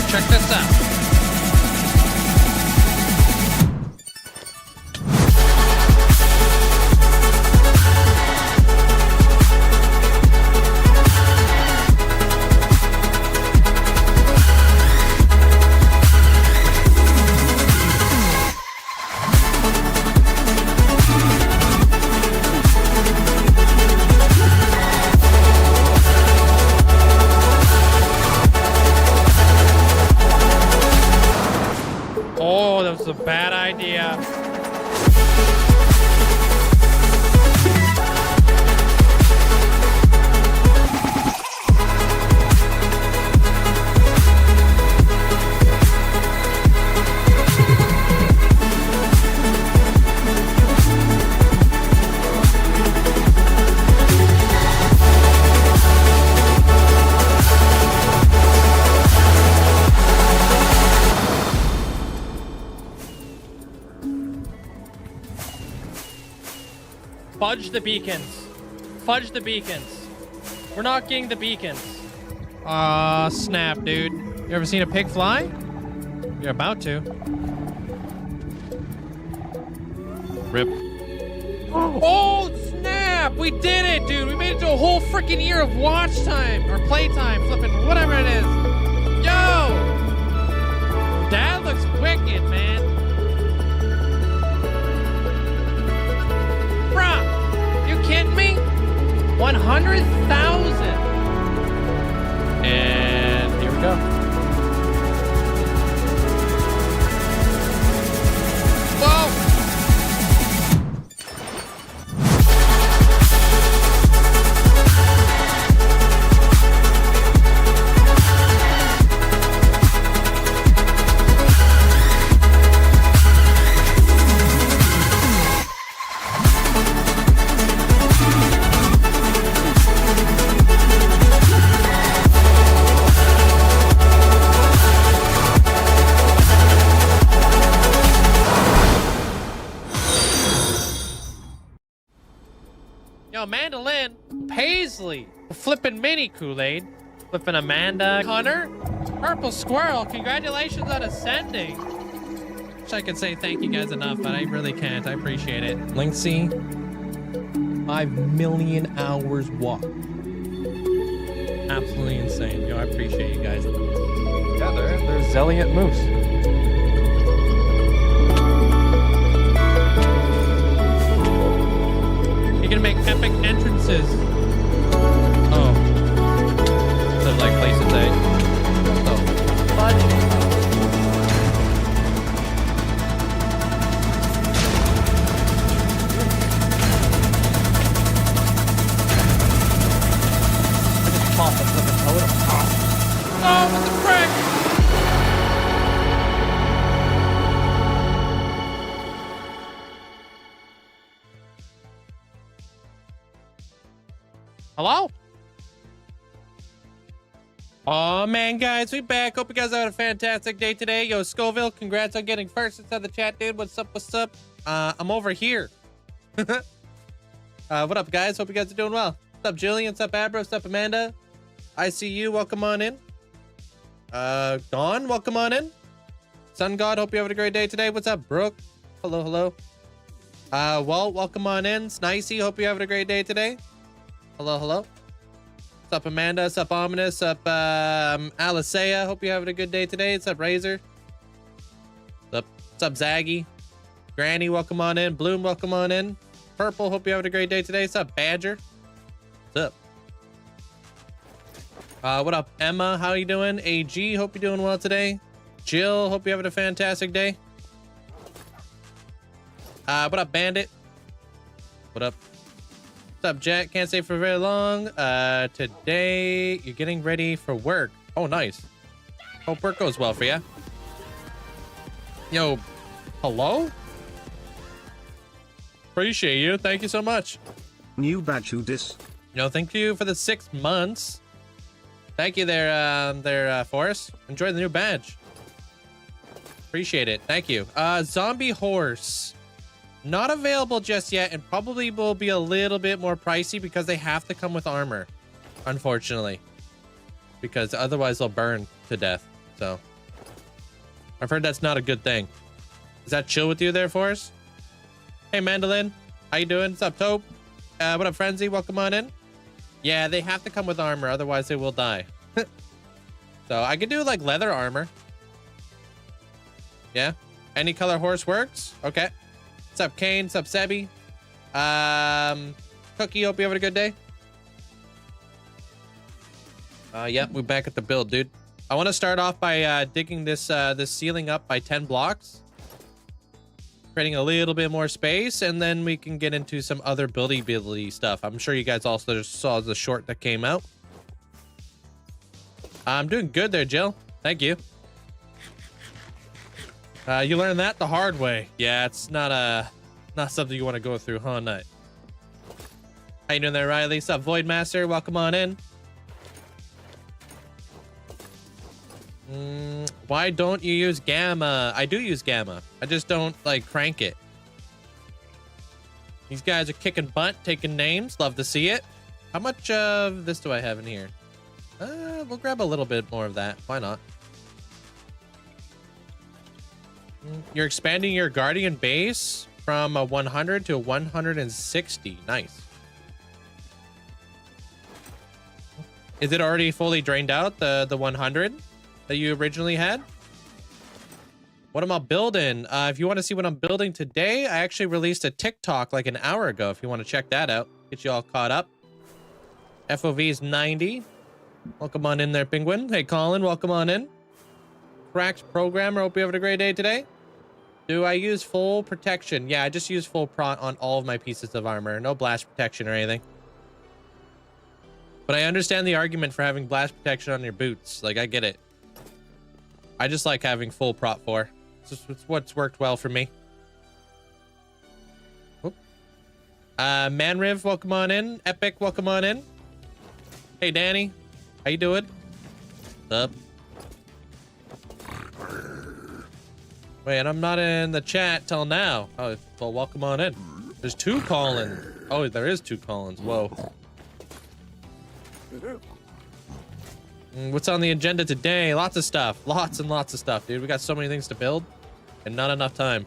check this out. Oh, that was a bad idea. Fudge the beacons. Fudge the beacons. We're not getting the beacons. Aw, snap, dude. You ever seen a pig fly? You're about to. Rip. Oh, snap! We did it, dude! We made it to a whole freaking year of watch time, or playtime, flipping, whatever it is. Yo! That looks wicked, man. Bruh, you kidding me? 100,000. And here we go. Whoa! Yo, Mandolin, Paisley, flipping mini Kool-Aid, flipping Amanda, Hunter, Purple Squirrel, congratulations on ascending. Wish I could say thank you guys enough, but I really can't. I appreciate it. Linkzzey, 5 million hours walk. Absolutely insane. Yo, I appreciate you guys. Yeah, there's Zelliot Moose. You're gonna make epic entrances. Oh. So like places A. Oh. Fudge. I just popped the flipping totem. Oh, what the frick? Hello? Oh man, guys, we back. Hope you guys had a fantastic day today. Yo, Scoville, congrats on getting first inside the chat, dude. What's up? What's up? I'm over here. What up, guys? Hope you guys are doing well. What's up, Jillian? What's up, Abra? What's up, Amanda? I see you. Welcome on in. Dawn, welcome on in. Sun God, hope you have a great day today. What's up, Brooke? Hello, hello. Walt, welcome on in. Snicey, hope you having a great day today. Hello, hello. What's up, Amanda? What's up, Ominous? What's up, Alicea? Hope you're having a good day today. What's up, Razor? What's up, Zaggy? Granny, welcome on in. Bloom, welcome on in. Purple, hope you're having a great day today. What's up, Badger? What's up? What up, Emma? How you doing? AG, hope you're doing well today. Jill, hope you're having a fantastic day. What up, Bandit? What up? What's up, Jack? Can't stay for very long. Today you're getting ready for work. Oh, nice. Hope work goes well for you. Yo, hello? Appreciate you. Thank you so much. New badge who dis. Yo, thank you for the 6 months. Thank you there, Forrest. Enjoy the new badge. Appreciate it. Thank you. Zombie horse. Not available just yet, and probably will be a little bit more pricey because they have to come with armor, unfortunately, because otherwise they'll burn to death. So I've heard that's not a good thing. Is that chill with you there, Forrest? Hey, Mandolin. How you doing? What's up, Taupe? What up, Frenzy? Welcome on in. Yeah, they have to come with armor, otherwise they will die. So I could do like leather armor. Yeah. Any color horse works. Okay. What's up, Kane? What's up, Sebby? Cookie, hope you having a good day. Yep, we're back at the build, dude. I want to start off by digging this this ceiling up by 10 blocks. Creating a little bit more space, and then we can get into some other buildy stuff. I'm sure you guys also saw the short that came out. I'm doing good there, Jill. Thank you. You learned that the hard way. Yeah, it's not something you want to go through, huh, Nut? How you doing there, Riley? What's up, Voidmaster? Welcome on in. Why don't you use Gamma? I do use Gamma. I just don't, like, crank it. These guys are kicking butt, taking names. Love to see it. How much of this do I have in here? We'll grab a little bit more of that. Why not? You're expanding your Guardian base from a 100 to 160. Nice. Is it already fully drained out, the 100 that you originally had? What am I building? If you want to see what I'm building today, I actually released a TikTok like an hour ago. If you want to check that out, get you all caught up. FOV is 90. Welcome on in there, Penguin. Hey, Colin, welcome on in. Cracked programmer, hope you having a great day today. Do I use full protection? Yeah, I just use full prot on all of my pieces of armor. No blast protection or anything. But I understand the argument for having blast protection on your boots. Like, I get it. I just like having full prot 4. It's what's worked well for me. Oop. Manriv, welcome on in. Epic, welcome on in. Hey, Danny. How you doing? What's up? Wait, I'm not in the chat till now. Oh, well, welcome on in. There's 2 Collins. Oh, there is 2 Collins. Whoa. What's on the agenda today? Lots of stuff. Lots and lots of stuff, dude. We got so many things to build and not enough time.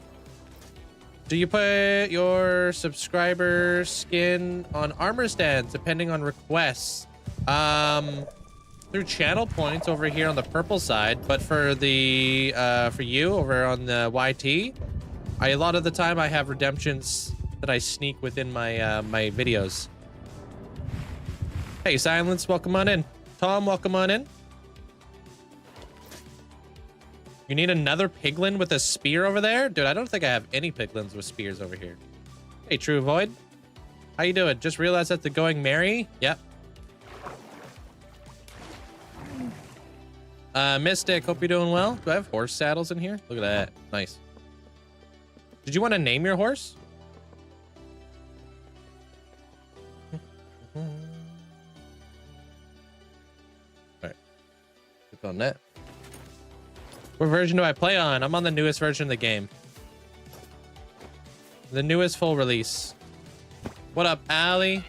Do you put your subscriber skin on armor stands depending on requests? Through channel points over here on the purple side, but for the for you over on the YT, a lot of the time I have redemptions that I sneak within my my videos. Hey, Silence, welcome on in. Tom, welcome on in. You need another piglin with a spear over there? Dude, I don't think I have any piglins with spears over here. Hey, True Void. How you doing? Just realized that the going merry. Yep. Mystic, hope you're doing well. Do I have horse saddles in here? Look at that. Nice. Did you want to name your horse? All right. Click on that. What version do I play on? I'm on the newest version of the game. The newest full release. What up, Allie?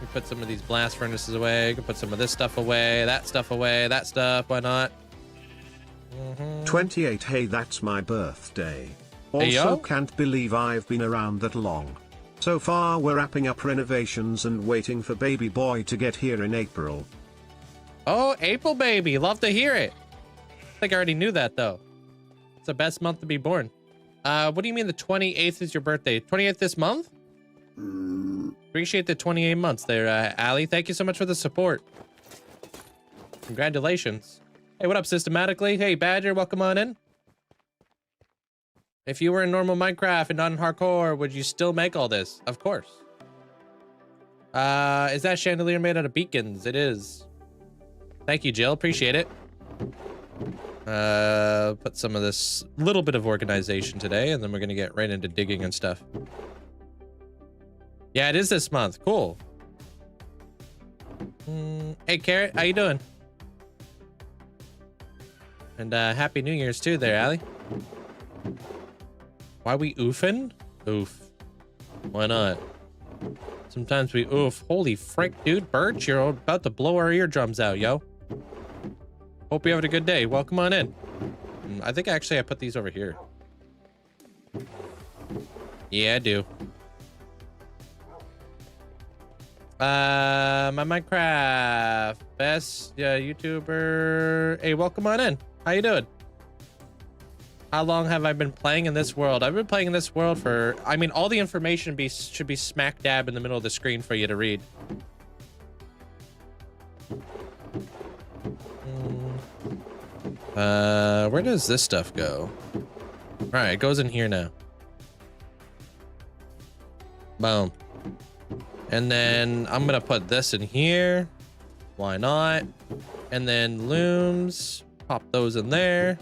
We put some of these blast furnaces away. We can put some of this stuff away. That stuff away. That stuff. Why not? 28. Hey, that's my birthday. Also, Hey, can't believe I've been around that long. So far, we're wrapping up renovations and waiting for baby boy to get here in April. Oh, April baby. Love to hear it. I think I already knew that, though. It's the best month to be born. What do you mean the 28th is your birthday? 28th this month? Appreciate the 28 months there, Ali. Thank you so much for the support. Congratulations. Hey, what up, Systematically? Hey, Badger, welcome on in. If you were in normal Minecraft and not in hardcore, would you still make all this? Of course. Is that chandelier made out of beacons? It is. Thank you, Jill. Appreciate it. Put some of this little bit of organization today, and then we're gonna get right into digging and stuff. Yeah, it is this month. Cool. Hey, Carrot, how you doing? And Happy New Year's too there, Allie. Why we oofing? Oof. Why not? Sometimes we oof. Holy frick, dude. Birch, you're about to blow our eardrums out, yo. Hope you having a good day. Welcome on in. I think actually I put these over here. Yeah, I do. My Minecraft best YouTuber. Hey, welcome on in. How you doing? How long have I been playing in this world? I've been playing in this world for, I mean, all the information should be smack dab in the middle of the screen for you to read. Where does this stuff go? All right, it goes in here now. Boom. And then I'm gonna put this in here. Why not? And then looms, pop those in there.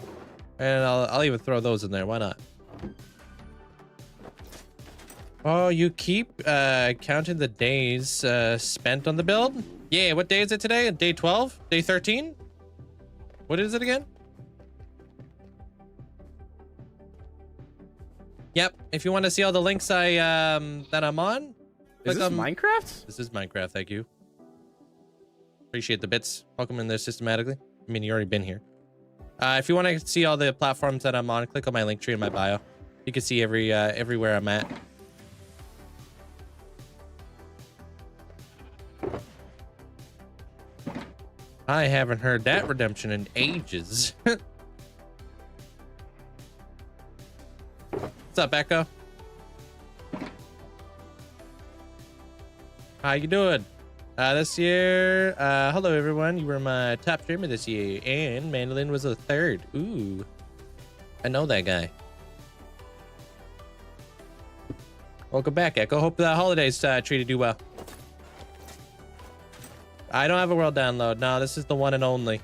And I'll even throw those in there. Why not? Oh, you keep counting the days spent on the build? Yeah, what day is it today? Day 12? Day 13? What is it again? Yep, if you want to see all the links that I'm on. Is this Minecraft? This is Minecraft, thank you. Appreciate the bits. Welcome in there systematically. I mean, you already been here. If you want to see all the platforms that I'm on, click on my link tree in my bio. You can see everywhere I'm at. I haven't heard that redemption in ages. What's up, Echo? How you doing? This year, hello everyone. You were my top streamer this year, and Mandolin was a third. Ooh, I know that guy. Welcome back, Echo. Hope the holidays treated you well. I don't have a world download. No, this is the one and only.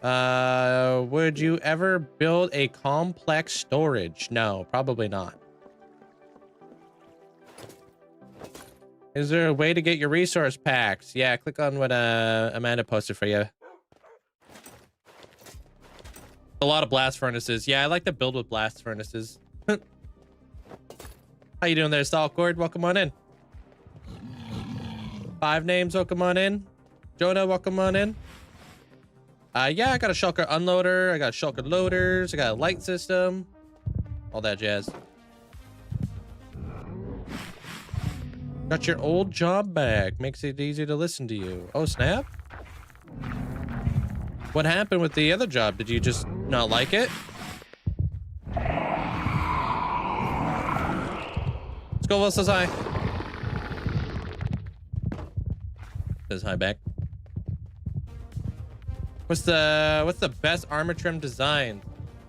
Would you ever build a complex storage? No, probably not. Is there a way to get your resource packs? Yeah, click on what Amanda posted for you. A lot of blast furnaces. Yeah, I like to build with blast furnaces. How you doing there, Stalkord? Welcome on in. 5 names, welcome on in. Jonah, welcome on in. Yeah, I got a shulker unloader. I got shulker loaders. I got a light system. All that jazz. Got your old job back. Makes it easier to listen to you. Oh, snap. What happened with the other job? Did you just not like it? Scoville says hi. Says hi back. What's the best armor trim design?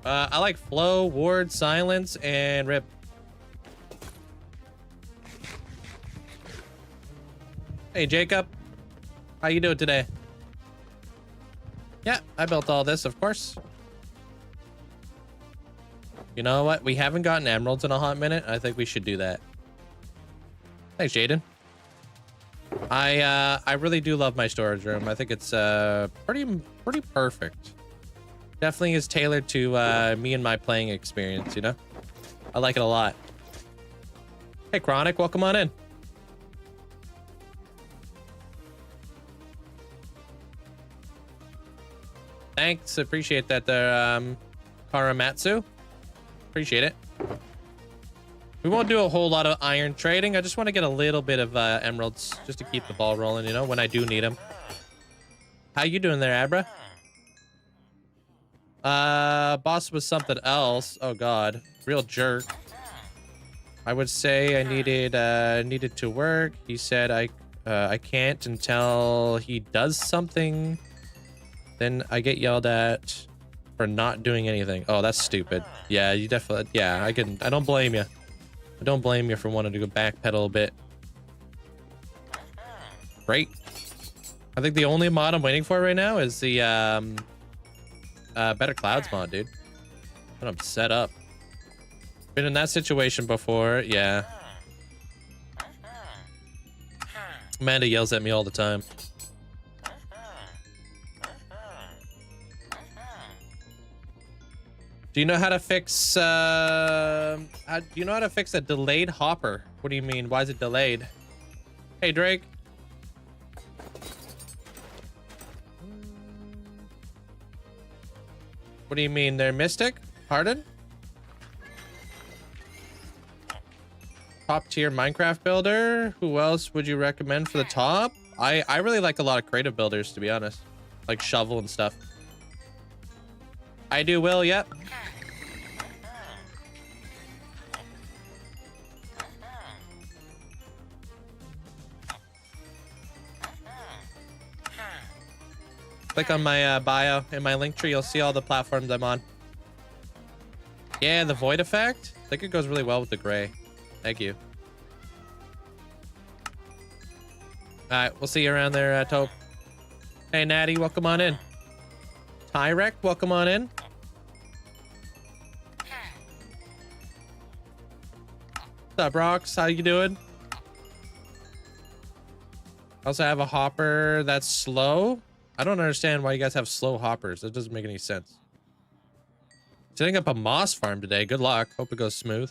I like flow, ward, silence, and rip. Hey Jacob, how you doing today? Yeah, I built all this, of course. You know what? We haven't gotten emeralds in a hot minute. I think we should do that. Thanks, Jaden. I really do love my storage room. I think it's pretty perfect. Definitely is tailored to me and my playing experience, you know? I like it a lot. Hey Chronic, welcome on in. Thanks, appreciate that there, Karamatsu. Appreciate it. We won't do a whole lot of iron trading. I just want to get a little bit of emeralds just to keep the ball rolling, you know, when I do need them. How you doing there, Abra? Boss was something else. Oh God, real jerk. I would say I needed to work. He said I can't until he does something. Then I get yelled at for not doing anything. Oh, that's stupid. Yeah, you definitely. Yeah, I don't blame you. I don't blame you for wanting to go backpedal a bit. Great. I think the only mod I'm waiting for right now is the Better Clouds mod, dude. But I'm set up. Been in that situation before. Yeah. Amanda yells at me all the time. Do you know how to fix do you know how to fix a delayed hopper? What do you mean? Why is it delayed? Hey Drake. What do you mean? They're mystic? Pardon? Top tier Minecraft builder. Who else would you recommend for the top? I really like a lot of creative builders, to be honest. Like Shovel and stuff. I do, Will, yep. Click on my bio in my link tree. You'll see all the platforms I'm on. Yeah, the void effect. I think it goes really well with the gray. Thank you. All right, we'll see you around there, Taupe. Hey, Natty, welcome on in. Tyrek, welcome on in. What's up, Rox? How you doing? I also have a hopper that's slow. I don't understand why you guys have slow hoppers. That doesn't make any sense. Setting up a moss farm today. Good luck. Hope it goes smooth.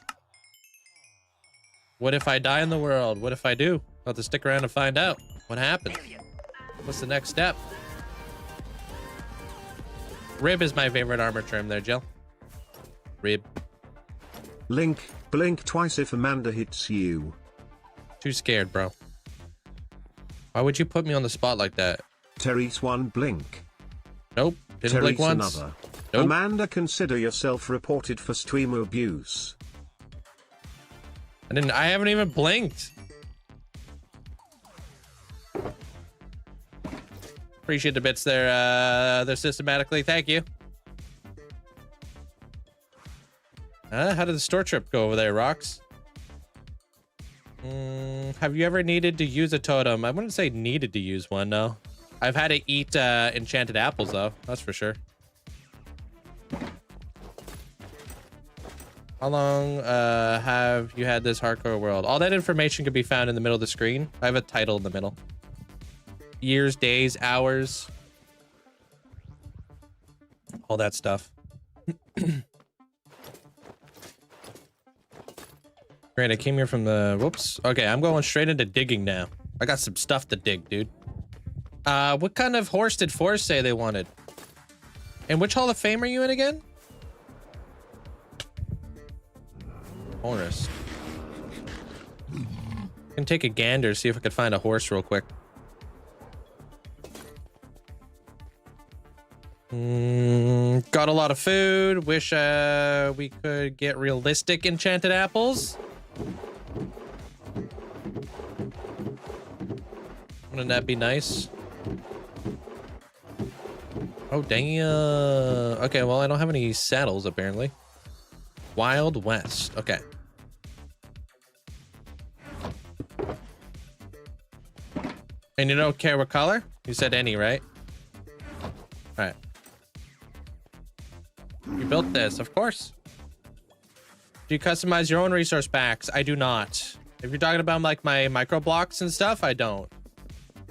What if I die in the world? What if I do? I'll have to stick around and find out what happens. What's the next step? Rib is my favorite armor term there, Jill. Rib. Link, blink twice if Amanda hits you. Too scared, bro. Why would you put me on the spot like that? Terry's one blink. Nope. Didn't blink Terry's once. another. Nope. Amanda, consider yourself reported for stream abuse. I haven't even blinked. Appreciate the bits there. They're systematically. Thank you. How did the store trip go over there, Rox? Have you ever needed to use a totem? I wouldn't say needed to use one, no. I've had to eat enchanted apples, though. That's for sure. How long have you had this hardcore world? All that information could be found in the middle of the screen. I have a title in the middle. Years, days, hours. All that stuff. Great, I came here from the... Whoops. Okay, I'm going straight into digging now. I got some stuff to dig, dude. What kind of horse did Forrest say they wanted? And which Hall of Fame are you in again? Horse. I can take a gander, see if I could find a horse real quick. Got a lot of food. Wish we could get realistic enchanted apples. Wouldn't that be nice? Oh, dang. Okay, well, I don't have any saddles, apparently. Wild West. Okay. And you don't care what color? You said any, right? All right. You built this, of course. Do you customize your own resource packs? I do not. If you're talking about like my micro blocks and stuff, I don't.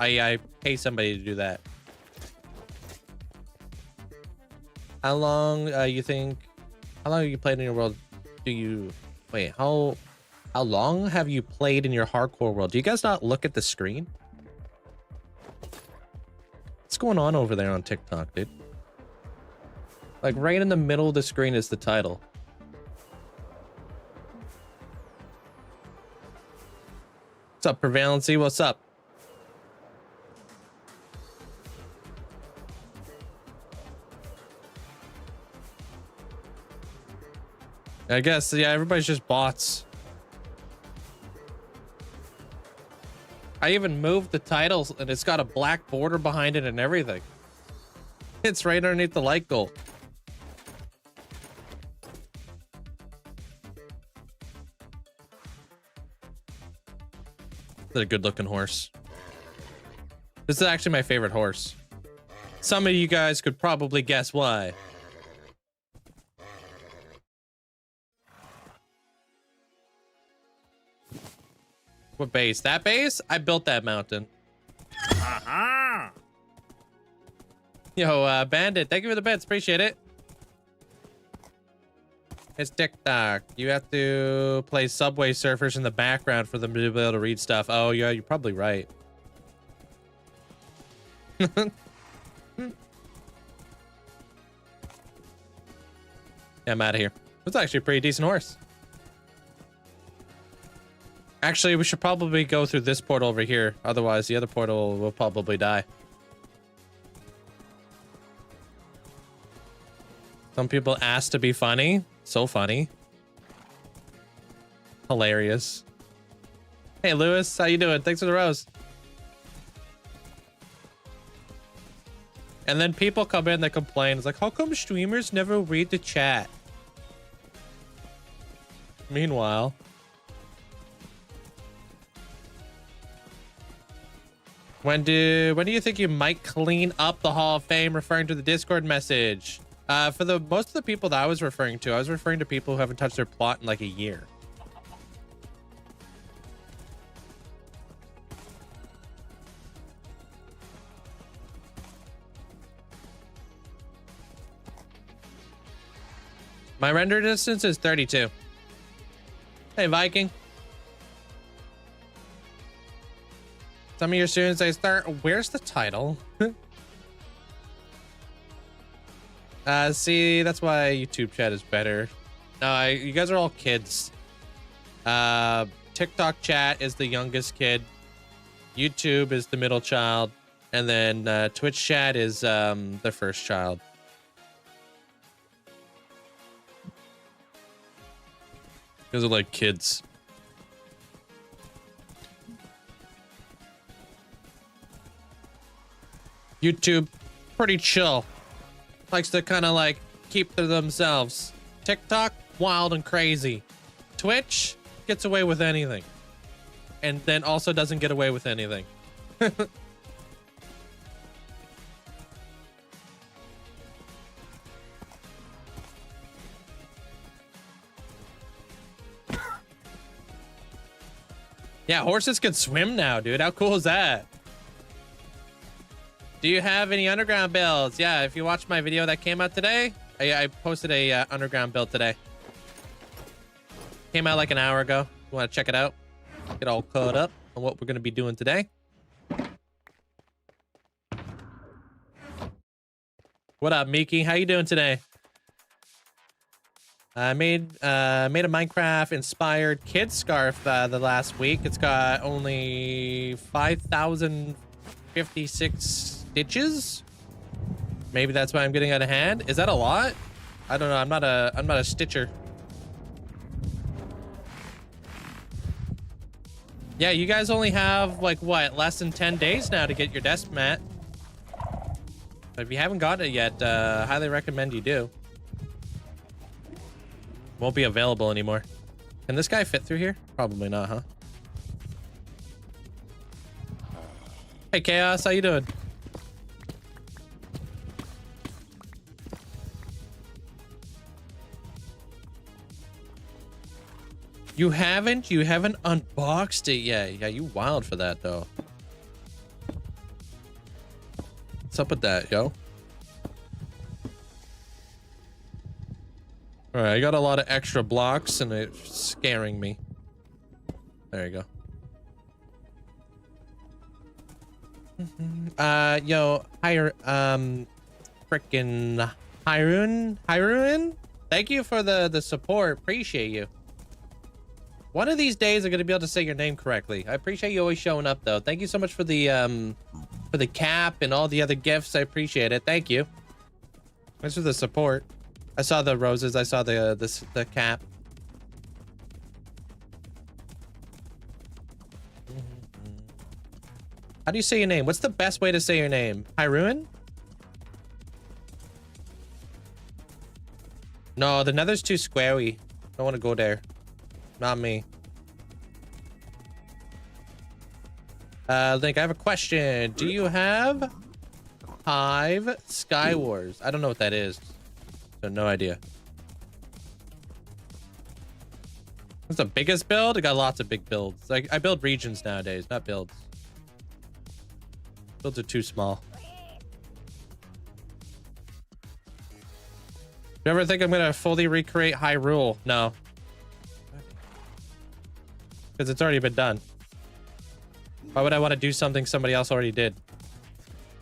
I pay somebody to do that. How long you think? How long have you played in your world? Do you wait? How long have you played in your hardcore world? Do you guys not look at the screen? What's going on over there on TikTok, dude? Like right in the middle of the screen is the title. What's up, Prevalency? What's up? I guess, yeah, everybody's just bots. I even moved the titles and it's got a black border behind it and everything. It's right underneath the light goal. That's a good looking horse. This is actually my favorite horse. Some of you guys could probably guess why. What base? That base? I built that mountain. Aha! Yo, Bandit, thank you for the bits. Appreciate it. It's TikTok. You have to play Subway Surfers in the background for them to be able to read stuff. Oh, yeah, you're probably right. Yeah, I'm out of here. It's actually a pretty decent horse. Actually, we should probably go through this portal over here. Otherwise, the other portal will probably die. Some people ask to be funny. So funny. Hilarious. Hey, Lewis. How you doing? Thanks for the rose. And then people come in that complain. It's like, how come streamers never read the chat? Meanwhile... When do you think you might clean up the Hall of Fame, referring to the Discord message? For the most of the people that I was referring to people who haven't touched their plot in like a year. My render distance is 32. Hey, Viking. Some of your students, they start, where's the title? See, that's why YouTube chat is better. No, you guys are all kids. TikTok chat is the youngest kid. YouTube is the middle child. And then Twitch chat is the first child. Those are like kids. YouTube, pretty chill. Likes to kind of like keep to themselves. TikTok, wild and crazy. Twitch gets away with anything. And then also doesn't get away with anything. Yeah, horses can swim now, dude. How cool is that? Do you have any underground builds? Yeah, if you watched my video that came out today, I posted a underground build today. Came out like an hour ago. You want to check it out? Get all caught up on what we're going to be doing today. What up, Miki? How you doing today? I made a Minecraft-inspired kid scarf the last week. It's got only 5,056 stitches. Maybe that's why I'm getting out of hand. Is that a lot? I don't know. I'm not a stitcher. Yeah, you guys only have like what, less than 10 days now to get your desk mat. But if you haven't gotten it yet, highly recommend you do. Won't be available anymore. Can this guy fit through here? Probably not, huh? Hey, Chaos, how you doing? You haven't unboxed it yet. Yeah, you wild for that though. What's up with that, yo? All right, I got a lot of extra blocks and it's scaring me. There you go. Yo, frickin' Hyrun? Thank you for the support. Appreciate you. One of these days I'm gonna be able to say your name correctly. I appreciate you always showing up though. Thank you so much for the cap and all the other gifts. I appreciate it. Thank you. Thanks for the support. I saw the roses. I saw the cap. How do you say your name? What's the best way to say your name? Hyrun? No, the nether's too squarey. Don't want to go there. Not me. Link, I have a question. Do you have Hive Skywars? I don't know what that is. So no idea. What's the biggest build? I got lots of big builds. Like I build regions nowadays, not builds. Builds are too small. You ever think I'm gonna fully recreate Hyrule? No. Because it's already been done. Why would I want to do something somebody else already did?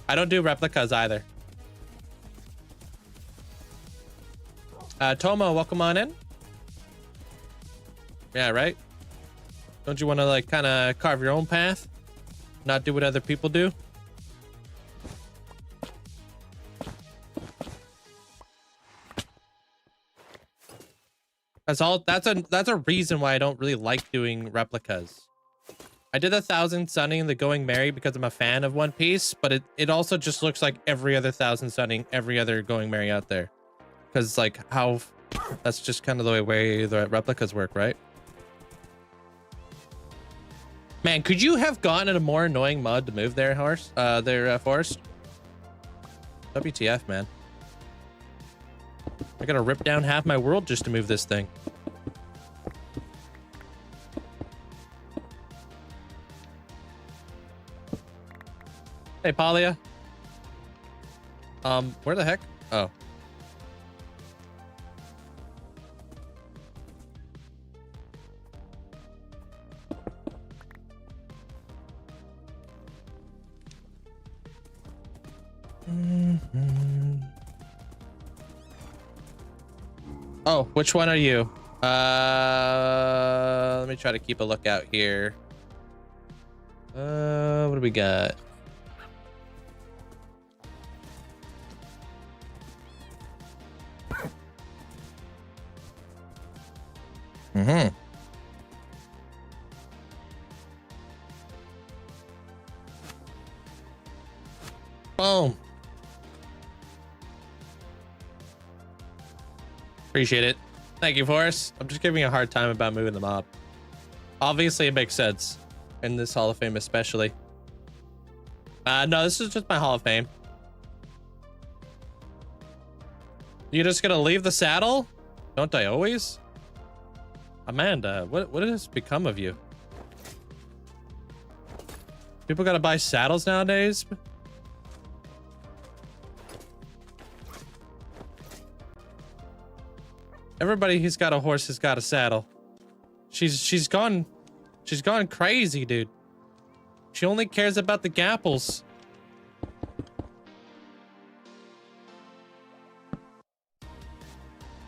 I don't do replicas either. Tomo, welcome on in. Yeah, right? Don't you want to like kind of carve your own path? Not do what other people do? That's a reason why I don't really like doing replicas. I did 1,000 Sunning and the Going Merry because I'm a fan of One Piece, but it also just looks like every other 1,000 Sunning, every other Going Merry out there. Because like how, that's just kind of the way the replicas work, right? Man, could you have gotten a more annoying mud to move their forest? WTF, man. I gotta rip down half my world just to move this thing. Hey, Palia. Where the heck? Oh. Oh, which one are you? Let me try to keep a lookout here. What do we got? Mm-hmm. Boom. Appreciate it. Thank you, Forrest. I'm just giving you a hard time about moving the mob. Obviously, it makes sense. In this Hall of Fame especially. No, this is just my Hall of Fame. You just gonna leave the saddle? Don't I always? Amanda, what has become of you? People gotta buy saddles nowadays? Everybody who's got a horse has got a saddle. She's gone crazy, dude. She only cares about the gapples.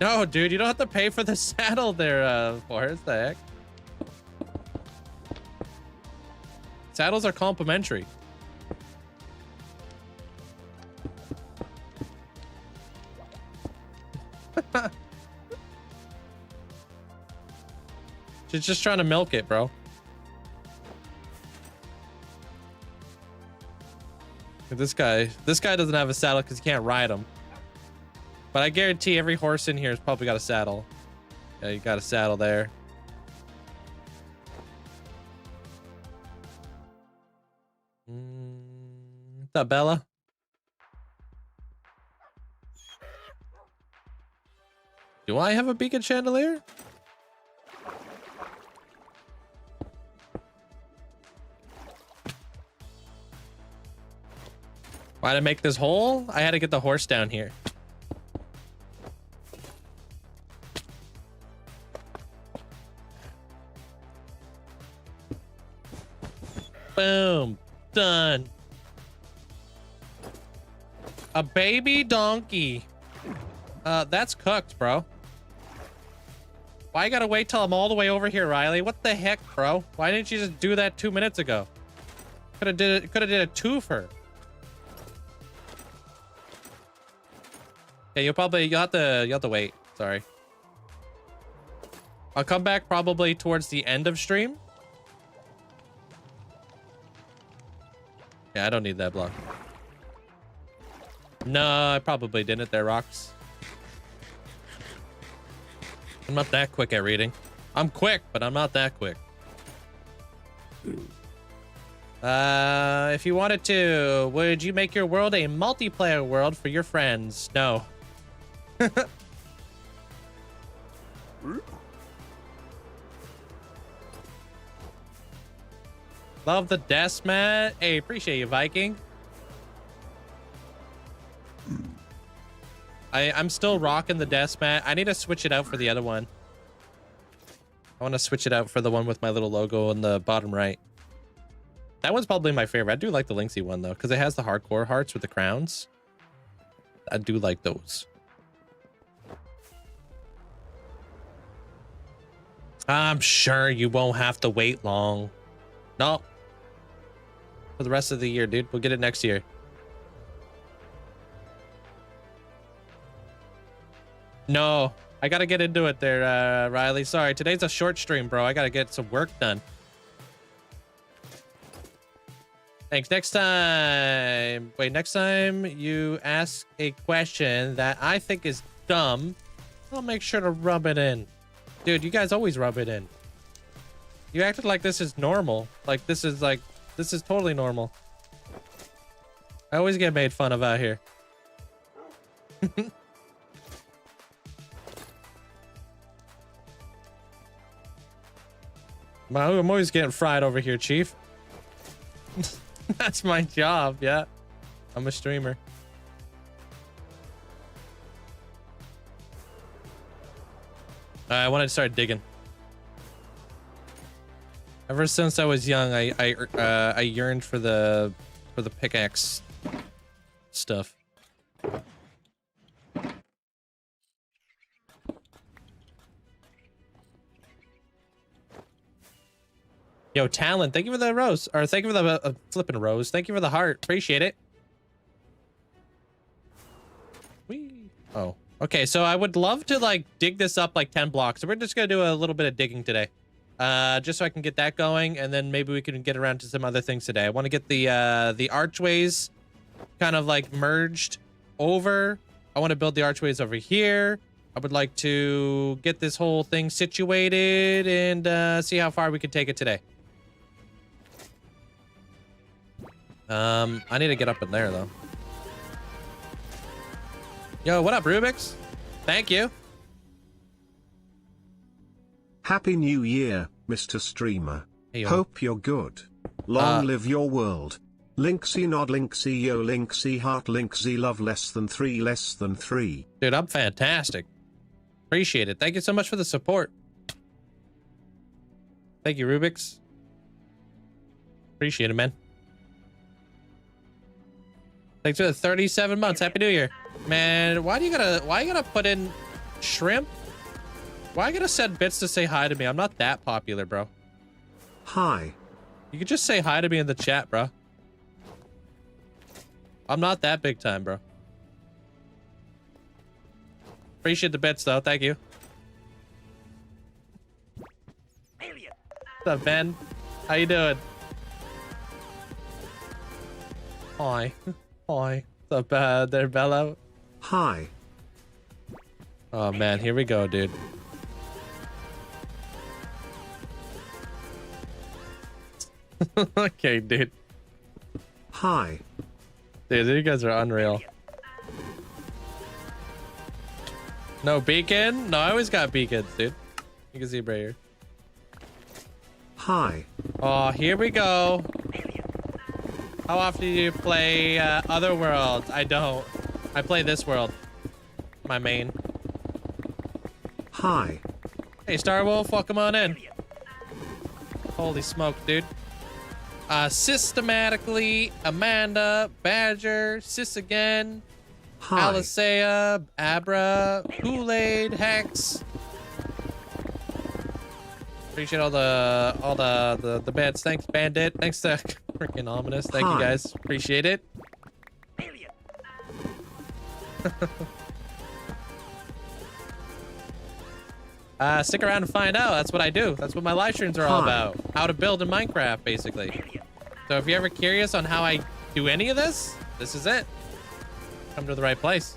No, dude, you don't have to pay for the saddle there, Forrest. The heck? Saddles are complimentary. She's just trying to milk it, bro. This guy doesn't have a saddle because he can't ride him. But I guarantee every horse in here has probably got a saddle. Yeah, you got a saddle there. What's up, Bella? Do I have a beacon chandelier? Why did I make this hole? I had to get the horse down here. Boom. Done. A baby donkey. That's cooked, bro. Why you gotta wait till I'm all the way over here, Riley? What the heck, bro? Why didn't you just do that 2 minutes ago? Could have did a twofer. Yeah, you'll have to wait. Sorry. I'll come back probably towards the end of stream. Yeah, I don't need that block. No, I probably didn't. There, Rocks. I'm not that quick at reading. I'm quick, but I'm not that quick. If you wanted to, would you make your world a multiplayer world for your friends? No. Love the desk mat. Hey, appreciate you, Viking. I'm still rocking the desk mat. I need to switch it out for the other one. I want to switch it out for the one with my little logo on the bottom right. That one's probably my favorite. I do like the Linkzzey one though, because it has the hardcore hearts with the crowns. I do like those. I'm sure you won't have to wait long. No. For the rest of the year, dude. We'll get it next year. No. I gotta get into it there, Riley. Sorry, today's a short stream, bro. I gotta get some work done. Thanks. Next time. Wait, next time you ask a question that I think is dumb, I'll make sure to rub it in. Dude, you guys always rub it in. You acted like this is normal. Like, this is totally normal. I always get made fun of out here. I'm always getting fried over here, Chief. That's my job, yeah. I'm a streamer. I wanted to start digging. Ever since I was young, I yearned for the pickaxe stuff. Yo, Talon, thank you for the rose. Or thank you for the flipping rose. Thank you for the heart. Appreciate it. Whee. Oh, okay. So I would love to like dig this up like 10 blocks. So we're just going to do a little bit of digging today. Just so I can get that going. And then maybe we can get around to some other things today. I want to get the archways kind of like merged over. I want to build the archways over here. I would like to get this whole thing situated and see how far we can take it today. I need to get up in there though. Yo, what up, Rubik's? Thank you. Happy New Year, Mr. Streamer. Hey, yo. Hope you're good. Long live your world. Linkzzey nod, Linkzzey yo, Linkzzey heart, Linkzzey love, less than 3, less than 3. Dude, I'm fantastic. Appreciate it. Thank you so much for the support. Thank you, Rubik's. Appreciate it, man. Thanks for the 37 months. Happy New Year. Man, why you gotta put in shrimp? Why you gotta send bits to say hi to me? I'm not that popular, bro. Hi. You could just say hi to me in the chat, bro. I'm not that big time, bro. Appreciate the bits, though. Thank you. What's up, Ben? How you doing? Hi. Hi. What's up, there, Bello? Hi. Oh, man. Here we go, dude. Okay, dude. Hi. Dude, you guys are unreal. No beacon? No, I always got beacons, dude. You can see right here. Hi. Oh, here we go. How often do you play other worlds? I don't. I play this world. My main. Hi. Hey, Starwolf, welcome on in. Holy smoke, dude. Systematically, Amanda, Badger, Sis again, Hi. Alisea, Abra, Kool-Aid, Hex. Appreciate all the bets. Thanks, Bandit. Thanks to freaking Ominous. Thank you guys. Appreciate it. Stick around and find out. That's what I do. That's what my live streams are all about. How to build in Minecraft, basically. So if you're ever curious on how I do any of this, this is it. Come to the right place.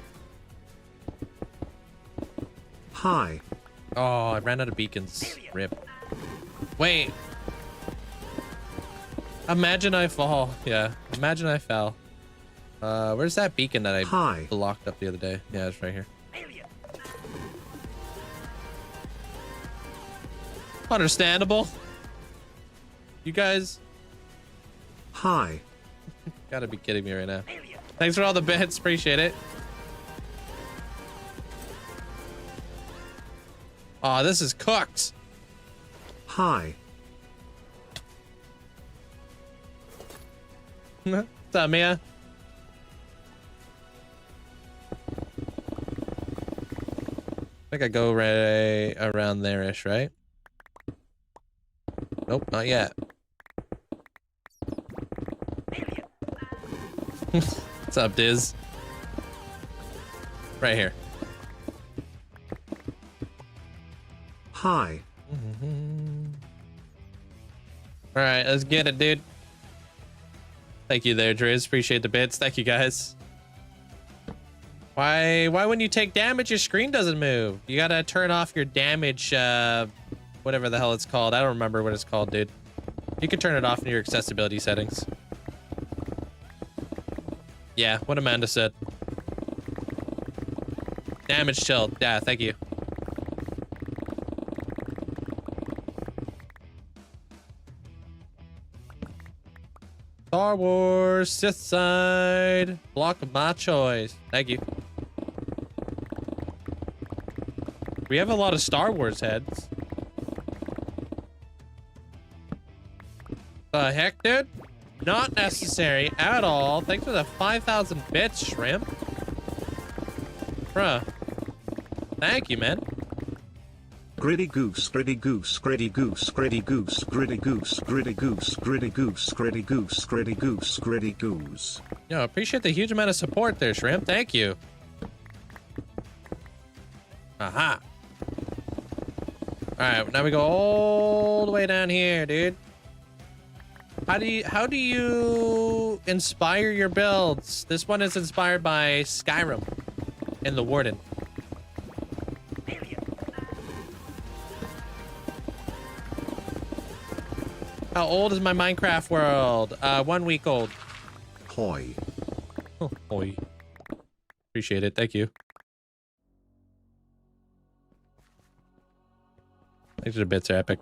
Hi. Oh, I ran out of beacons. Rip. Wait. Imagine I fall. Yeah. Imagine I fell. Where's that beacon that I blocked up the other day? Yeah, it's right here. Understandable. You guys. Hi. Gotta be kidding me right now. Thanks for all the bits. Appreciate it. Oh, this is cooked. Hi. What's up, Mia? I think I go right around there-ish, right? Nope, not yet. What's up, Diz? Right here. Hi. All right, let's get it, dude. Thank you there, Driz. Appreciate the bits. Thank you, guys. Why when you take damage, your screen doesn't move? You gotta turn off your damage, whatever the hell it's called. I don't remember what it's called, dude. You can turn it off in your accessibility settings. Yeah, what Amanda said. Damage chilled. Yeah, thank you. Star Wars, Sith side, block of my choice. Thank you. We have a lot of Star Wars heads. The heck, dude? Not necessary at all. Thanks for the 5,000 bits, Shrimp. Bruh. Thank you, man. Gritty goose, gritty goose, gritty goose, gritty goose, gritty goose, gritty goose, gritty goose, gritty goose, gritty goose, gritty goose. Yo, appreciate the huge amount of support there, Shrimp. Thank you. Aha. All right, now we go all the way down here, dude. How do you inspire your builds? This one is inspired by Skyrim and the Warden. How old is my Minecraft world? 1 week old. Hoi. Oh, boy. Appreciate it. Thank you. Thanks for the bits, are epic.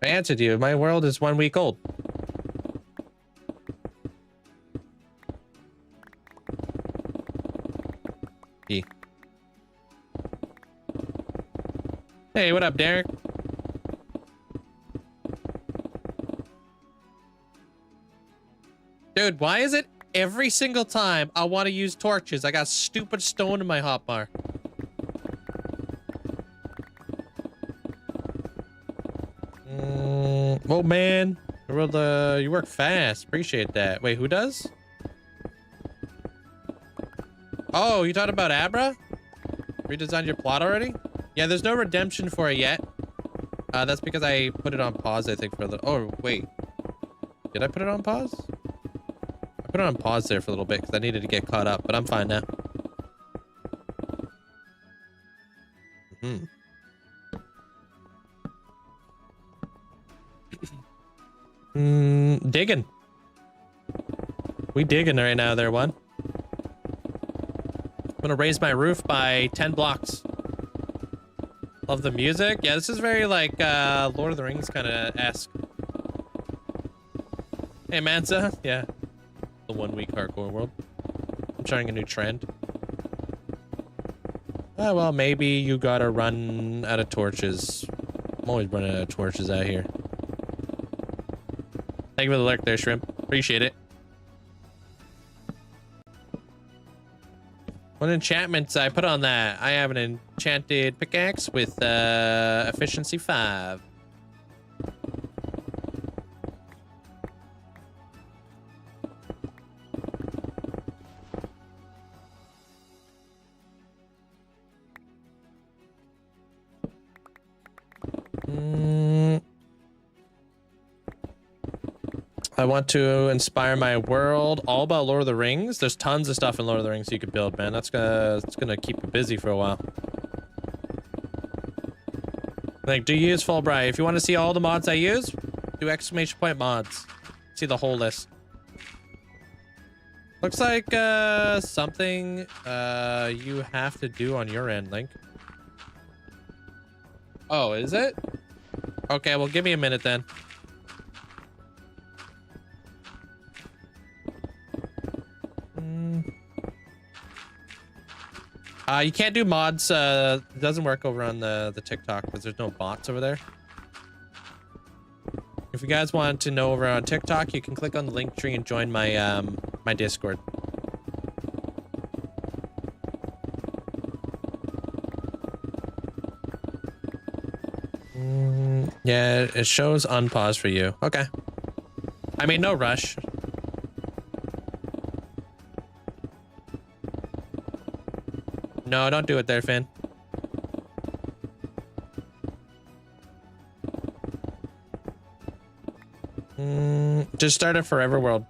I answered you. My world is 1 week old. E. Hey, what up, Derek? Dude, why is it every single time I want to use torches, I got stupid stone in my hotbar? Oh, man. You work fast. Appreciate that. Wait, who does? Oh, you talking about Abra? Redesigned your plot already? Yeah, there's no redemption for it yet. That's because I put it on pause, I think, for a little... Oh, wait. Did I put it on pause? I put it on pause there for a little bit because I needed to get caught up, but I'm fine now. Digging. We digging right now there, one. I'm gonna raise my roof by 10 blocks. Love the music. Yeah, this is very like Lord of the Rings kind of esque. Hey, Mansa. Yeah. The 1 week hardcore world. I'm trying a new trend. Oh, well, maybe you gotta run out of torches. I'm always running out of torches out here. Thank you for the lurk there, Shrimp. Appreciate it. What enchantments I put on that? I have an enchanted pickaxe with efficiency 5. I want to inspire my world all about Lord of the Rings. There's tons of stuff in Lord of the Rings you could build, man. It's gonna keep you busy for a while. Like, do you use Fulbright? If you want to see all the mods I use, do !mods. See the whole list. Looks like something you have to do on your end, Link. Oh, is it? Okay, well, give me a minute then. You can't do mods. It doesn't work over on the TikTok because there's no bots over there. If you guys want to know over on TikTok, you can click on the link tree and join my my Discord. Yeah, it shows unpause for you. Okay. I mean, no rush. No, don't do it there, Finn. Just start a forever world.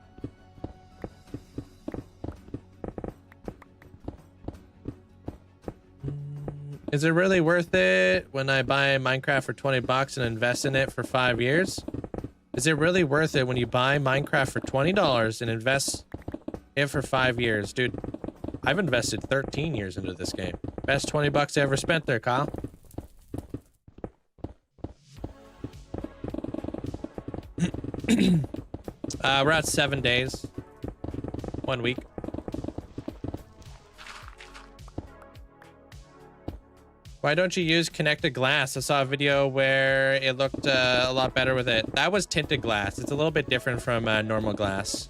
Is it really worth it when I buy Minecraft for 20 bucks and invest in it for 5 years? Is it really worth it when you buy Minecraft for $20 and invest it for 5 years? Dude, I've invested 13 years into this game. Best 20 bucks I ever spent there, Kyle. We're at 7 days. 1 week. Why don't you use connected glass? I saw a video where it looked a lot better with it. That was tinted glass. It's a little bit different from normal glass.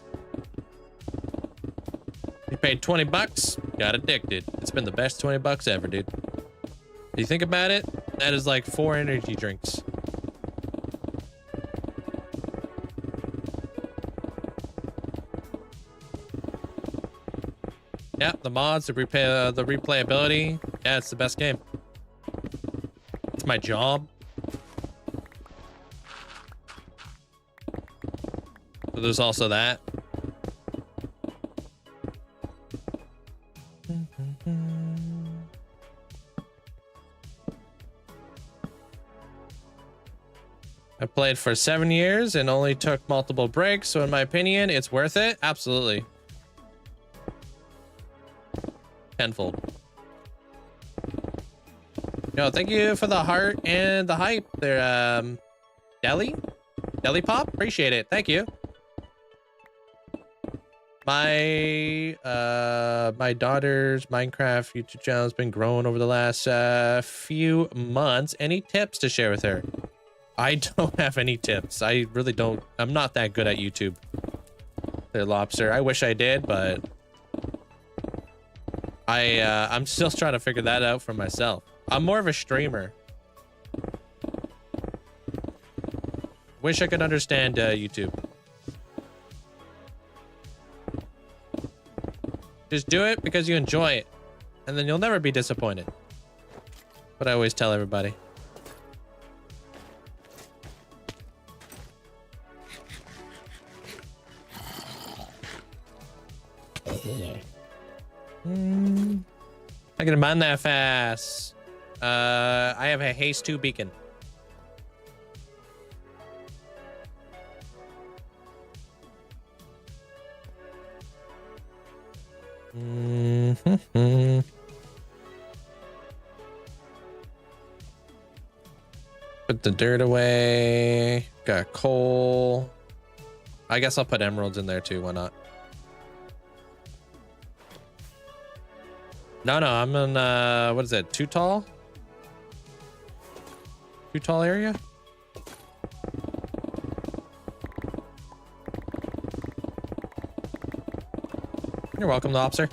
You paid 20 bucks, got addicted. It's been the best 20 bucks ever, dude. If you think about it, that is like 4 energy drinks. Yeah, the mods, the replayability. Yeah, it's the best game. It's my job. So there's also that. I played for 7 years and only took multiple breaks, so in my opinion, it's worth it. Absolutely. Tenfold. Yo, thank you for the heart and the hype there, Deli Pop, appreciate it. Thank you. My daughter's Minecraft YouTube channel has been growing over the last few months. Any tips to share with her? I don't have any tips. I really don't. I'm not that good at YouTube. There, Lobster. I wish I did, but I'm still trying to figure that out for myself. I'm more of a streamer. Wish I could understand YouTube. Just do it because you enjoy it, and then you'll never be disappointed. What I always tell everybody. I can mine that fast. I have a haste 2 beacon. Put the dirt away. Got coal. I guess I'll put emeralds in there too. Why not? No, I'm in, what is it? Too tall? Too tall area? You're welcome, Lobster.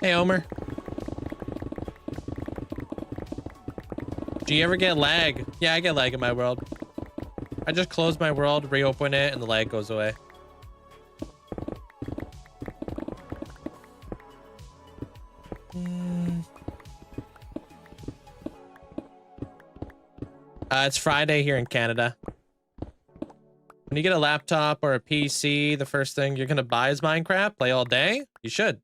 Hey, Omer. Do you ever get lag? Yeah, I get lag in my world. I just close my world, reopen it, and the lag goes away. It's Friday here in Canada. When you get a laptop or a PC, the first thing you're gonna buy is Minecraft. Play all day? You should.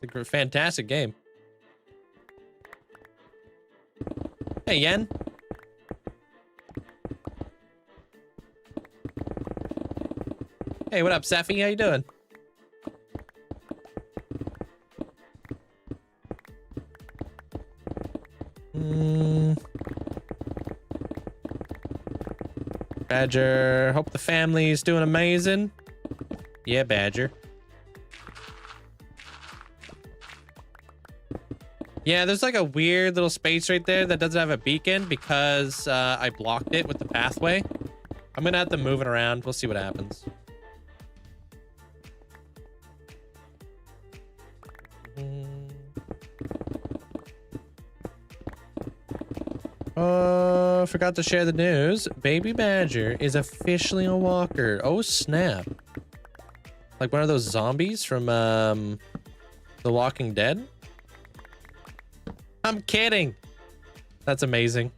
It's a fantastic game. Hey, Yen. Hey, what up, Safi? How you doing? Badger, hope the family's doing amazing. Yeah, Badger. Yeah, there's like a weird little space right there that doesn't have a beacon because I blocked it with the pathway. I'm gonna have to move it around. We'll see what happens. Forgot to share the news. Baby Badger is officially a walker. Oh, snap. Like one of those zombies from The Walking Dead? I'm kidding. That's amazing.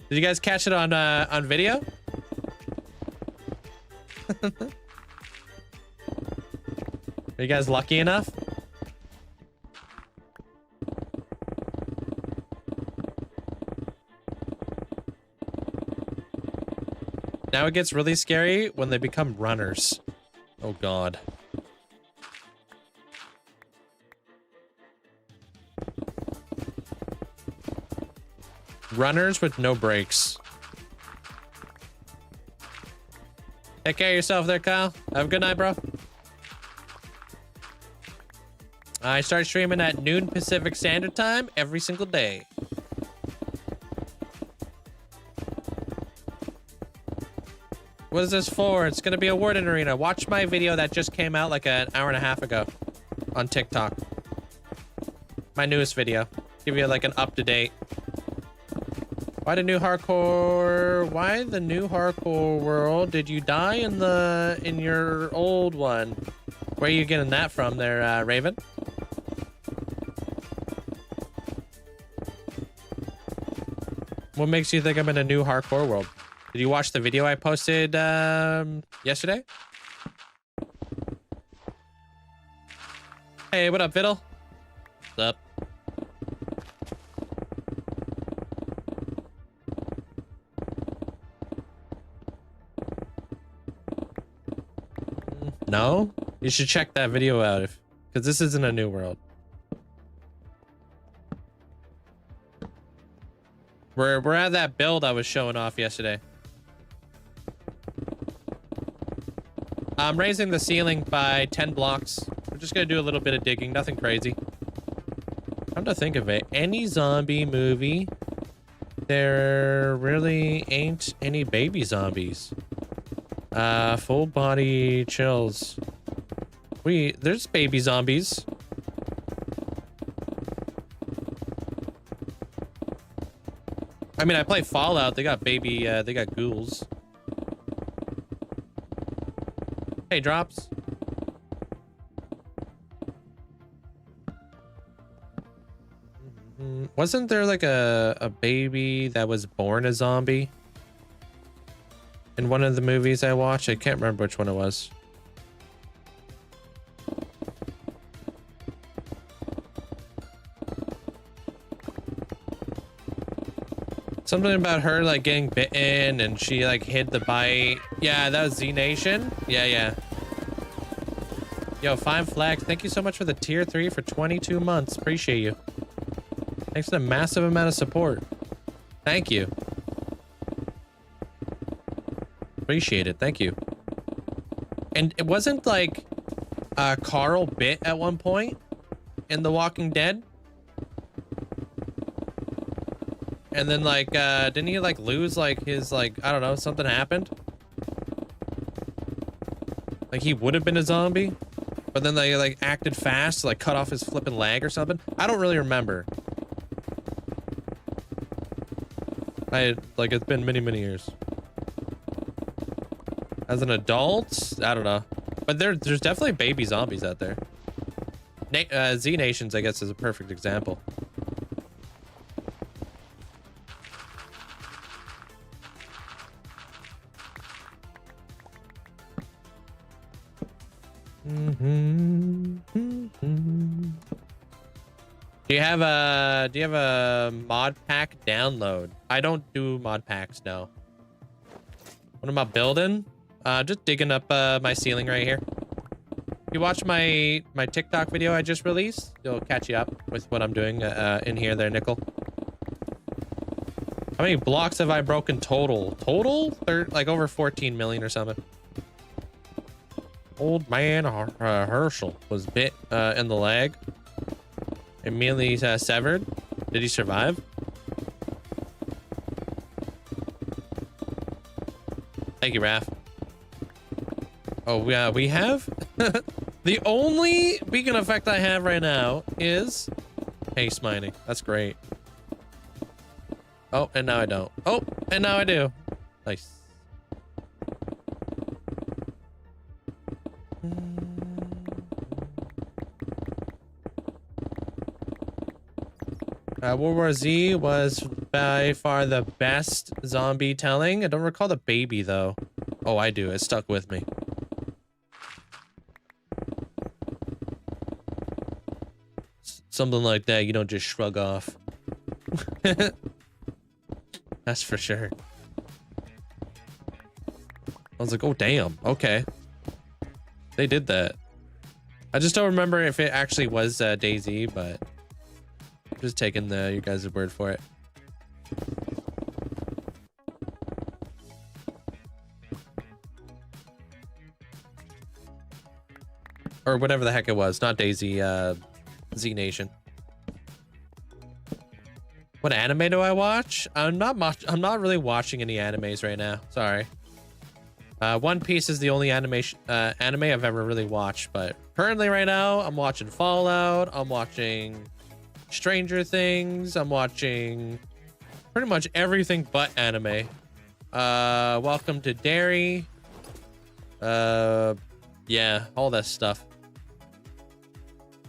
Did you guys catch it on video? Are you guys lucky enough? Now it gets really scary when they become runners. Oh God. Runners with no brakes. Take care of yourself there, Kyle. Have a good night, bro. I start streaming at noon Pacific Standard Time every single day. What is this for? It's gonna be a Warden Arena. Watch my video that just came out like an hour and a half ago on TikTok. My newest video. Give you like an up-to-date. Why the new hardcore world? Did you die in your old one? Where are you getting that from there, Raven? What makes you think I'm in a new hardcore world? Did you watch the video I posted yesterday? Hey, what up, Fiddle? What's up? No? You should check that video out because this isn't a new world. We're at that build I was showing off yesterday. I'm raising the ceiling by 10 blocks. We're just gonna do a little bit of digging, nothing crazy. Come to think of it, any zombie movie, there really ain't any baby zombies. Full body chills. There's baby zombies. I mean, I play Fallout. They got they got ghouls. Hey, Drops. Wasn't there like a baby that was born a zombie? In one of the movies I watched? I can't remember which one it was. Something about her like getting bitten and she like hid the bite. Yeah, that was Z Nation. Yeah. Yo, 5 flags. Thank you so much for the tier 3 for 22 months. Appreciate you. Thanks for the massive amount of support. Thank you. Appreciate it. Thank you. And it wasn't like Carl bit at one point in The Walking Dead. And then like didn't he like lose like his like I don't know, something happened? Like he would have been a zombie, but then they like acted fast to like cut off his flipping leg or something. I don't really remember. It's been many years. As an adult, I don't know. But there's definitely baby zombies out there. Z Nations, I guess, is a perfect example. Do you have a mod pack download? I don't do mod packs, no. What am I building? Just digging up my ceiling right here. If you watch my TikTok video I just released, it'll catch you up with what I'm doing in here there, Nickel. How many blocks have I broken total? Like over 14 million or something. Old man Herschel was bit in the leg. Immediately severed. Did he survive? Thank you, Raph. Oh, yeah, we have? The only beacon effect I have right now is haste mining. That's great. Oh, and now I don't. Oh, and now I do. Nice. World War Z was by far the best zombie telling. I don't recall the baby, though. Oh, I do. It stuck with me. Something like that you don't just shrug off. That's for sure. I was like, oh, damn. Okay. They did that. I just don't remember if it actually was Daisy, but I'm just taking your guys' word for it. Or whatever the heck it was. Not Daisy, Z Nation. What anime do I watch? I'm not really watching any animes right now. Sorry. One Piece is the only anime I've ever really watched, but currently right now I'm watching Fallout, I'm watching Stranger Things, I'm watching pretty much everything but anime. Welcome to Derry. Yeah, all that stuff.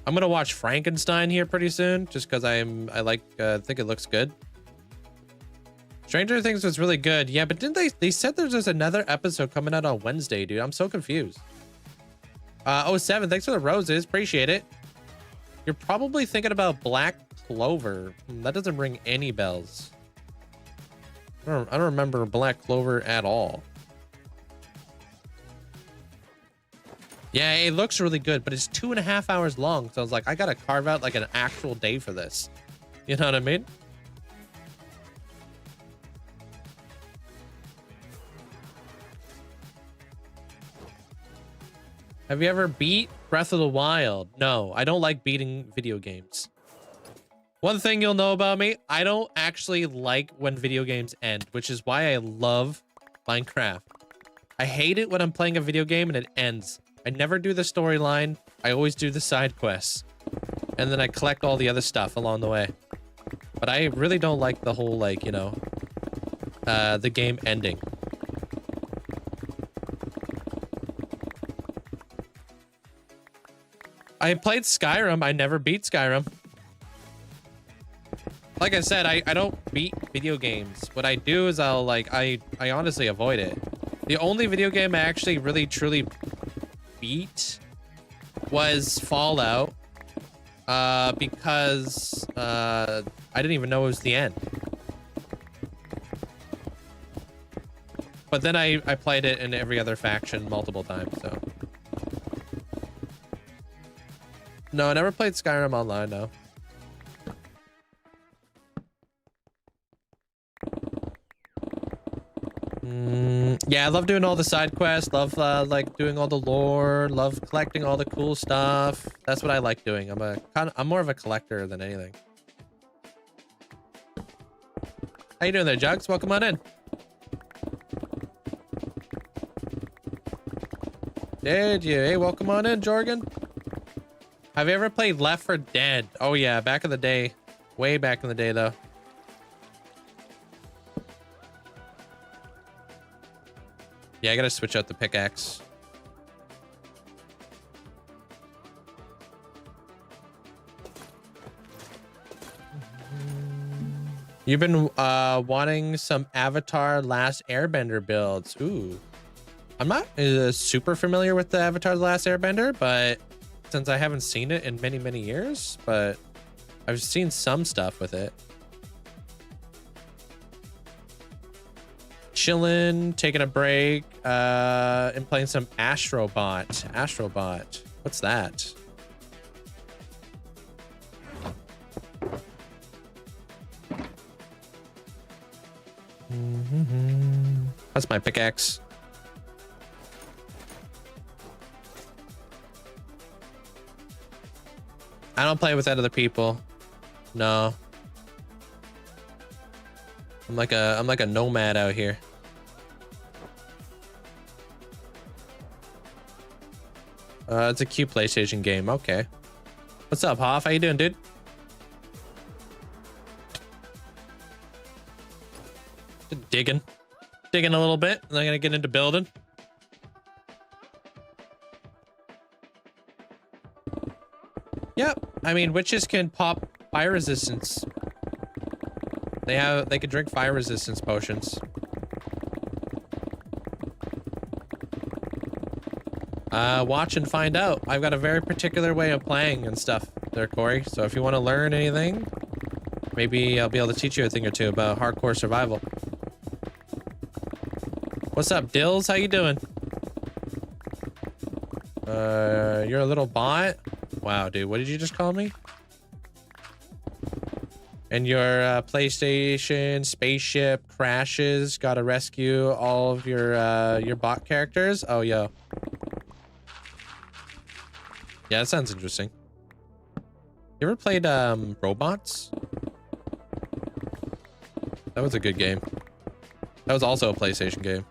I'm gonna watch Frankenstein here pretty soon, just because I think it looks good. Stranger Things was really good. Yeah, but didn't they said there's just another episode coming out on Wednesday, dude. I'm so confused. 07, thanks for the roses. Appreciate it. You're probably thinking about Black Clover. That doesn't ring any bells. I don't remember Black Clover at all. Yeah, it looks really good, but it's 2.5 hours long. So I was like, I gotta carve out like an actual day for this. You know what I mean? Have you ever beat Breath of the Wild? No, I don't like beating video games. One thing you'll know about me, I don't actually like when video games end, which is why I love Minecraft. I hate it when I'm playing a video game and it ends. I never do the storyline. I always do the side quests. And then I collect all the other stuff along the way. But I really don't like the whole, like, you know, the game ending. I played Skyrim. I never beat Skyrim. Like I said, I don't beat video games. What I do is I honestly avoid it. The only video game I actually really truly beat was Fallout. Because I didn't even know it was the end. But then I played it in every other faction multiple times, so. No, I never played Skyrim online, no. Yeah, I love doing all the side quests, love like doing all the lore, love collecting all the cool stuff. That's what I like doing. I'm more of a collector than anything. How you doing there, Jugs? Welcome on in. Did you? Hey, welcome on in, Jorgen. Have you ever played Left 4 Dead? Oh yeah, back in the day. Way back in the day, though. Yeah, I gotta switch out the pickaxe. You've been wanting some Avatar Last Airbender builds. Ooh. I'm not super familiar with the Avatar The Last Airbender, but since I haven't seen it in many, many years, but I've seen some stuff with it. Chilling, taking a break, and playing some Astrobot. Astrobot. What's that? That's my pickaxe. I don't play with other people. No. I'm like a nomad out here. It's a cute PlayStation game. Okay. What's up, Hoff? How you doing, dude? Digging a little bit. I'm gonna get into building. Yep. I mean, witches can pop fire resistance. They can drink fire resistance potions. Watch and find out. I've got a very particular way of playing and stuff there, Corey. So if you want to learn anything, maybe I'll be able to teach you a thing or two about hardcore survival. What's up, Dills? How you doing? You're a little bot? Wow, dude, what did you just call me? And your PlayStation spaceship crashes. Gotta rescue all of your bot characters. Oh, yo. Yeah, that sounds interesting. You ever played Robots? That was a good game. That was also a PlayStation game.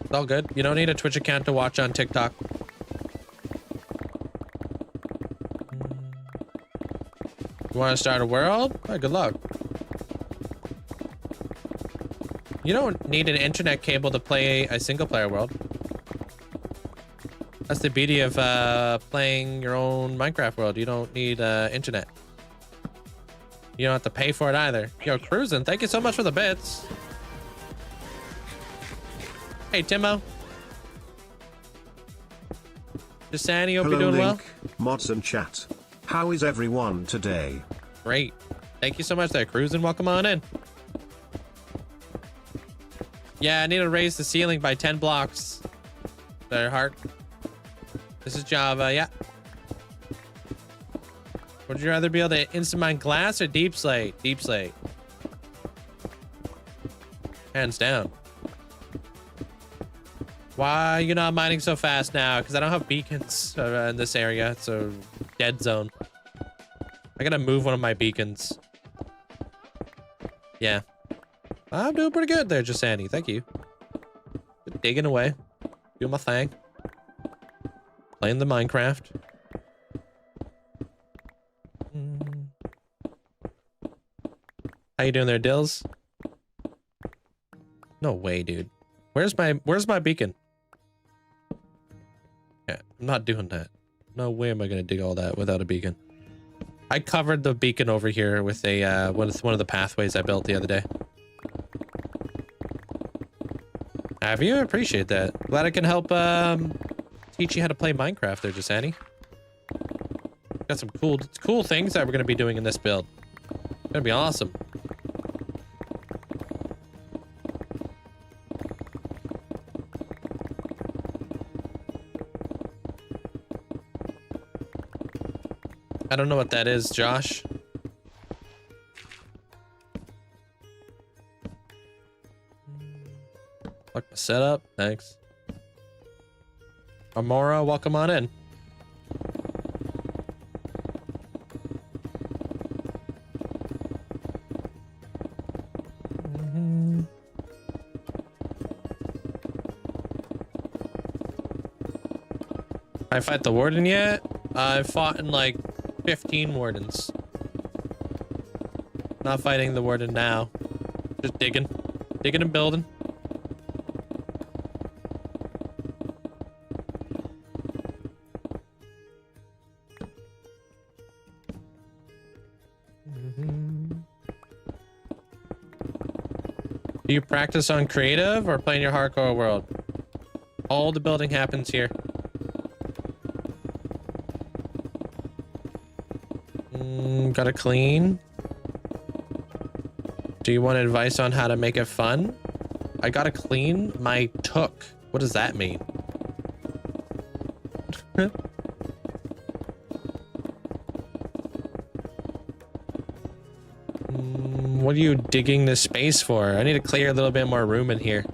It's all good. You don't need a Twitch account to watch on TikTok. You want to start a world? Oh, good luck. You don't need an internet cable to play a single-player world. That's the beauty of playing your own Minecraft world. You don't need internet. You don't have to pay for it either. Yo, Cruising, thank you so much for the bits. Hey, Timo. Just Annie, hope you're doing well. Mods and chat. How is everyone today? Great. Thank you so much there, Cruising. Welcome on in. Yeah, I need to raise the ceiling by 10 blocks. There, Heart. This is Java, yeah. Would you rather be able to instant mine glass or deep slate? Deep slate. Hands down. Why are you not mining so fast now? Because I don't have beacons in this area. It's a dead zone. I gotta move one of my beacons. Yeah. I'm doing pretty good there, Jasani. Thank you. Digging away. Doing my thing. Playing the Minecraft. How you doing there, Dills? No way, dude. Where's my beacon? Yeah, I'm not doing that. No way am I gonna dig all that without a beacon. I covered the beacon over here with a one of the pathways I built the other day. Have you? Appreciate that. Glad I can help teach you how to play Minecraft there, Jasani. Got some cool things that we're gonna be doing in this build. It's gonna be awesome. I don't know what that is, Josh. Like my setup, thanks. Amora, welcome on in. I fight the warden yet? I've fought in like 15 wardens. Not fighting the warden now. Just digging and building. Do you practice on creative or play in your hardcore world? All the building happens here. Gotta clean. Do you want advice on how to make it fun? I gotta clean my took. What does that mean? What are you digging this space for? I need to clear a little bit more room in here.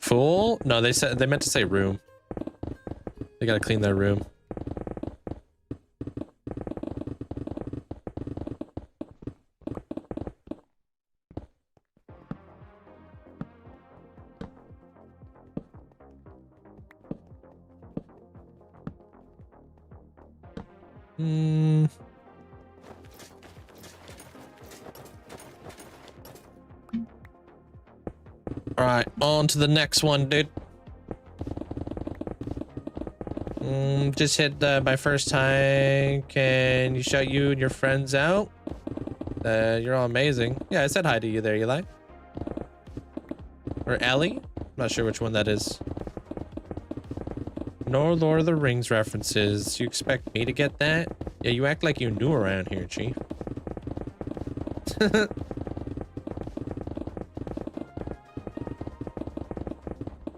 Full? No, they meant to say room. They gotta clean their room. All right, on to the next one, dude. Just hit my first time. Can you shout you and your friends out? You're all amazing. Yeah, I said hi to you there, Eli. Or Ellie? I'm not sure which one that is. No Lord of the Rings references. You expect me to get that? Yeah, you act like you knew around here, Chief.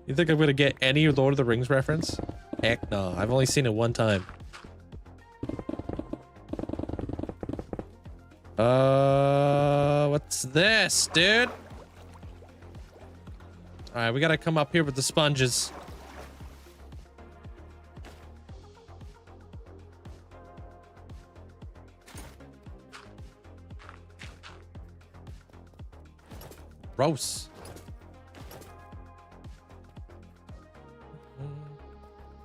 You think I'm gonna get any Lord of the Rings reference? Heck no, I've only seen it one time. What's this, dude? All right, we gotta come up here with the sponges. Gross.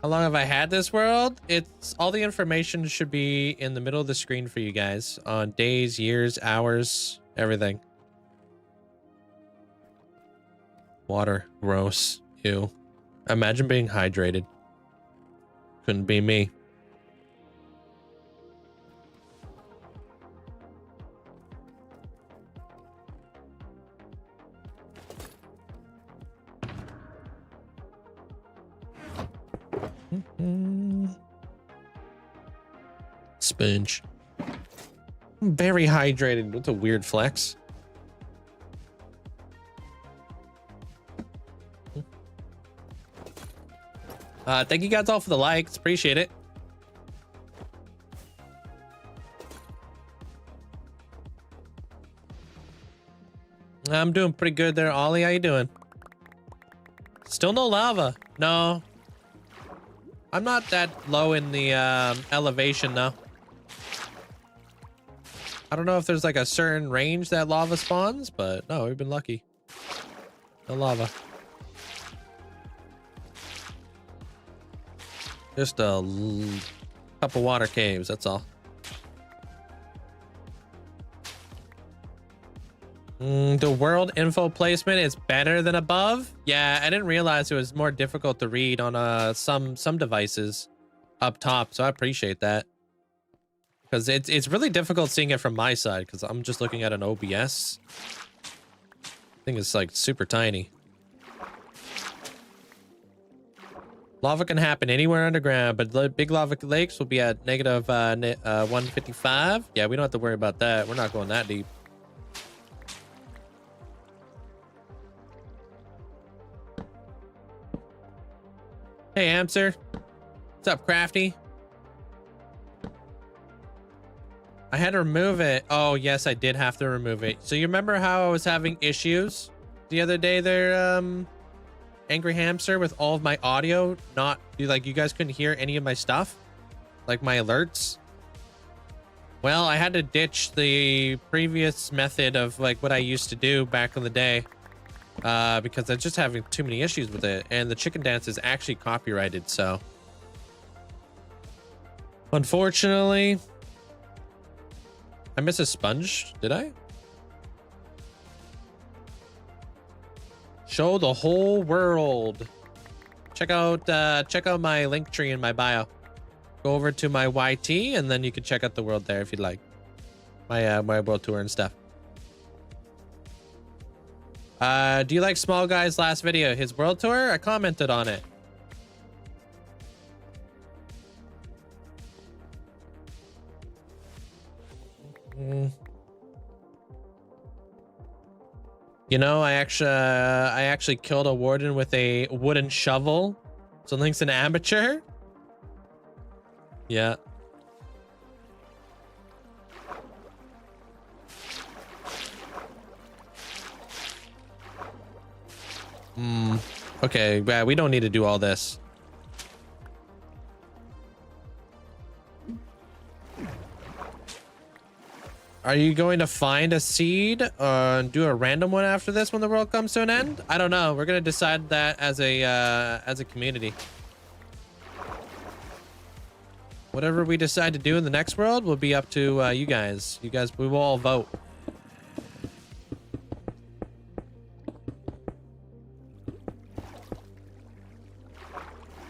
How long have I had this world? It's all the information should be in the middle of the screen for you guys on days, years, hours, everything. Water, gross, ew. Imagine being hydrated. Couldn't be me. Sponge. I'm very hydrated. That's a weird flex. Thank you guys all for the likes. Appreciate it. I'm doing pretty good there, Ollie. How you doing? Still no lava. No. I'm not that low in the elevation though. I don't know if there's like a certain range that lava spawns, but no, we've been lucky. No lava. Just a couple water caves, that's all. The world info placement is better than above. Yeah, I didn't realize it was more difficult to read on some devices up top, so I appreciate that. Because it's really difficult seeing it from my side, because I'm just looking at an OBS. I think it's like super tiny. Lava can happen anywhere underground, but the big lava lakes will be at negative 155. Yeah, we don't have to worry about that. We're not going that deep. Hey, Hamster. What's up, Crafty? I had to remove it. Oh, yes, I did have to remove it. So you remember how I was having issues the other day there, Angry Hamster, with all of my audio? Not, like, you guys couldn't hear any of my stuff? Like my alerts? Well, I had to ditch the previous method of, like, what I used to do back in the day. Because I'm just having too many issues with it. And the chicken dance is actually copyrighted, so. Unfortunately, I missed a sponge, did I? Show the whole world. Check out my link tree in my bio. Go over to my YT and then you can check out the world there if you'd like. My world tour and stuff. Do you like Small Guy's last video, his world tour? I commented on it. You know, I actually killed a warden with a wooden shovel. So Link's an amateur. Yeah. Okay, yeah, we don't need to do all this. Are you going to find a seed and do a random one after this when the world comes to an end? I don't know. We're gonna decide that as a community. Whatever we decide to do in the next world will be up to you guys. You guys, we will all vote.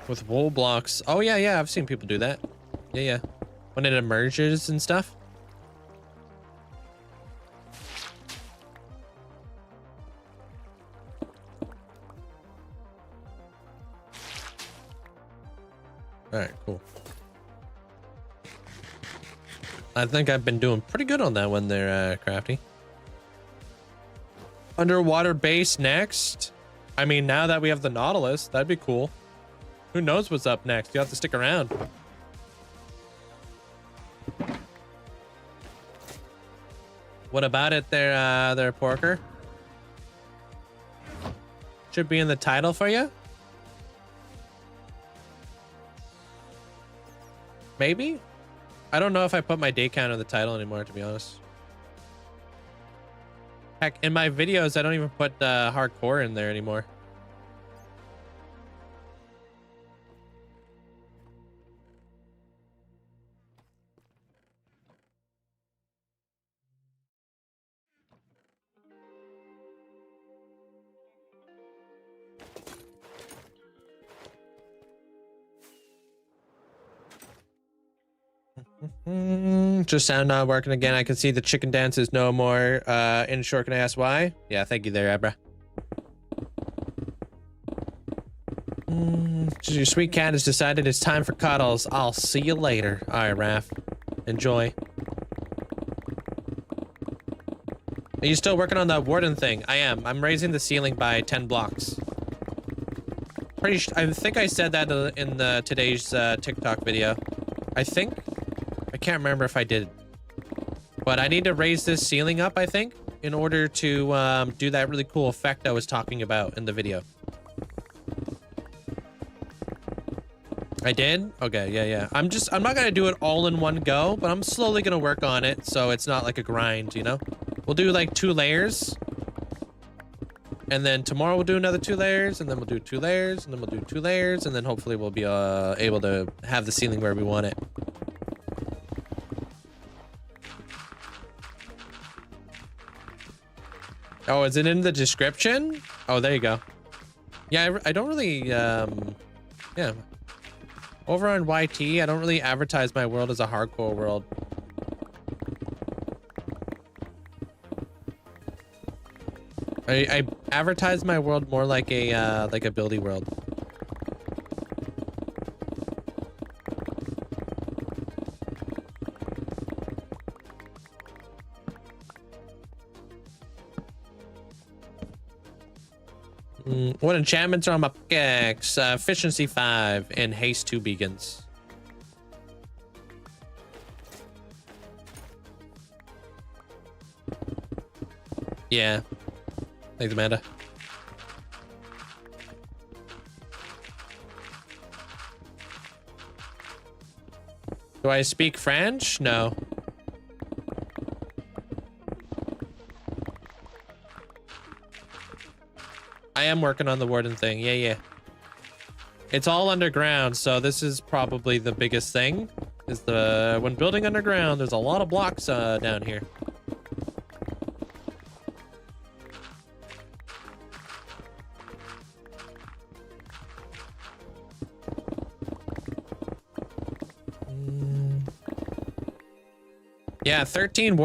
With wool blocks. Oh yeah, yeah. I've seen people do that. Yeah, yeah. When it emerges and stuff. All right, cool. I think I've been doing pretty good on that one there, Crafty. Underwater base next. I mean, now that we have the Nautilus, that'd be cool. Who knows what's up next? You have to stick around. What about it there, Porker? Should be in the title for you. Maybe? I don't know if I put my day count in the title anymore, to be honest. Heck, in my videos, I don't even put hardcore in there anymore. Just sound not working again. I can see the chicken dance is no more. In short, can I ask why? Yeah, thank you there, Abra. Your sweet cat has decided it's time for cuddles. I'll see you later. All right, Raph. Enjoy. Are you still working on the warden thing? I am. I'm raising the ceiling by 10 blocks. I think I said that in today's TikTok video. I think. I can't remember if I did. But I need to raise this ceiling up, I think, in order to do that really cool effect I was talking about in the video. I did? Okay, yeah, yeah. I'm not gonna do it all in one go, but I'm slowly gonna work on it so it's not like a grind, you know? We'll do like 2 layers. And then tomorrow we'll do another 2 layers, and then we'll do 2 layers, and then we'll do 2 layers, and then hopefully we'll be able to have the ceiling where we want it. Oh, is it in the description? Oh, there you go. Yeah, I don't really, yeah. Over on YT, I don't really advertise my world as a hardcore world. I advertise my world more like a buildy world. What enchantments are on my pickaxe? Efficiency 5 and haste 2 beacons. Yeah. Thanks, Amanda. Do I speak French? No. I am working on the warden thing. Yeah, yeah. It's all underground, so this is probably the biggest thing. Is when building underground, there's a lot of blocks down here. Yeah, 13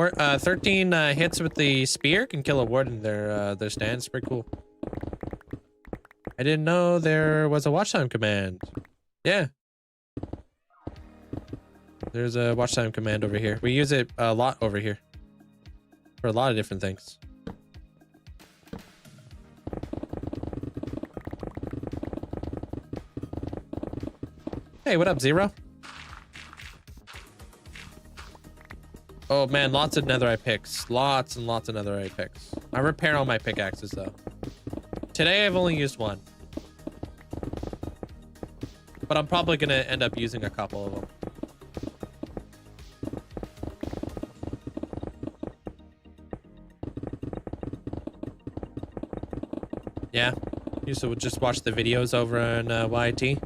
hits with the spear can kill a warden. Their stands pretty cool. I didn't know there was a watch time command. Yeah. There's a watch time command over here. We use it a lot over here. For a lot of different things. Hey, what up, Zero? Oh man, lots of netherite picks. Lots and lots of netherite picks. I repair all my pickaxes though. Today I've only used one. but I'm probably gonna end up using a couple of them. Yeah, used to just watch the videos over on YT.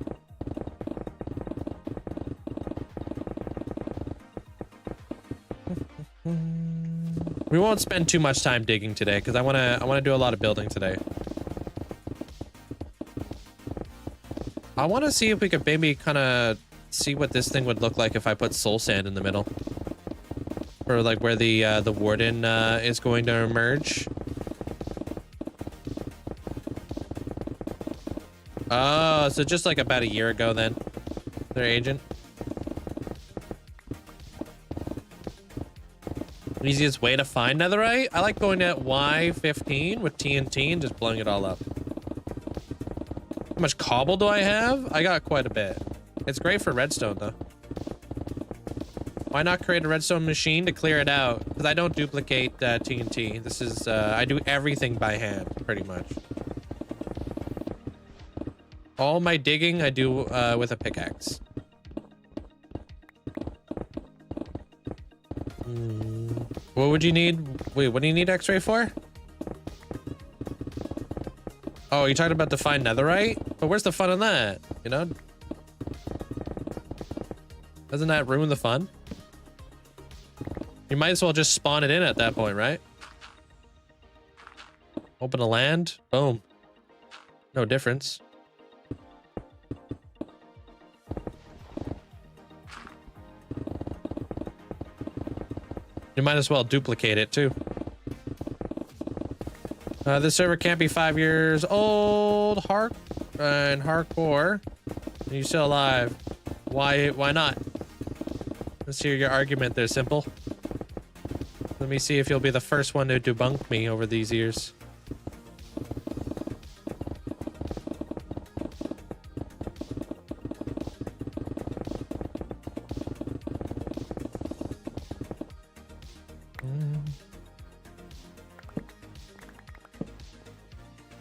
We won't spend too much time digging today because I wanna do a lot of building today. I want to see if we could maybe kind of see what this thing would look like if I put soul sand in the middle, or like where the warden is going to emerge. Oh, so just like about a year ago then, their agent. Easiest way to find netherite? I like going at Y15 with TNT and just blowing it all up. How much cobble do I have? I got quite a bit. It's great for redstone though. Why not create a redstone machine to clear it out? Because I don't duplicate TNT. This is, I do everything by hand, pretty much. All my digging I do with a pickaxe. What would you need? Wait, what do you need X-ray for? Oh, you're talking about to find netherite? But where's the fun in that? You know? Doesn't that ruin the fun? You might as well just spawn it in at that point, right? Open a land. Boom. No difference. You might as well duplicate it too. This server can't be 5 years old. Hardcore. Are you still alive? Why not? Let's hear your argument there, Simple. Let me see if you'll be the first one to debunk me over these years.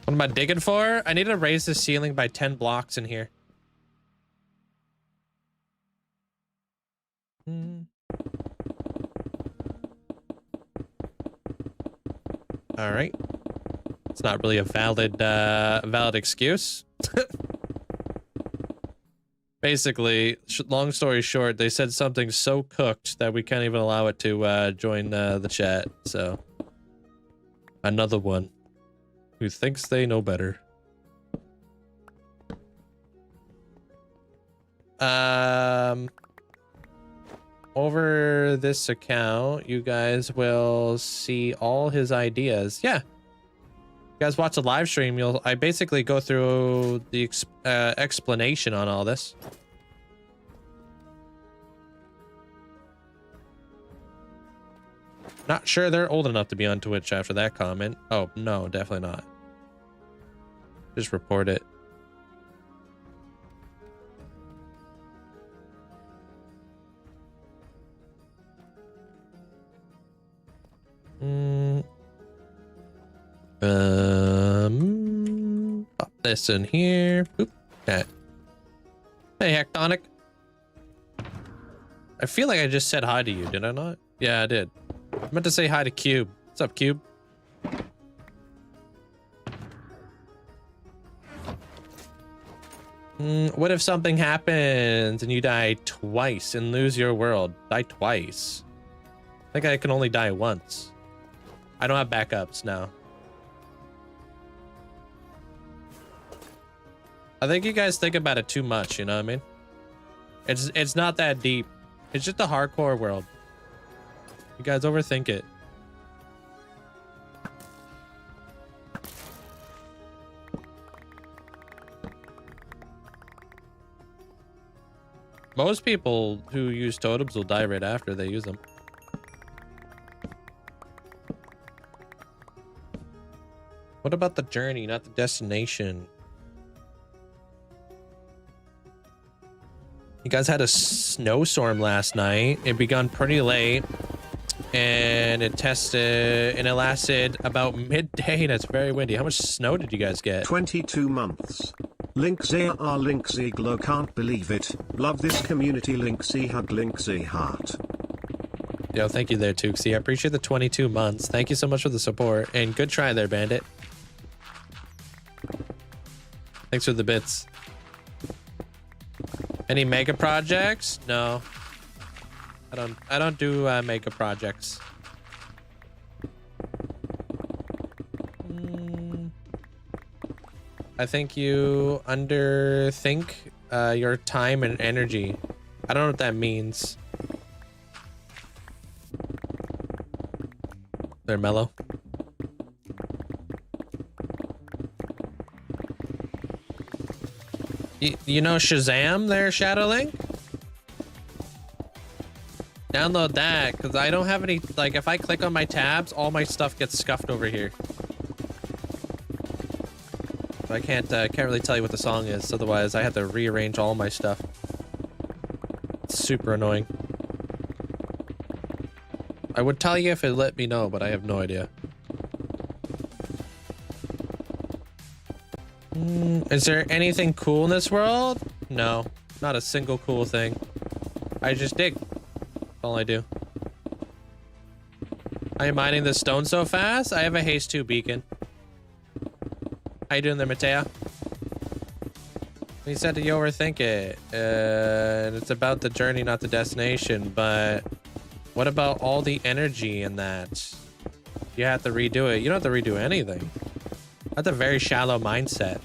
What am I digging for? I need to raise the ceiling by 10 blocks in here. All right. It's not really a valid excuse. Basically, long story short, they said something so cooked that we can't even allow it to join the chat. So, another one who thinks they know better. Over this account, you guys will see all his ideas. Yeah. You guys watch the live stream, I basically go through the explanation on all this. Not sure they're old enough to be on Twitch after that comment. Oh, no, definitely not. Just report it. Pop this in here. Boop. Okay. Hey, Hectonic. I feel like I just said hi to you, did I not? Yeah, I did. I meant to say hi to Cube. What's up, Cube? What if something happens and you die twice and lose your world? Die twice. I think I can only die once. I don't have backups now. I think you guys think about it too much, you know what I mean? It's not that deep. It's just a hardcore world. You guys overthink it. Most people who use totems will die right after they use them. What about the journey, not the destination? You guys had a snowstorm last night. It begun pretty late, and it lasted about midday, and it's very windy. How much snow did you guys get? 22 months. Linkzzey Linkzzey glow, can't believe it. Love this community. Linkzzey hug, Linkzzey heart. Yo, thank you there, Tuxie. I appreciate the 22 months. Thank you so much for the support. And good try there, Bandit. Thanks for the bits. Any mega projects? No. I don't do mega projects. I think you underthink your time and energy. I don't know what that means. They're mellow. You know Shazam there, Shadowlink? Download that, because I don't have any, like, if I click on my tabs, all my stuff gets scuffed over here. I can't really tell you what the song is, otherwise I have to rearrange all my stuff. It's super annoying. I would tell you if it let me know, but I have no idea. Is there anything cool in this world? No, not a single cool thing. I just dig. That's all I do. Are you mining the stone so fast? I have a haste 2 beacon. How you doing there, Mateo? He said that you overthink it. And it's about the journey, not the destination. But what about all the energy in that? You have to redo it. You don't have to redo anything. That's a very shallow mindset.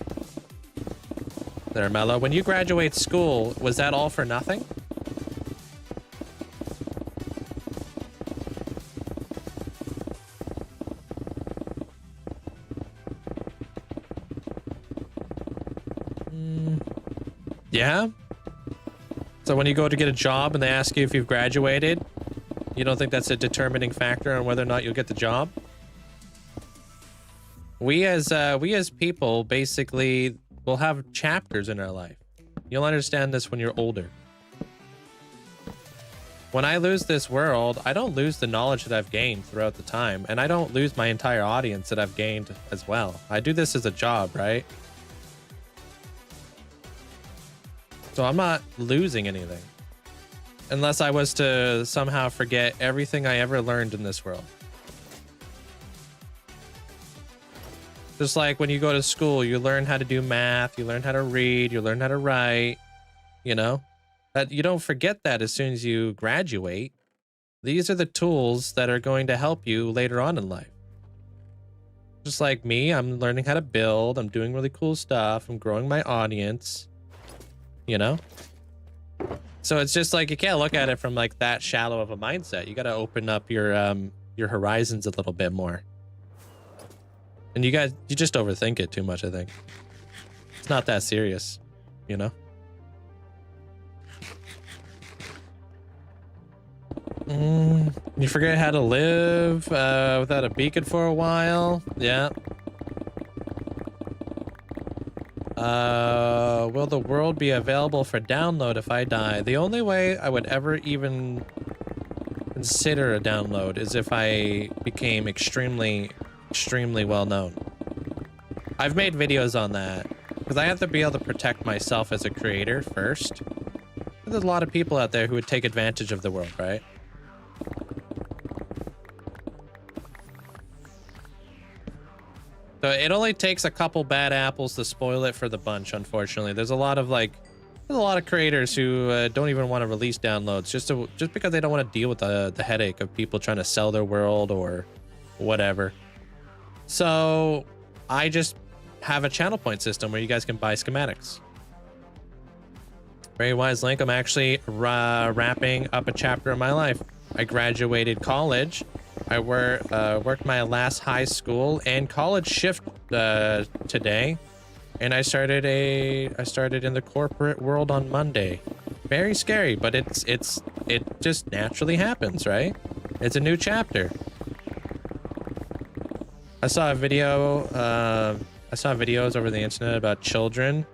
There, Mello. When you graduate school, was that all for nothing? Yeah? So when you go to get a job and they ask you if you've graduated, you don't think that's a determining factor on whether or not you'll get the job? We as people basically will have chapters in our life. You'll understand this when you're older. When I lose this world, I don't lose the knowledge that I've gained throughout the time, and I don't lose my entire audience that I've gained as well. I do this as a job, right? So I'm not losing anything. Unless I was to somehow forget everything I ever learned in this world. Just like when you go to school, you learn how to do math, you learn how to read, you learn how to write, you know? That you don't forget that as soon as you graduate. These are the tools that are going to help you later on in life. Just like me, I'm learning how to build, I'm doing really cool stuff, I'm growing my audience, you know? So it's just like, you can't look at it from like that shallow of a mindset. You got to open up your horizons a little bit more. And you just overthink it too much, I think. It's not that serious, you know? You forget how to live without a beacon for a while. Yeah. Will the world be available for download if I die? The only way I would ever even consider a download is if I became extremely well known. I've made videos on that because I have to be able to protect myself as a creator first. There's a lot of people out there who would take advantage of the world, right? So it only takes a couple bad apples to spoil it for the bunch, unfortunately. There's a lot of creators who don't even want to release downloads just because they don't want to deal with the headache of people trying to sell their world or whatever. So I just have a channel point system where you guys can buy schematics. Very wise, Link. I'm actually wrapping up a chapter of my life. I graduated college. I worked my last high school and college shift today, and I started in the corporate world on Monday. Very scary, but it just naturally happens, right? It's a new chapter. I saw videos over the internet about children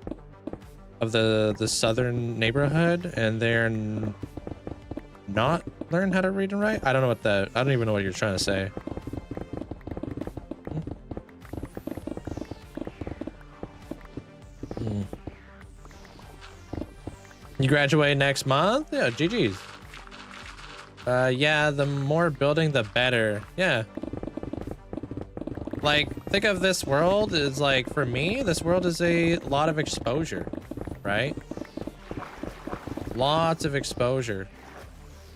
of the southern neighborhood, and they're not learn how to read and write. I don't even know what you're trying to say. You graduate next month? Yeah, GG's. Yeah, the more building, the better. Yeah. Like, think of this world as like, for me, this world is a lot of exposure, right? Lots of exposure.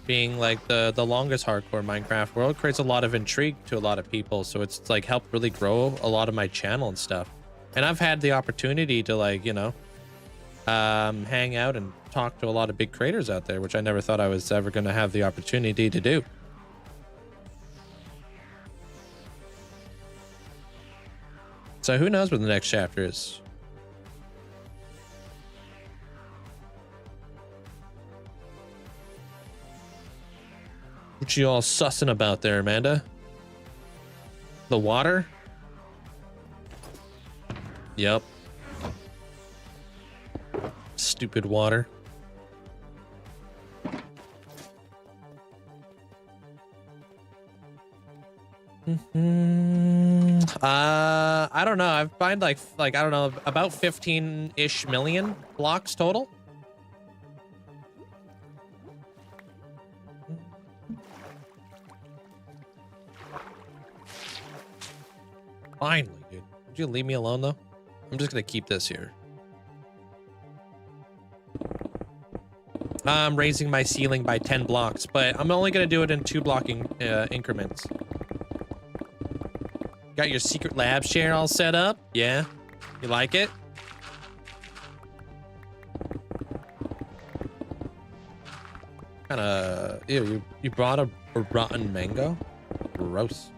Being like the longest hardcore Minecraft world creates a lot of intrigue to a lot of people. So it's like helped really grow a lot of my channel and stuff. And I've had the opportunity to like, you know, hang out and talk to a lot of big creators out there, which I never thought I was ever going to have the opportunity to do. So who knows what the next chapter is? What you all sussing about there, Amanda? The water? Yep. Stupid water. I don't know. I've found like I don't know, about 15-ish million blocks total. Finally, dude. Would you leave me alone though? I'm just gonna keep this here. I'm raising my ceiling by 10 blocks, but I'm only gonna do it in 2 blocking increments. Got your secret lab chair all set up? Yeah? You like it? Kinda... Ew, you brought a rotten mango? Gross.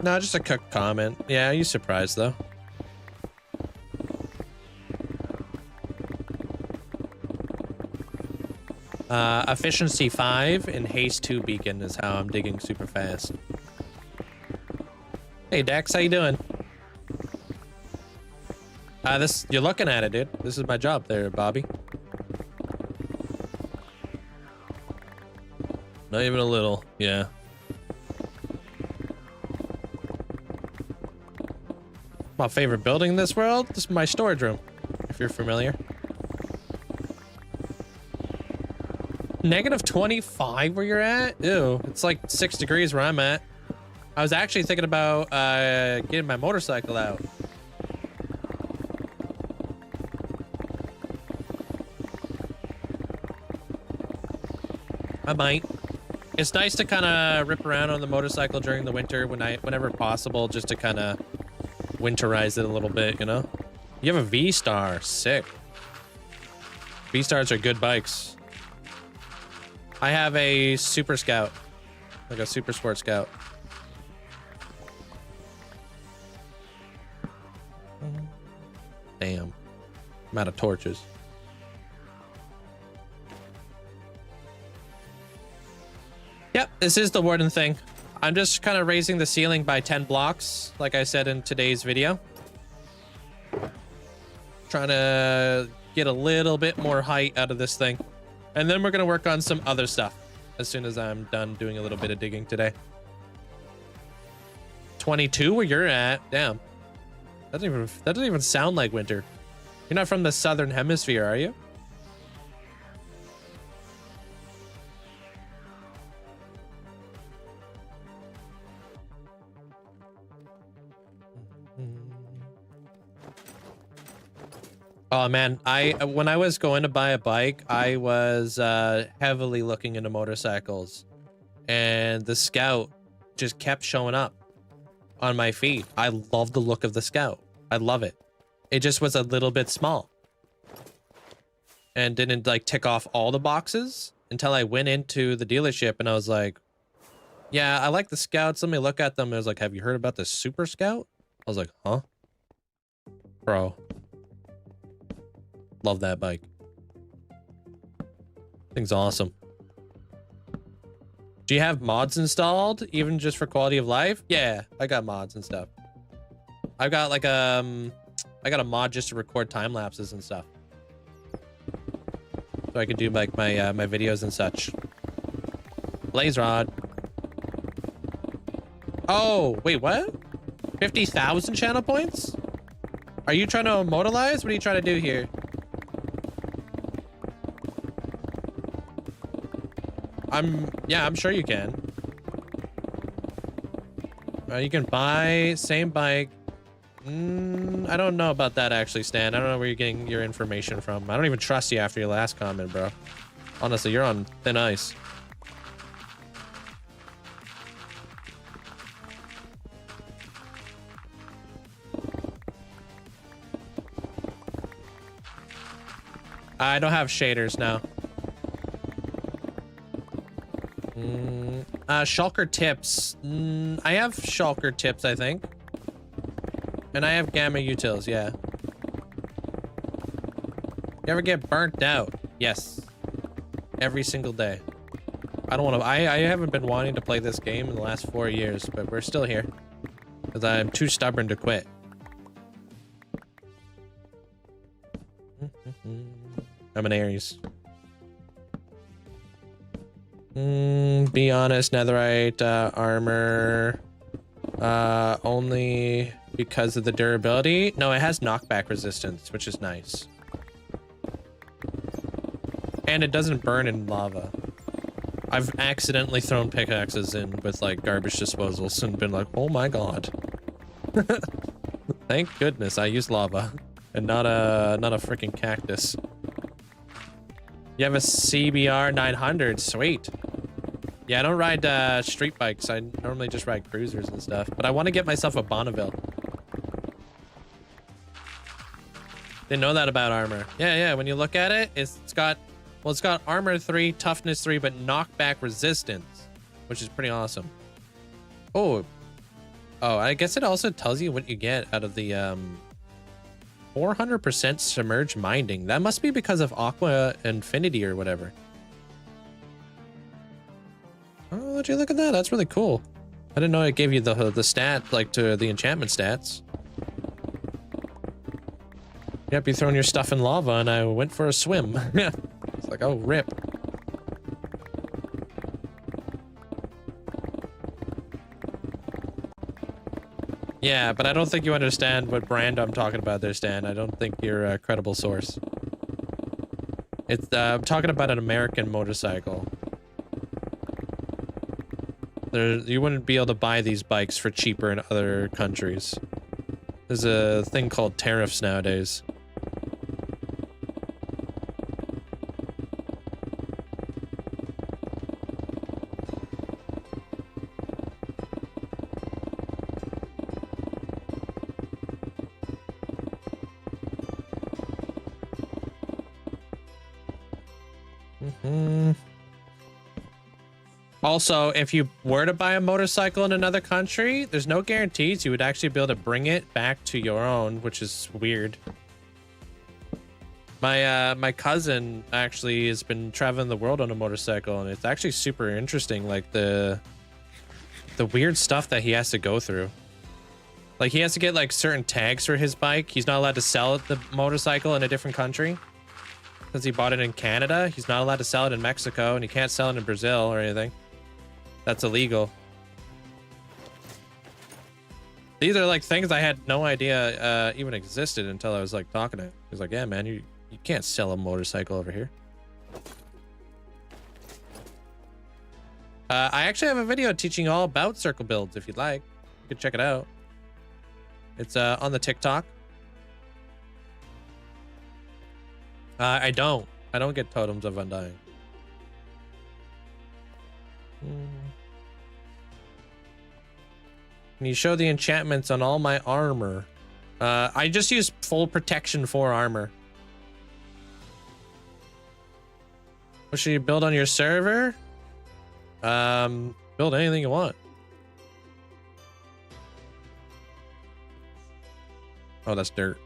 No, just a quick comment. Yeah, you surprised though. Efficiency 5 and haste 2 beacon is how I'm digging super fast. Hey Dex, how you doing? You're looking at it, dude. This is my job there, Bobby. Not even a little, yeah. My favorite building in this world? This is my storage room, if you're familiar. -25 where you're at? Ew, it's like 6 degrees where I'm at. I was actually thinking about getting my motorcycle out. I might. It's nice to kind of rip around on the motorcycle during the winter whenever possible, just to kind of winterize it a little bit, you know? You have a V-Star. Sick. V-Stars are good bikes. I have a Super Scout. Like a Super Sport Scout. Damn. I'm out of torches. Yep, this is the Warden thing. I'm just kind of raising the ceiling by 10 blocks, like I said in today's video. Trying to get a little bit more height out of this thing. And then we're going to work on some other stuff as soon as I'm done doing a little bit of digging today. 22 where you're at? Damn. That doesn't even sound like winter. You're not from the southern hemisphere, are you? Oh man, when I was going to buy a bike, I was heavily looking into motorcycles, and the Scout just kept showing up on my feed. I love the look of the Scout. I love it. It just was a little bit small and didn't like tick off all the boxes until I went into the dealership and I was like, yeah, I like the Scouts. Let me look at them. I was like, have you heard about the Super Scout? I was like, huh? Bro. Love that bike. Thing's awesome. Do you have mods installed, even just for quality of life? Yeah, I got mods and stuff. I've got like I got a mod just to record time lapses and stuff, so I could do like my my videos and such. Blaze rod. Oh wait, what? 50,000 channel points? Are you trying to immortalize? What are you trying to do here? Yeah, I'm sure you can. You can buy same bike. I don't know about that actually, Stan. I don't know where you're getting your information from. I don't even trust you after your last comment, bro. Honestly, you're on thin ice. I don't have shaders now. Shulker tips. I have shulker tips, I think. And I have gamma utils, yeah. You ever get burnt out? Yes. Every single day. I don't want to. I haven't been wanting to play this game in the last 4 years, but we're still here. Because I'm too stubborn to quit. I'm an Aries. Be honest, netherite armor only because of the durability. No, it has knockback resistance, which is nice. And it doesn't burn in lava. I've accidentally thrown pickaxes in with like garbage disposals and been like, oh my god. Thank goodness I used lava and not a freaking cactus. You have a CBR 900, sweet. Yeah, I don't ride street bikes. I normally just ride cruisers and stuff. But I want to get myself a Bonneville. Didn't know that about armor. Yeah. When you look at it, it's got armor 3, toughness 3, but knockback resistance, which is pretty awesome. Oh, I guess it also tells you what you get out of the 400% submerged mining. That must be because of Aqua Infinity or whatever. Oh, would you look at that? That's really cool. I didn't know it gave you the stat, like to the enchantment stats. Yep, you throwing your stuff in lava and I went for a swim. Yeah. It's like, oh, rip. Yeah, but I don't think you understand what brand I'm talking about there, Stan. I don't think you're a credible source. I'm talking about an American motorcycle. You wouldn't be able to buy these bikes for cheaper in other countries. There's a thing called tariffs nowadays. Also, if you were to buy a motorcycle in another country, there's no guarantees you would actually be able to bring it back to your own, which is weird. My cousin actually has been traveling the world on a motorcycle, and it's actually super interesting, like the weird stuff that he has to go through. Like, he has to get like certain tags for his bike. He's not allowed to sell the motorcycle in a different country because he bought it in Canada. He's not allowed to sell it in Mexico, and he can't sell it in Brazil or anything. That's illegal. These are like things I had no idea even existed until I was like talking to him. He's like, yeah, man, you can't sell a motorcycle over here. I actually have a video teaching all about circle builds if you'd like. You can check it out. It's on the TikTok. I don't get totems of undying. Can you show the enchantments on all my armor? I just use full protection for armor. What should you build on your server? Build anything you want. Oh, that's dirt.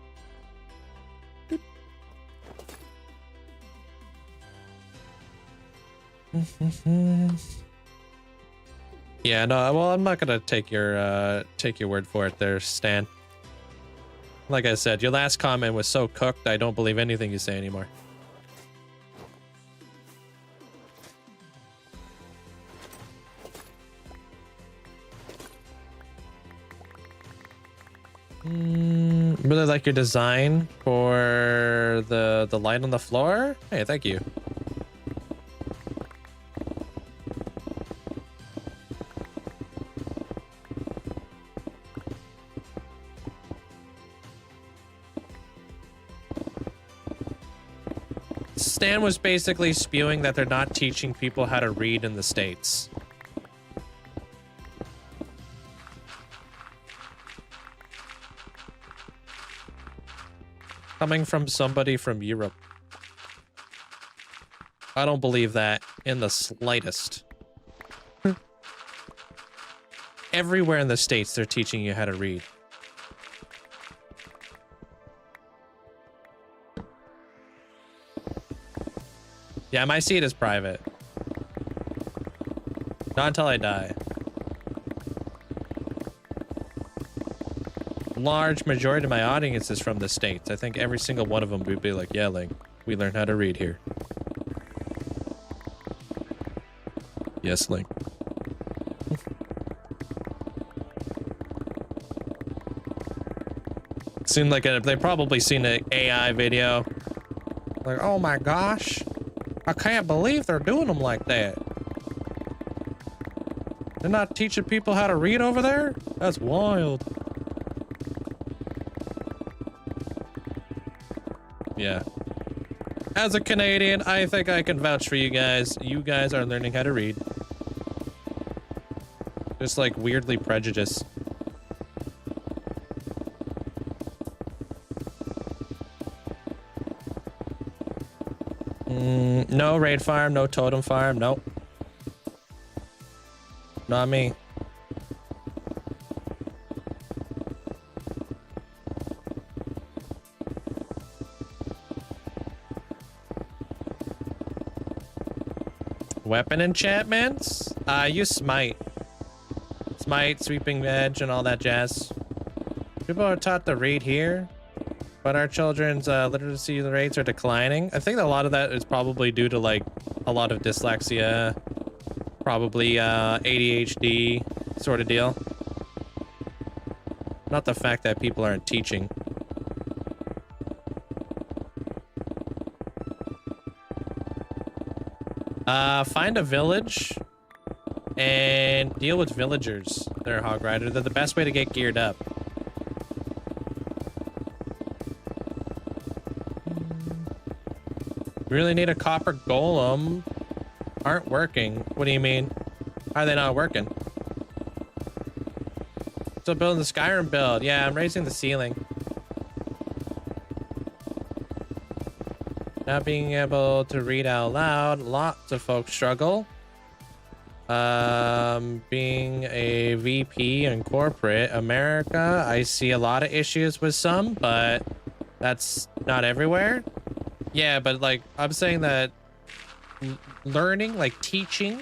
Yeah, no, well, I'm not gonna take your word for it there, Stan. Like I said, your last comment was so cooked, I don't believe anything you say anymore. Really like your design for the light on the floor. Hey, thank you. Stan was basically spewing that they're not teaching people how to read in the States. Coming from somebody from Europe. I don't believe that in the slightest. Everywhere in the States, they're teaching you how to read. Yeah, my seat is private. Not until I die. Large majority of my audience is from the States. I think every single one of them would be like, yeah, Link, we learned how to read here. Yes, Link. Seemed like they probably seen an AI video. Like, oh my gosh. I can't believe they're doing them like that. They're not teaching people how to read over there? That's wild. Yeah. As a Canadian, I think I can vouch for you guys. You guys are learning how to read. Just like weirdly prejudiced. No raid farm, no totem farm, nope. Not me. Weapon enchantments? Use smite. Smite, sweeping edge, and all that jazz. People are taught to read here, but our children's literacy rates are declining. I think a lot of that is probably due to like a lot of dyslexia, probably ADHD sort of deal. Not the fact that people aren't teaching. Find a village and deal with villagers. They're a hog rider. They're the best way to get geared up. Really need a copper golem. Aren't working. What do you mean? How are they not working? Still building the Skyrim build. Yeah, I'm raising the ceiling. Not being able to read out loud. Lots of folks struggle. Being a VP in corporate America, I see a lot of issues with some, but that's not everywhere. Yeah, but like, I'm saying that learning, like teaching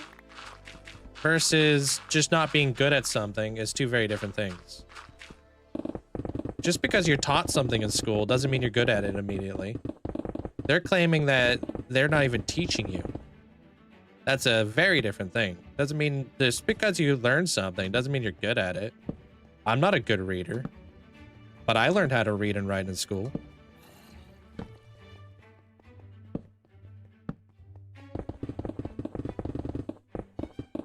versus just not being good at something is two very different things. Just because you're taught something in school doesn't mean you're good at it immediately. They're claiming that they're not even teaching you. That's a very different thing. Doesn't mean just because you learn something doesn't mean you're good at it. I'm not a good reader, but I learned how to read and write in school.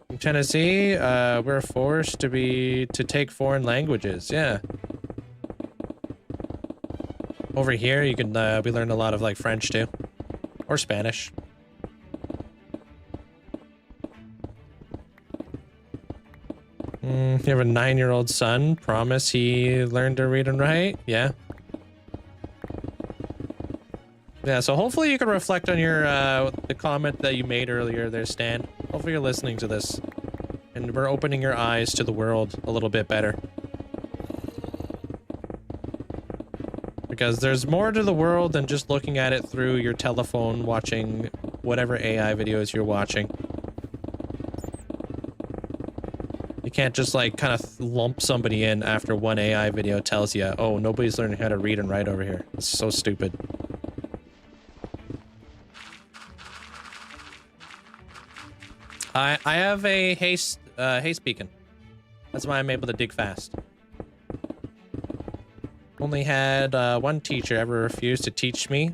In Tennessee, we're forced to take foreign languages. Yeah. Over here, you can we learn a lot of like French too, or Spanish. You have a 9-year-old son. Promise he learned to read and write. Yeah. Yeah. So hopefully you can reflect on your the comment that you made earlier there, Stan. Hopefully you're listening to this, and we're opening your eyes to the world a little bit better. Because there's more to the world than just looking at it through your telephone, watching whatever AI videos you're watching. You can't just like kind of lump somebody in after one AI video tells you, oh, nobody's learning how to read and write over here. It's so stupid. I have a haste beacon. That's why I'm able to dig fast. only had one teacher ever refuse to teach me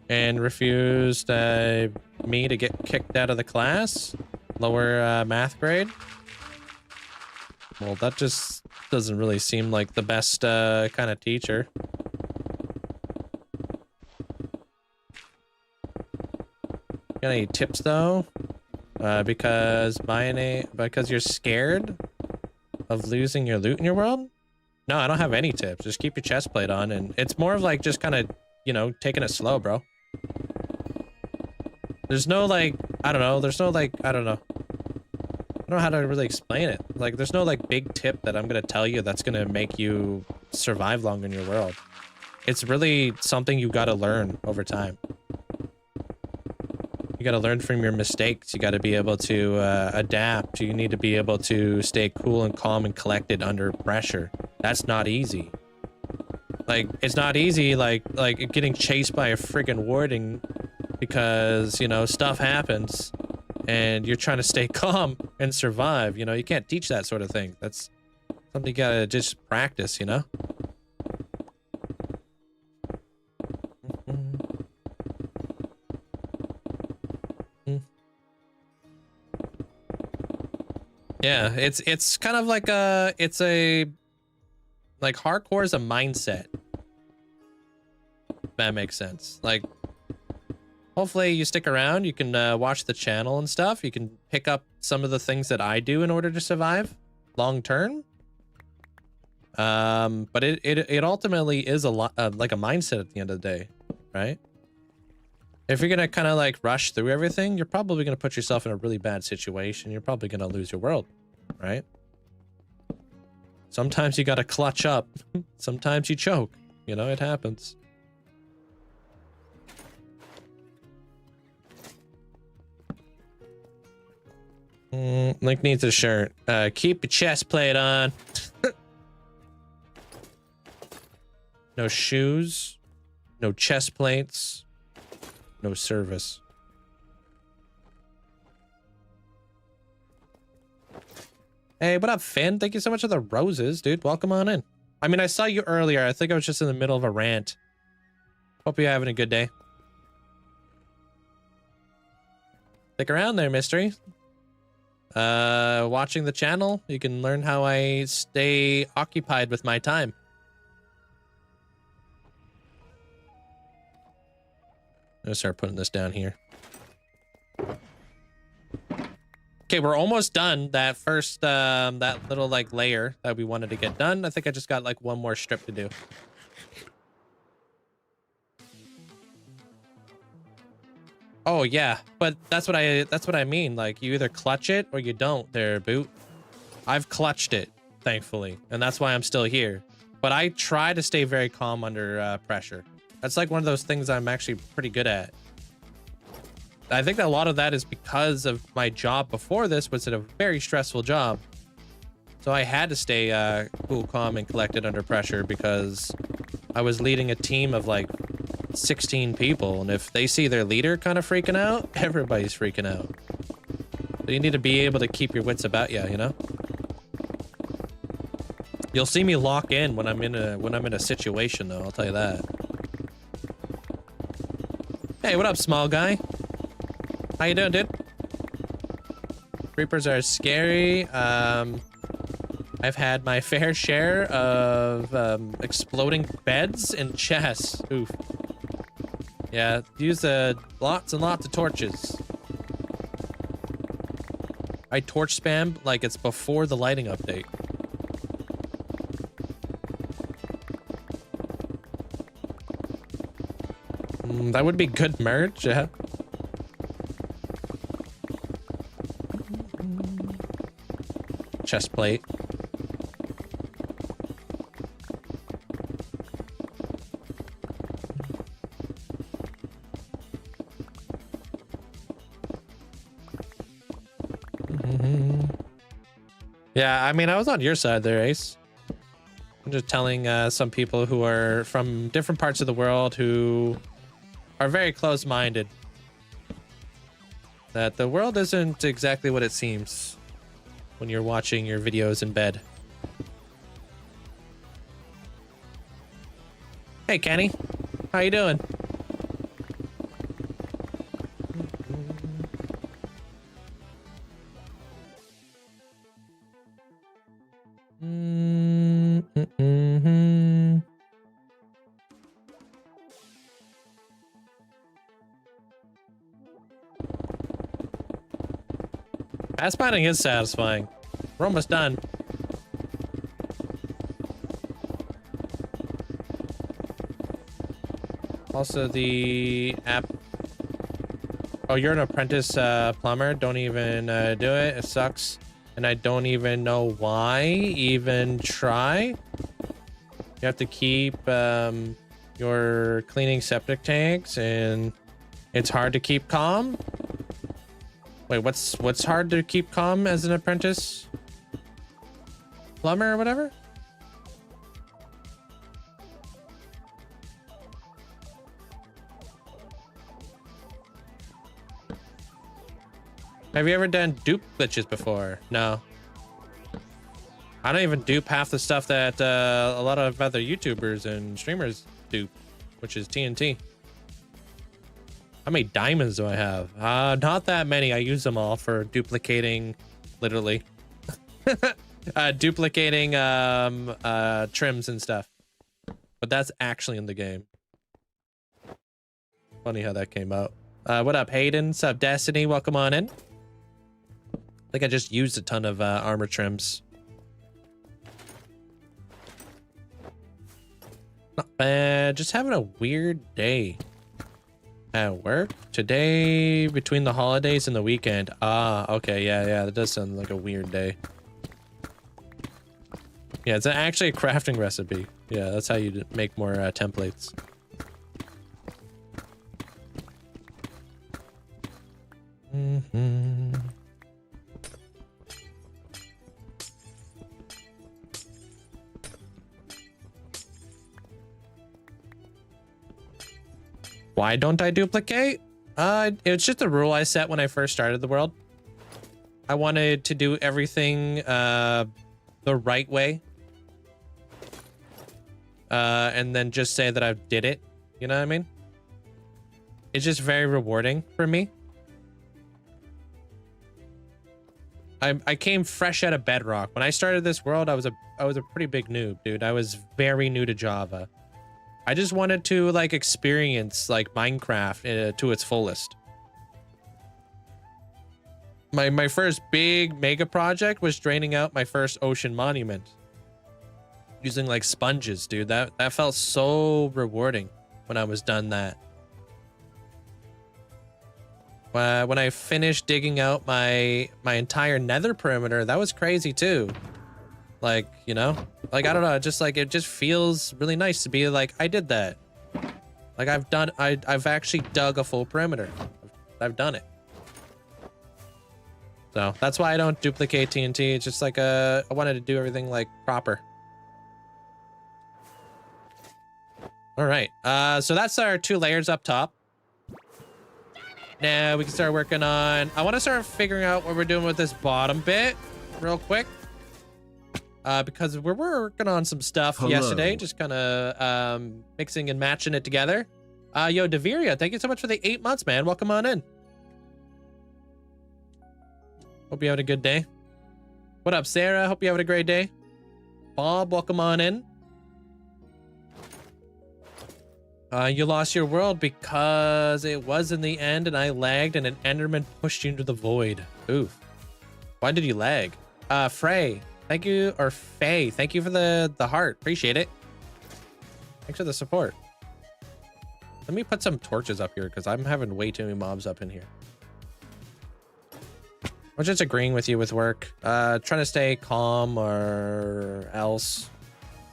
and refused me to get kicked out of the class, lower math grade. Well, that just doesn't really seem like the best kind of teacher. Got any tips though? Because you're scared of losing your loot in your world? No, I don't have any tips. Just keep your chest plate on, and it's more of like just kind of, you know, taking it slow, bro. There's no like, I don't know. There's no like, I don't know. I don't know how to really explain it. Like, there's no like big tip that I'm gonna tell you that's gonna make you survive long in your world. It's really something you gotta learn over time. You got to learn from your mistakes. You got to be able to adapt. You need to be able to stay cool and calm and collected under pressure. That's not easy. Like, it's not easy like getting chased by a friggin' warden because, you know, stuff happens and you're trying to stay calm and survive. You know, you can't teach that sort of thing. That's something you got to just practice, you know? Yeah, it's kind of like hardcore is a mindset. If that makes sense. Like, hopefully you stick around, you can watch the channel and stuff. You can pick up some of the things that I do in order to survive long term. But it ultimately is a lot like a mindset at the end of the day, right? If you're gonna kind of like rush through everything, you're probably gonna put yourself in a really bad situation. You're probably gonna lose your world, right? Sometimes you gotta clutch up. Sometimes you choke. You know, it happens. Link needs a shirt. Keep your chest plate on. No shoes. No chest plates. No service. Hey, what up, Finn? Thank you so much for the roses, dude. Welcome on in. I mean, I saw you earlier. I think I was just in the middle of a rant. Hope you're having a good day. Stick around there, Mystery. Watching the channel, you can learn how I stay occupied with my time. I'm gonna start putting this down here. Okay, we're almost done. That first, that little like layer that we wanted to get done. I think I just got like one more strip to do. Oh yeah, but that's what I mean. Like, you either clutch it or you don't there, Boot. I've clutched it, thankfully, and that's why I'm still here. But I try to stay very calm under pressure. That's like one of those things I'm actually pretty good at. I think that a lot of that is because of my job before this was a very stressful job. So I had to stay cool, calm, and collected under pressure because I was leading a team of like 16 people. And if they see their leader kind of freaking out, everybody's freaking out. So you need to be able to keep your wits about you, you know? You'll see me lock in when I'm in a situation though, I'll tell you that. Hey, what up, small guy? How you doing, dude? Creepers are scary. I've had my fair share of exploding beds and chests. Oof. Yeah, use lots and lots of torches. I torch spam like it's before the lighting update. That would be good merch, yeah. Chest plate. Yeah, I mean, I was on your side there, Ace. I'm just telling some people who are from different parts of the world who are very close-minded that the world isn't exactly what it seems when you're watching your videos in bed. Hey, Kenny. How you doing? Fast mining is satisfying. We're almost done. Also, the app. Oh, you're an apprentice plumber. Don't even do it. It sucks. And I don't even know why even try. You have to keep your cleaning septic tanks, and it's hard to keep calm. Wait, what's hard to keep calm as an apprentice plumber or whatever? Have you ever done dupe glitches before? No. I don't even dupe half the stuff that a lot of other YouTubers and streamers dupe, which is TNT. How many diamonds do I have? Not that many. I use them all for duplicating, literally. Duplicating trims and stuff. But that's actually in the game. Funny how that came out. What up, Hayden? Sup, Destiny? Welcome on in. I think I just used a ton of armor trims. Not bad. Just having a weird day at work today, between the holidays and the weekend. Ah, okay, yeah, that does sound like a weird day. Yeah, it's actually a crafting recipe. Yeah, that's how you make more templates. Why don't I duplicate? It was just a rule I set when I first started the world. I wanted to do everything the right way. And then just say that I did it. You know what I mean? It's just very rewarding for me. I came fresh out of Bedrock. When I started this world, I was a pretty big noob, dude. I was very new to Java. I just wanted to like experience like Minecraft to its fullest. My first big mega project was draining out my first ocean monument using like sponges, dude. That felt so rewarding when I was done that. When I finished digging out my entire nether perimeter, that was crazy too. Like, you know, like, I don't know, just like, it just feels really nice to be like, I did that. Like I've actually dug a full perimeter. I've done it. So that's why I don't duplicate TNT. It's just like, I wanted to do everything like proper. All right. So that's our 2 layers up top. Now we can start working on, I want to start figuring out what we're doing with this bottom bit real quick. Because we're working on some stuff yesterday, just kind of mixing and matching it together. Yo, Deviria, thank you so much for the 8 months, man. Welcome on in. Hope you having a good day. What up, Sarah? Hope you having a great day. Bob, welcome on in. You lost your world because it was in the end and I lagged and an Enderman pushed you into the void. Oof. Why did you lag? Frey. Thank you, or Faye. Thank you for the heart. Appreciate it. Thanks for the support. Let me put some torches up here because I'm having way too many mobs up in here. I'm just agreeing with you with work. Trying to stay calm or else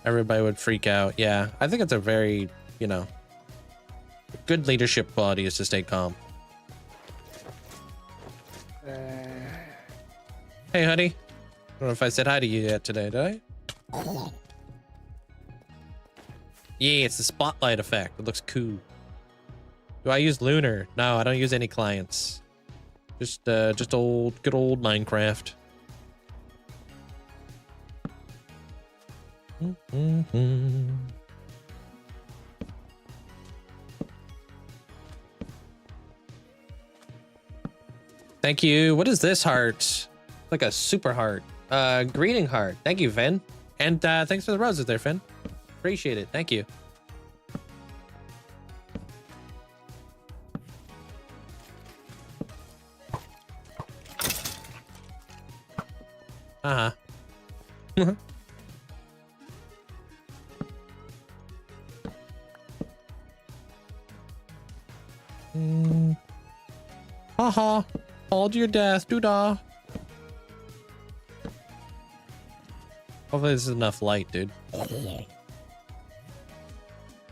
everybody would freak out. Yeah, I think it's a very, you know, good leadership quality is to stay calm. Hey, honey. I don't know if I said hi to you yet today, did I? Yeah, it's the spotlight effect. It looks cool. Do I use Lunar? No, I don't use any clients. Just good old Minecraft. Thank you. What is this heart? Like a super heart. Greeting heart. Thank you, Finn. And thanks for the roses there, Finn. Appreciate it. Thank you. Uh-huh. Haha. Hold your death, doodah. Hopefully this is enough light, dude.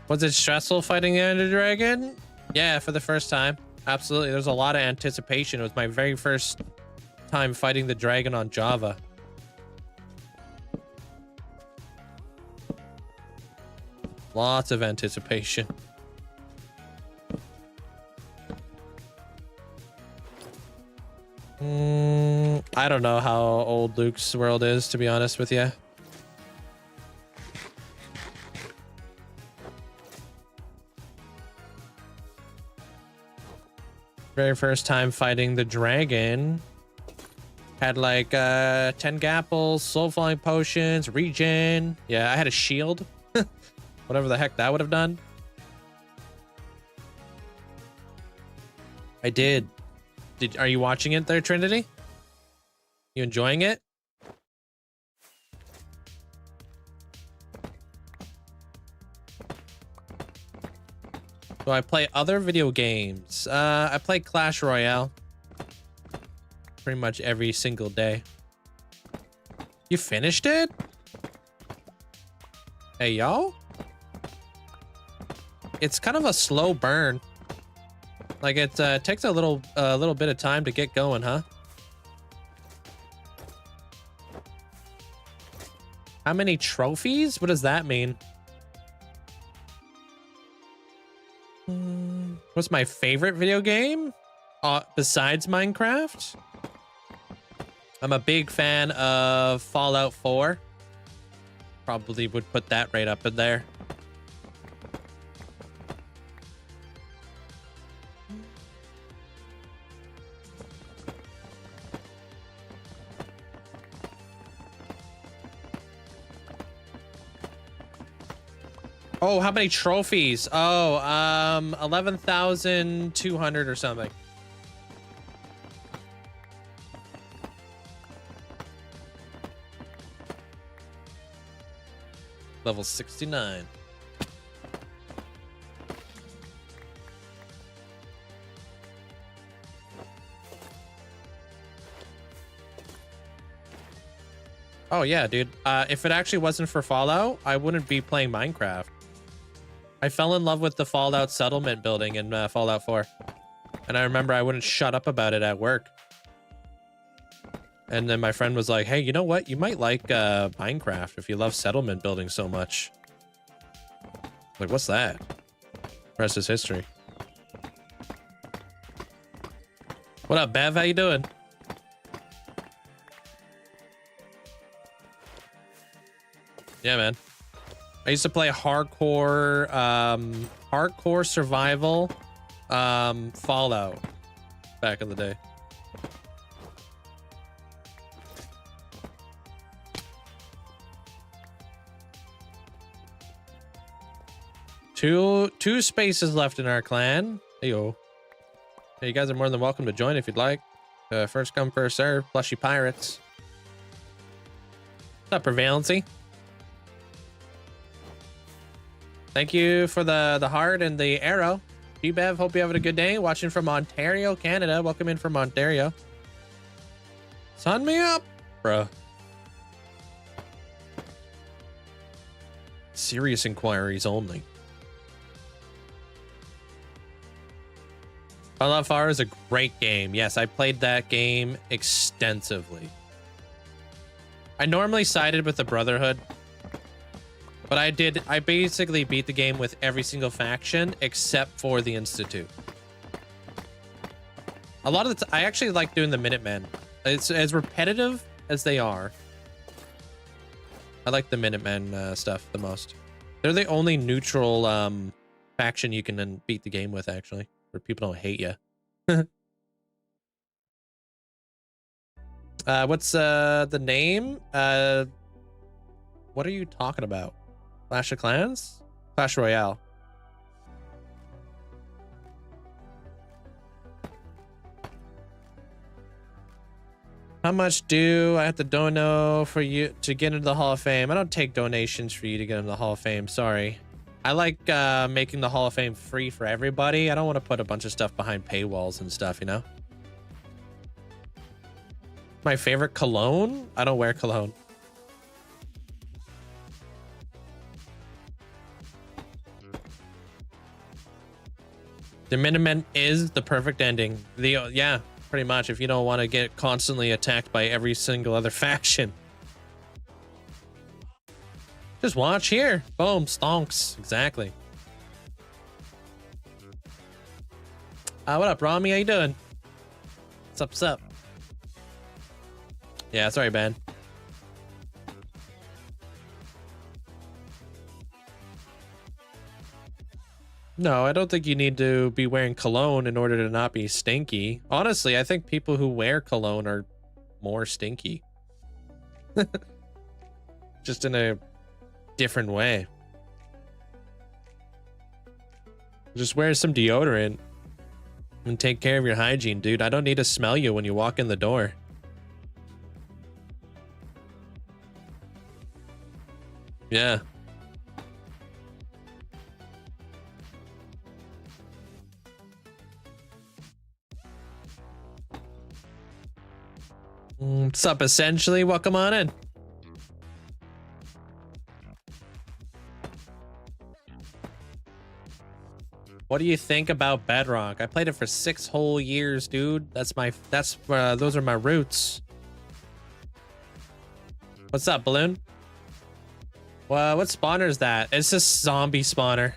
Was it stressful fighting the Ender Dragon? Yeah, for the first time. Absolutely. There's a lot of anticipation. It was my very first time fighting the dragon on Java. Lots of anticipation. I don't know how old Luke's world is, to be honest with you. Very first time fighting the dragon. Had like 10 gapples, soul falling potions, regen. Yeah, I had a shield. Whatever the heck that would have done. I did. Are you watching it there, Trinity? You enjoying it? Do I play other video games? I play Clash Royale. Pretty much every single day. You finished it? Hey, yo? It's kind of a slow burn. Like it takes a little bit of time to get going, huh? How many trophies? What does that mean? What's my favorite video game? Besides Minecraft? I'm a big fan of Fallout 4. Probably would put that right up in there. Oh, how many trophies? Oh, 11,200 or something. Level 69. Oh yeah, dude. If it actually wasn't for Fallout, I wouldn't be playing Minecraft. I fell in love with the Fallout settlement building in Fallout 4. And I remember I wouldn't shut up about it at work. And then my friend was like, hey, you know what? You might like Minecraft if you love settlement building so much. Like, what's that? Rest is history. What up, Bev? How you doing? Yeah, man. I used to play hardcore survival Fallout back in the day. Two spaces left in our clan. Heyo. Hey, you guys are more than welcome to join if you'd like. First come, first serve. Plushy pirates. What's up, Prevalency? Thank you for the heart and the arrow. G-Bev, hope you're having a good day. Watching from Ontario, Canada. Welcome in from Ontario. Sign me up, bro. Serious inquiries only. Fallout 4 is a great game. Yes, I played that game extensively. I normally sided with the Brotherhood. But I basically beat the game with every single faction except for the Institute. A lot of the I actually like doing the Minutemen. It's as repetitive as they are. I like the Minutemen stuff the most. They're the only neutral faction you can then beat the game with, actually, where people don't hate you. What's the name? What are you talking about? Clash of Clans? Clash Royale. How much do I have to donate for you to get into the Hall of Fame? I don't take donations for you to get into the Hall of Fame. Sorry. I like making the Hall of Fame free for everybody. I don't want to put a bunch of stuff behind paywalls and stuff, you know? My favorite cologne? I don't wear cologne. The minimum is the perfect ending. Yeah, pretty much. If you don't want to get constantly attacked by every single other faction. Just watch here. Boom, stonks. Exactly. What up, Rami? How you doing? What's up? Yeah, sorry, Ben. No, I don't think you need to be wearing cologne in order to not be stinky. Honestly, I think people who wear cologne are more stinky. Just in a different way. Just wear some deodorant and take care of your hygiene, dude. I don't need to smell you when you walk in the door. Yeah. What's up, essentially? Welcome on in. What do you think about Bedrock? I played it for 6 whole years, dude. Those are my roots. What's up, Balloon? Well, what spawner is that? It's a zombie spawner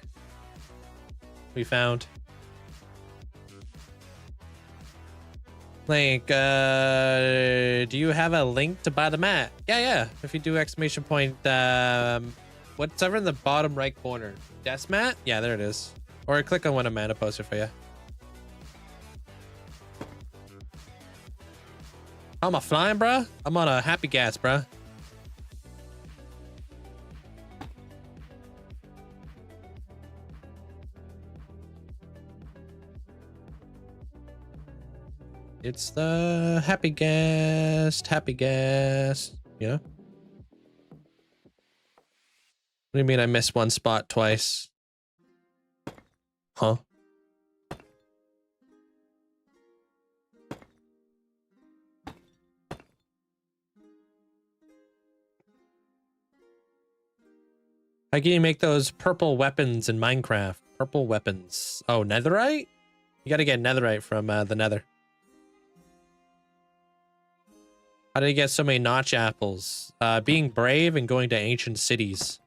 we found. Link, do you have a link to buy the mat? Yeah. If you do exclamation point, what's over in the bottom right corner? Desk mat? Yeah, there it is. Or click on one of Amanda posted for you. I'm a flying, bruh. I'm on a happy gas, bruh. It's the happy gas, you know? What do you mean I missed one spot twice? Huh? How can you make those purple weapons in Minecraft? Purple weapons. Oh, netherite? You gotta get netherite from the nether. How did you get so many notch apples? Being brave and going to ancient cities.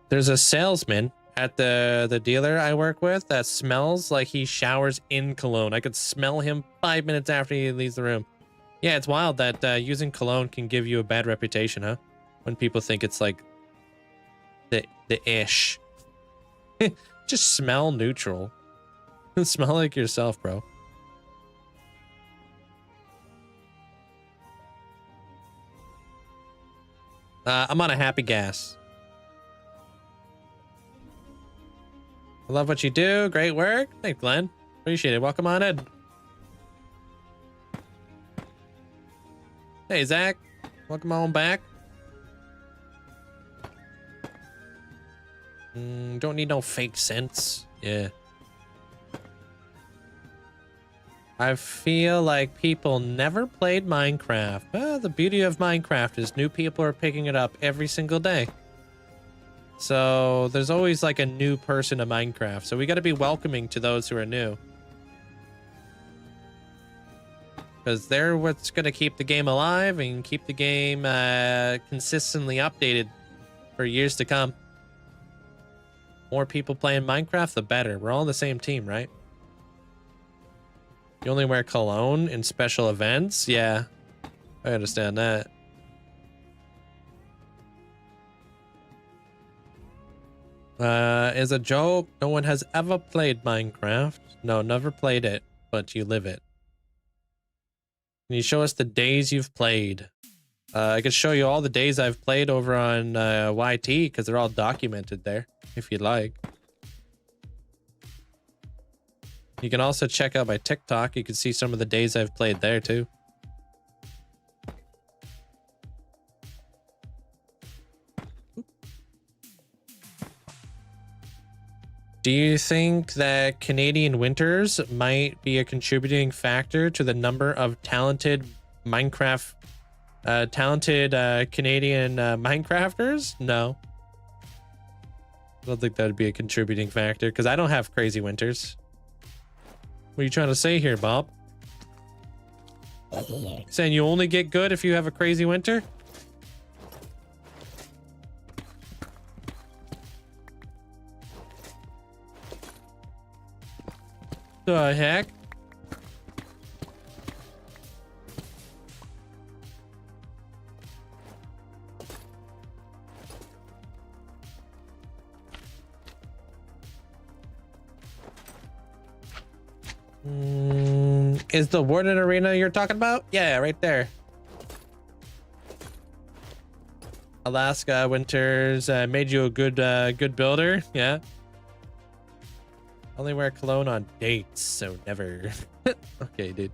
There's a salesman at the dealer I work with that smells like he showers in cologne. I could smell him 5 minutes after he leaves the room. Yeah, it's wild that using cologne can give you a bad reputation, huh? When people think it's like the ish. Just smell neutral. Smell like yourself, bro. I'm on a happy gas. I love what you do. Great work. Thanks, Glenn. Appreciate it. Welcome on in. Hey, Zach. Welcome on back. Don't need no fake sense. Yeah. I feel like people never played Minecraft. Well, the beauty of Minecraft is new people are picking it up every single day. So there's always like a new person to Minecraft. So we got to be welcoming to those who are new. Because they're what's going to keep the game alive and keep the game consistently updated for years to come. More people playing Minecraft, the better. We're all on the same team, right? You only wear cologne in special events? Yeah, I understand that. Is a joke. No one has ever played Minecraft. No, never played it, but you live it. Can you show us the days you've played? I could show you all the days I've played over on YT because they're all documented there, if you'd like. You can also check out my TikTok. You can see some of the days I've played there too. Do you think that Canadian winters might be a contributing factor to the number of talented Canadian Minecrafters? No. I don't think that would be a contributing factor because I don't have crazy winters. What are you trying to say here, Bob? Saying you only get good if you have a crazy winter? The heck? Is the Warden Arena you're talking about? Yeah, right there. Alaska winters made you a good builder. Yeah. Only wear cologne on dates, so never. Okay, dude.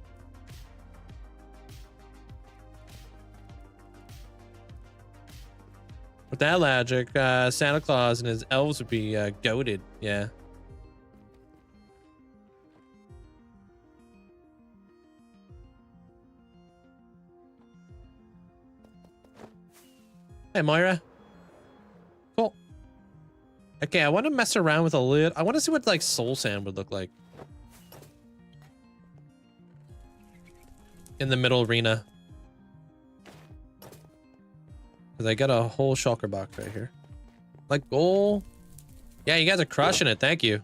With that logic, Santa Claus and his elves would be goated. Yeah. Hey, Moira. Cool. Okay, I want to mess around with a lid. I want to see what like soul sand would look like in the middle arena. Because I got a whole shulker box right here. Like goal. Yeah, you guys are crushing it. Thank you.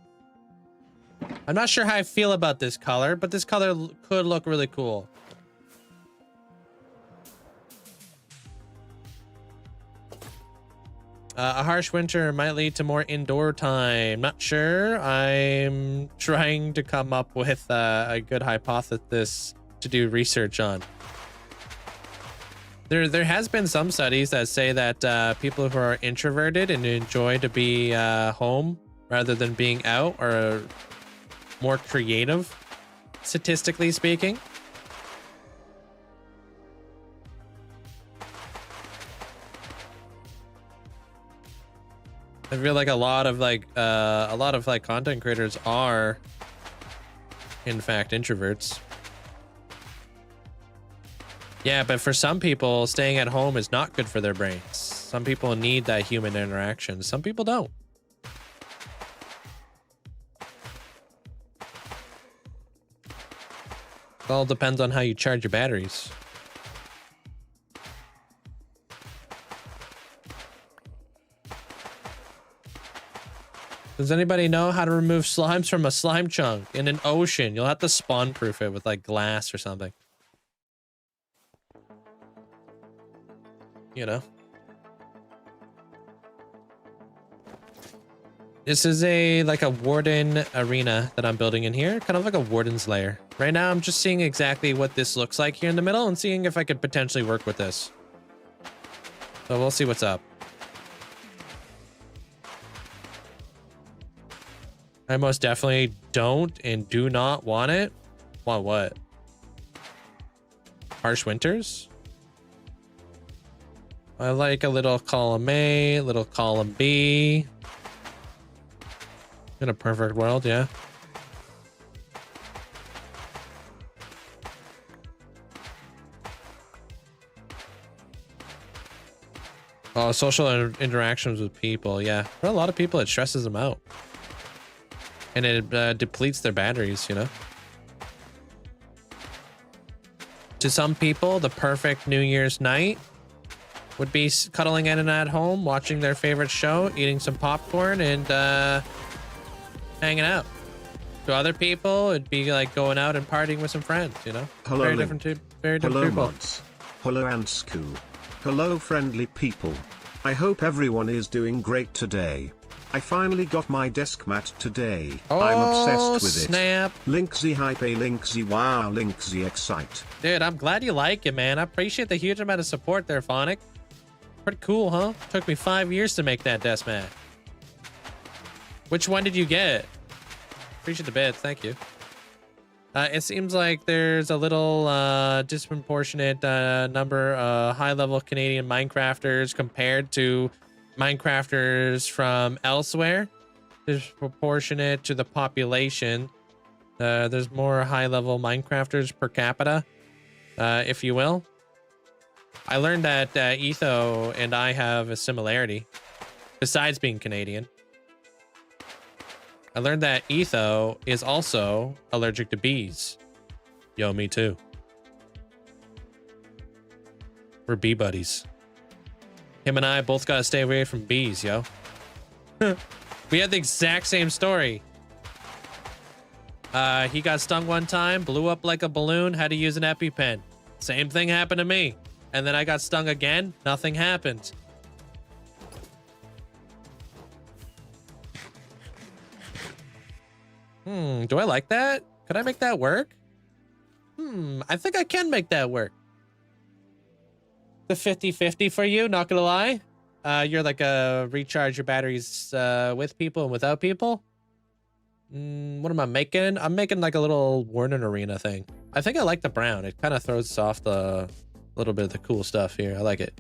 I'm not sure how I feel about this color, but this color could look really cool. A harsh winter might lead to more indoor time. Not sure. I'm trying to come up with a good hypothesis to do research on. There has been some studies that say that people who are introverted and enjoy to be home rather than being out are more creative, statistically speaking. I feel like a lot of content creators are in fact introverts. Yeah, but for some people, staying at home is not good for their brains. Some people need that human interaction. Some people don't. It all depends on how you charge your batteries. Does anybody know how to remove slimes from a slime chunk in an ocean? You'll have to spawn proof it with like glass or something. You know. This is like a warden arena that I'm building in here, kind of like a warden's lair. Right now I'm just seeing exactly what this looks like here in the middle and seeing if I could potentially work with this. So we'll see what's up. I most definitely don't and do not want it. Want what? Harsh winters? I like a little column A, a little column B. In a perfect world, yeah. Oh, social interactions with people, yeah. For a lot of people, it stresses them out. And it depletes their batteries, you know? To some people, the perfect New Year's night would be cuddling in and at home, watching their favorite show, eating some popcorn, and hanging out. To other people, it'd be like going out and partying with some friends, you know? Hello, very Link. different, very different Hello, people. mods. Hello, Ansku. Hello, friendly people. I hope everyone is doing great today. I finally got my desk mat today. Oh, I'm obsessed with snap. it. Linkzzey hype, Linkzzey wow, Linkzzey excite. Dude, I'm glad you like it, man. I appreciate the huge amount of support there, Phonic. Pretty cool, huh? Took me 5 years to make that desk mat. Which one did you get? Appreciate the bits, thank you. It seems like there's a little disproportionate number of high-level Canadian Minecrafters compared to Minecrafters from elsewhere. Disproportionate to the population. There's more high-level Minecrafters per capita, if you will. I learned that Etho and I have a similarity, besides being Canadian. I learned that Etho is also allergic to bees. Yo, me too. We're bee buddies. Him and I both gotta stay away from bees, yo. We had the exact same story. He got stung one time, blew up like a balloon, had to use an EpiPen. Same thing happened to me. And then I got stung again, nothing happened. Do I like that? Could I make that work? I think I can make that work. The 50-50 for you, not gonna lie. You're like recharge your batteries with people and without people. What am I making? I'm making like a little Warden arena thing. I think I like the brown. It kind of throws off the little bit of the cool stuff here. I like it.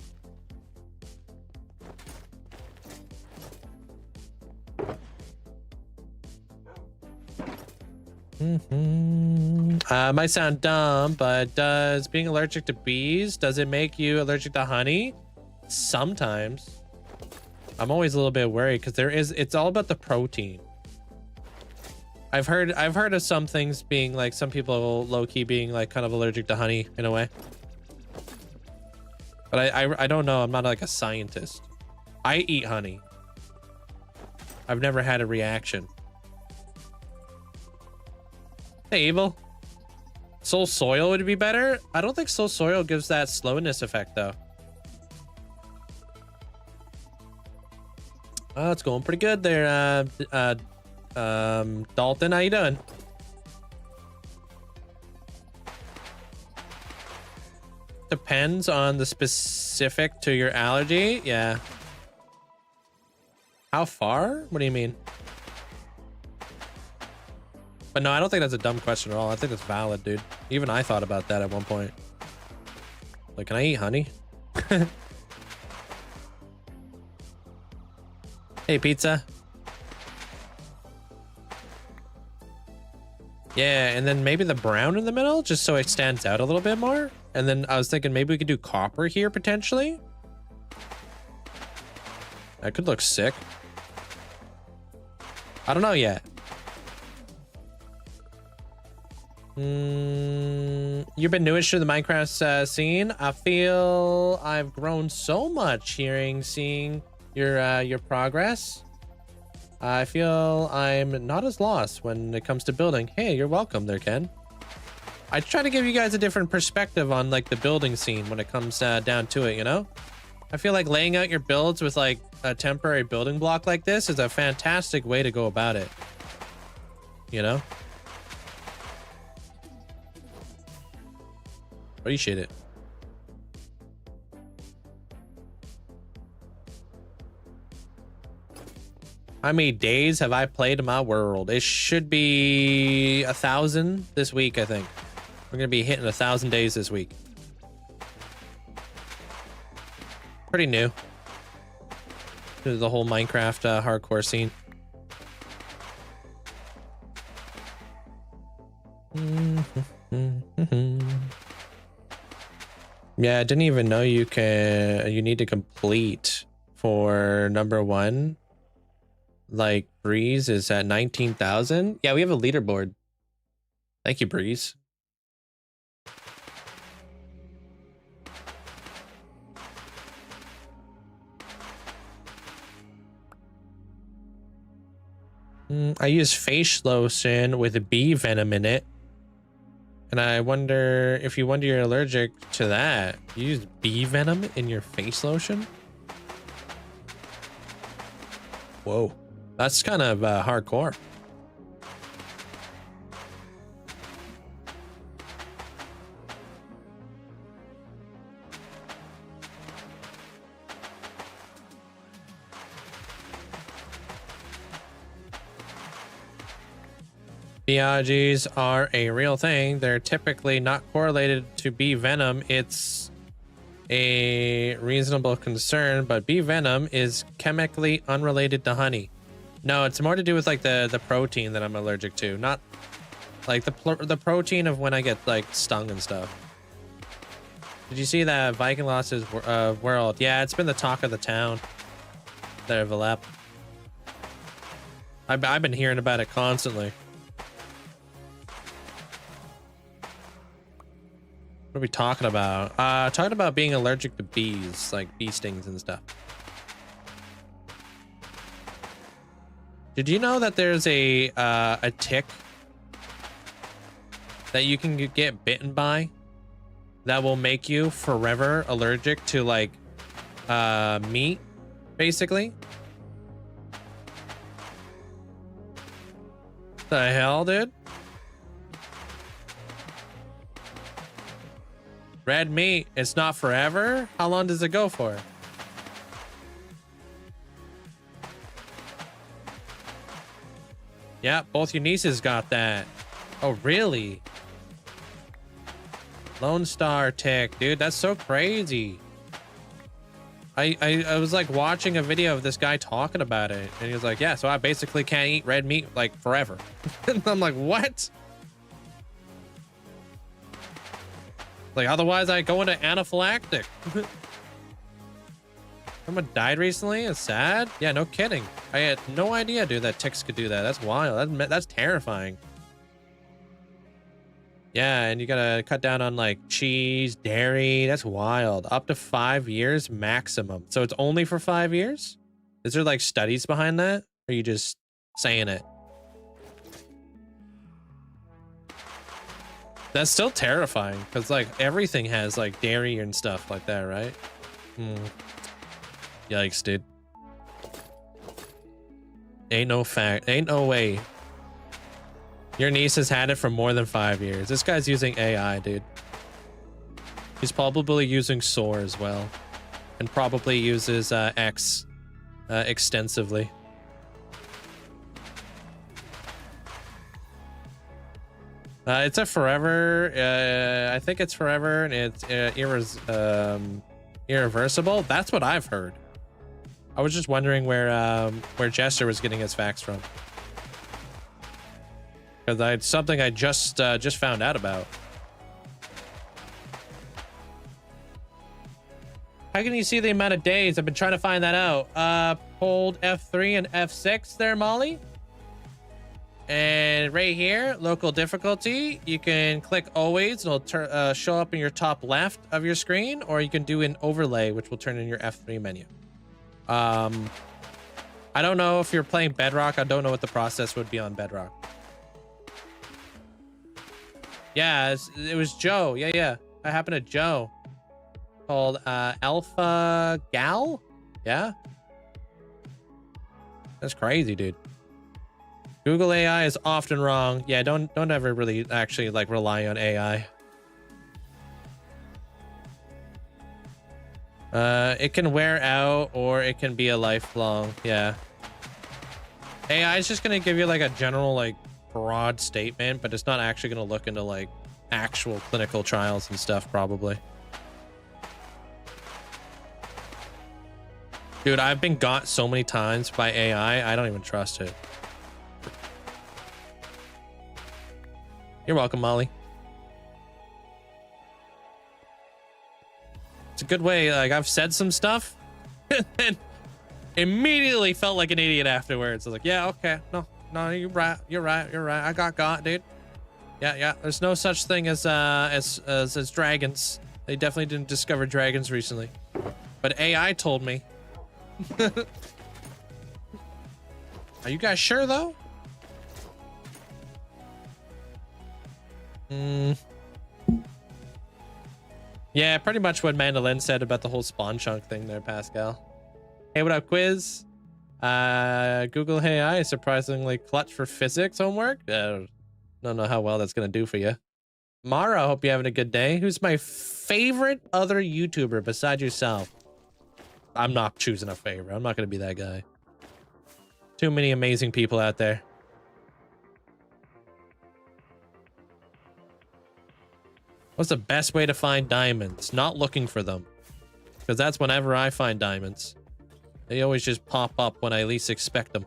Might sound dumb, but does being allergic to bees, does it make you allergic to honey? Sometimes. I'm always a little bit worried because it's all about the protein. I've heard of some things being like, some people low-key being like kind of allergic to honey in a way. But I don't know. I'm not like a scientist. I eat honey. I've never had a reaction. Hey, Evil. Soul Soil would be better? I don't think Soul Soil gives that slowness effect, though. Oh, it's going pretty good there, Dalton. How you doing? Depends on the specific to your allergy. Yeah. How far? What do you mean? But no, I don't think that's a dumb question at all. I think it's valid, dude. Even I thought about that at one point. Like, can I eat honey? Hey, pizza. Yeah, and then maybe the brown in the middle, just so it stands out a little bit more. And then I was thinking maybe we could do copper here, potentially. That could look sick. I don't know yet. You've been newish to the Minecraft scene. I feel I've grown so much seeing your progress. I feel I'm not as lost when it comes to building. Hey, you're welcome there, Ken. I try to give you guys a different perspective on like the building scene when it comes down to it, you know? I feel like laying out your builds with like a temporary building block like this is a fantastic way to go about it. You know? Appreciate it. How many days have I played in my world? It should be 1,000 this week, I think. We're gonna be hitting 1,000 days this week. Pretty new to the whole Minecraft hardcore scene. Yeah, I didn't even know you need to complete for #1. Like Breeze is at 19,000. Yeah, we have a leaderboard. Thank you, Breeze. I use face lotion with bee venom in it. And I wonder if you're allergic to that. You use bee venom in your face lotion? Whoa. That's kind of hardcore. BRGs are a real thing. They're typically not correlated to bee venom. It's a reasonable concern, but bee venom is chemically unrelated to honey. No, it's more to do with like the protein that I'm allergic to, not like the protein of when I get like stung and stuff. Did you see that Viking lost his world? Yeah, it's been the talk of the town. There, Valep. I've been hearing about it constantly. What are we talking about? Talking about being allergic to bees, like bee stings and stuff. Did you know that there's a tick that you can get bitten by that will make you forever allergic to like meat, basically? The hell, dude? Red meat, it's not forever? How long does it go for? Yeah, both your nieces got that. Oh, really? Lone Star tick, dude, that's so crazy. I was like watching a video of this guy talking about it, and he was like, yeah, so I basically can't eat red meat like forever. And I'm like, what? Like, otherwise I go into anaphylactic. Someone died recently? It's sad. Yeah, no kidding. I had no idea, dude, that ticks could do that. That's wild. That's terrifying. Yeah, and you gotta cut down on like cheese, dairy. That's wild. Up to 5 years maximum. So it's only for 5 years? Is there like studies behind that? Or are you just saying it? That's still terrifying because like everything has like dairy and stuff like that, right? Yikes, dude. Ain't no way. Your niece has had it for more than 5 years. This guy's using AI, dude. He's probably using SOAR as well, and probably uses X extensively. It's a forever. I think it's forever, and it's irreversible. That's what I've heard. I was just wondering where Jester was getting his facts from, because it's something I just found out about. How can you see the amount of days? I've been trying to find that out. Hold F3 and F6 there, Molly. And right here, local difficulty, you can click always, and it'll show up in your top left of your screen, or you can do an overlay, which will turn in your F3 menu. I don't know if you're playing Bedrock. I don't know what the process would be on Bedrock. Yeah, it was Joe. Yeah. That happened to Joe. Called Alpha Gal? Yeah? That's crazy, dude. Google AI is often wrong. Yeah, don't ever really actually like rely on AI. It can wear out, or it can be a lifelong. Yeah. AI is just gonna give you like a general like broad statement, but it's not actually gonna look into like actual clinical trials and stuff, probably. Dude, I've been got so many times by AI, I don't even trust it. You're welcome, Molly. It's a good way. Like, I've said some stuff and immediately felt like an idiot afterwards. I was like, yeah, okay. No, you're right. I got, dude. Yeah. There's no such thing as dragons. They definitely didn't discover dragons recently. But AI told me. Are you guys sure, though? Yeah, pretty much what Mandolin said about the whole spawn chunk thing there, Pascal. Hey, what up, Quiz? Google AI is surprisingly clutch for physics homework. Don't know how well that's gonna do for you. Mara, hope you're having a good day. Who's my favorite other YouTuber besides yourself? I'm not choosing a favorite. I'm not gonna be that guy. Too many amazing people out there. What's the best way to find diamonds? Not looking for them. Because that's whenever I find diamonds. They always just pop up when I least expect them.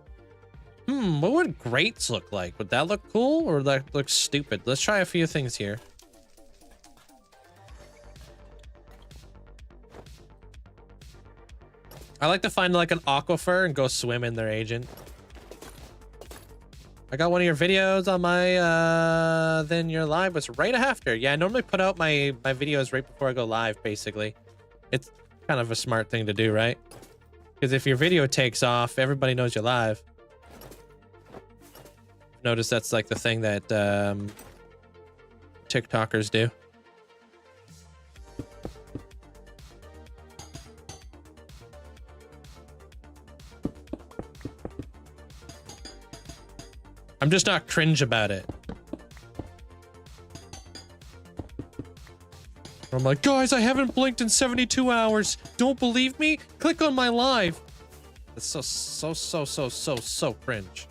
What would grates look like? Would that look cool or that look stupid? Let's try a few things here. I like to find like an aquifer and go swim in their agent. I got one of your videos on my, then your live was right after. Yeah, I normally put out my videos right before I go live, basically. It's kind of a smart thing to do, right? Because if your video takes off, everybody knows you're live. Notice that's like the thing that TikTokers do. I'm just not cringe about it. I'm like, guys, I haven't blinked in 72 hours. Don't believe me? Click on my live. That's so cringe.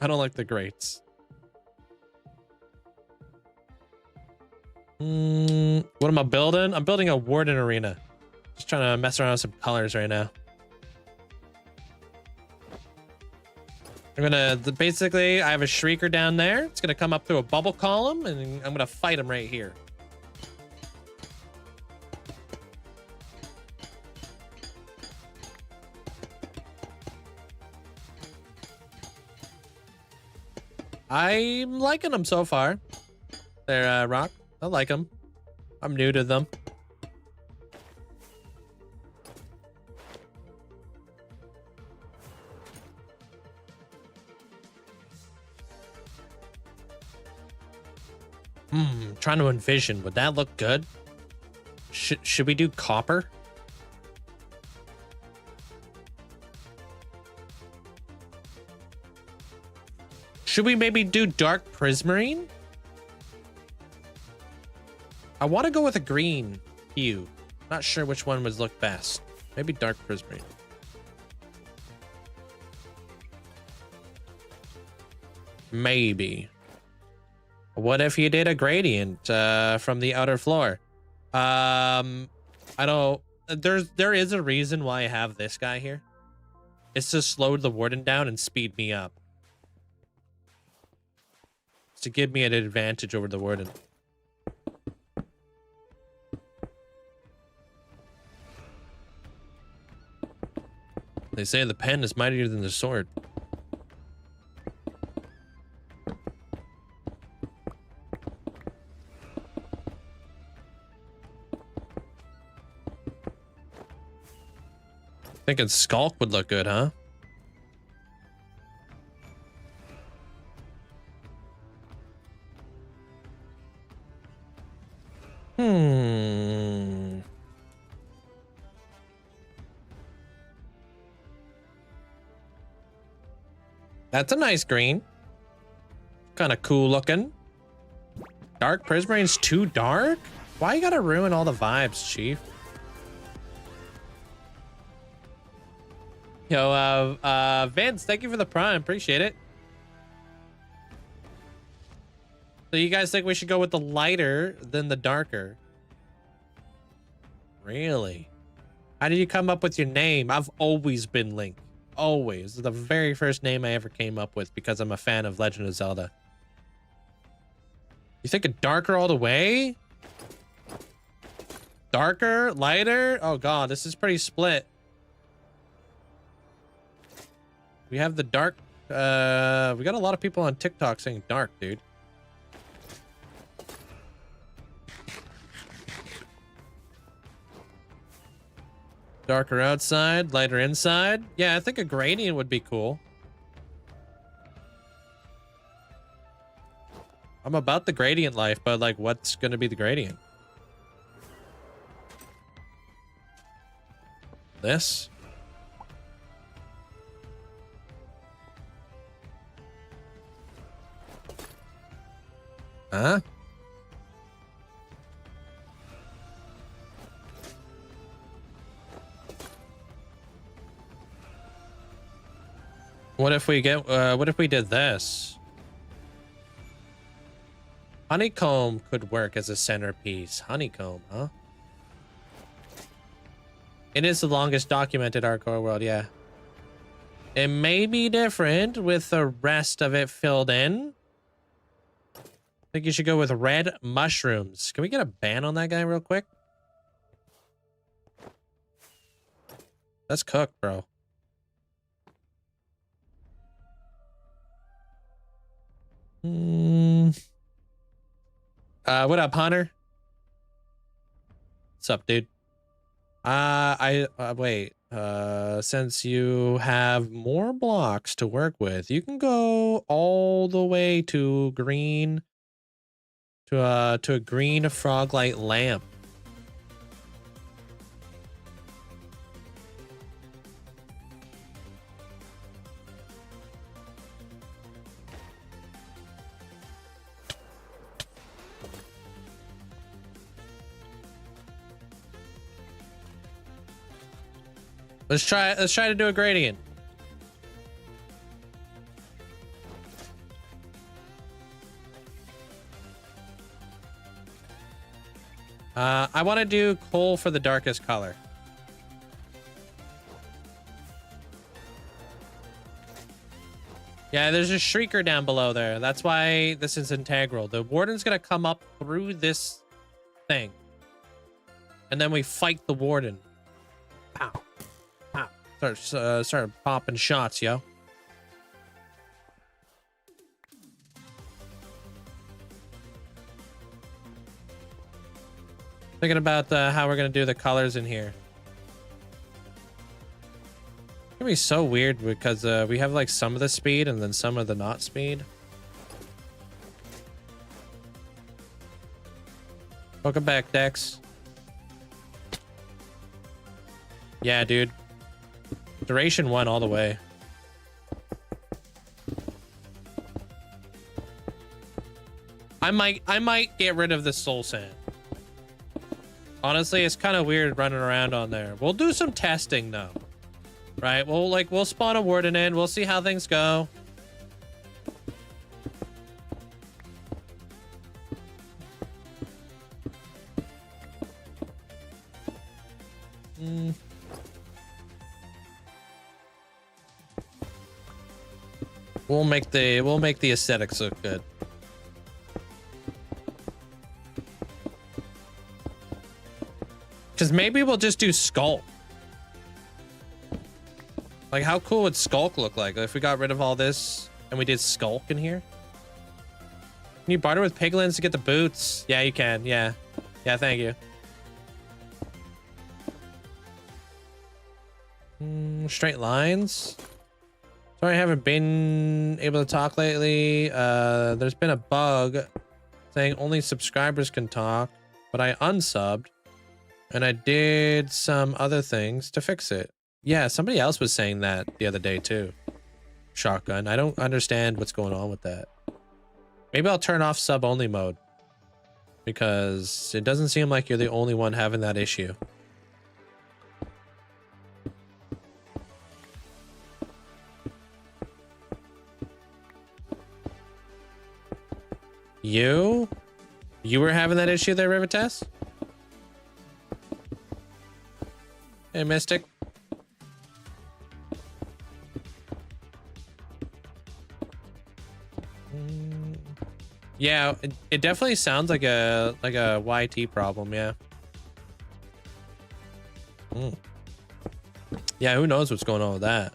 I don't like the grates. What am I building? I'm building a Warden arena. Just trying to mess around with some colors right now. I'm gonna, basically, I have a Shrieker down there. It's gonna come up through a bubble column, and I'm gonna fight him right here. I'm liking them so far. They're, Rock. I like them. I'm new to them. Trying to envision. Would that look good? Should we do copper? Should we maybe do dark prismarine? I want to go with a green hue. Not sure which one would look best. Maybe dark prismarine. Maybe. What if you did a gradient from the outer floor? I don't. There is a reason why I have this guy here. It's to slow the warden down and speed me up. It's to give me an advantage over the warden. They say the pen is mightier than the sword. Thinking Skulk would look good, huh? That's a nice green. Kind of cool looking. Dark Prismarine's too dark? Why you gotta ruin all the vibes, Chief? Yo, Vince, thank you for the prime. Appreciate it. So you guys think we should go with the lighter than the darker? Really? How did you come up with your name? I've always been Link. Always. This is the very first name I ever came up with because I'm a fan of Legend of Zelda. You think a darker all the way? Darker? Lighter? Oh god, this is pretty split. We have the dark, we got a lot of people on TikTok saying dark, dude. Darker outside, lighter inside. Yeah, I think a gradient would be cool. I'm about the gradient life, but like, what's gonna be the gradient? this. Huh? What if we get, what if we did this? Honeycomb could work as a centerpiece. Honeycomb, huh? It is the longest documented hardcore world, yeah. It may be different with the rest of it filled in. I think you should go with red mushrooms. Can we get a ban on that guy real quick? That's cooked, bro. What up, Hunter? What's up, dude? Wait. Since you have more blocks to work with, you can go all the way to green, to a green froglight lamp. Let's try to do a gradient. I want to do coal for the darkest color. Yeah, there's a shrieker down below there. That's why this is integral. The warden's gonna come up through this thing. And then we fight the warden. Pow. Start popping shots, yo. Thinking about how we're gonna do the colors in here. It's gonna be so weird because we have like some of the speed and then some of the not speed. Welcome back, Dex. Yeah, dude. Duration 1 all the way. I might get rid of the soul sand. Honestly, it's kind of weird running around on there. We'll do some testing though. Right? We'll spawn a warden in. We'll see how things go. We'll make the aesthetics look good. Cause maybe we'll just do Skulk. Like, how cool would Skulk look like if we got rid of all this and we did Skulk in here? Can you barter with piglins to get the boots? Yeah, you can. Yeah. Yeah, thank you. Straight lines. Sorry, I haven't been able to talk lately. There's been a bug saying only subscribers can talk, but I unsubbed and I did some other things to fix it. Yeah, somebody else was saying that the other day too. Shotgun. I don't understand what's going on with that. Maybe I'll turn off sub only mode because it doesn't seem like you're the only one having that issue. You were having that issue there, Rivitas? Hey, Mystic. Yeah, it definitely sounds like a YT problem, yeah. Yeah, who knows what's going on with that?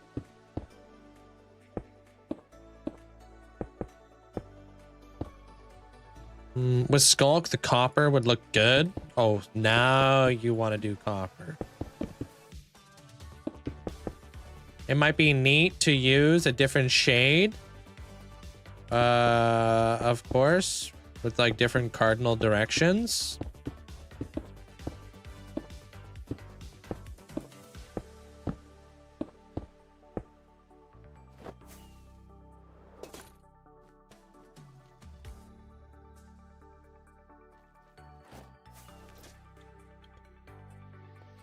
With Skulk, the copper would look good. Oh, now you want to do copper. It might be neat to use a different shade. Of course, with like different cardinal directions.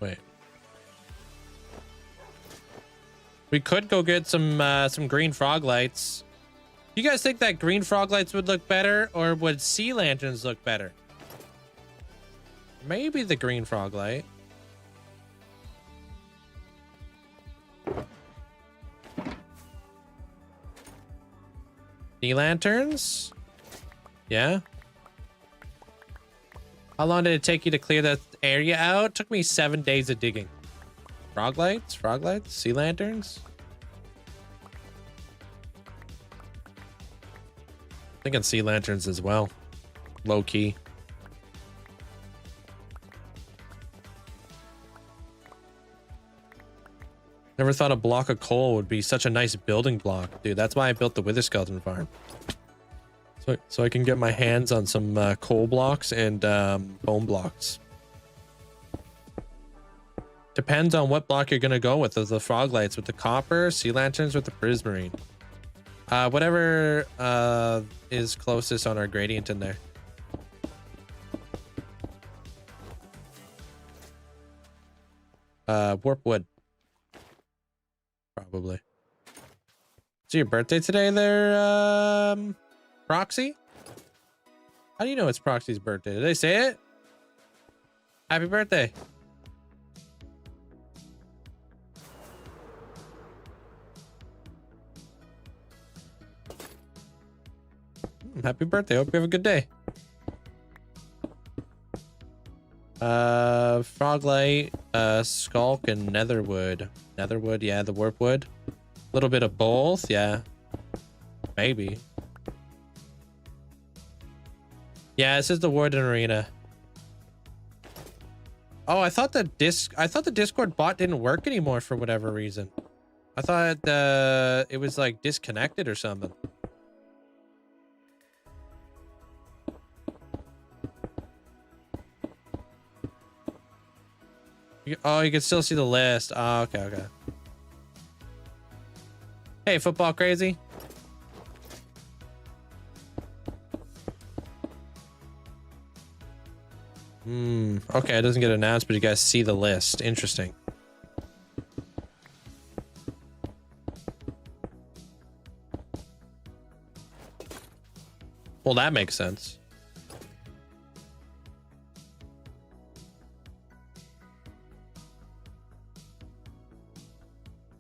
Wait. We could go get some green frog lights. You guys think that green frog lights would look better, or would sea lanterns look better? Maybe the green frog light. Sea lanterns? Yeah. How long did it take you to clear that area out? It took me 7 days of digging. Frog lights? Frog lights? Sea lanterns? Thinking sea lanterns as well. Low key. Never thought a block of coal would be such a nice building block. Dude, that's why I built the Wither Skeleton farm. So I can get my hands on some coal blocks and bone blocks. Depends on what block you're gonna go with. The frog lights with the copper, sea lanterns with the prismarine. Whatever is closest on our gradient in there. Warp wood. Probably. Is it your birthday today there, Proxy? How do you know it's Proxy's birthday? Did they say it? Happy birthday. Happy birthday. Hope you have a good day. Froglight, Skulk, and Netherwood. Netherwood, yeah, the warp wood. A little bit of both, yeah. Maybe. Yeah, this is the Warden Arena. Oh, I thought the Discord bot didn't work anymore for whatever reason. I thought it was like disconnected or something. Oh, you can still see the list. Oh, okay, okay. Hey, football crazy. Okay, it doesn't get announced, but you guys see the list. Interesting. Well, that makes sense.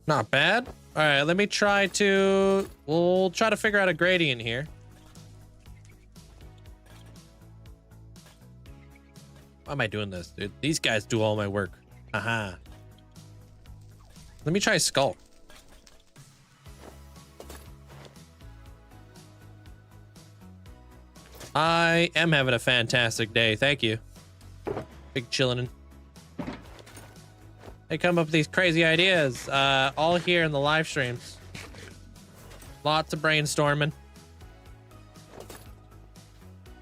Not bad. All right, let me try to... We'll try to figure out a gradient here. Why am I doing this, dude? These guys do all my work. Aha. Let me try Skull. I am having a fantastic day. Thank you. Big chillin'. They come up with these crazy ideas, all here in the live streams. Lots of brainstorming.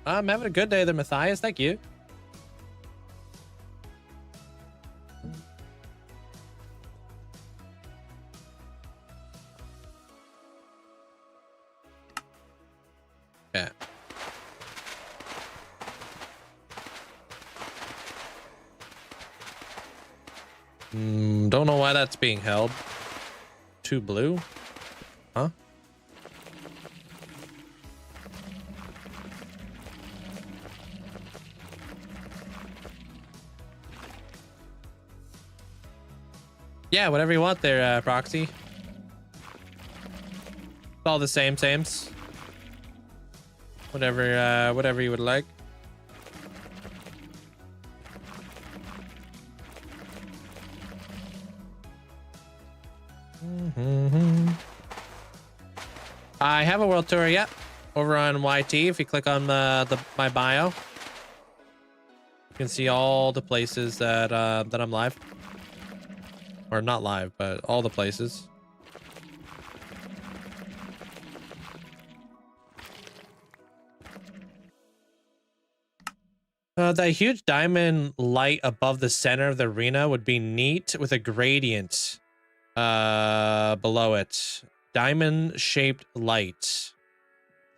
I'm having a good day there, Matthias. Thank you. Yeah. Don't know why that's being held. 2 blue? Huh? Yeah, whatever you want there, Proxy. It's all the same, sames. Whatever you would like. I have a world tour, yep. Over on YT, if you click on my bio, you can see all the places that that I'm live. Or not live, but all the places. That huge diamond light above the center of the arena would be neat with a gradient below it. Diamond shaped light.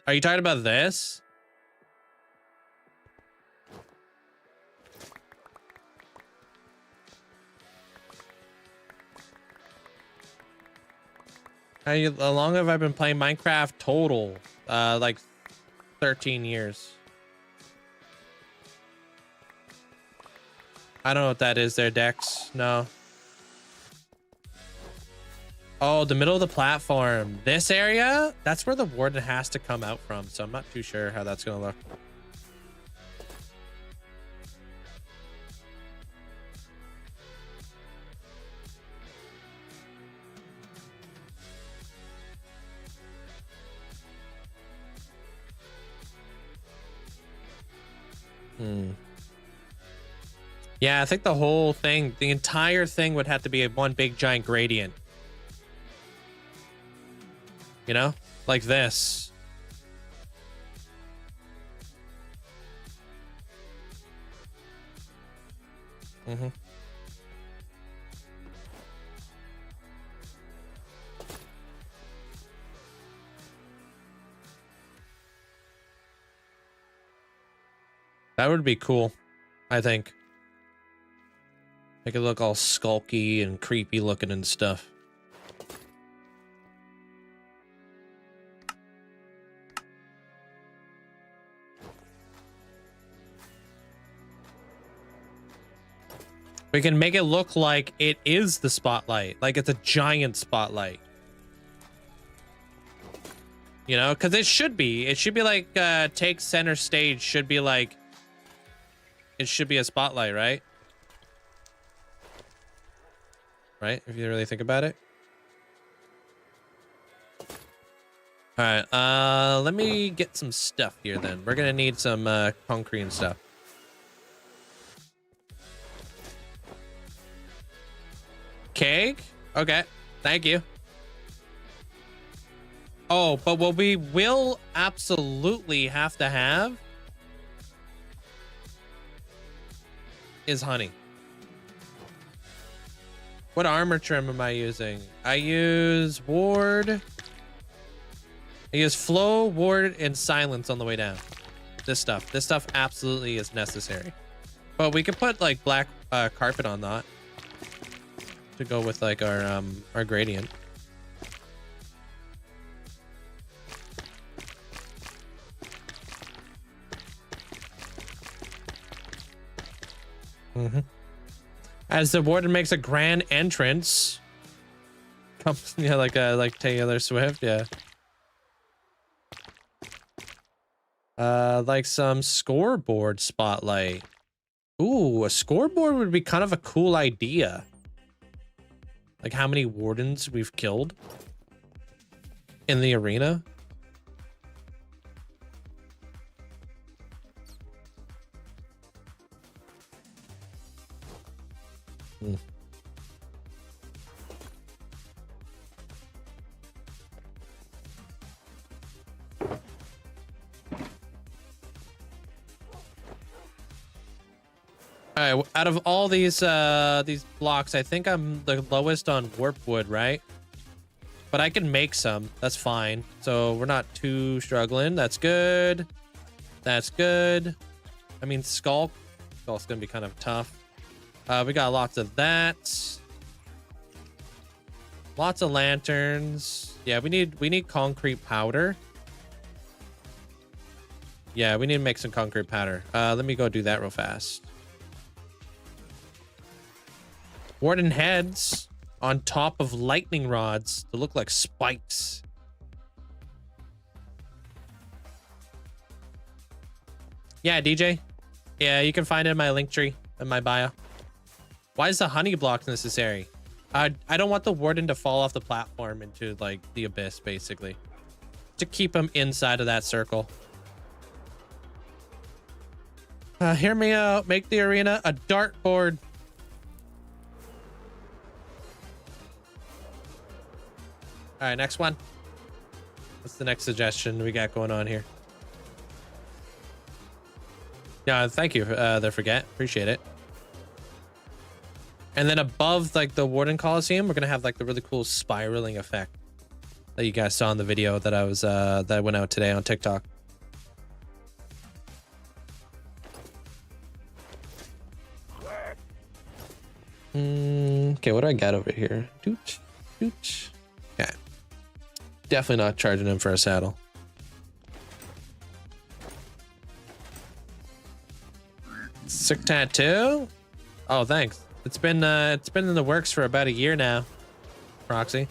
Are you talking about this? How long have I been playing Minecraft total? Like 13 years. I don't know what that is there, Dex. No. Oh, the middle of the platform. This area? That's where the warden has to come out from, so I'm not too sure how that's gonna look. Yeah, I think the whole thing, the entire thing would have to be one big giant gradient. You know? Like this. Mm-hmm. That would be cool, I think. Make it look all skulky and creepy looking and stuff. We can make it look like it is the spotlight, like it's a giant spotlight. You know, because it should be like take center stage should be like, it should be a spotlight, right? Right? If you really think about it. All right, let me get some stuff here then. We're gonna need some concrete and stuff. Keg? Okay, thank you. Oh, but what we will absolutely have to have is honey. What armor trim am I using? I use ward. I use flow, ward, and silence on the way down. This stuff absolutely is necessary. But we could put like black carpet on that to go with like our gradient. Mm-hmm. As the warden makes a grand entrance, comes yeah, like Taylor Swift, yeah. Like some scoreboard spotlight. Ooh, a scoreboard would be kind of a cool idea. Like how many wardens we've killed in the arena. All right, out of all these blocks, I think I'm the lowest on warp wood, right? But I can make some. That's fine. So we're not too struggling. That's good. That's good. I mean, Skull's gonna be kind of tough. We got lots of that. Lots of lanterns. Yeah, we need concrete powder. Yeah, we need to make some concrete powder. Let me go do that real fast. Warden heads on top of lightning rods to look like spikes. Yeah, DJ. Yeah, you can find it in my link tree in my bio. Why is the honey block necessary? I don't want the warden to fall off the platform into like the abyss, basically. To keep him inside of that circle. Hear me out. Make the arena a dartboard. All right, next one. What's the next suggestion we got going on here? Yeah, thank you there, Forget. Appreciate it. And then above like the Warden Coliseum, we're gonna have like the really cool spiraling effect that you guys saw in the video that I was that went out today on TikTok. Okay, what do I got over here? Doot, doot. Okay. Definitely not charging him for a saddle. Sick tattoo? Oh, thanks. It's been in the works for about a year now, Roxy.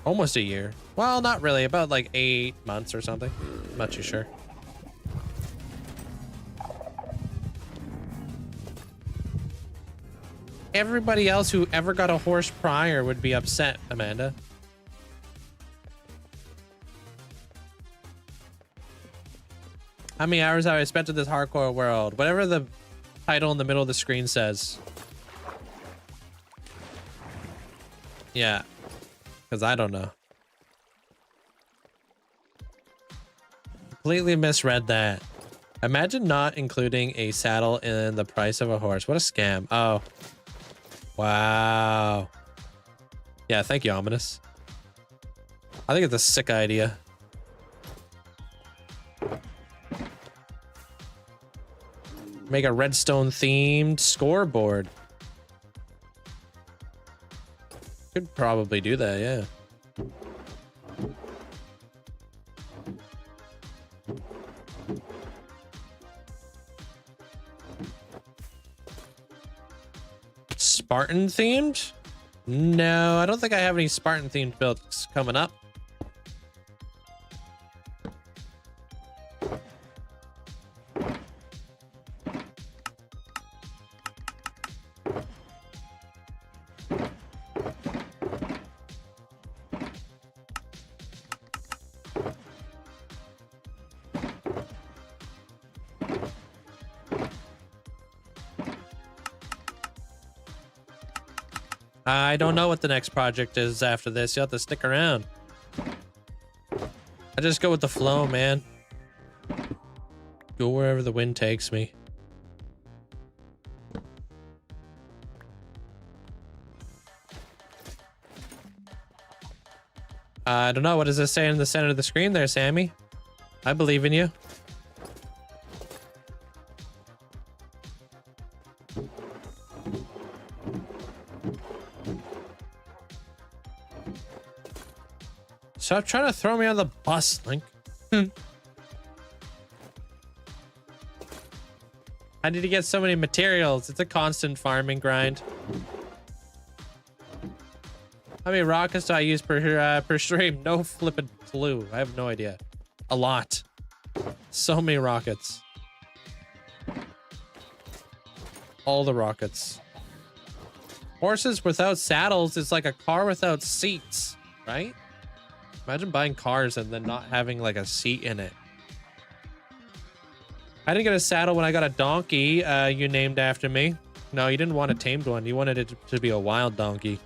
Almost a year. Well, not really. About like 8 months or something. I'm not too sure. Everybody else who ever got a horse prior would be upset, Amanda. How many hours have I spent in this hardcore world? Whatever the title in the middle of the screen says. Yeah. Because I don't know. Completely misread that. Imagine not including a saddle in the price of a horse. What a scam. Oh. Wow. Yeah, thank you, Ominous. I think it's a sick idea. Make a redstone themed scoreboard. Could probably do that, yeah. Spartan themed? No, I don't think I have any Spartan themed builds coming up. I don't know what the next project is after this. You'll have to stick around. I just go with the flow, man. Go wherever the wind takes me. I don't know. What does this say in the center of the screen there, Sammy? I believe in you. Stop trying to throw me on the bus, Link. I need to get so many materials. It's a constant farming grind. How many rockets do I use per stream? No flippin' clue. I have no idea. A lot. So many rockets. All the rockets. Horses without saddles is like a car without seats, right? Imagine buying cars and then not having like a seat in it. I didn't get a saddle when I got a donkey you named after me. No, you didn't want a tamed one. You wanted it to be a wild donkey.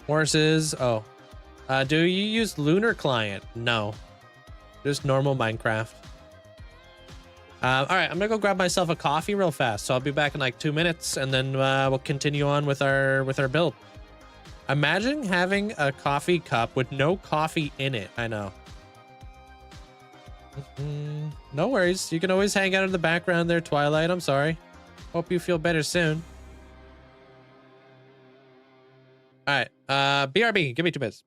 Horses. Oh. Do you use Lunar Client? No. Just normal Minecraft. All right, I'm gonna go grab myself a coffee real fast. So I'll be back in like 2 minutes and then we'll continue on with our build. Imagine having a coffee cup with no coffee in it. I know. No worries. You can always hang out in the background there, Twilight. I'm sorry. Hope you feel better soon. All right. BRB, give me 2 minutes.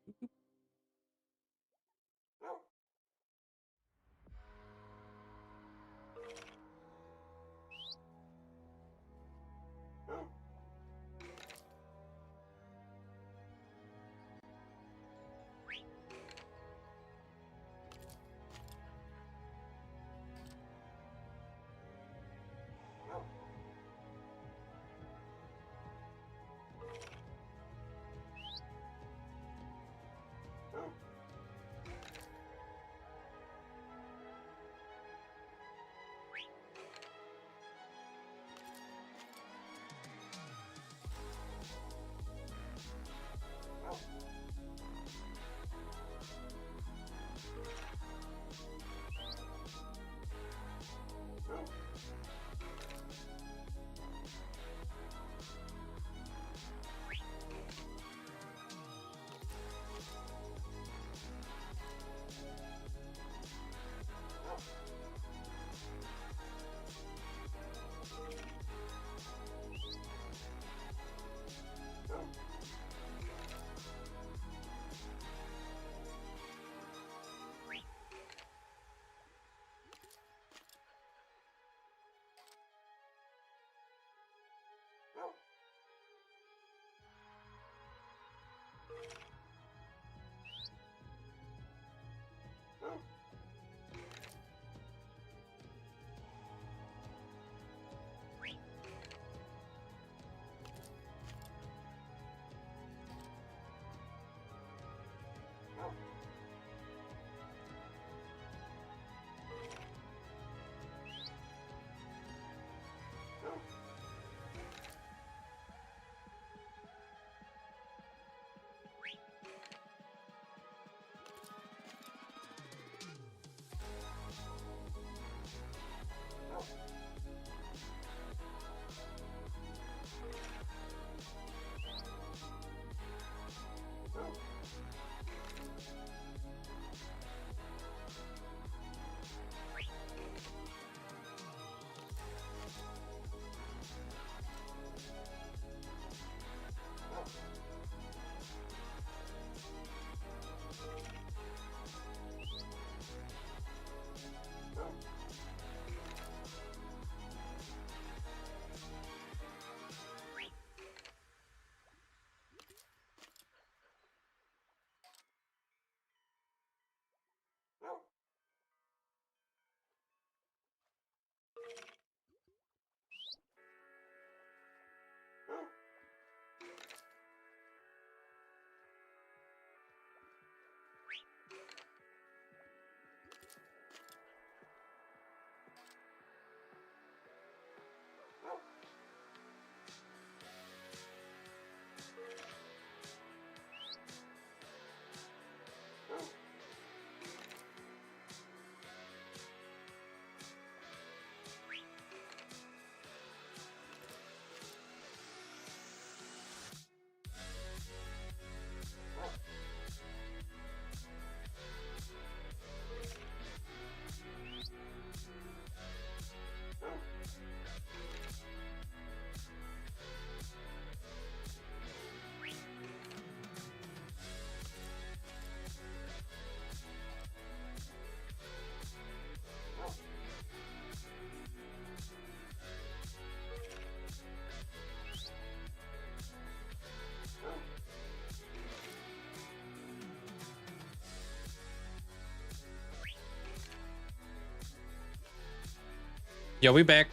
Yo, we back.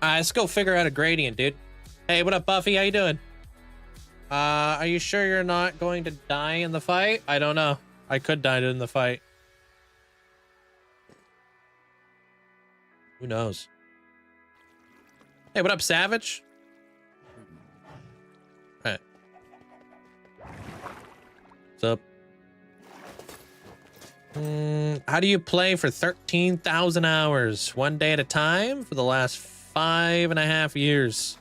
Let's go figure out a gradient, dude. Hey, what up, Buffy? How you doing? Are you sure you're not going to die in the fight? I don't know. I could die in the fight. Who knows? Hey, what up, Savage? Hey. What's up? How do you play for 13,000 hours? One day at a time for the last 5.5 years.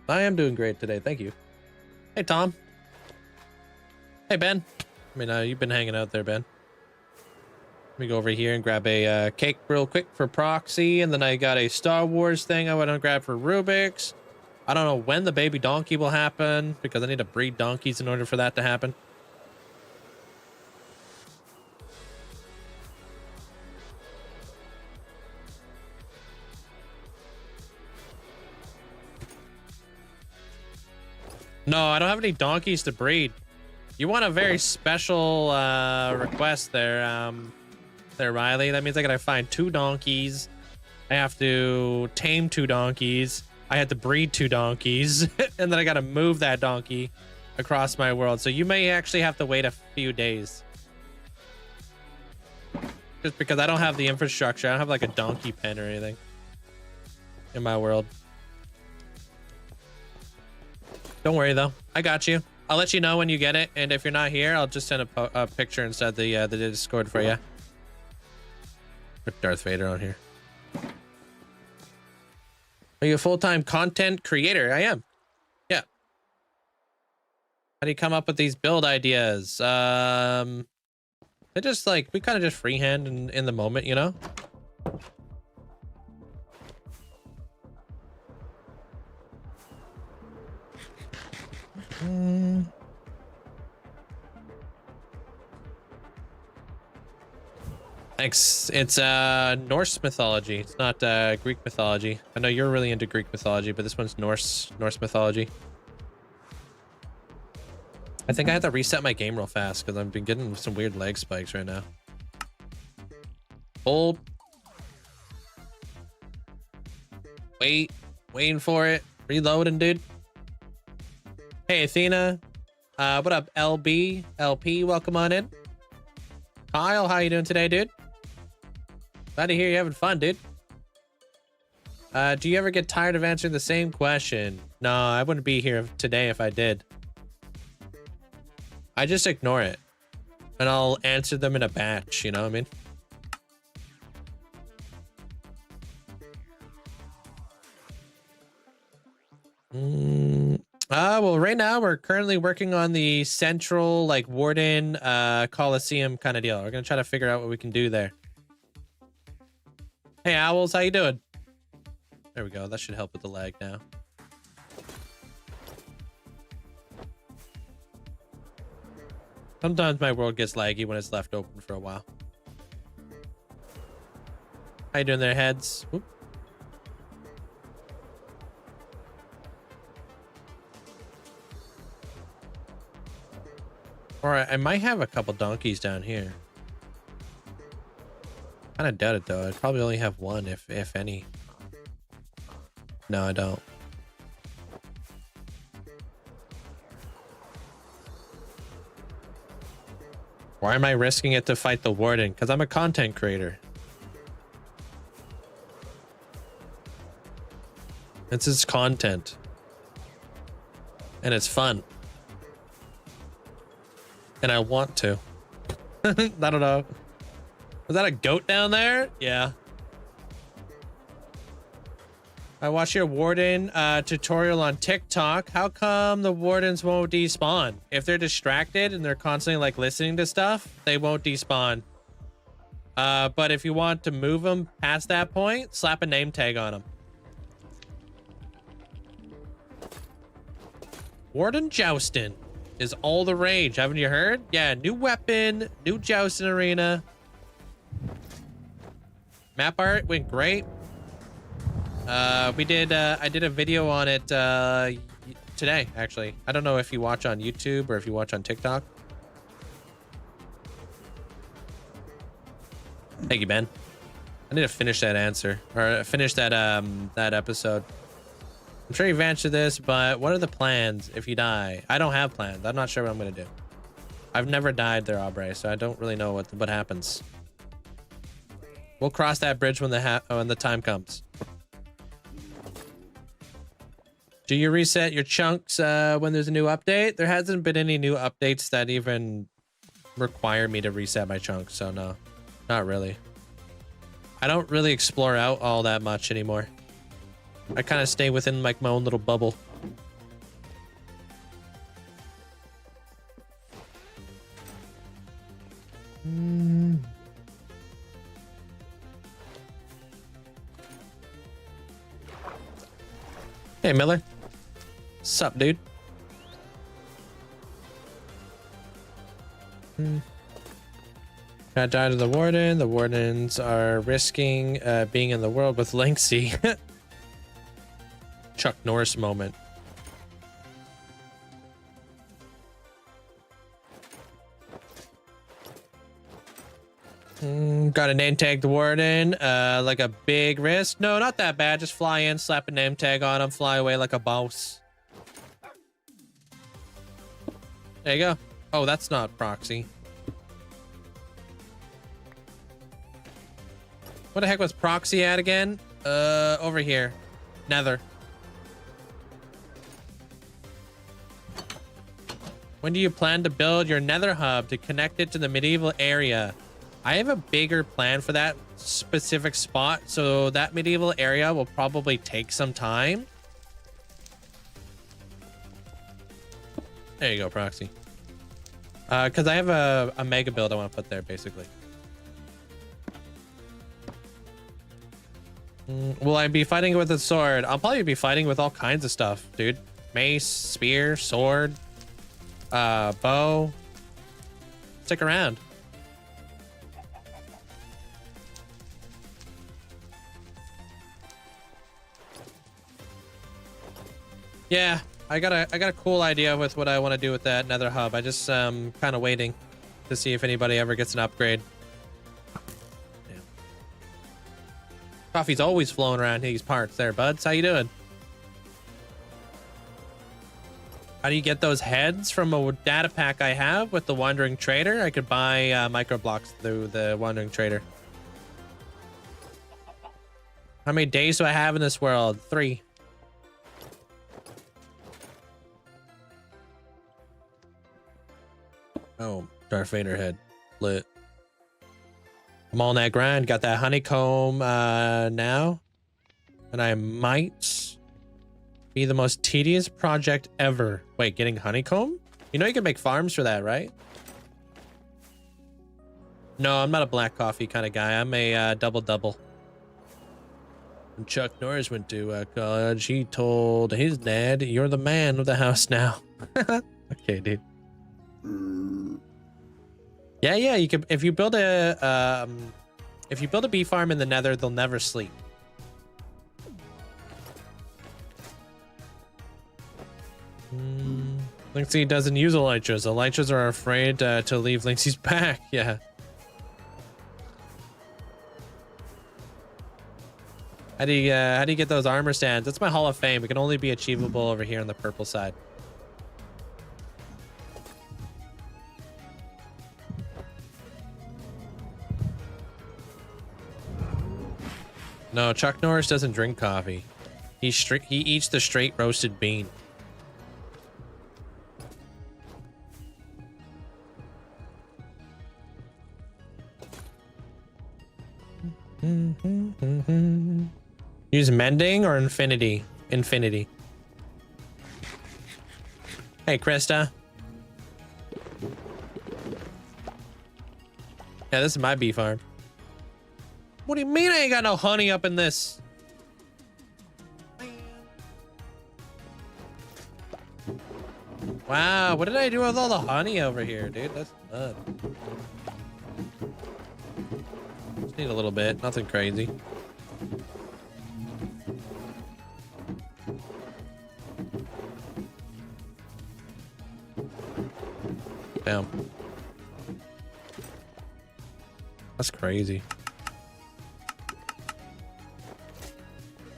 I am doing great today. Thank you. Hey, Tom. Hey, Ben. I mean, you've been hanging out there, Ben. Let me go over here and grab a cake real quick for Proxy. And then I got a Star Wars thing I want to grab for Rubik's. I don't know when the baby donkey will happen because I need to breed donkeys in order for that to happen. No, I don't have any donkeys to breed. You want a very special request there, there, Riley. That means I gotta find 2 donkeys. I have to tame 2 donkeys. I had to breed 2 donkeys, and then I gotta move that donkey across my world. So you may actually have to wait a few days. Just because I don't have the infrastructure. I don't have like a donkey pen or anything in my world. Don't worry though, I got you. I'll let you know when you get it, and if you're not here, I'll just send a picture inside the Discord for you. Put Darth Vader on here. Are you a full-time content creator? I am. Yeah. How do you come up with these build ideas? They just like, we kind of just freehand in the moment, you know? Thanks. It's Norse mythology. It's not Greek mythology. I know you're really into Greek mythology, but this one's Norse mythology. I think I have to reset my game real fast because I've been getting some weird lag spikes right now. Hold. Waiting for it. Reloading, dude. Hey, Athena. What up, LB? LP, welcome on in. Kyle, how you doing today, dude? Glad to hear you're having fun, dude. Do you ever get tired of answering the same question? No, I wouldn't be here today if I did. I just ignore it. And I'll answer them in a batch, you know what I mean? Well, right now we're currently working on the central, like, Warden Coliseum kind of deal. We're gonna try to figure out what we can do there. Hey, Owls, how you doing? There we go. That should help with the lag now. Sometimes my world gets laggy when it's left open for a while. How you doing there, heads? Oop. All right, I might have a couple donkeys down here. Kind of doubt it though. I'd probably only have one, if any. No, I don't. Why am I risking it to fight the warden? Because I'm a content creator. It's his content. And it's fun. And I want to. I don't know. Was that a goat down there? Yeah. I watched your warden tutorial on TikTok. How come the wardens won't despawn? If they're distracted and they're constantly like listening to stuff, they won't despawn. But if you want to move them past that point, slap a name tag on them. Warden Joustin is all the rage. Haven't you heard? Yeah, new weapon, new jousting arena. Map art went great. I did a video on it today, actually. I don't know if you watch on YouTube or if you watch on TikTok. Thank you, Ben. I need to finish that answer or finish that that episode. I'm sure you've answered this, but what are the plans if you die? I don't have plans. I'm not sure what I'm gonna do. I've never died there, Aubrey, so I don't really know what happens. We'll cross that bridge when the time comes. Do you reset your chunks when there's a new update? There hasn't been any new updates that even require me to reset my chunks, so no, not really. I don't really explore out all that much anymore. I kind of stay within like my own little bubble. Hey, Miller. Sup, dude? Got died to the Warden. The Wardens are risking being in the world with Linkzzey. Chuck Norris moment. Got a name tag the Warden. Like a big risk. No, not that bad. Just fly in, slap a name tag on him, fly away like a boss. There you go. Oh, that's not proxy. What the heck was proxy at again? Over here. Nether. When do you plan to build your Nether hub to connect it to the medieval area? I have a bigger plan for that specific spot, so that medieval area will probably take some time. There you go, proxy. Because I have a mega build I want to put there, basically. Will I be fighting with a sword? I'll probably be fighting with all kinds of stuff, dude. Mace, spear, sword, bow. Stick around. Yeah, I got a cool idea with what I want to do with that Nether hub. I just kind of waiting to see if anybody ever gets an upgrade. Damn. Coffee's always flowing around these parts there, buds. How you doing? How do you get those heads? From a data pack I have with the Wandering Trader. I could buy micro blocks through the Wandering Trader. How many days do I have in this world? 3. Oh, Darth Vader head. Lit. I'm on that grind. Got that honeycomb now. And I might be the most tedious project ever. Wait, getting honeycomb? You know you can make farms for that, right? No, I'm not a black coffee kind of guy. I'm a double-double. When Chuck Norris went to college, he told his dad, "You're the man of the house now." Okay, dude. Yeah, you can. If you build a bee farm in the Nether, they'll never sleep. Linkzzey doesn't use elytras. Elytras are afraid to leave Linkzzey's back. Yeah. How do you get those armor stands? That's my Hall of Fame. It can only be achievable over here on the purple side. No, Chuck Norris doesn't drink coffee. He eats the straight roasted bean. Use mending or infinity? Infinity. Hey, Krista. Yeah, this is my bee farm. What do you mean I ain't got no honey up in this? Wow, what did I do with all the honey over here, dude? That's mud. Just need a little bit, nothing crazy. Damn. That's crazy.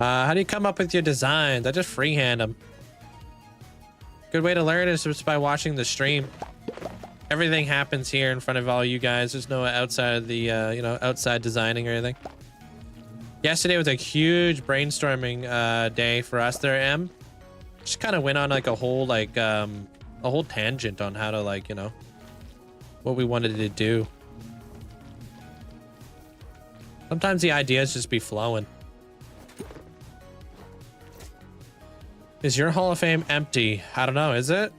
How do you come up with your designs? I just freehand them. Good way to learn is just by watching the stream. Everything happens here in front of all you guys. There's no outside of the, you know, outside designing or anything. Yesterday was a huge brainstorming day for us there, Em. Just kind of went on like a whole tangent on how to, like, you know, what we wanted to do. Sometimes the ideas just be flowing. Is your Hall of Fame empty? I don't know. Is it?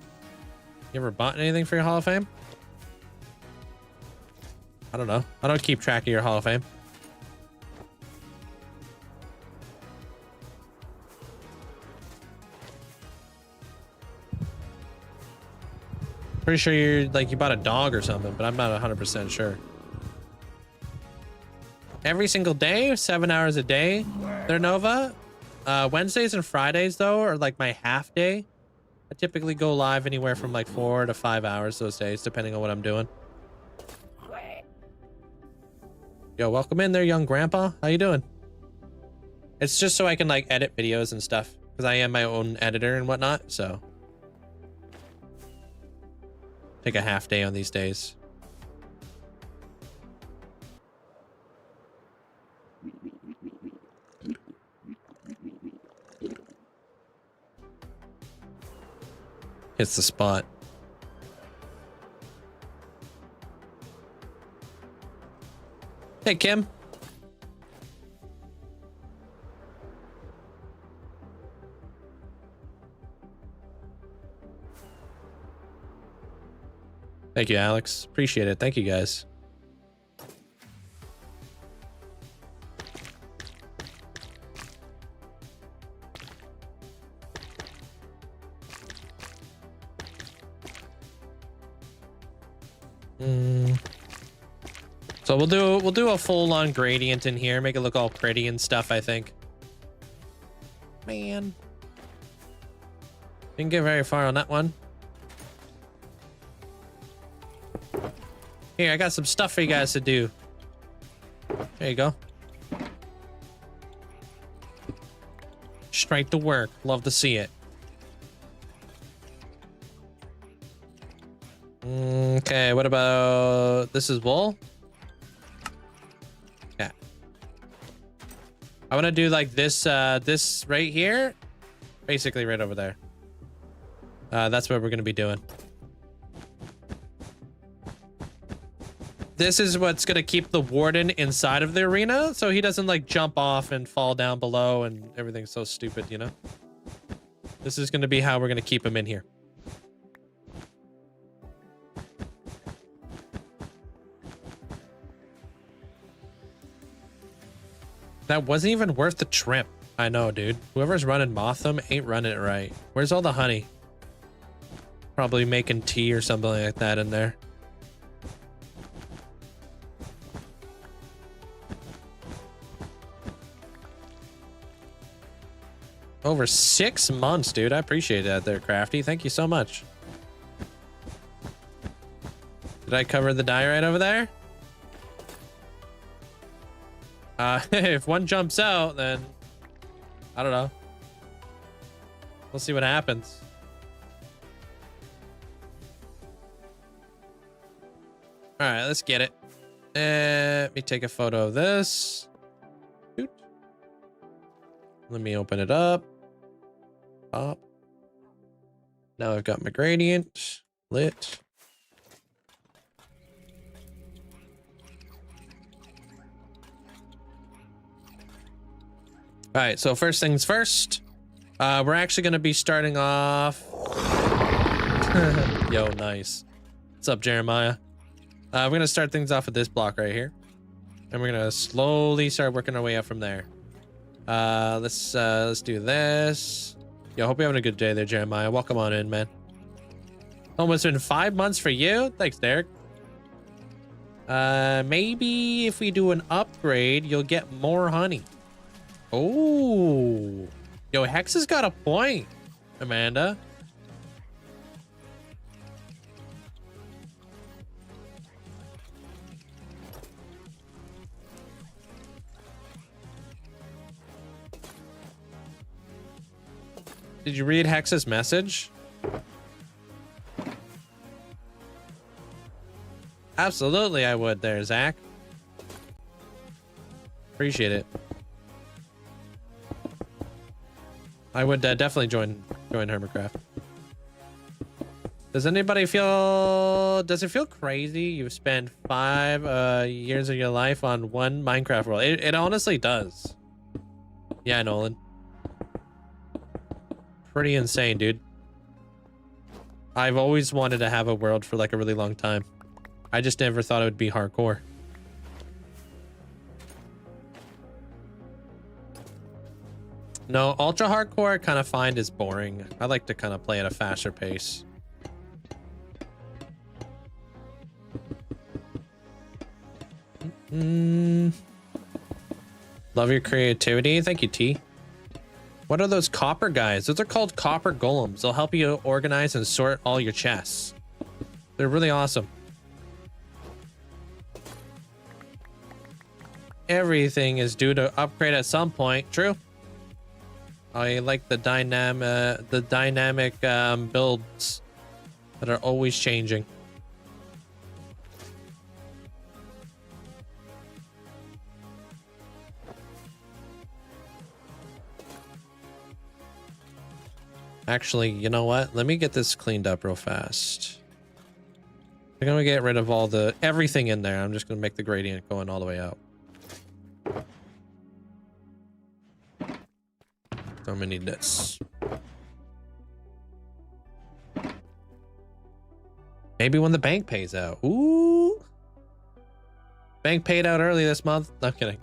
You ever bought anything for your Hall of Fame? I don't know. I don't keep track of your Hall of Fame. Pretty sure you're like you bought a dog or something, but I'm not 100% sure. Every single day, 7 hours a day, they're Nova. Wednesdays and Fridays though are like my half day. I typically go live anywhere from like 4 to 5 hours those days, depending on what I'm doing. Yo, welcome in there, young grandpa. How you doing? It's just so I can like edit videos and stuff because I am my own editor and whatnot. So take a half day on these days. Hits the spot. Hey, Kim. Thank you, Alex. Appreciate it. Thank you, guys. So we'll do a full-on gradient in here, make it look all pretty and stuff, I think. Man. Didn't get very far on that one. Here, I got some stuff for you guys to do. There you go. Straight to work. Love to see it. Okay, what about... This is wool? Yeah. I want to do like this, this right here. Basically right over there. That's what we're going to be doing. This is what's going to keep the warden inside of the arena, so he doesn't like jump off and fall down below and everything's so stupid, you know? This is going to be how we're going to keep him in here. That wasn't even worth the trip. I know, dude. Whoever's running Motham ain't running it right. Where's all the honey? Probably making tea or something like that in there. Over 6 months, dude. I appreciate that there, Crafty. Thank you so much. Did I cover the die right over there? If one jumps out, then I don't know. We'll see what happens. All right, let's get it. Let me take a photo of this. Shoot. Let me open it up. Pop. Now I've got my gradient lit. All right, so first things first, we're actually going to be starting off. Yo, nice. What's up, Jeremiah? We're going to start things off with this block right here. And we're going to slowly start working our way up from there. Let's do this. Yo, hope you're having a good day there, Jeremiah. Welcome on in, man. Almost been 5 months for you. Thanks, Derek. Maybe if we do an upgrade, you'll get more honey. Oh, yo, Hex has got a point, Amanda. Did you read Hex's message? Absolutely, I would there, Zach. Appreciate it. I would definitely join Hermitcraft. Does anybody feel... Does it feel crazy you've spent 5 years of your life on one Minecraft world? It honestly does. Yeah, Nolan. Pretty insane, dude. I've always wanted to have a world for like a really long time. I just never thought it would be hardcore. No, ultra hardcore I kind of find is boring. I like to kind of play at a faster pace. Love your creativity. Thank you, T. What are those copper guys? Those are called copper golems. They'll help you organize and sort all your chests. They're really awesome. Everything is due to upgrade at some point. True. I like the dynamic builds that are always changing. Actually, you know what? Let me get this cleaned up real fast. I'm gonna get rid of everything in there. I'm just gonna make the gradient going all the way out. So I'm gonna need this. Maybe when the bank pays out. Ooh. Bank paid out early this month. No, I'm kidding.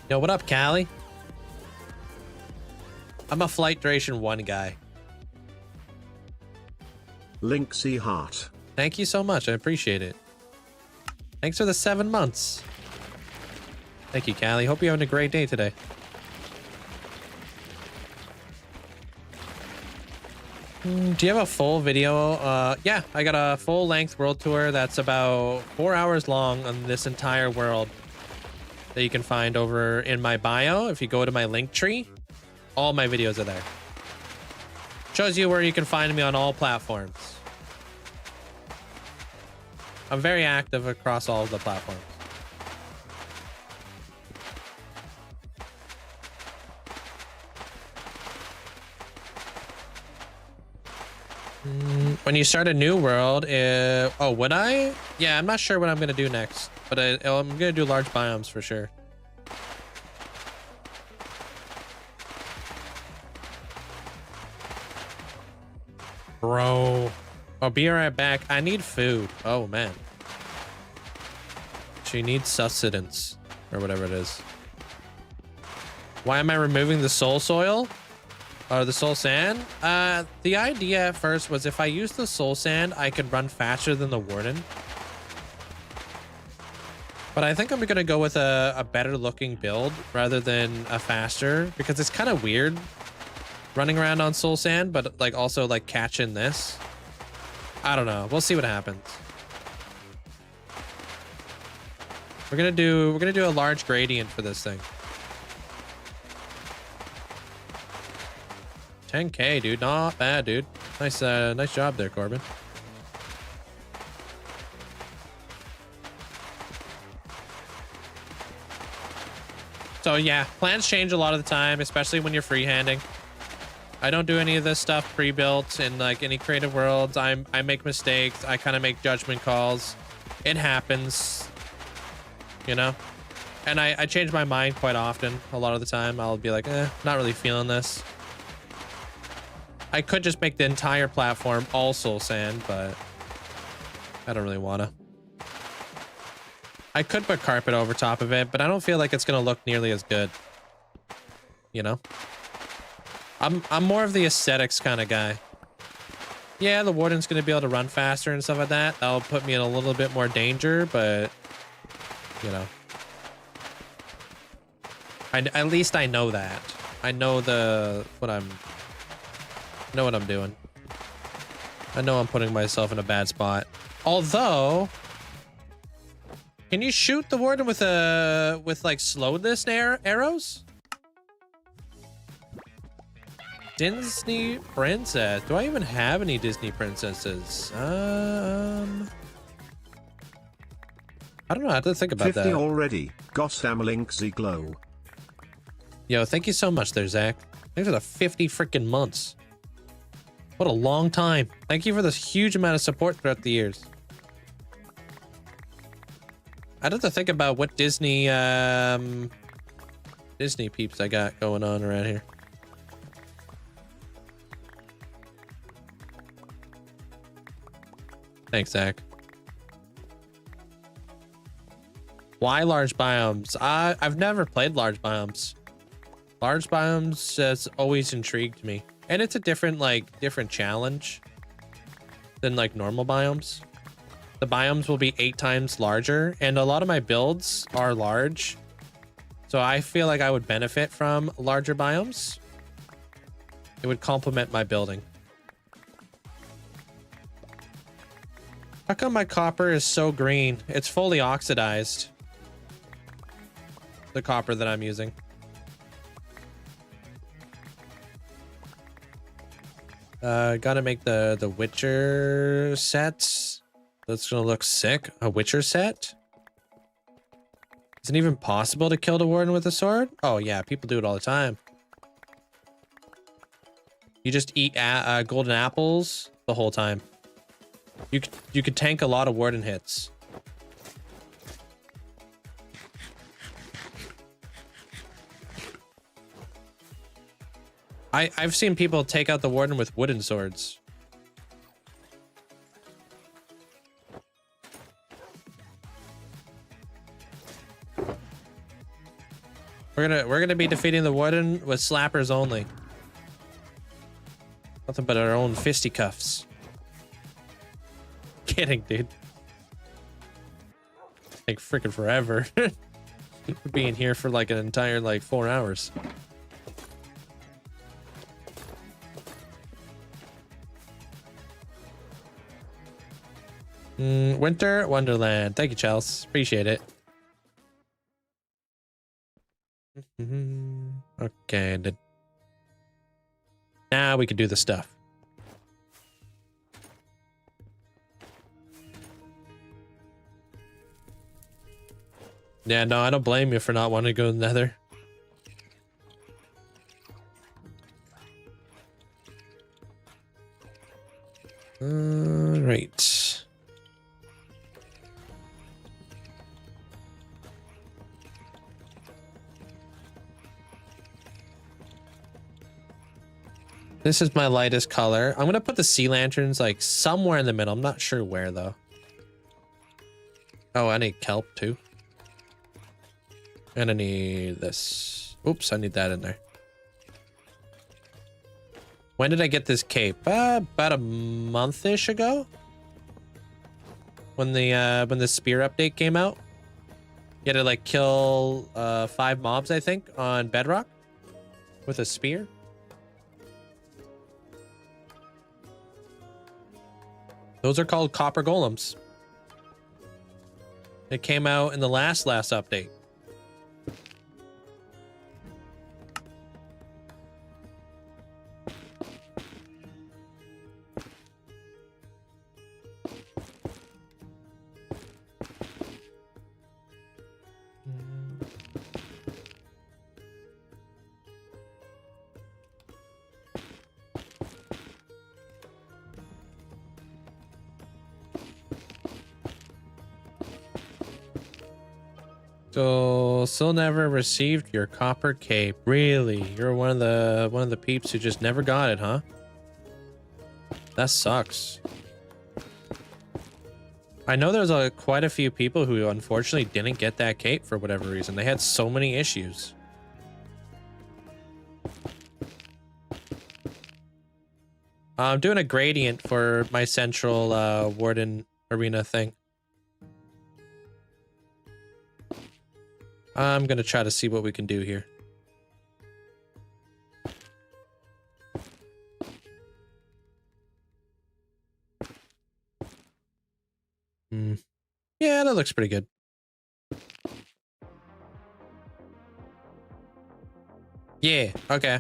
Yo, what up, Callie? I'm a flight duration 1 guy. Linkzzey heart. Thank you so much. I appreciate it. Thanks for the 7 months. Thank you, Callie. Hope you're having a great day today. Do you have a full video? Yeah, I got a full length world tour that's about 4 hours long on this entire world that you can find over in my bio. If you go to my link tree, all my videos are there. Shows you where you can find me on all platforms. I'm very active across all of the platforms. When you start a new world, oh, would I? Yeah, I'm not sure what I'm gonna do next, but I'm gonna do large biomes for sure. Bro, I'll be right back. I need food. Oh man, she needs sustenance or whatever it is. Why am I removing the soul soil? Or the soul sand? The idea at first was if I use the soul sand, I could run faster than the warden. But I think I'm gonna go with a better looking build rather than a faster, because it's kind of weird running around on soul sand, but like also like catching this. I don't know. We'll see what happens. We're gonna do a large gradient for this thing. 10K, dude. Not bad, dude. Nice, nice job there, Corbin. So yeah, plans change a lot of the time, especially when you're freehanding. I don't do any of this stuff pre-built in like any creative worlds. I make mistakes. I kind of make judgment calls. It happens, you know? And I change my mind quite often. A lot of the time I'll be like, not really feeling this. I could just make the entire platform all soul sand, but I don't really want to. I could put carpet over top of it, but I don't feel like it's going to look nearly as good. You know? I'm more of the aesthetics kind of guy. Yeah, the warden's going to be able to run faster and stuff like that. That'll put me in a little bit more danger, but you know. At least I know that. I know what I'm doing. I know I'm putting myself in a bad spot. Although, can you shoot the warden with like slowness arrows? Disney princess. Do I even have any Disney princesses? I don't know. I have to think about 50 that. already. Gossam Linkzzey glow. Yo, thank you so much there, Zach. Thanks for the 50 freaking months. What a long time. Thank you for this huge amount of support throughout the years. I'd have to think about what Disney Disney peeps I got going on around here. Thanks, Zach. Why large biomes? I've never played large biomes. Large biomes has always intrigued me. And it's a different challenge than like normal biomes. The biomes will be 8 times larger, and a lot of my builds are large. So I feel like I would benefit from larger biomes. It would complement my building. How come my copper is so green? It's fully oxidized. The copper that I'm using. Gotta make the Witcher sets. That's gonna look sick. A Witcher set? Is it even possible to kill the warden with a sword? Oh yeah, people do it all the time. You just eat golden apples the whole time. You could tank a lot of warden hits. I've seen people take out the warden with wooden swords. We're gonna be defeating the warden with slappers only. Nothing but our own fisticuffs. Kidding, dude. Take freaking forever. Being here for like an entire like 4 hours. Winter Wonderland. Thank you, Chels. Appreciate it. Okay. Now we can do the stuff. Yeah, no, I don't blame you for not wanting to go to the Nether. All right. This is my lightest color. I'm gonna put the sea lanterns like somewhere in the middle. I'm not sure where though. Oh, I need kelp too. And I need this. Oops, I need that in there. When did I get this cape? About a month-ish ago. When the spear update came out. You had to like kill 5 mobs, I think, on Bedrock with a spear. Those are called copper golems. It came out in the last update. So still never received your copper cape. Really? You're one of the peeps who just never got it, huh? That sucks. I know there's quite a few people who unfortunately didn't get that cape for whatever reason. They had so many issues. I'm doing a gradient for my central warden arena thing. I'm gonna try to see what we can do here. Yeah, that looks pretty good. Yeah, okay.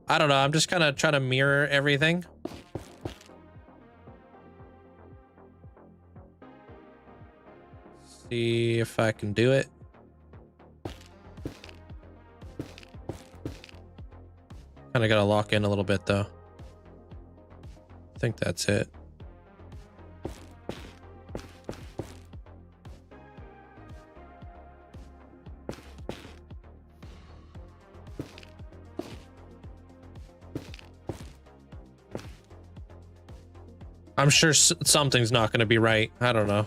I don't know. I'm just kind of trying to mirror everything. See if I can do it. Kind of got to lock in a little bit though. I think that's it. I'm sure something's not going to be right. I don't know.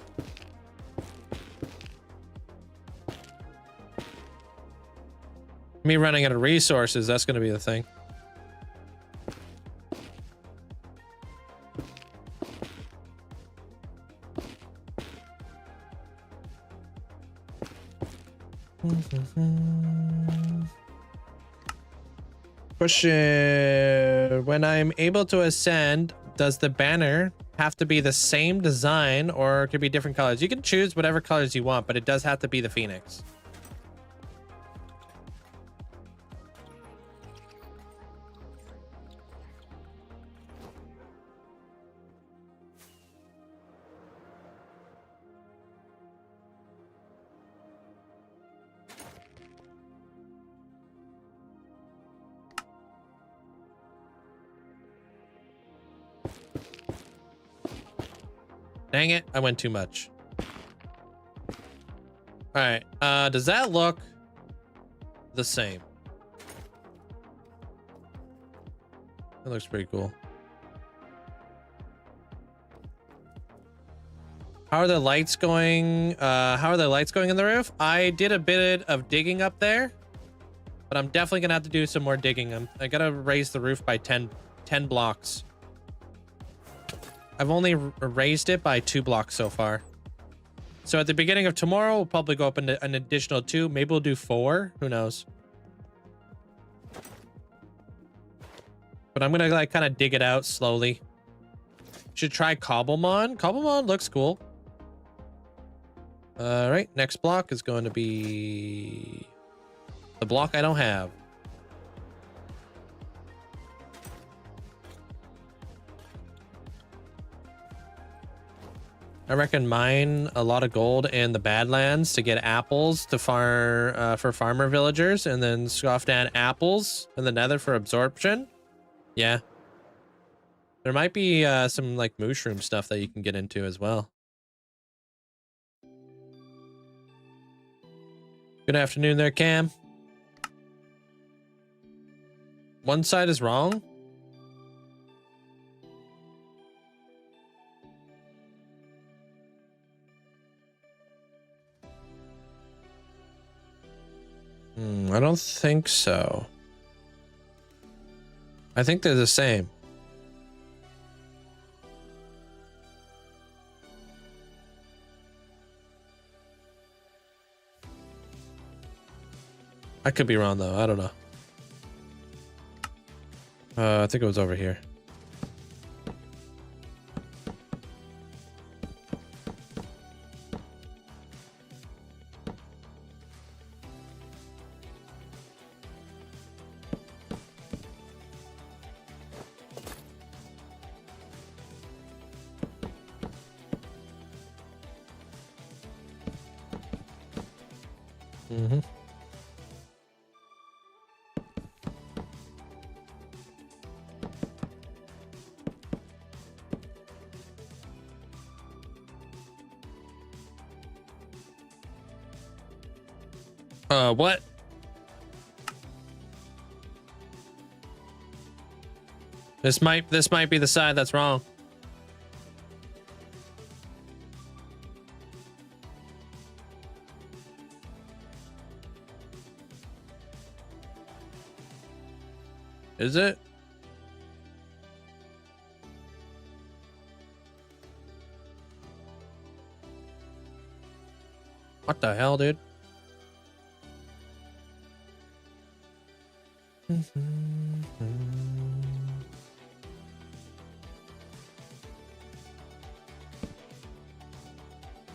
Me running out of resources, that's going to be the thing. Question. When I'm able to ascend, does the banner have to be the same design or it could be different colors? You can choose whatever colors you want, but it does have to be the Phoenix. Dang it, I went too much. All right, does that look the same? That looks pretty cool. How are the lights going? How are the lights going in the roof? I did a bit of digging up there, but I'm definitely gonna have to do some more digging. I gotta raise the roof by 10 blocks. I've only raised it by 2 blocks so far. So at the beginning of tomorrow, we'll probably go up into an additional 2. Maybe we'll do 4. Who knows? But I'm gonna like kind of dig it out slowly. Should try Cobblemon. Cobblemon looks cool. All right, next block is going to be the block I don't have. I reckon mine a lot of gold in the Badlands to get apples to farm for farmer villagers, and then Scoffdan apples in the Nether for absorption. Yeah, there might be some like mushroom stuff that you can get into as well. Good afternoon there, Cam. One side is wrong. I don't think so. I think they're the same. I could be wrong though. I don't know. I think it was over here. What? This might be the side that's wrong. Is it? What the hell, dude?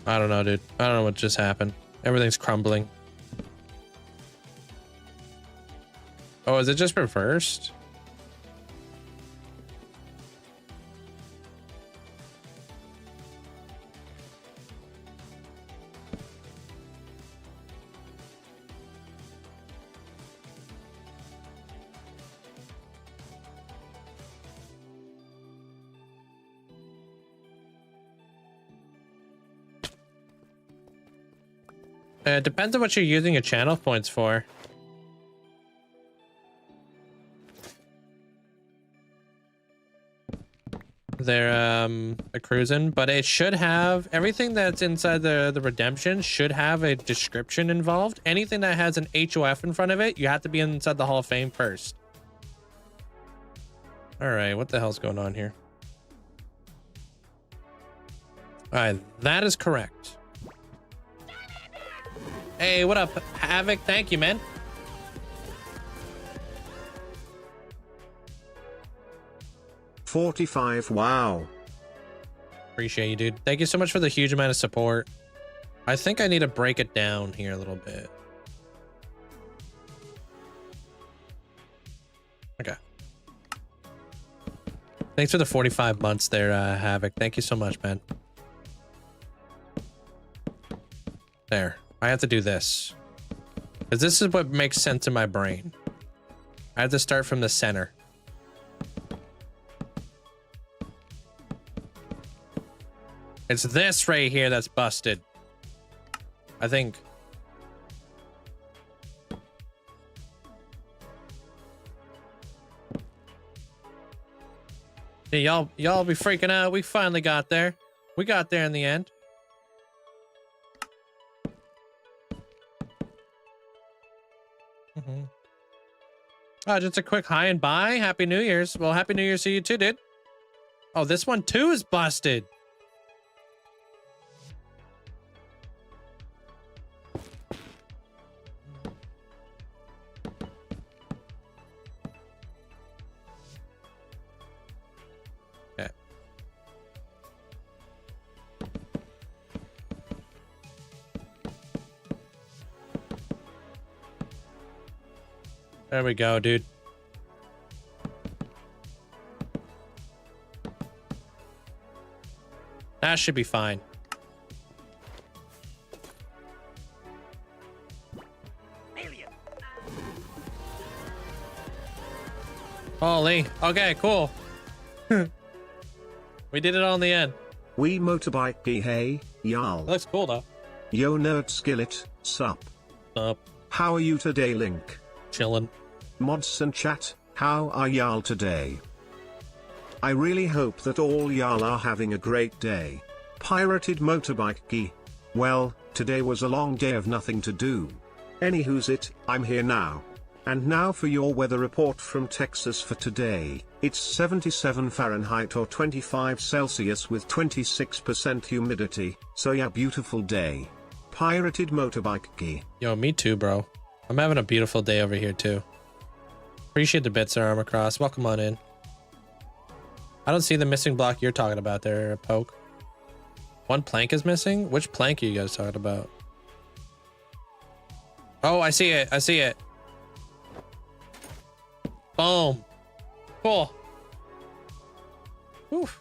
I don't know, dude. I don't know what just happened. Everything's crumbling. Oh, is it just reversed? It depends on what you're using your channel points for. They're a cruising, but it should have everything that's inside the redemption should have a description involved. Anything that has an HOF in front of it, you have to be inside the Hall of Fame first. All right, what the hell's going on here? All right, that is correct. Hey, what up, Havoc? Thank you, man. $45. Wow. Appreciate you, dude. Thank you so much for the huge amount of support. I think I need to break it down here a little bit. Okay. Thanks for the 45 months there, Havoc. Thank you so much, man. There. I have to do this. Because this is what makes sense in my brain. I have to start from the center. It's this right here that's busted. I think. Yeah, y'all be freaking out. We finally got there. We got there in the end. Oh, just a quick hi and bye. Happy New Year's. Well, Happy New Year's to you too, dude. Oh, this one too is busted. Okay. There we go, dude. That should be fine. Holy. Okay, cool. We did it all in the end. We motorbike hey, y'all. That looks cool, though. Yo nerd skillet, sup. Up. How are you today, Link? Chillin'. Mods and chat, how are y'all today? I really hope that all y'all are having a great day. Pirated motorbike. Well, today was a long day of nothing to do. Anywho's it, I'm here now. And now for your weather report from Texas for today. It's 77 Fahrenheit or 25 Celsius with 26% humidity, so yeah, beautiful day. Pirated motorbike. Yo, me too, bro. I'm having a beautiful day over here, too. Appreciate the bits there, Armor Cross. Welcome on in. I don't see the missing block you're talking about there, Poke. One plank is missing? Which plank are you guys talking about? Oh, I see it. I see it. Boom. Cool. Oof.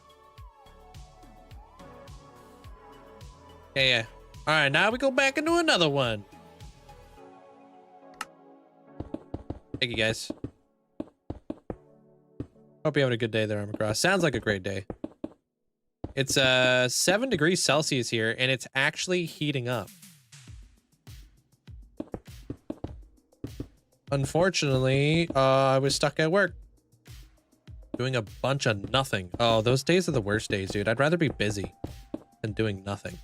Yeah. All right, now we go back into another one. Thank you, guys. Hope you're having a good day there, Armor Cross. Sounds like a great day. It's 7 degrees Celsius here, and it's actually heating up. Unfortunately, I was stuck at work doing a bunch of nothing. Oh, those days are the worst days, dude. I'd rather be busy than doing nothing.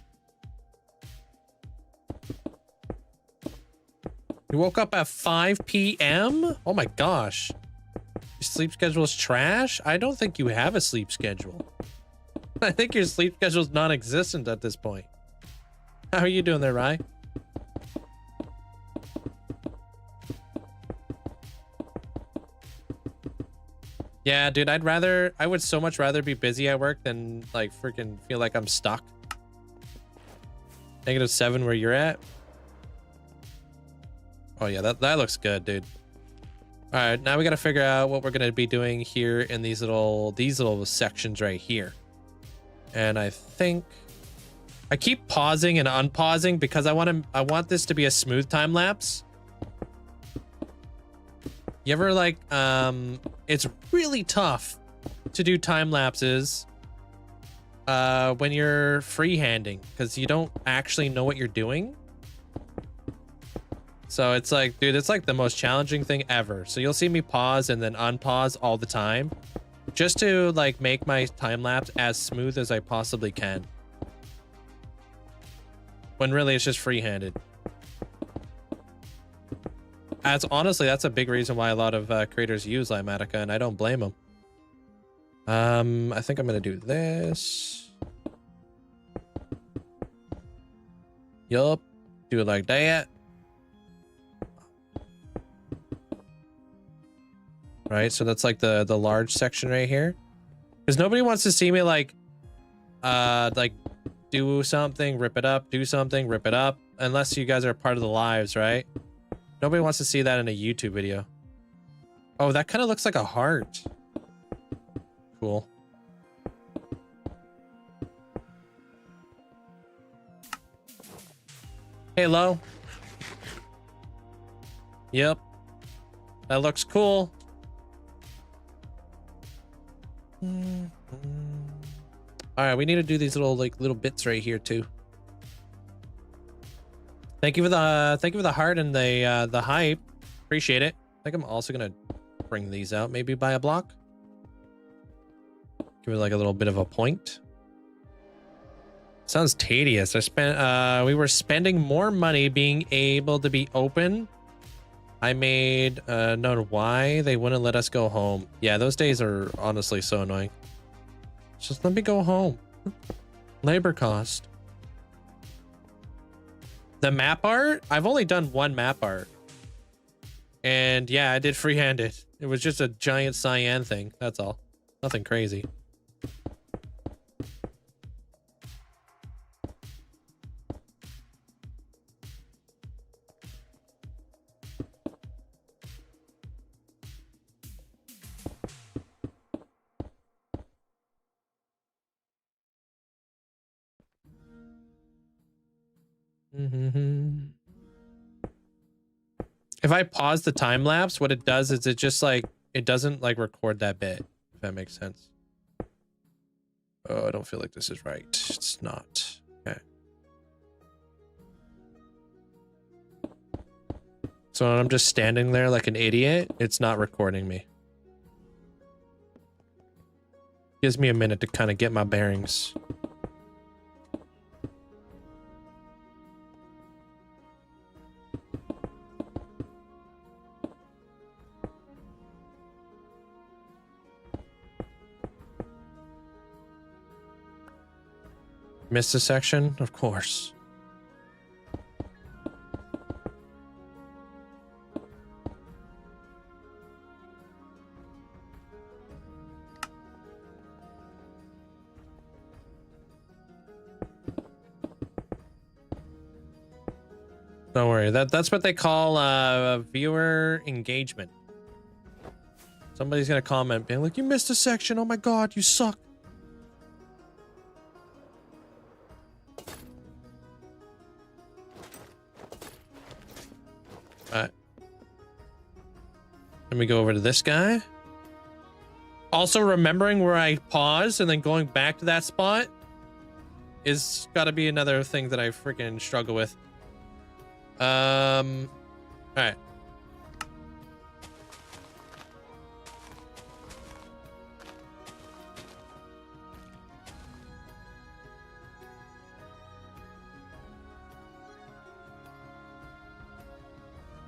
You woke up at 5 p.m.? Oh my gosh. Your sleep schedule is trash? I don't think you have a sleep schedule. I think your sleep schedule is non-existent at this point. How are you doing there, Rye? Yeah, dude, I would so much rather be busy at work than like freaking feel like I'm stuck. -7 where you're at. Oh yeah, that looks good, dude. All right, now we got to figure out what we're going to be doing here in these little sections right here. And I think I keep pausing and unpausing because I want this to be a smooth time lapse. You ever like it's really tough to do time lapses when you're freehanding because you don't actually know what you're doing. So it's like, dude, it's like the most challenging thing ever. So you'll see me pause and then unpause all the time just to like make my time lapse as smooth as I possibly can. When really it's just free-handed. Honestly, that's a big reason why a lot of creators use Limatica, and I don't blame them. I think I'm gonna do this. Yup, do it like that. Right, so that's like the large section right here. Because nobody wants to see me like do something, rip it up, do something, rip it up. Unless you guys are part of the lives, right? Nobody wants to see that in a YouTube video. Oh, that kind of looks like a heart. Cool. Hey, Lo. Yep. That looks cool. All right, we need to do these little bits right here too. Thank you for the heart and the hype. Appreciate it. I think I'm also gonna bring these out maybe by a block. Give it like a little bit of a point. Sounds tedious. We were spending more money being able to be open. I made known why they wouldn't let us go home. Yeah, those days are honestly so annoying. Just let me go home. Labor cost. The map art? I've only done one map art. And yeah, I did freehand it. It was just a giant cyan thing. That's all. Nothing crazy. If I pause the time lapse, what it does is it just like, it doesn't like record that bit, if that makes sense. Oh, I don't feel like this is right. It's not. Okay. So when I'm just standing there like an idiot, it's not recording me. Gives me a minute to kind of get my bearings. Missed a section? Of course. Don't worry. That's what they call viewer engagement. Somebody's gonna comment being like, "You missed a section. Oh my god, you suck." Alright. Let me go over to this guy. Also, remembering where I paused and then going back to that spot is gotta be another thing that I freaking struggle with. Alright.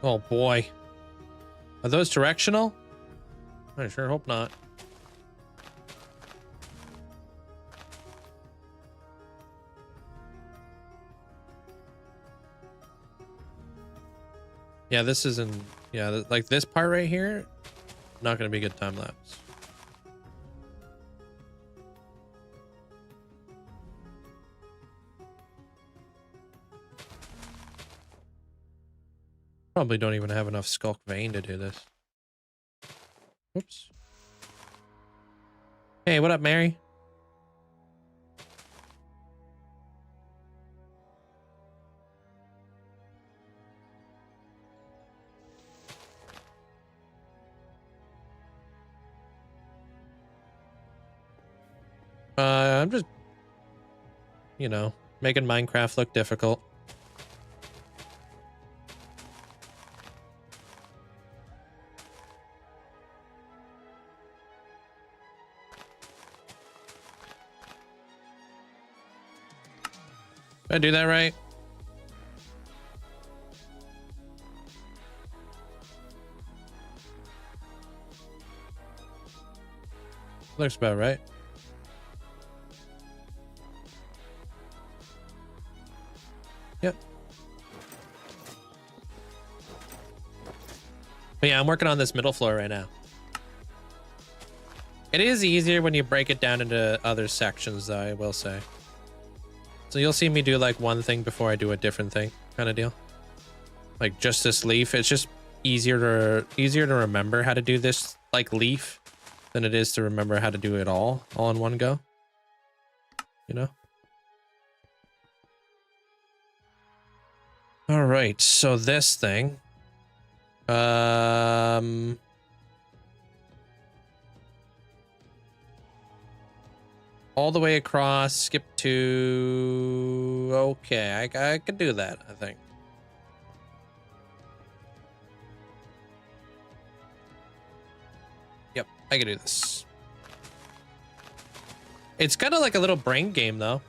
Oh boy. Are those directional? I sure hope not. Yeah, this isn't... Yeah, like this part right here, not gonna be a good time lapse. Probably don't even have enough skulk vein to do this. Oops. Hey, what up, Mary? I'm just, you know, making Minecraft look difficult. Did I do that right? Looks about right. Yep. But yeah, I'm working on this middle floor right now. It is easier when you break it down into other sections, though, I will say. So you'll see me do like one thing before I do a different thing, kind of deal. Like just this leaf, it's just easier to remember how to do this like leaf than it is to remember how to do it all in one go. You know? All right, so this thing, all the way across, skip to, okay, I could do that, I think. Yep, I can do this. It's kind of like a little brain game, though.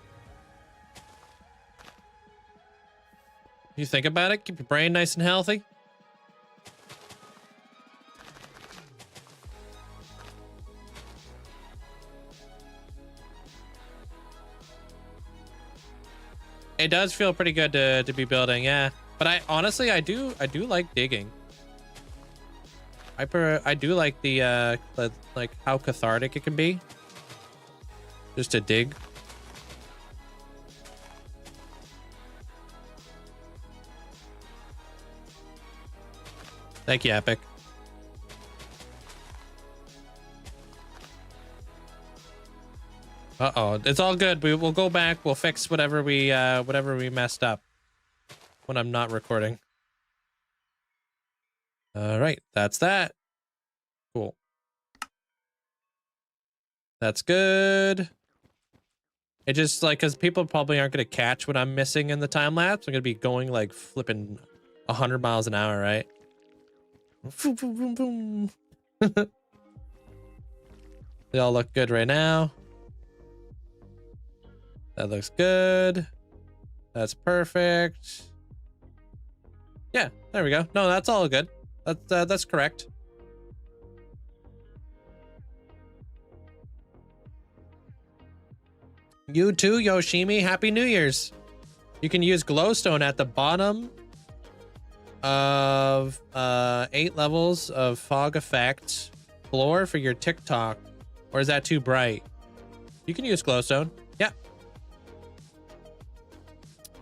You think about it, keep your brain nice and healthy. It does feel pretty good to be building, yeah. But I honestly I do like digging. I do like the like how cathartic it can be. Just to dig. Thank you, Epic. Uh-oh, it's all good. We'll go back. We'll fix whatever we messed up when I'm not recording. All right, that's that. Cool. That's good. It just like, cause people probably aren't gonna catch what I'm missing in the time lapse. I'm gonna be going like flipping 100 miles an hour, right? Boom, boom, boom, boom. They all look good right now. That looks good. That's perfect. Yeah, there we go. No, that's all good. That's correct. You too, Yoshimi. Happy New Year's. You can use glowstone at the bottom of 8 levels of fog effect floor for your TikTok. Or is that too bright? You can use glowstone. Yeah.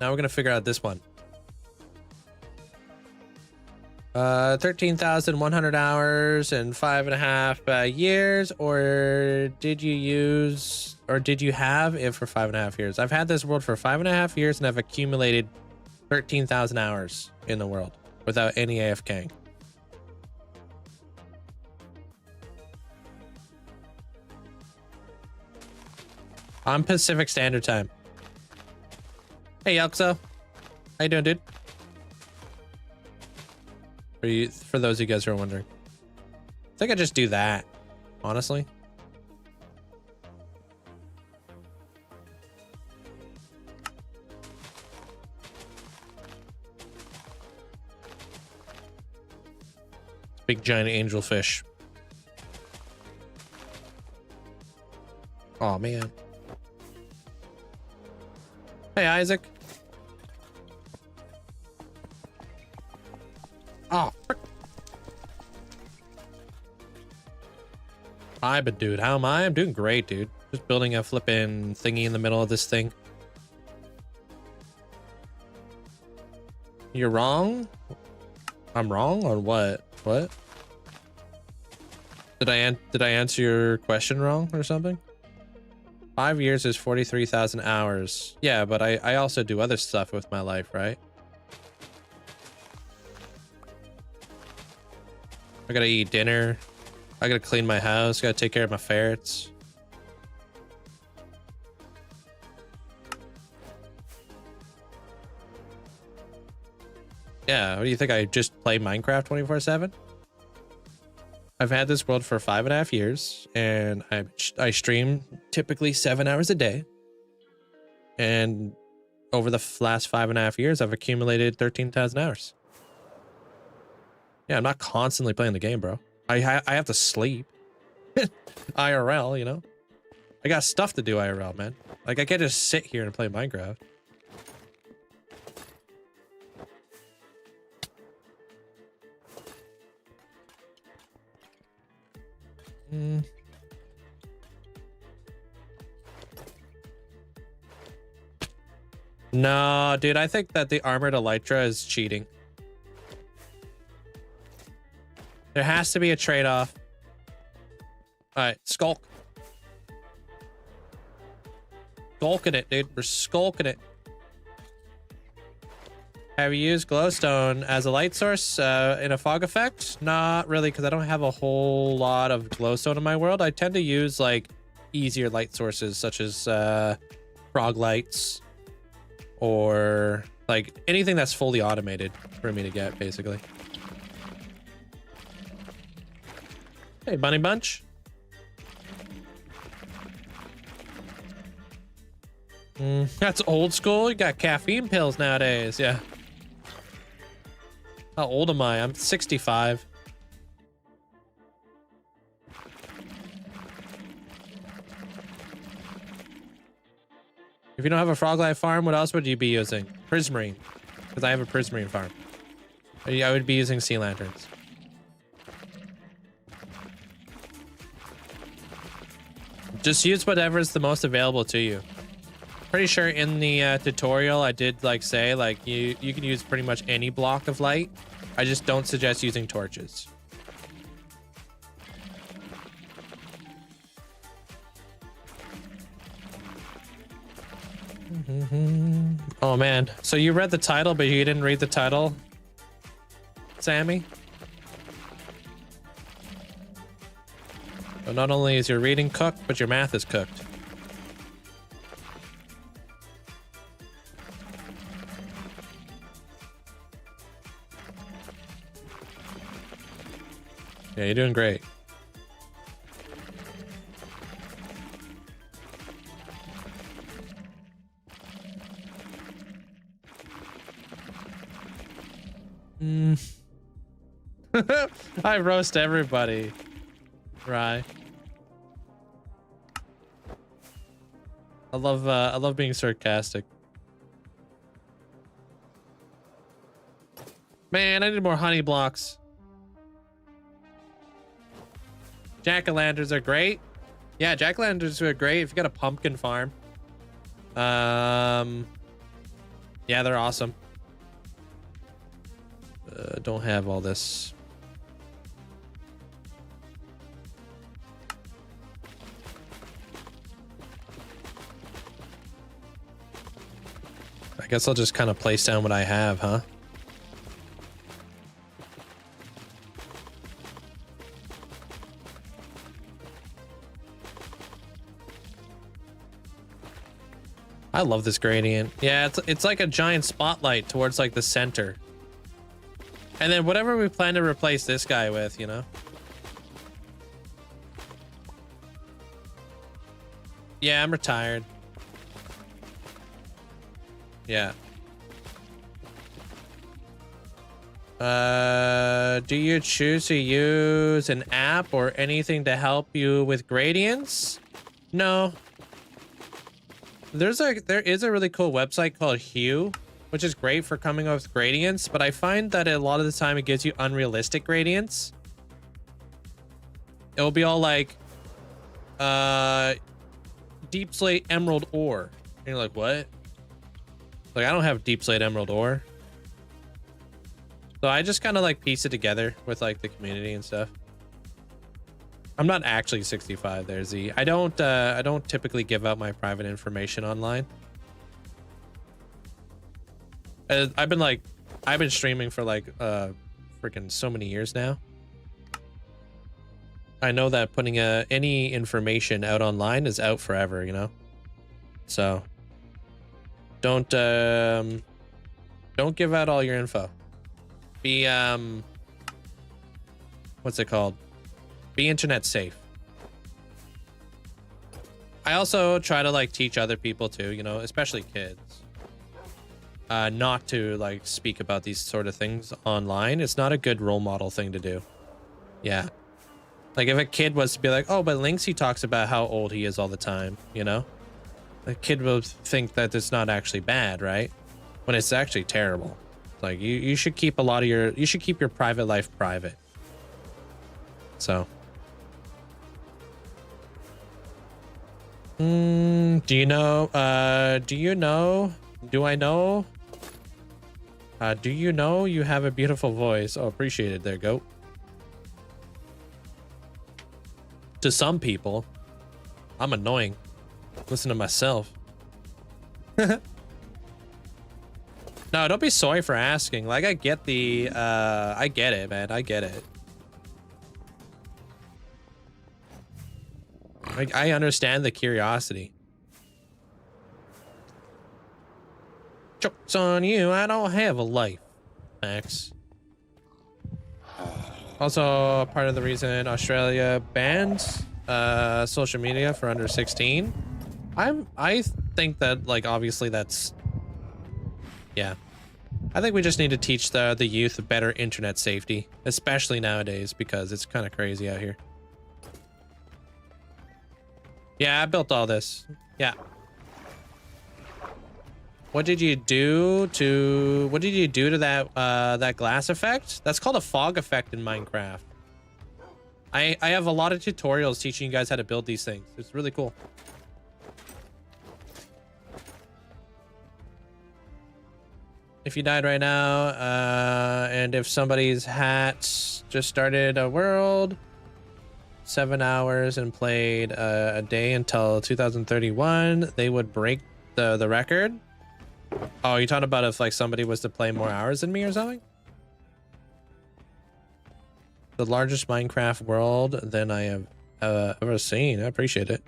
Now we're gonna figure out this one. 13,100 hours and 5.5 years, or did you have it for 5.5 years? I've had this world for 5.5 years and I've accumulated 13,000 hours in the world without any AFKing. On Pacific Standard Time. Hey, Yelxo. How you doing, dude? For those of you guys who are wondering. I think I just do that, honestly. Big giant angelfish. Oh man. Hey, Isaac. Oh, frick. Hi, but dude, how am I? I'm doing great, dude. Just building a flippin' thingy in the middle of this thing. You're wrong? I'm wrong on what? What? Did I answer your question wrong or something? 5 years is 43,000 hours. Yeah, but I also do other stuff with my life, right? I gotta eat dinner. I gotta clean my house. Gotta take care of my ferrets. Yeah, what do you think? I just play Minecraft 24/7? I've had this world for 5.5 years, and I stream typically 7 hours a day. And over the last 5.5 years, I've accumulated 13,000 hours. Yeah, I'm not constantly playing the game, bro. I have to sleep. IRL, you know? I got stuff to do IRL, man. Like, I can't just sit here and play Minecraft. No, dude, I think that the armored elytra is cheating. There has to be a trade-off. All right, skulk. Skulking it, dude. We're skulking it. Have you used glowstone as a light source in a fog effect? Not really, because I don't have a whole lot of glowstone in my world. I tend to use like easier light sources such as frog lights or like anything that's fully automated for me to get, basically. Hey, Bunny Bunch. That's old school. You got caffeine pills nowadays. Yeah. How old am I? I'm 65. If you don't have a frog life farm, what else would you be using? Prismarine. Because I have a prismarine farm. I would be using sea lanterns. Just use whatever's the most available to you. Pretty sure in the tutorial I did like say like you can use pretty much any block of light. I just don't suggest using torches. Oh man, so you read the title but you didn't read the title, Sammy? So not only is your reading cooked, but your math is cooked. Yeah, you're doing great. I roast everybody. Right. I love being sarcastic. Man, I need more honey blocks. Jack-o'-lanterns are great. Yeah, jack-o'-lanterns are great if you got a pumpkin farm. Yeah, they're awesome. Don't have all this. I guess I'll just kind of place down what I have, huh? I love this gradient. Yeah, it's like a giant spotlight towards like the center. And then whatever we plan to replace this guy with, you know? Yeah, I'm retired. Yeah. Do you choose to use an app or anything to help you with gradients? No. There is a really cool website called Hue, which is great for coming up with gradients, but I find that a lot of the time it gives you unrealistic gradients. It'll be all like deep slate emerald ore. And you're like, what? Like, I don't have deep slate emerald ore. So I just kind of like piece it together with like the community and stuff. I'm not actually 65 there, Z. I don't typically give out my private information online. I've been streaming for like freaking so many years now. I know that putting any information out online is out forever, you know? So don't give out all your info. Be what's it called? Be internet safe. I also try to like teach other people too, you know, especially kids. Not to like speak about these sort of things online. It's not a good role model thing to do. Yeah. Like if a kid was to be like, oh, but Linkzzey talks about how old he is all the time, you know? The kid will think that it's not actually bad, right? When it's actually terrible. Like you should keep a lot of you should keep your private life private. So. Do I know? Do you know you have a beautiful voice? Oh, appreciate it there, goat. To some people, I'm annoying. Listen to myself. No, don't be sorry for asking. Like, I get the, I get it, man. I get it. Like, I understand the curiosity. Joke's on you, I don't have a life, Max. Also, part of the reason Australia bans social media for under 16. I think that, like, obviously that's, yeah. I think we just need to teach the youth better internet safety, especially nowadays, because it's kind of crazy out here. Yeah, I built all this. Yeah. What did you do to that that glass effect? That's called a fog effect in Minecraft. I have a lot of tutorials teaching you guys how to build these things. It's really cool. If you died right now, and if somebody's hat just started a world 7 hours and played a day until 2031, they would break the record. Oh, you're talking about if like somebody was to play more hours than me or something? The largest Minecraft world than I have ever seen. I appreciate it.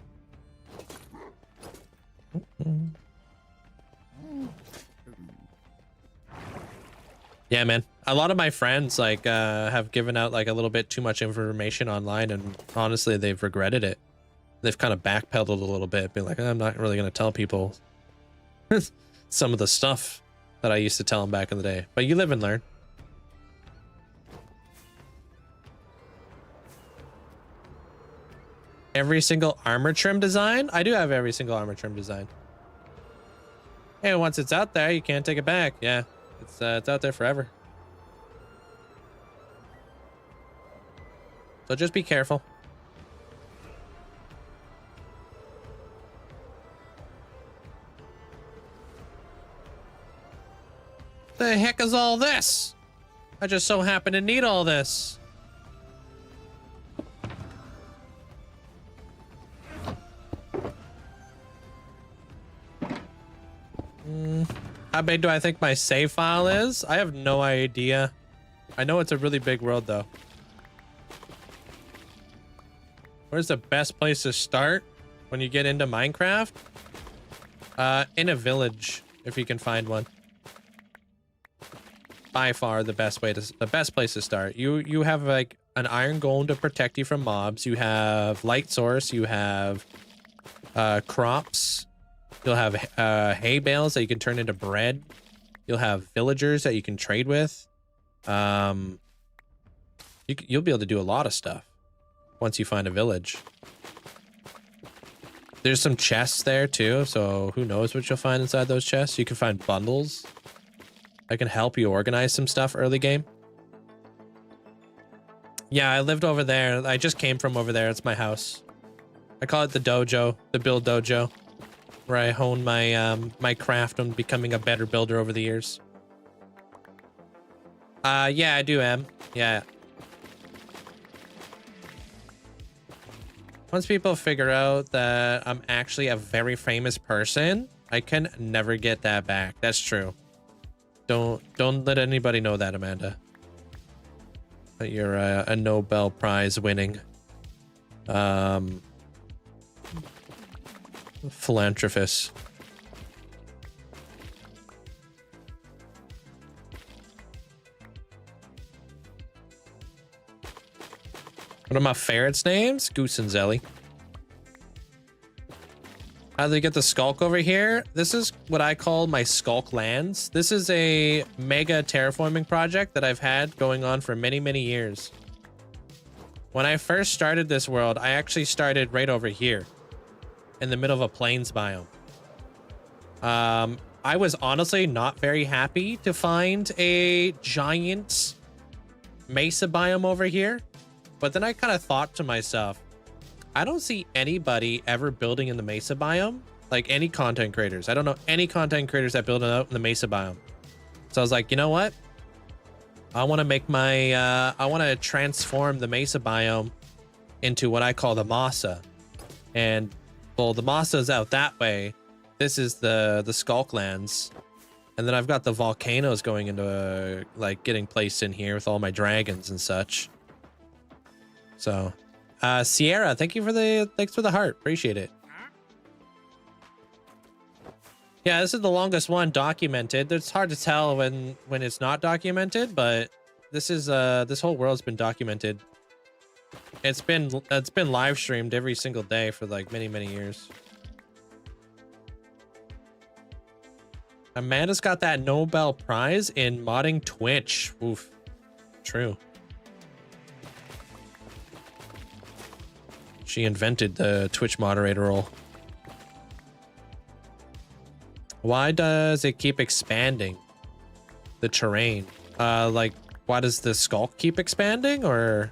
Yeah, man. A lot of my friends like have given out like a little bit too much information online, and honestly, they've regretted it. They've kind of backpedaled a little bit, being like, I'm not really going to tell people some of the stuff that I used to tell them back in the day. But you live and learn. Every single armor trim design? I do have every single armor trim design. And once it's out there, you can't take it back. Yeah, it's out there forever. So just be careful. The heck is all this? I just so happen to need all this. How big do I think my save file is? I have no idea. I know it's a really big world though. Where's the best place to start when you get into Minecraft? In a village, if you can find one. By far the best place to start. You have like an iron golem to protect you from mobs. You have light source. You have crops. You'll have hay bales that you can turn into bread. You'll have villagers that you can trade with. You'll be able to do a lot of stuff once you find a village. There's some chests there too, so who knows what you'll find inside those chests. You can find bundles. I can help you organize some stuff early game. Yeah, I lived over there. I just came from over there. It's my house. I call it the dojo, the build dojo, where I hone my my craft on becoming a better builder over the years. Yeah, I do, Em. Yeah. Once people figure out that I'm actually a very famous person, I can never get that back. That's true. Don't let anybody know that, Amanda. That you're a Nobel Prize winning philanthropist. One of my ferrets' names? Goose and Zelly. How do they get the skulk over here? This is what I call my skulk lands. This is a mega terraforming project that I've had going on for many, many years. When I first started this world, I actually started right over here in the middle of a plains biome. I was honestly not very happy to find a giant mesa biome over here. But then I kind of thought to myself, I don't see anybody ever building in the mesa biome, like any content creators. I don't know any content creators that build out in the mesa biome. So I was like, you know what? I want to make my, I want to transform the mesa biome into what I call the masa. And well, the masa's out that way. This is the Skulklands. And then I've got the volcanoes going into like getting placed in here with all my dragons and such. So, Sierra, thanks for the heart. Appreciate it. Yeah, this is the longest one documented. It's hard to tell when it's not documented, but this is this whole world's been documented. It's been live streamed every single day for like many years. Amanda's got that Nobel Prize in modding Twitch. Oof. True. She invented the Twitch moderator role. Why does it keep expanding? The terrain. Like, why does the skulk keep expanding, or?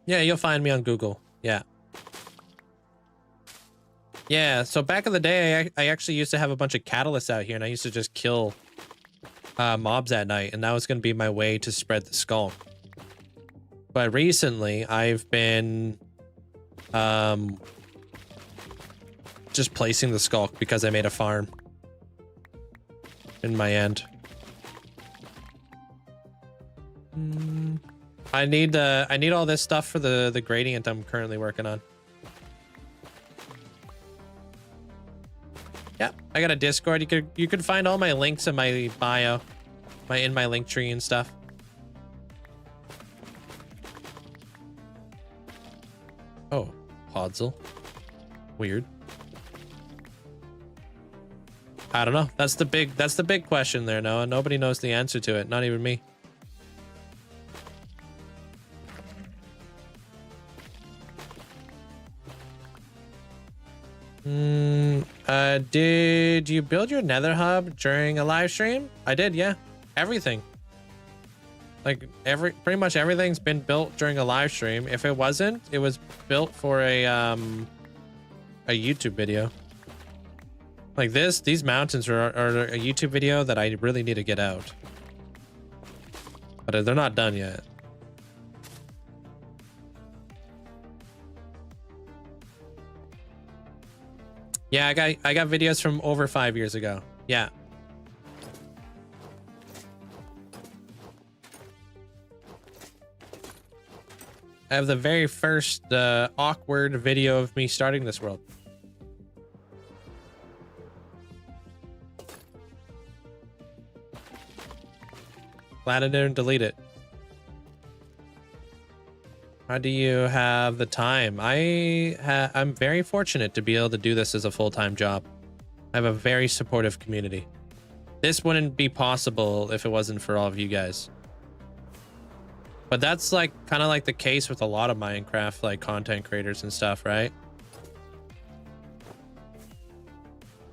Yeah, you'll find me on Google. Yeah. Yeah, so back in the day, I actually used to have a bunch of catalysts out here, and I used to just kill mobs at night, and that was going to be my way to spread the skulk. But recently, I've been just placing the skulk because I made a farm in my end. I need all this stuff for the gradient I'm currently working on. Yeah, I got a Discord. You could find all my links in my bio, in my link tree and stuff. Oh, Podzol. Weird. I don't know. That's the big question there, Noah. Nobody knows the answer to it, not even me. Did you build your nether hub during a live stream? I did, yeah. Everything. Like pretty much everything's been built during a live stream. If it wasn't, it was built for a YouTube video. Like these mountains are a YouTube video that I really need to get out. But they're not done yet. Yeah, I got videos from over 5 years ago. Yeah. I have the very first awkward video of me starting this world. Glad I didn't delete it. How do you have the time? I'm very fortunate to be able to do this as a full-time job. I have a very supportive community. This wouldn't be possible if it wasn't for all of you guys. But that's like kind of like the case with a lot of Minecraft like content creators and stuff, right?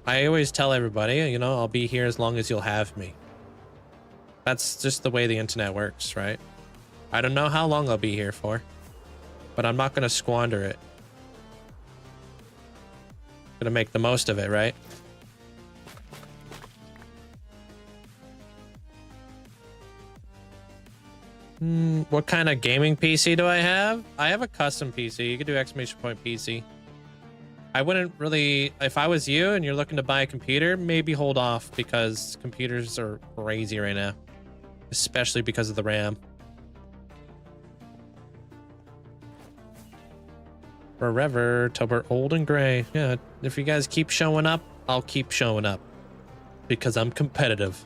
I always tell everybody, you know, I'll be here as long as you'll have me. That's just the way the internet works, right? I don't know how long I'll be here for. but I'm not going to squander it. Gonna make the most of it, right? What kind of gaming PC do I have? I have a custom PC. You could do exclamation point PC. I wouldn't really, if I was you and you're looking to buy a computer, maybe hold off because computers are crazy right now, especially because of the RAM. Forever till we're old and gray. Yeah, if you guys keep showing up, I'll keep showing up because I'm competitive.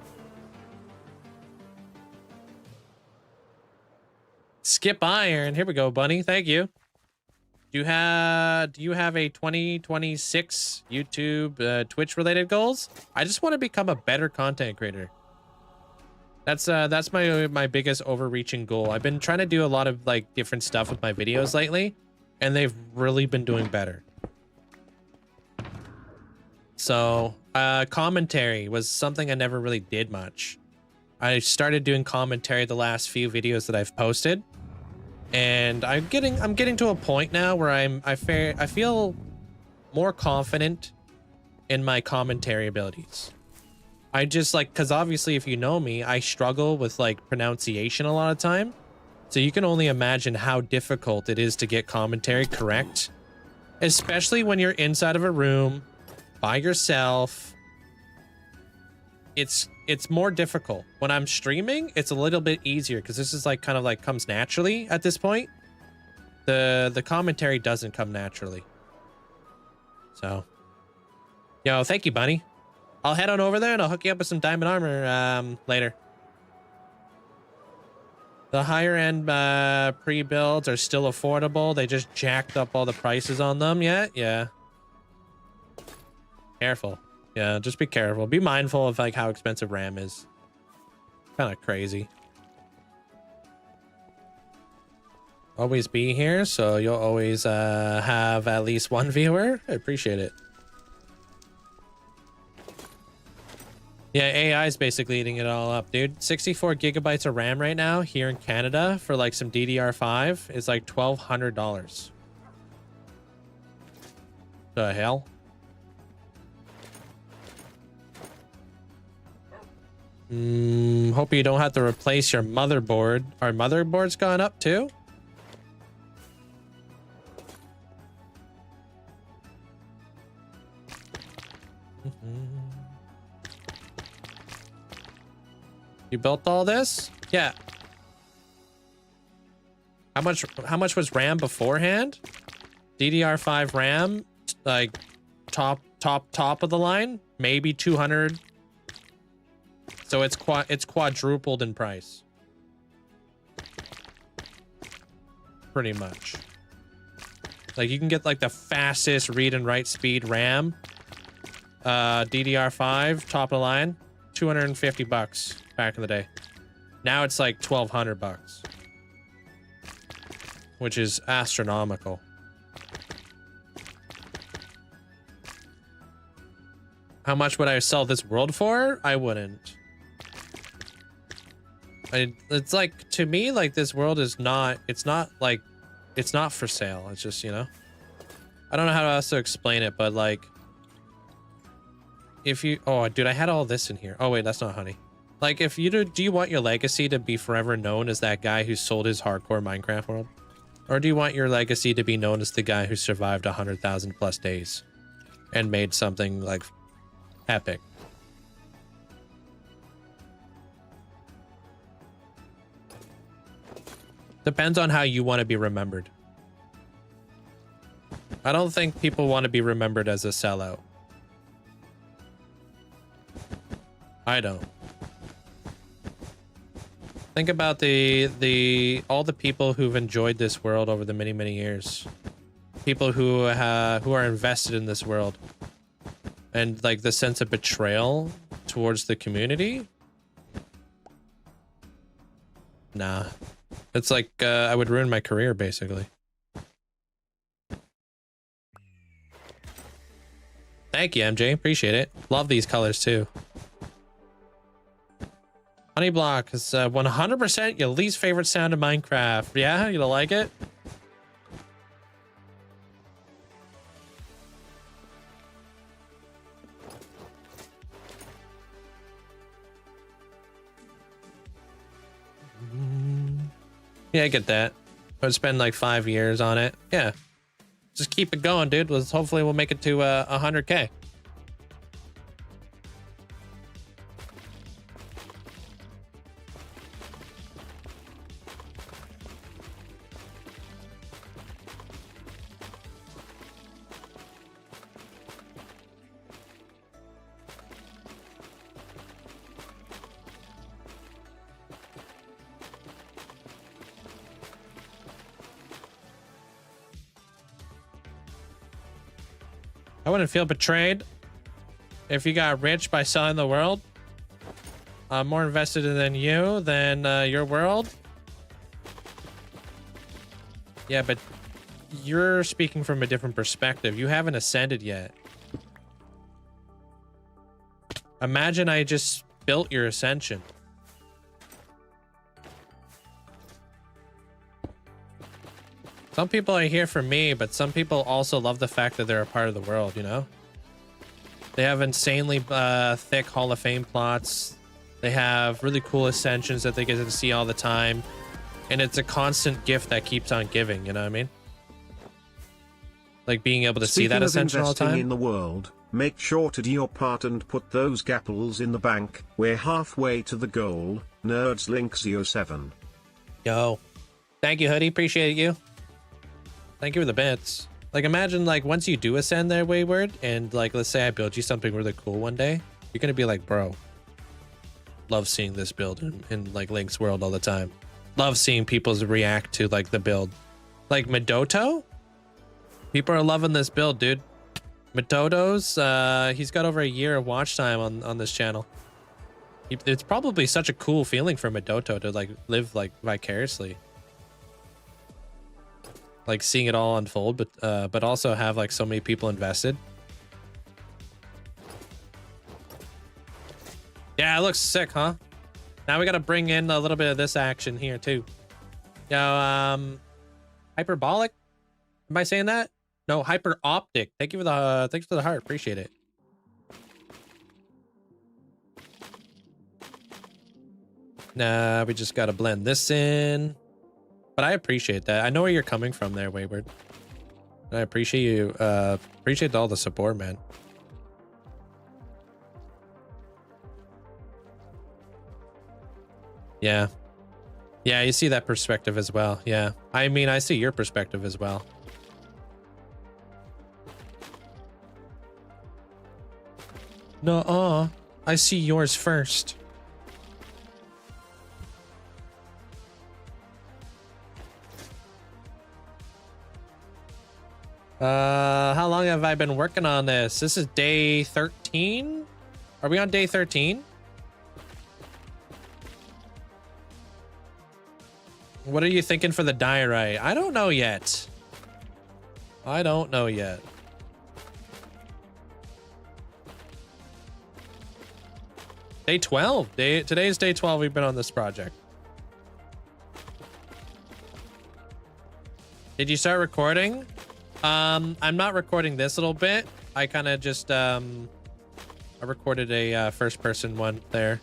Skip Iron. Here we go, Bunny. Thank you. Do you have a 2026 YouTube Twitch related goals? I just want to become a better content creator. That's my biggest overreaching goal. I've been trying to do a lot of like different stuff with my videos lately, and they've really been doing better. So commentary was something I never really did much. I started doing commentary the last few videos that I've posted, and I'm getting to a point now where I feel more confident in my commentary abilities. I just like, because obviously if you know me, I struggle with like pronunciation a lot of time. So you can only imagine how difficult it is to get commentary correct, especially when you're inside of a room by yourself. It's more difficult. When I'm streaming, it's a little bit easier because this is like kind of like comes naturally at this point. The commentary doesn't come naturally. So, yo, thank you, Bunny. I'll head on over there and I'll hook you up with some diamond armor later. The higher end pre-builds are still affordable. They just jacked up all the prices on them yet. Yeah. Careful. Yeah, just be careful. Be mindful of like how expensive RAM is. Kind of crazy. Always be here, so you'll always have at least one viewer. I appreciate it. Yeah, AI is basically eating it all up, dude. 64 gigabytes of RAM right now here in Canada for like some DDR5 is like $1,200. The hell? Hope you don't have to replace your motherboard. Our motherboard's gone up too? You built all this? Yeah. How much was RAM beforehand? DDR5 RAM, like top of the line, maybe 200. So it's quadrupled in price. Pretty much. Like you can get like the fastest read and write speed RAM. DDR5, top of the line, 250 bucks back in the day. Now it's like 1,200 bucks. Which is astronomical. How much would I sell this world for? I wouldn't. It's like, to me, like this world is not, it's not for sale. It's just, you know, I don't know how else to explain it, but like, if you, oh dude, I had all this in here. Oh wait, that's not honey. Like if you do you want your legacy to be forever known as that guy who sold his hardcore Minecraft world? Or do you want your legacy to be known as the guy who survived 100,000 plus days and made something like epic? Depends on how you want to be remembered. I don't think people want to be remembered as a sellout. I don't. Think about all the people who've enjoyed this world over the many years. People who are invested in this world. And like the sense of betrayal towards the community. Nah. It's like I would ruin my career basically. Thank you, MJ. Appreciate it. Love these colors too. Honey block is 100% your least favorite sound in Minecraft. Yeah, you don't like it? Yeah, I get that. I would spend like 5 years on it. Yeah. Just keep it going, dude. Hopefully we'll make it to 100K. I wouldn't feel betrayed if you got rich by selling the world. I'm more invested than you, than your world. Yeah, but you're speaking from a different perspective. You haven't ascended yet. Imagine I just built your ascension. Some people are here for me, but some people also love the fact that they're a part of the world, you know? They have insanely thick Hall of Fame plots. They have really cool ascensions that they get to see all the time. And it's a constant gift that keeps on giving, you know what I mean? Like being able to see that ascension all the time. In the world, make sure to do your part and put those gapples in the bank. We're halfway to the goal. Nerds Linkzzey 07. Yo. Thank you, Hoodie. Appreciate you. Thank you for the bits. Like, imagine, like, once you do ascend there, Wayward, and, like, let's say I build you something really cool one day, you're gonna be like, bro, love seeing this build in like, Link's world all the time. Love seeing people's react to, like, the build. Like, Midoto? People are loving this build, dude. Midoto's, he's got over a year of watch time on this channel. It's probably such a cool feeling for Midoto to, like, live, like, vicariously. Like seeing it all unfold, but also have like so many people invested. Yeah, it looks sick, huh? Now we gotta bring in a little bit of this action here too. Yo, hyperbolic? Am I saying that? No, hyper optic. Thanks for the heart. Appreciate it. Nah, we just gotta blend this in. But I appreciate that. I know where you're coming from there, Wayward. I appreciate you. Appreciate all the support, man. Yeah. Yeah, you see that perspective as well. Yeah. I mean, I see your perspective as well. Nuh-uh. I see yours first. How long have I been working on this? This is day 13? Are we on day 13? What are you thinking for the diorite? I don't know yet. I don't know yet. Day 12. Today is day 12 we've been on this project. Did you start recording? I'm not recording this little bit. I kind of just, I recorded a first person one there.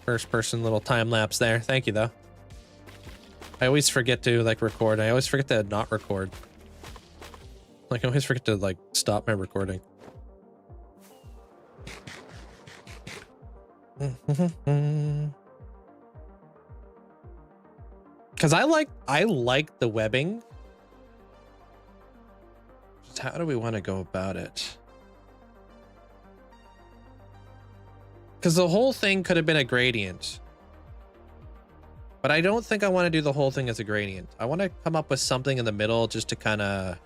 First person little time lapse there. Thank you though. I always forget to like record. I always forget to not record. Like I always forget to like stop my recording. Cause I like the webbing. How do we want to go about it? Because the whole thing could have been a gradient. But I don't think I want to do the whole thing as a gradient. I want to come up with something in the middle just to kind of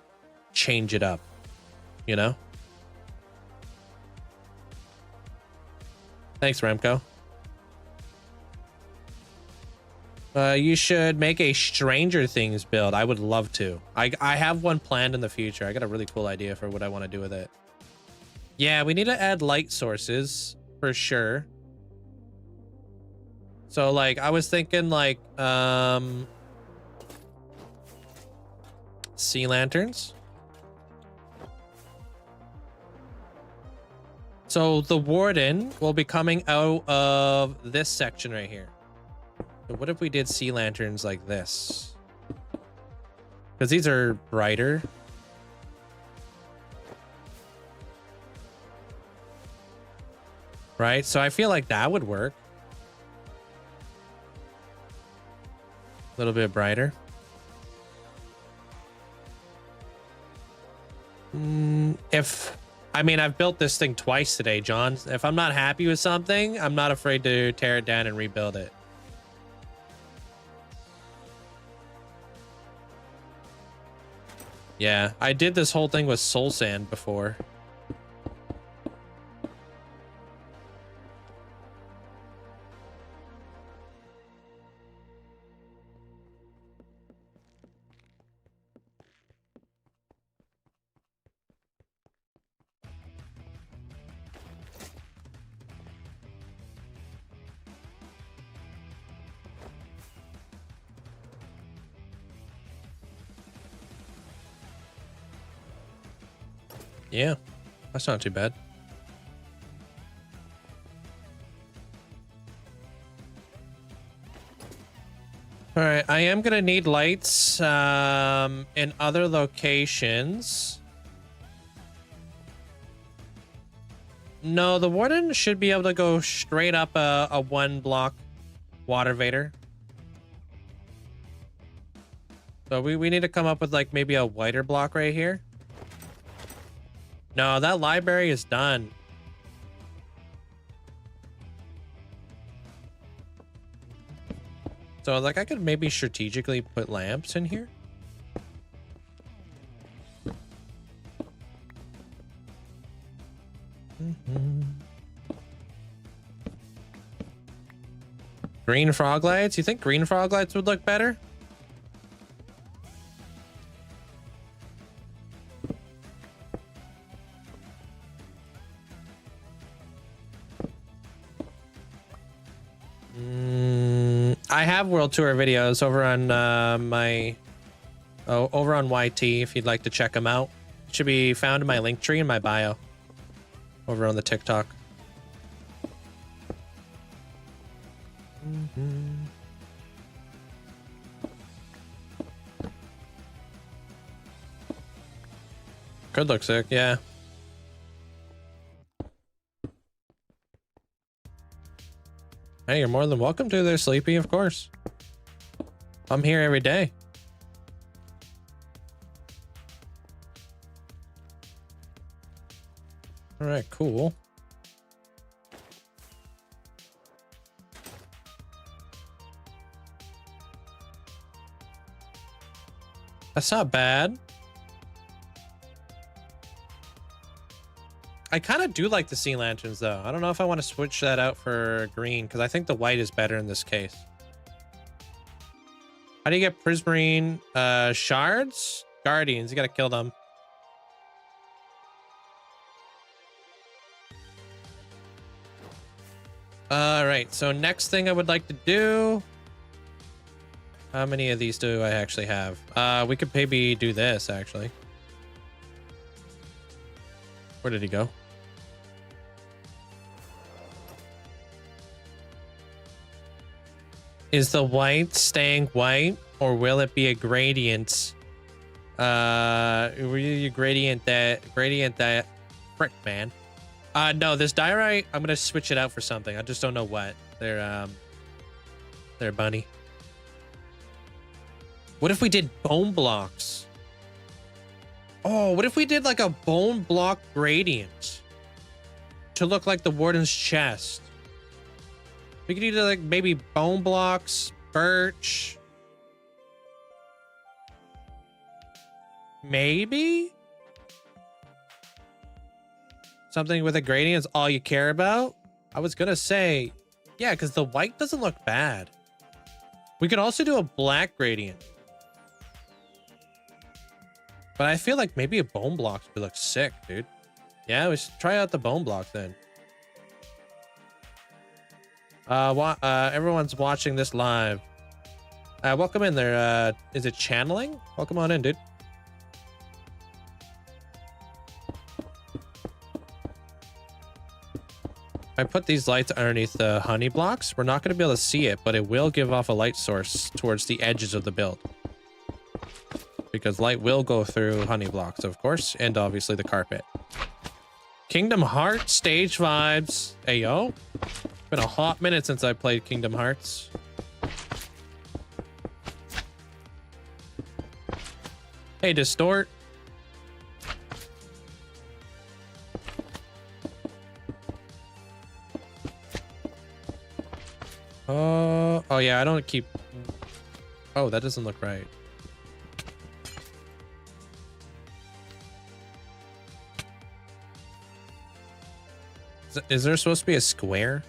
change it up. You know? Thanks, Remco. You should make a Stranger Things build. I would love to. I have one planned in the future. I got a really cool idea for what I want to do with it. Yeah, we need to add light sources for sure. So like I was thinking like sea lanterns. So the Warden will be coming out of this section right here. So what if we did sea lanterns like this? Because these are brighter. Right? So I feel like that would work. A little bit brighter. I mean, I've built this thing twice today, John. If I'm not happy with something, I'm not afraid to tear it down and rebuild it. Yeah, I did this whole thing with soul sand before. Yeah, that's not too bad. All right, I am gonna need lights in other locations. No, the warden should be able to go straight up a 1-block water vader. So we need to come up with like maybe a whiter block right here. No, that library is done. So like I could maybe strategically put lamps in here. Green frog lights? You think green frog lights would look better? I have world tour videos over on over on YT if you'd like to check them out. It should be found in my link tree in my bio over on the TikTok. Could look sick, yeah. Hey, you're more than welcome to there, Sleepy, of course. I'm here every day. All right, cool. That's not bad. I kind of do like the sea lanterns, though. I don't know if I want to switch that out for green, because I think the white is better in this case. How do you get prismarine shards? Guardians, you gotta kill them. All right, so next thing I would like to do... How many of these do I actually have? We could maybe do this, actually. Where did he go? Is the white staying white, or will it be a gradient? Will you gradient that? Frick, man. No, this diorite, I'm gonna switch it out for something. I just don't know what. There, bunny. What if we did bone blocks? Oh, what if we did like a bone block gradient to look like the warden's chest? We could do like maybe bone blocks, birch. Maybe? Something with a gradient is all you care about? I was gonna say, yeah, because the white doesn't look bad. We could also do a black gradient. But I feel like maybe a bone block would look sick, dude. Yeah, we should try out the bone block then. Everyone's watching this live. Welcome in there. Is it channeling? Welcome on in, dude. I put these lights underneath the honey blocks. We're not going to be able to see it, but it will give off a light source towards the edges of the build. Because light will go through honey blocks, of course, and obviously the carpet. Kingdom Hearts stage vibes. Hey, yo. Been a hot minute since I played Kingdom Hearts. Hey, Distort. Oh yeah, I don't keep... Oh, that doesn't look right. Is there supposed to be a square?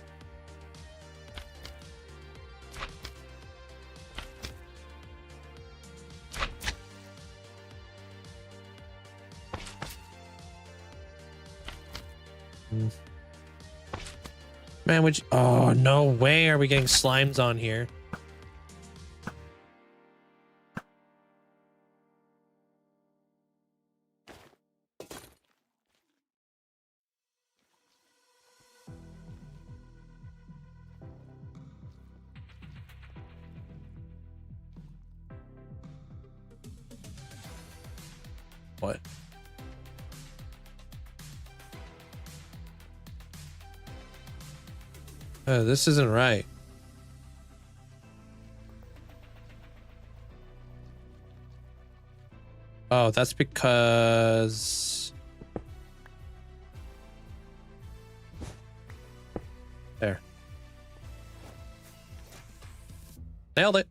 Man, would you... Oh, no way are we getting slimes on here. What? This isn't right. Oh, that's because... There. Nailed it.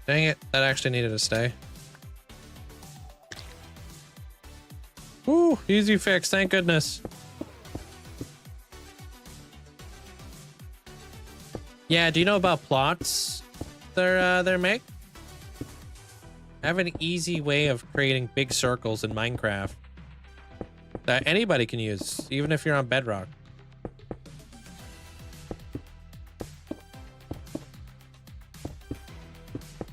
Dang it, that actually needed to stay. Ooh, easy fix, thank goodness. Yeah, do you know about plots they're make? I have an easy way of creating big circles in Minecraft that anybody can use, even if you're on Bedrock.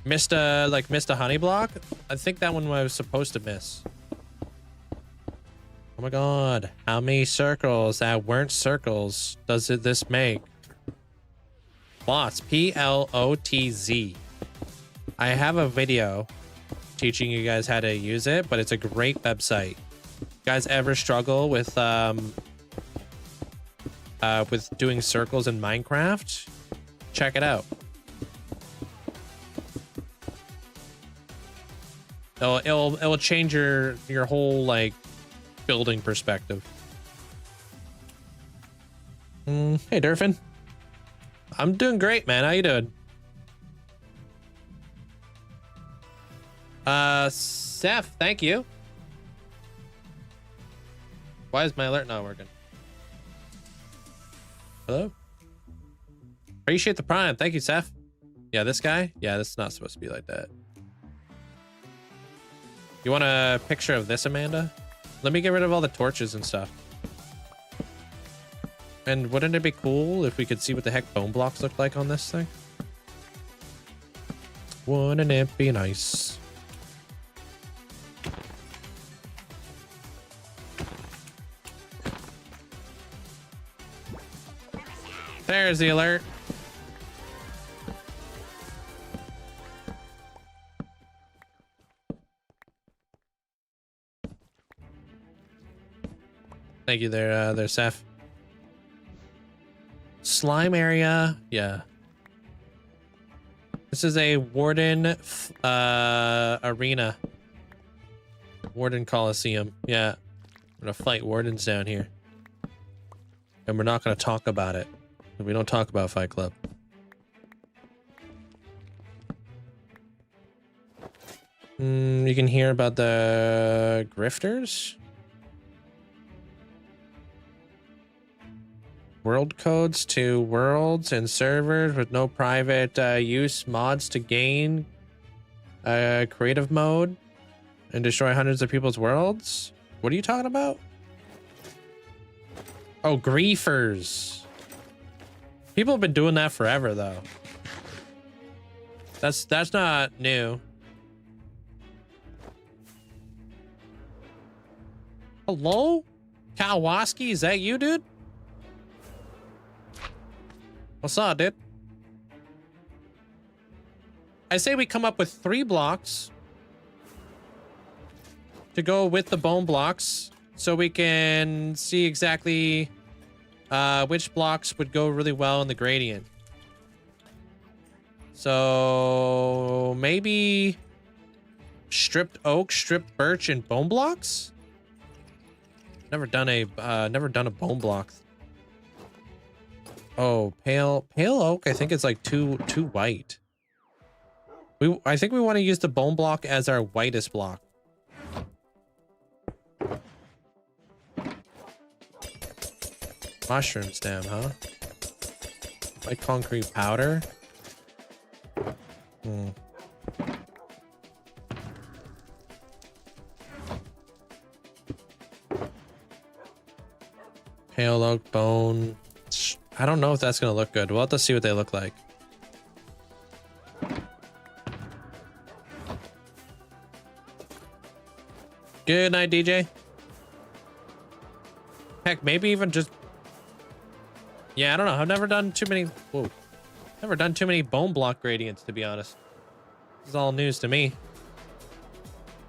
Missed a honey block? I think that one I was supposed to miss. Oh my god, how many circles that weren't circles does this make? Plots, P-L-O-T-Z. I have a video teaching you guys how to use it, but it's a great website. You guys ever struggle with doing circles in Minecraft? Check it out. It'll change your whole like building perspective. Hey Durfin. I'm doing great, man. How you doing? Seth, thank you. Why is my alert not working? Hello? Appreciate the prime. Thank you, Seth. Yeah, this guy? Yeah, this is not supposed to be like that. You want a picture of this, Amanda? Let me get rid of all the torches and stuff. And wouldn't it be cool if we could see what the heck bone blocks look like on this thing? Wouldn't it be nice? There's the alert. Thank you there, Seth. Slime area, yeah. This is a Warden arena. Warden Coliseum, yeah. We're gonna fight wardens down here. And we're not gonna talk about it. We don't talk about Fight Club. You can hear about the grifters. World codes to worlds and servers with no private use. Mods to gain creative mode and destroy hundreds of people's worlds. What are you talking about? Oh, griefers. People have been doing that forever, though. That's not new. Hello? Kawasaki, is that you, dude? What's up, dude? I say we come up with 3 blocks to go with the bone blocks so we can see exactly which blocks would go really well in the gradient. So maybe stripped oak, stripped birch, and bone blocks? Never done a bone block. Oh, pale oak, I think it's like too white. I think we want to use the bone block as our whitest block. Mushroom stem, huh? White concrete powder. Pale oak, bone. I don't know if that's gonna look good. We'll have to see what they look like. Good night, DJ. Heck, maybe even just... Yeah, I don't know. I've never done too many... Whoa. Never done too many bone block gradients, to be honest. This is all news to me.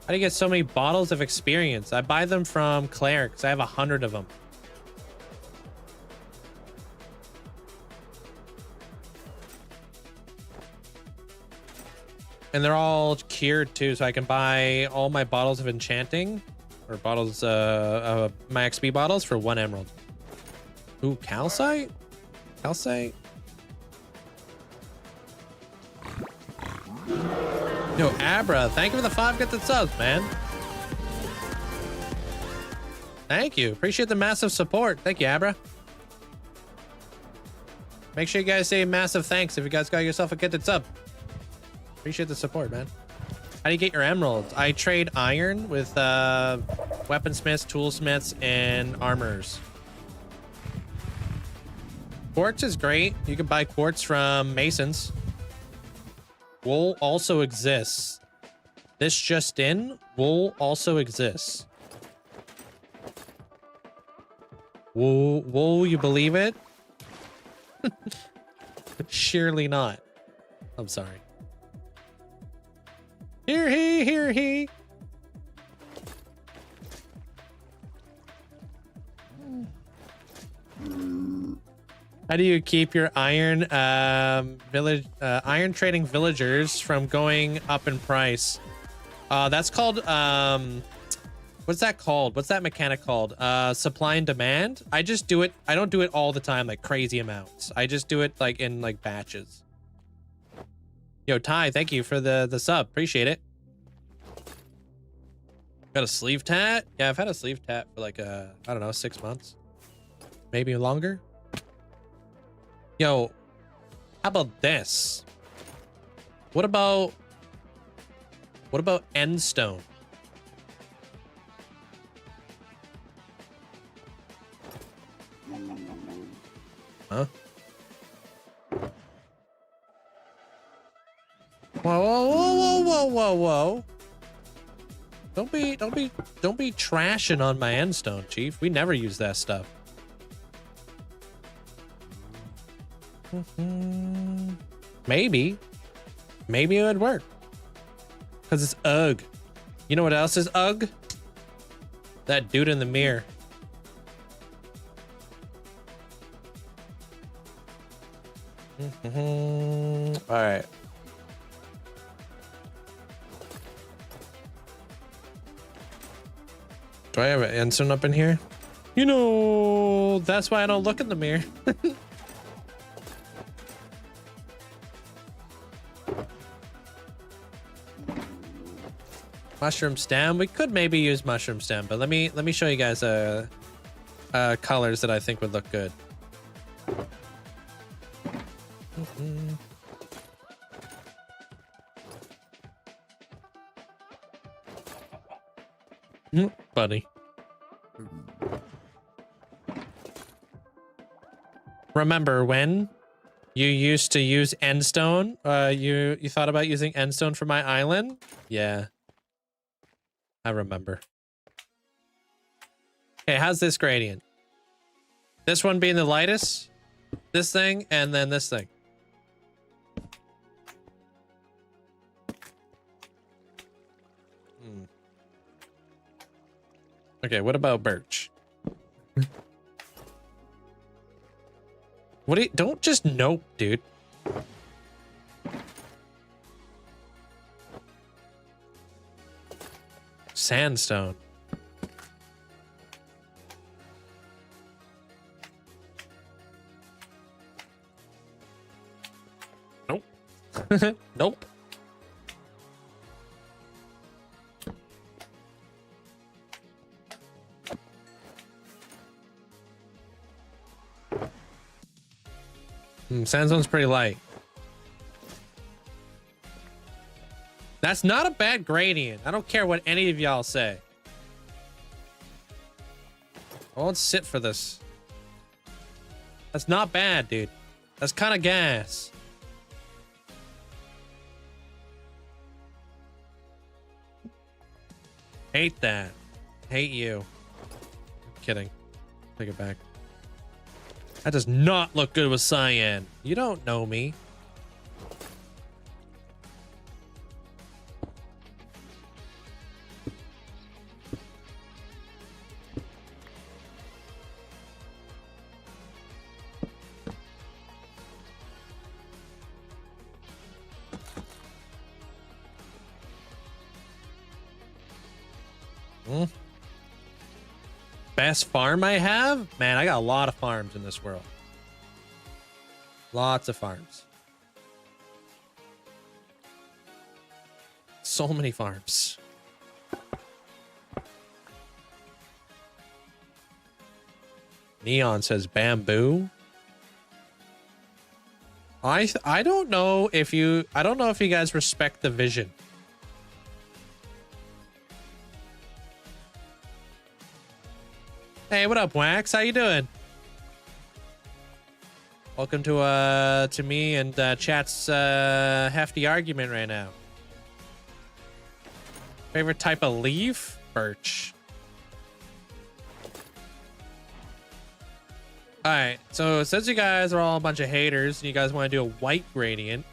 How do you get so many bottles of experience? I buy them from Claire, because I have 100 of them. And they're all cured too, so I can buy all my bottles of enchanting, or bottles, my XP bottles for 1 emerald. Ooh, calcite? Calcite? Yo, Abra, thank you for the 5 gifted subs, man. Thank you. Appreciate the massive support. Thank you, Abra. Make sure you guys say massive thanks if you guys got yourself a gifted sub. Appreciate the support, man. How do you get your emeralds? I trade iron with weaponsmiths, toolsmiths, and armors. Quartz is great. You can buy quartz from masons. Wool also exists. This just in, wool also exists. Wool, you believe it? Surely not. I'm sorry. Here he, here he. How do you keep your iron iron trading villagers from going up in price? That's called what's that called? What's that mechanic called? Supply and demand. I just do it. I don't do it all the time, like crazy amounts. I just do it like in like batches. Yo, Ty, thank you for the sub. Appreciate it. Got a sleeve tat? Yeah, I've had a sleeve tat for like I don't know, 6 months. Maybe longer. Yo, how about this? What about endstone? Huh? Whoa, whoa, whoa, whoa, whoa, whoa. Don't be trashing on my endstone, Chief. We never use that stuff. Maybe it would work. Because it's UGG. You know what else is UGG? That dude in the mirror. All right. Do I have an ensign up in here? You know, that's why I don't look in the mirror. Mushroom stem. We could maybe use mushroom stem, but let me show you guys colors that I think would look good. Buddy. Remember when you used to use endstone? You thought about using endstone for my island? Yeah. I remember. Okay, how's this gradient? This one being the lightest, this thing, and then this thing. Okay, what about birch? What do you, don't just nope, dude. Sandstone. Nope. Nope. Sandstone's pretty light. That's not a bad gradient. I don't care what any of y'all say. I won't sit for this. That's not bad, dude. That's kind of gas. Hate that. Hate you. I'm kidding. Take it back. That does not look good with cyan. You don't know me. Best farm I have? Man, I got a lot of farms in this world. Lots of farms. So many farms. Neon says bamboo. I don't know if you guys respect the vision. Hey, what up, Wax? How you doing? Welcome to me and chat's hefty argument right now. Favorite type of leaf? Birch. All right, so since you guys are all a bunch of haters and you guys want to do a white gradient,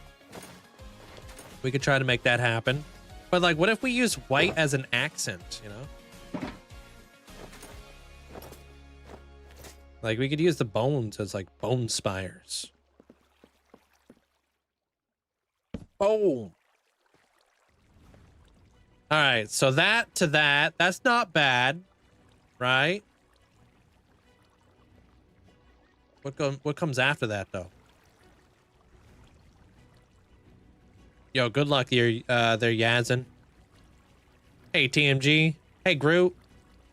we could try to make that happen. But like, what if we use white as an accent, you know? Like, we could use the bones as, like, bone spires. Boom. Alright, so that to that. That's not bad. Right? What comes after that, though? Yo, good luck there, Yazin. Hey, TMG. Hey, Groot.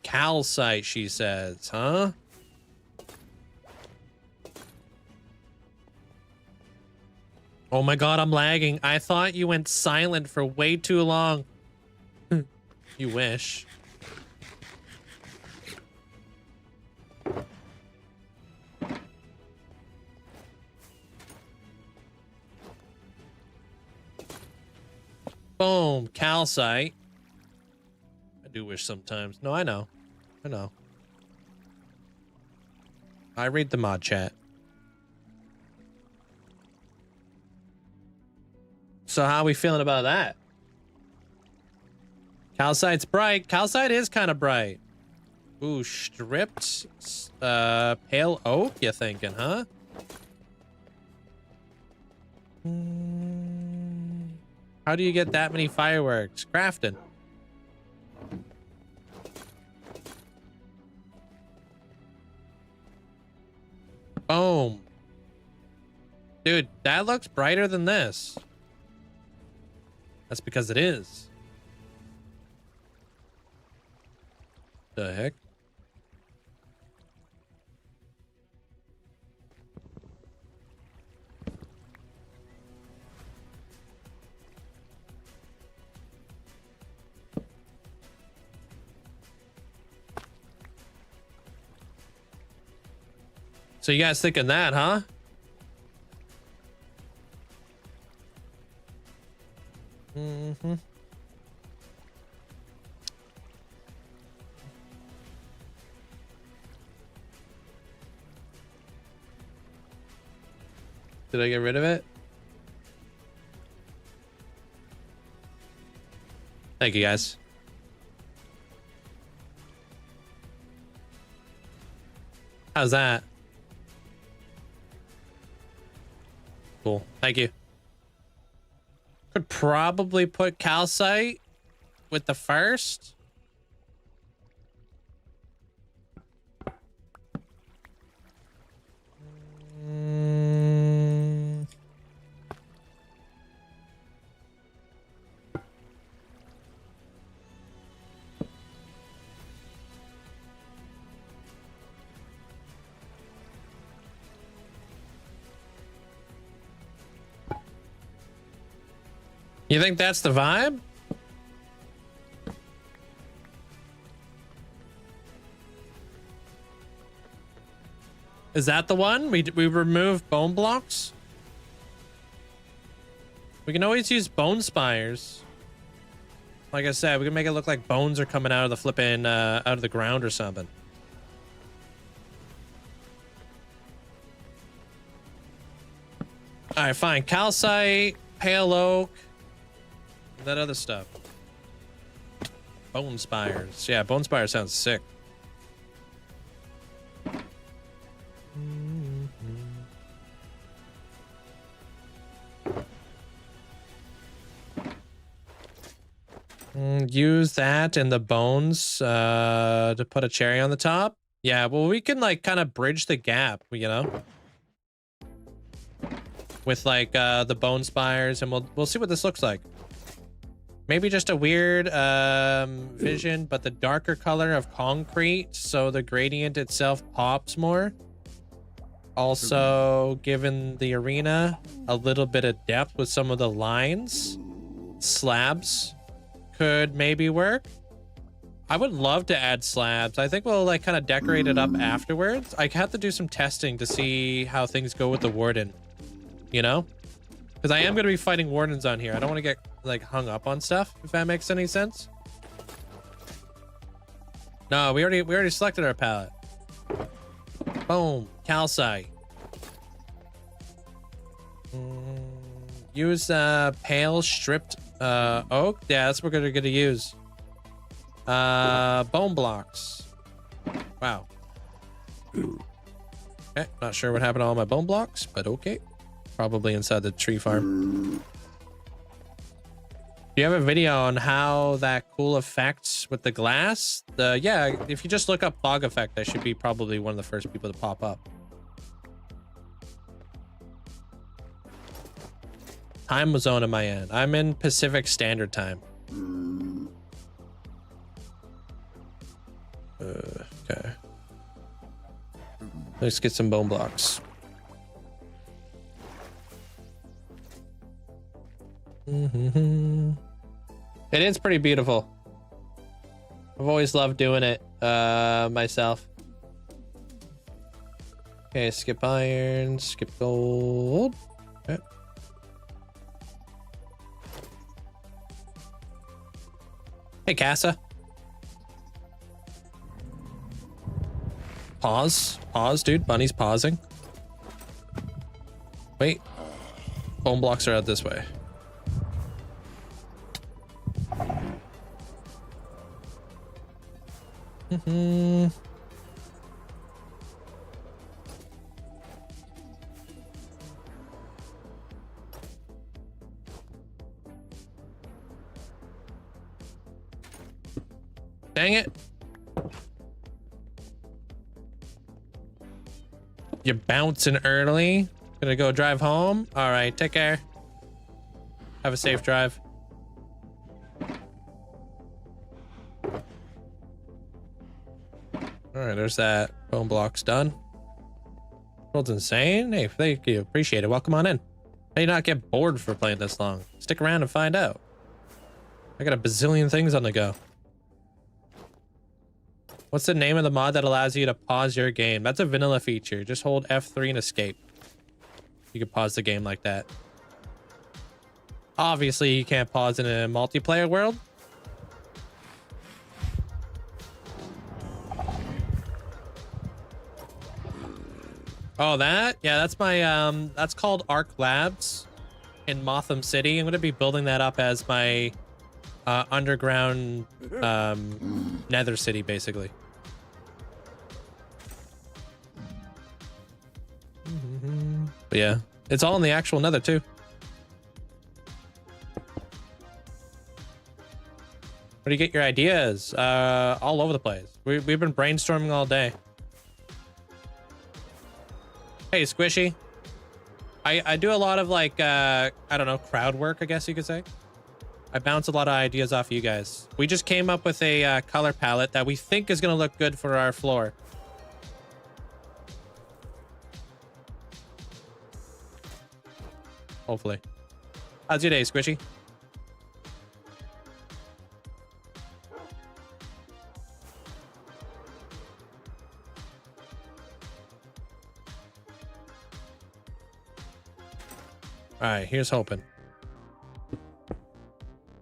Calcite, she says. Huh? Oh my god, I'm lagging. I thought you went silent for way too long. You wish. Boom, calcite. I do wish sometimes. No, I know. I know. I read the mod chat. So how are we feeling about that? Calcite's bright. Calcite is kind of bright. Ooh, stripped pale oak, you thinking, huh? How do you get that many fireworks? Crafting. Boom. Dude, that looks brighter than this. That's because it is. The heck? So you guys thinking that, huh? Mm-hmm. Did I get rid of it? Thank you, guys. How's that? Cool. Thank you. Could probably put calcite with the first. You think that's the vibe? Is that the one? We remove bone blocks? We can always use bone spires. Like I said, we can make it look like bones are coming out of the flipping, out of the ground or something. All right, fine. Calcite, pale oak, that other stuff. Bone spires. Yeah, bone spire sounds sick. Use that and the bones to put a cherry on the top. Yeah, well, we can like kind of bridge the gap, you know, with like the bone spires, and we'll see what this looks like. Maybe just a weird vision, but the darker color of concrete, so the gradient itself pops more. Also, given the arena a little bit of depth with some of the lines, slabs could maybe work. I would love to add slabs. I think we'll like kind of decorate it up afterwards. I have to do some testing to see how things go with the warden, you know, because I am going to be fighting wardens on here. I don't want to get like hung up on stuff, if that makes any sense. No, we already selected our palette. Boom, calcite. Use pale stripped oak. Yeah, that's what we're gonna use. Bone blocks. Wow. Okay, not sure what happened to all my bone blocks, but okay. Probably inside the tree farm. Do you have a video on how that cool effects with the glass? Yeah, if you just look up fog effect, I should be probably one of the first people to pop up. Time zone in my end. I'm in Pacific Standard Time. Okay. Let's get some bone blocks. It is pretty beautiful. I've always loved doing it myself. Okay, skip iron, skip gold. Okay. Hey, Casa. Pause, dude. Bunny's pausing. Wait. Bone blocks are out this way. Dang it. You're bouncing early. Gonna go drive home. All right, take care. Have a safe drive. All right, there's that. Bone blocks done. World's insane. Hey, thank you. Appreciate it. Welcome on in. How do you not get bored for playing this long? Stick around and find out. I got a bazillion things on the go. What's the name of the mod that allows you to pause your game? That's a vanilla feature. Just hold F3 and escape. You can pause the game like that. Obviously, you can't pause in a multiplayer world. Oh, that? Yeah, that's my, that's called Arc Labs in Motham City. I'm going to be building that up as my underground nether city, basically. But yeah, it's all in the actual nether, too. Where do you get your ideas? All over the place. We've been brainstorming all day. Hey, Squishy. I do a lot of like, I don't know, crowd work, I guess you could say. I bounce a lot of ideas off of you guys. We just came up with a color palette that we think is going to look good for our floor. Hopefully. How's your day, Squishy? All right, here's hoping.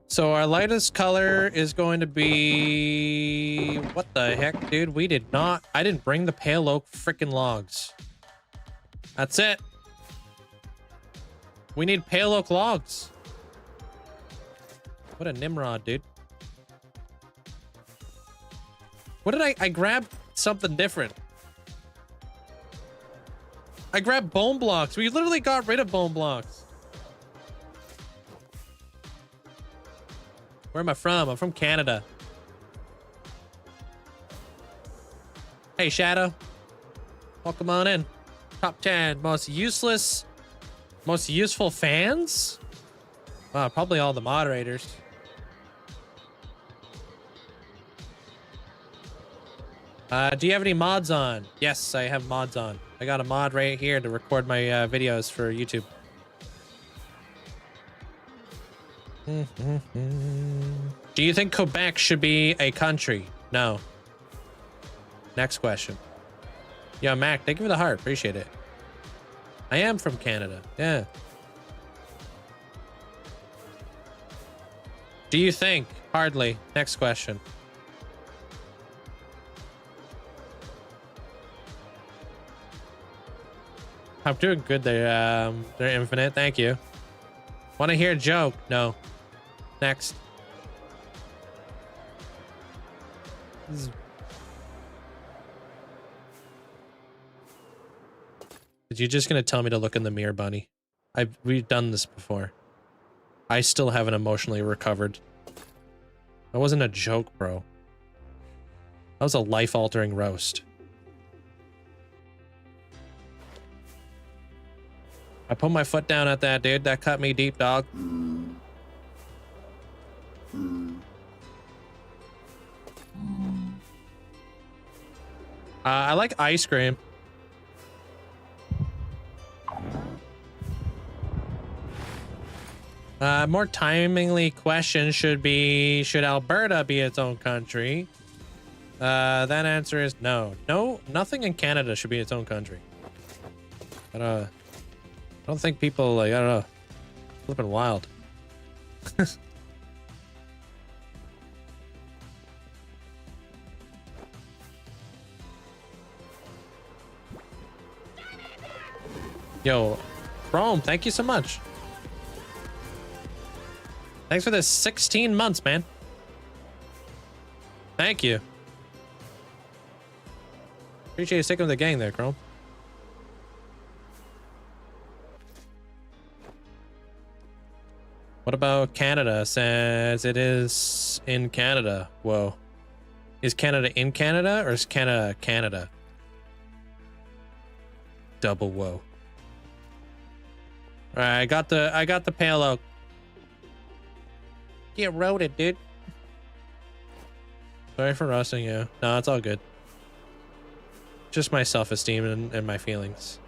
So our lightest color is going to be... What the heck, dude? I didn't bring the pale oak freaking logs. That's it. We need pale oak logs. What a Nimrod, dude. What did I grabbed something different. I grabbed bone blocks. We literally got rid of bone blocks. Where am I from? I'm from Canada. Hey, Shadow. Welcome on in. Top 10 most useful fans? Probably all the moderators. Do you have any mods on? Yes, I have mods on. I got a mod right here to record my videos for YouTube. Do you think Quebec should be a country? No. Next question. Yo, Mac, thank you for the heart. Appreciate it. I am from Canada. Yeah. Do you think? Hardly. Next question. I'm doing good there. They're infinite. Thank you. Want to hear a joke? No. Next. You're just gonna tell me to look in the mirror, Bunny? We've done this before. I still haven't emotionally recovered. That wasn't a joke, bro. That was a life-altering roast. I put my foot down at that, dude. That cut me deep, dog. I like ice cream. More timingly question should Alberta be its own country? That answer is no. No, nothing in Canada should be its own country. I don't think people, like, I don't know, flipping wild. Yo, Chrome, thank you so much. Thanks for this 16 months, man. Thank you. Appreciate you sticking with the gang there, Chrome. What about Canada, since it is in Canada? Whoa. Is Canada in Canada, or is Canada Canada? Double whoa. All right, I got the pale oak. Get roaded, dude. Sorry for roasting you. No, it's all good. Just my self-esteem and my feelings.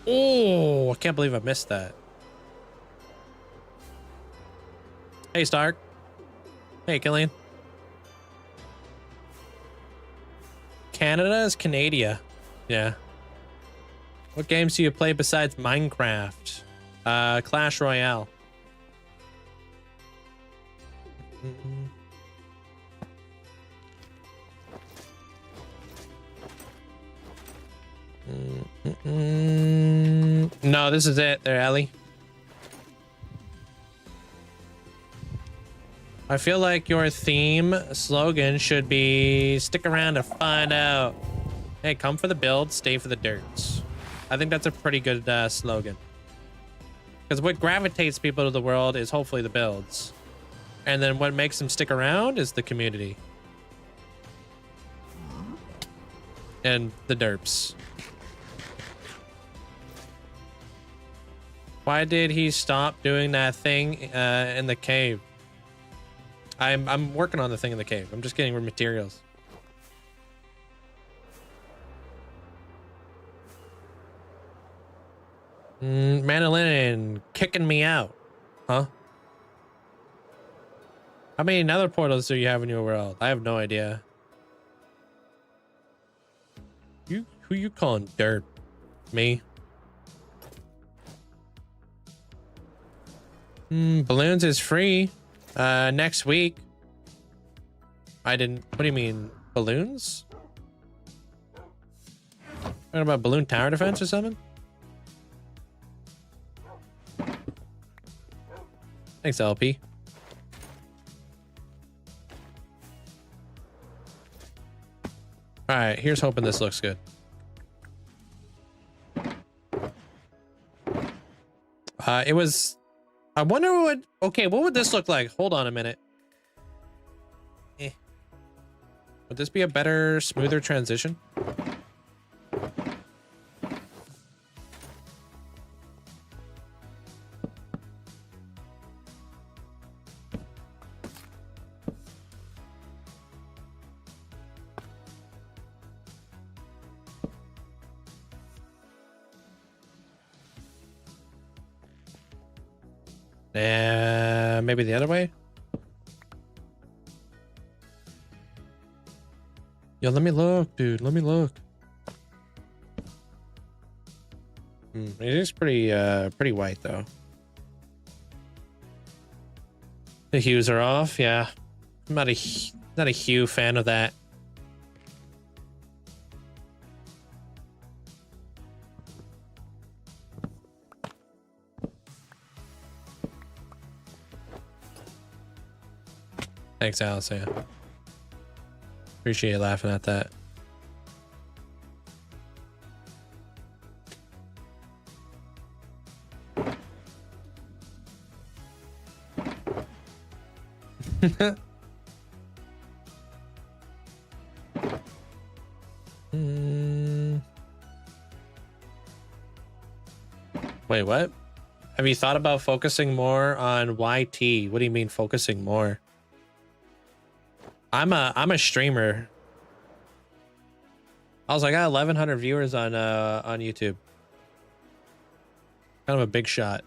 Oh, I can't believe I missed that. Hey, Stark. Hey, Killian. Canada is Canada. Yeah. What games do you play besides Minecraft? Clash Royale. No, this is it there, Ellie. I feel like your theme slogan should be stick around to find out. Hey, come for the build, stay for the dirts. I think that's a pretty good slogan. Because what gravitates people to the world is hopefully the builds. And then what makes them stick around is the community. And the derps. Why did he stop doing that thing in the cave? I'm working on the thing in the cave. I'm just getting materials. Mandolin kicking me out. Huh? How many nether portals do you have in your world? I have no idea. Who you calling dirt? Me? Balloons is free. Next week. What do you mean? Balloons? What about balloon tower defense or something? Thanks, LP. All right, here's hoping this looks good. It was... I wonder what... Okay, what would this look like? Hold on a minute. Would this be a better, smoother transition? Maybe the other way? Yo, let me look, dude. Let me look. It is pretty white, though. The hues are off, yeah. I'm not a hue fan of that. Thanks, Alice. Yeah. Appreciate you laughing at that. Wait, what? Have you thought about focusing more on YT? What do you mean focusing more? I'm a streamer. I got 1,100 viewers on YouTube. Kind of a big shot.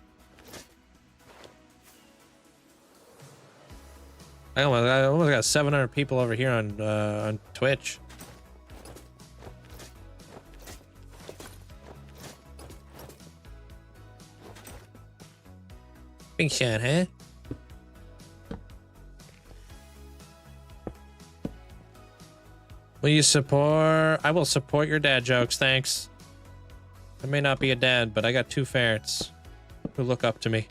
I almost got 700 people over here on Twitch. Big shot, huh? Will you support? I will support your dad jokes, thanks. I may not be a dad, but I got 2 ferrets who look up to me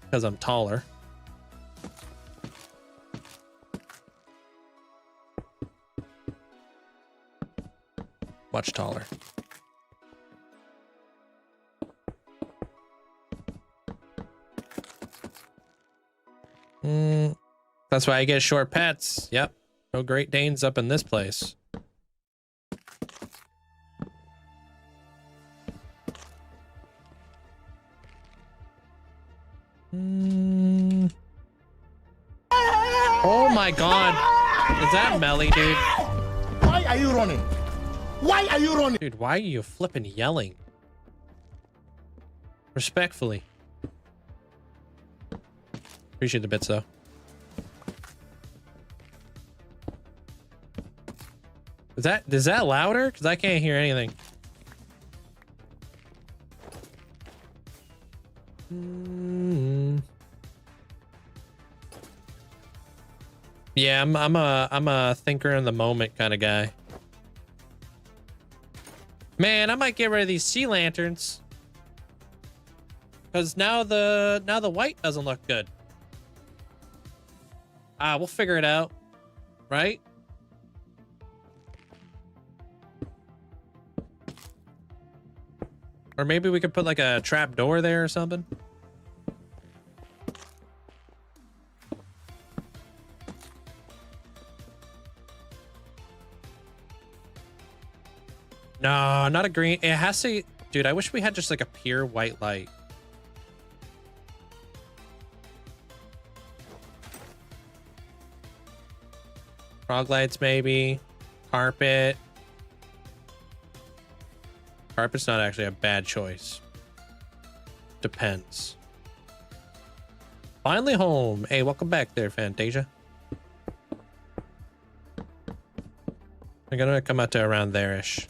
because I'm taller. Much taller. That's why I get short pets. Yep. No Great Danes up in this place. Oh my god. Is that Melly, dude? Why are you running? Why are you running? Dude, why are you flipping yelling? Respectfully. Appreciate the bits, though. Is that louder? Because I can't hear anything. Yeah, I'm a thinker in the moment kind of guy. Man, I might get rid of these sea lanterns. Because now the white doesn't look good. Ah, we'll figure it out. Right? Or maybe we could put like a trap door there or something. No, not a green. It has to... Dude, I wish we had just like a pure white light. Frog lights, maybe. Carpet. Carpet's not actually a bad choice. Depends. Finally home. Hey, welcome back there, Fantasia. I'm gonna come out to around there-ish.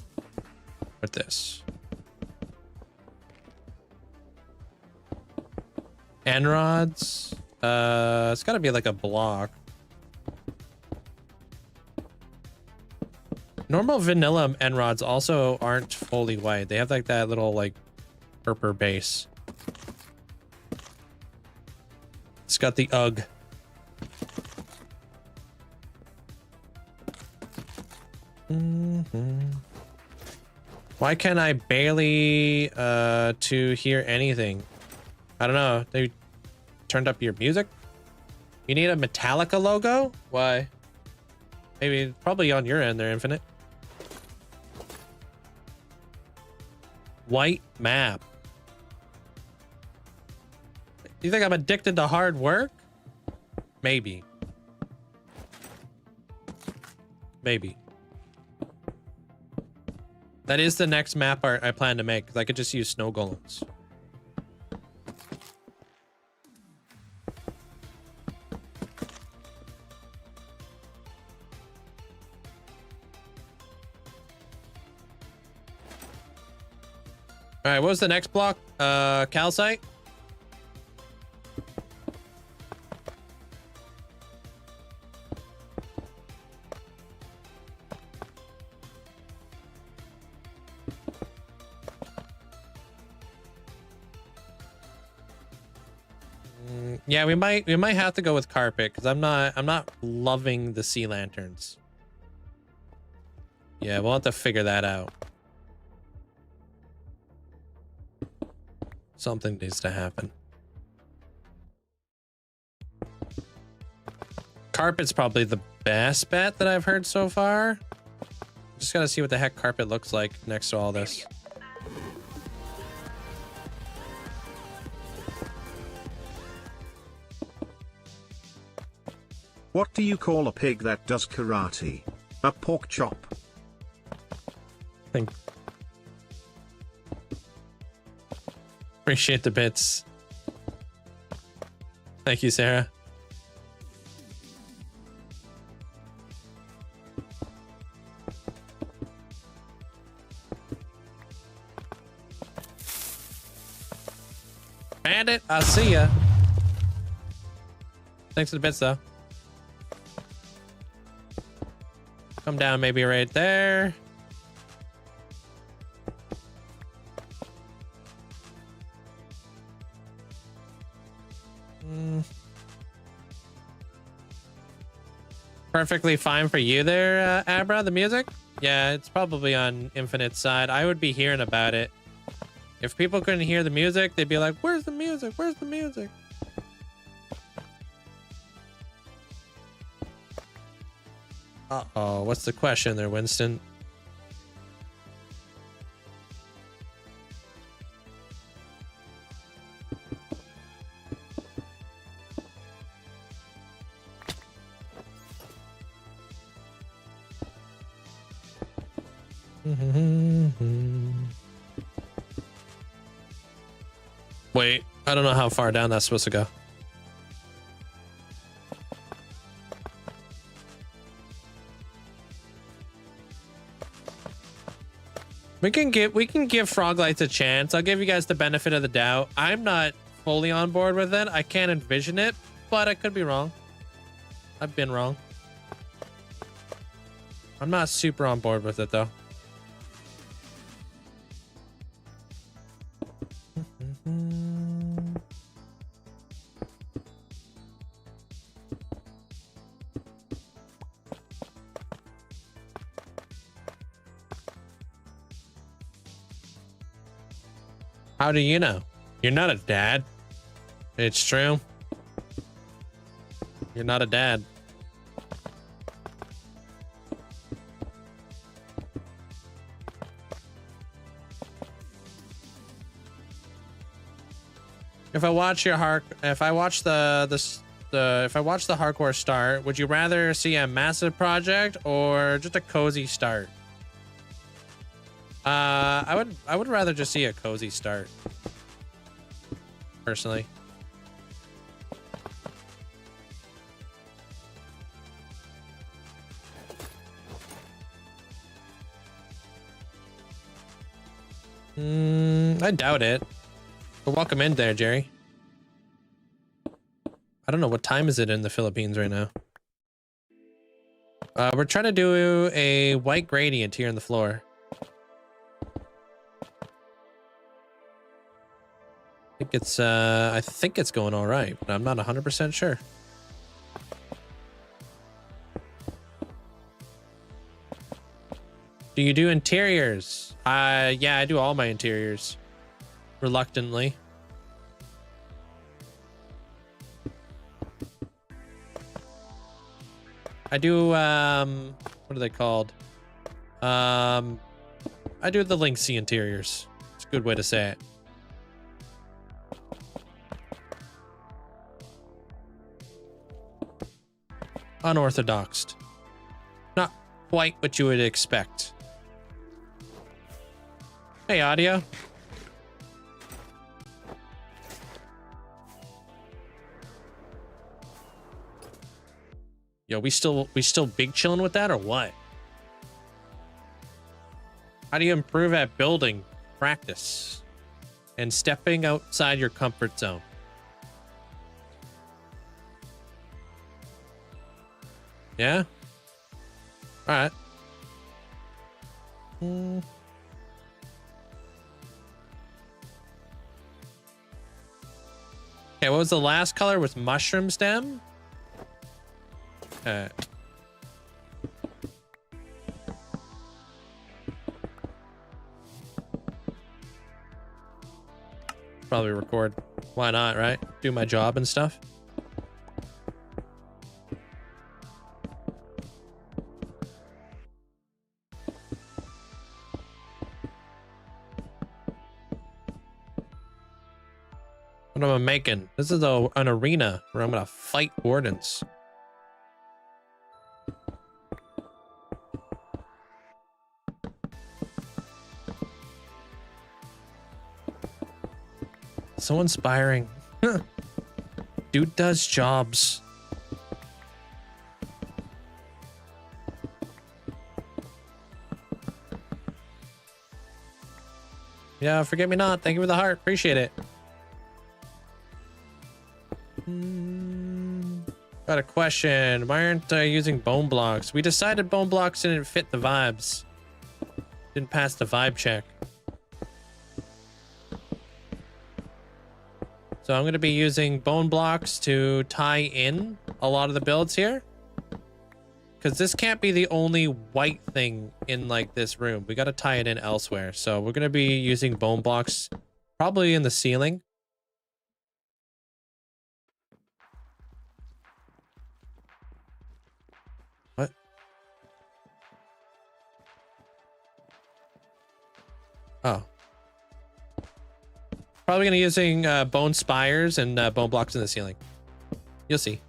With this. End rods. It's gotta be like a block. Normal vanilla end rods also aren't fully white. They have like that little like purple base. It's got the UGG. Why can't I barely to hear anything? I don't know. They turned up your music? You need a Metallica logo? Why? Maybe probably on your end there, Infinite. White map. You think I'm addicted to hard work? Maybe. Maybe. That is the next map art I plan to make, because I could just use snow golems. All right, what was the next block? Calcite? Yeah, we might have to go with carpet because I'm not loving the sea lanterns. Yeah, we'll have to figure that out. Something needs to happen. Carpet's probably the best bet that I've heard so far. Just gotta see what the heck carpet looks like next to all this. What do you call a pig that does karate? A pork chop. Think. Appreciate the bits. Thank you, Sarah. Bandit, I see ya. Thanks for the bits, though. Come down maybe right there. Perfectly fine for you there, Abra, the music? Yeah, it's probably on Infinite's side. I would be hearing about it. If people couldn't hear the music, they'd be like, where's the music? Where's the music? Uh-oh, what's the question there, Winston? Wait, I don't know how far down that's supposed to go. We can give frog lights a chance. I'll give you guys the benefit of the doubt. I'm not fully on board with it. I can't envision it, but I could be wrong. I've been wrong. I'm not super on board with it though. How do you know? You're not a dad. It's true. You're not a dad. If I watch the hardcore start, would you rather see a massive project or just a cozy start? I would rather just see a cozy start. Personally. I doubt it. But welcome in there, Jerry. I don't know, what time is it in the Philippines right now? We're trying to do a white gradient here on the floor. I think it's going all right, but I'm not 100% sure. Do you do interiors? Yeah, I do all my interiors. Reluctantly. I do, what are they called? I do the Linkzzey interiors. It's a good way to say it. Unorthodox. Not quite what you would expect. Hey, audio. Yo, we still big chilling with that or what? How do you improve at building? Practice. And stepping outside your comfort zone. Yeah? Alright. Okay, what was the last color with mushroom stem? Probably record. Why not, right? Do my job and stuff. What am I making? This is an arena where I'm gonna fight wardens. So inspiring. Dude does jobs. Yeah, forget me not. Thank you for the heart. Appreciate it. Got a question. Why aren't I using bone blocks? We decided bone blocks didn't fit the vibes. Didn't pass the vibe check. So I'm going to be using bone blocks to tie in a lot of the builds here. Because this can't be the only white thing in like this room. We got to tie it in elsewhere. So we're going to be using bone blocks probably in the ceiling. What? Oh. Probably going to be using bone spires and bone blocks in the ceiling. You'll see.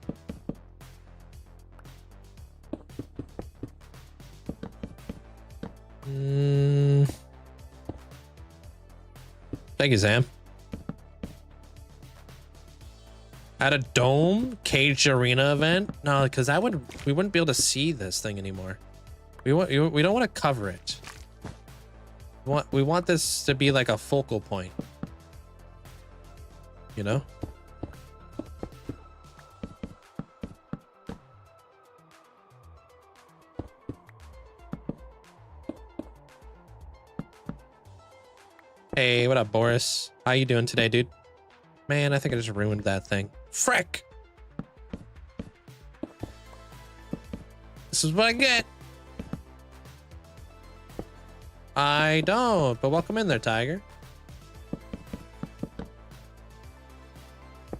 Thank you, Sam. At a dome caged arena event? No, because we wouldn't be able to see this thing anymore. We don't want to cover it. We want this to be like a focal point. You know? Hey, what up, Boris? How you doing today, dude? Man, I think I just ruined that thing. Frick! This is what I get. I don't, but welcome in there, Tiger.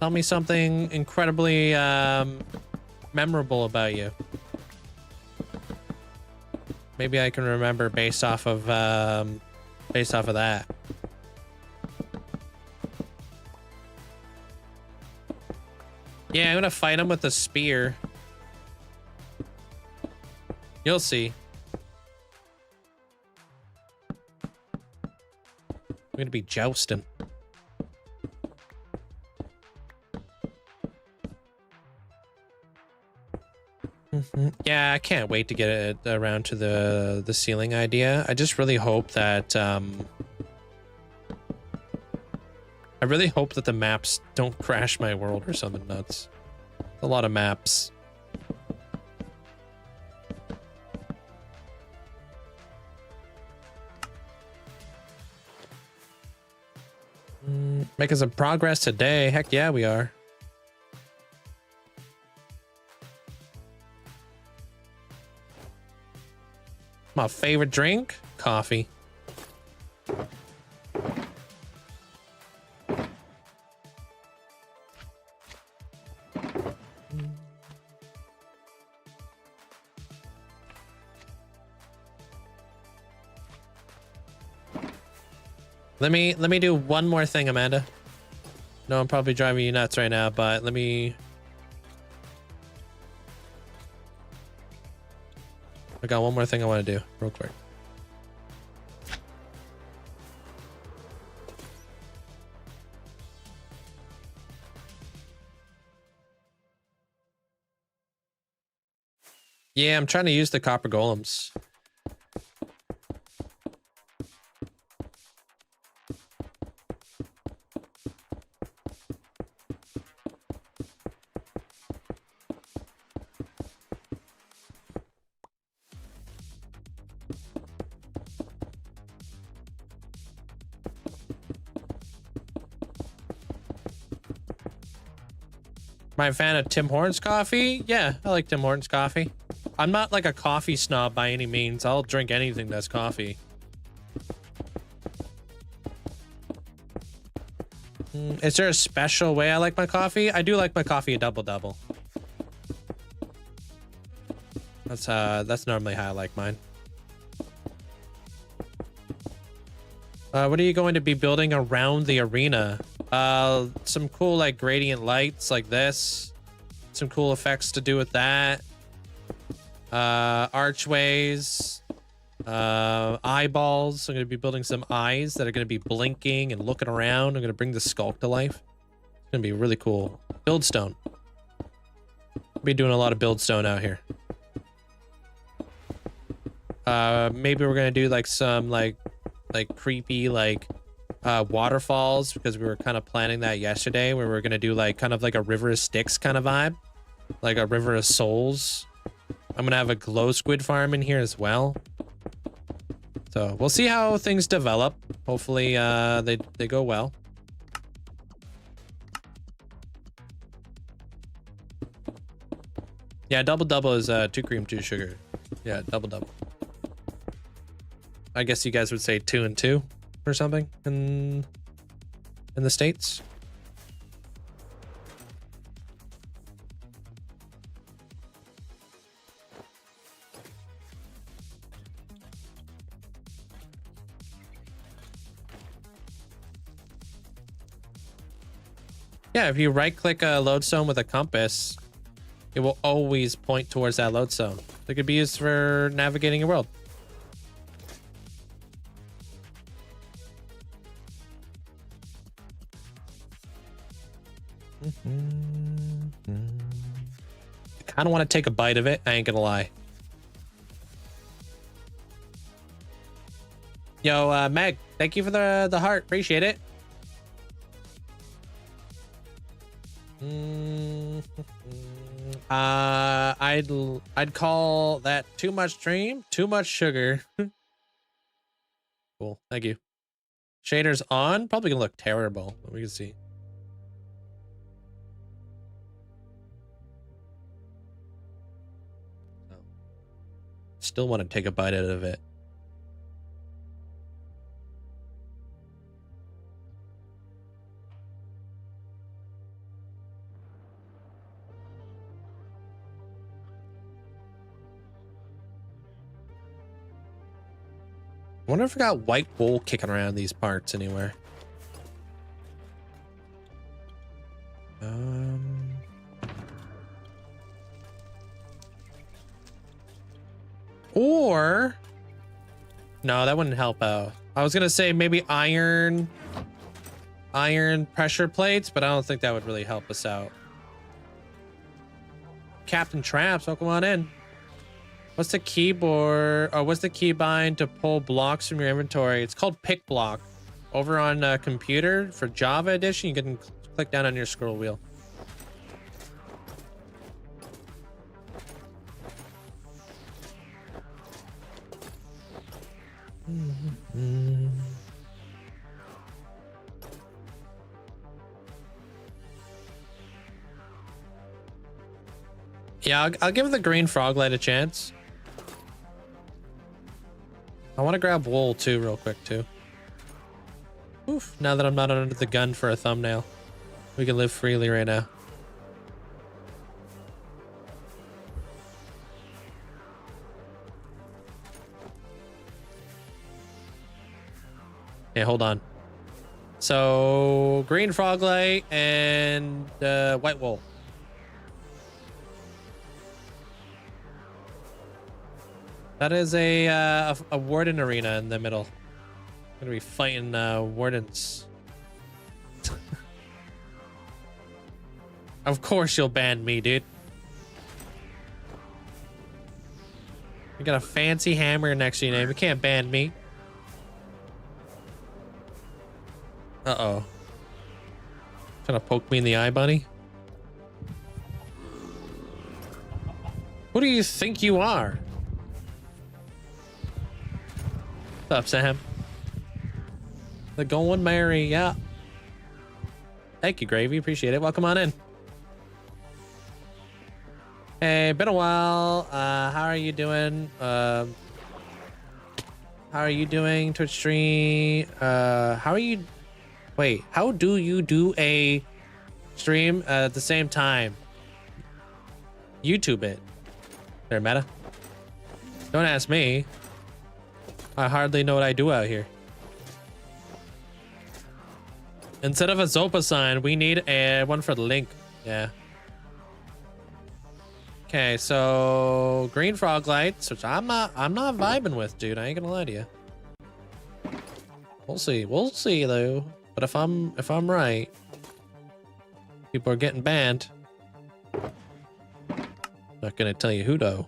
Tell me something incredibly memorable about you. Maybe I can remember based off of that. Yeah, I'm gonna fight him with a spear. You'll see. I'm gonna be jousting. Yeah, I can't wait to get it around to the ceiling idea. I just really hope that I really hope that the maps don't crash my world or something nuts. A lot of maps. Making some progress today. Heck yeah, we are. My favorite drink? Coffee. Let me do one more thing, Amanda. No, I'm probably driving you nuts right now, but let me... I got one more thing I want to do real quick. Yeah, I'm trying to use the copper golems. Am I a fan of Tim Hortons coffee? Yeah, I like Tim Hortons coffee. I'm not like a coffee snob by any means. I'll drink anything that's coffee. Is there a special way I like my coffee? I do like my coffee a double-double. That's normally how I like mine. What are you going to be building around the arena? Some cool like gradient lights like this. Some cool effects to do with that. Archways. Eyeballs. I'm going to be building some eyes that are going to be blinking and looking around. I'm going to bring the sculk to life. It's going to be really cool. Buildstone. I'll be doing a lot of buildstone out here. Maybe we're going to do like some like creepy like waterfalls, because we were kind of planning that yesterday, where we're gonna do like kind of like a River of Styx kind of vibe, like a River of Souls. I'm gonna have a glow squid farm in here as well, so we'll see how things develop. Hopefully they go well. Yeah, double is 2 cream 2 sugar. Yeah, double. I guess you guys would say 2 and 2 or something in the States. Yeah, if you right click a lodestone with a compass, it will always point towards that lodestone. It could be used for navigating your world. I kind of want to take a bite of it. I ain't gonna lie. Yo, Meg, thank you for the heart. Appreciate it. I'd call that too much dream, too much sugar. Cool. Thank you. Shaders on. Probably gonna look terrible, but we can see. Still want to take a bite out of it. wonder if we got white wool kicking around these parts anywhere. Or no, that wouldn't help out. I was gonna say maybe iron pressure plates, but I don't think that would really help us out. Captain Traps, welcome on in. What's the keyboard, or what's the keybind to pull blocks from your inventory? It's called pick block. Over on computer for Java edition, you can click down on your scroll wheel. Yeah, I'll give the green frog light a chance. I want to grab wool too, real quick too. Oof, now that I'm not under the gun for a thumbnail, we can live freely right now. Yeah, hold on. So green frog light and white wool. That is a warden arena in the middle. Gonna be fighting wardens. Of course you'll ban me, dude. You got a fancy hammer next to your name. You can't ban me. Uh-oh. Trying to poke me in the eye, bunny? Who do you think you are? What's up, Sam? The Golden Mary, yeah. Thank you, Gravy. Appreciate it. Welcome on in. Hey, been a while. How are you doing? How are you doing, Twitch stream? How are you? Wait, how do you do a stream at the same time? YouTube it. There, Meta. Don't ask me. I hardly know what I do out here. Instead of a Zopa sign, we need a one for the link. Yeah. Okay, so green frog lights, which I'm not vibing with, dude. I ain't gonna lie to you. We'll see though. But if I'm right, people are getting banned. Not gonna tell you who though.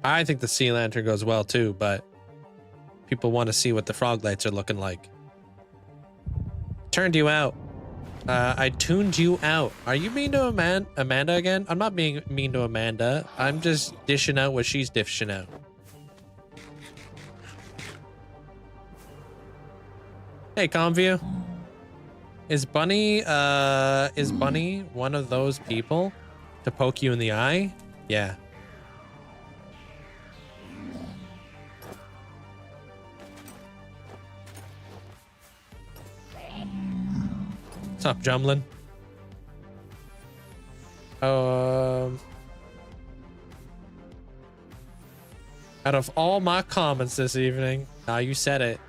I think the sea lantern goes well too, but people want to see what the frog lights are looking like. Turned you out. I tuned you out. Are you mean to Amanda again? I'm not being mean to Amanda. I'm just dishing out what she's dishing out. Hey, Conview. Is Bunny one of those people to poke you in the eye? Yeah. What's up, Jumlin? Out of all my comments this evening, you said it.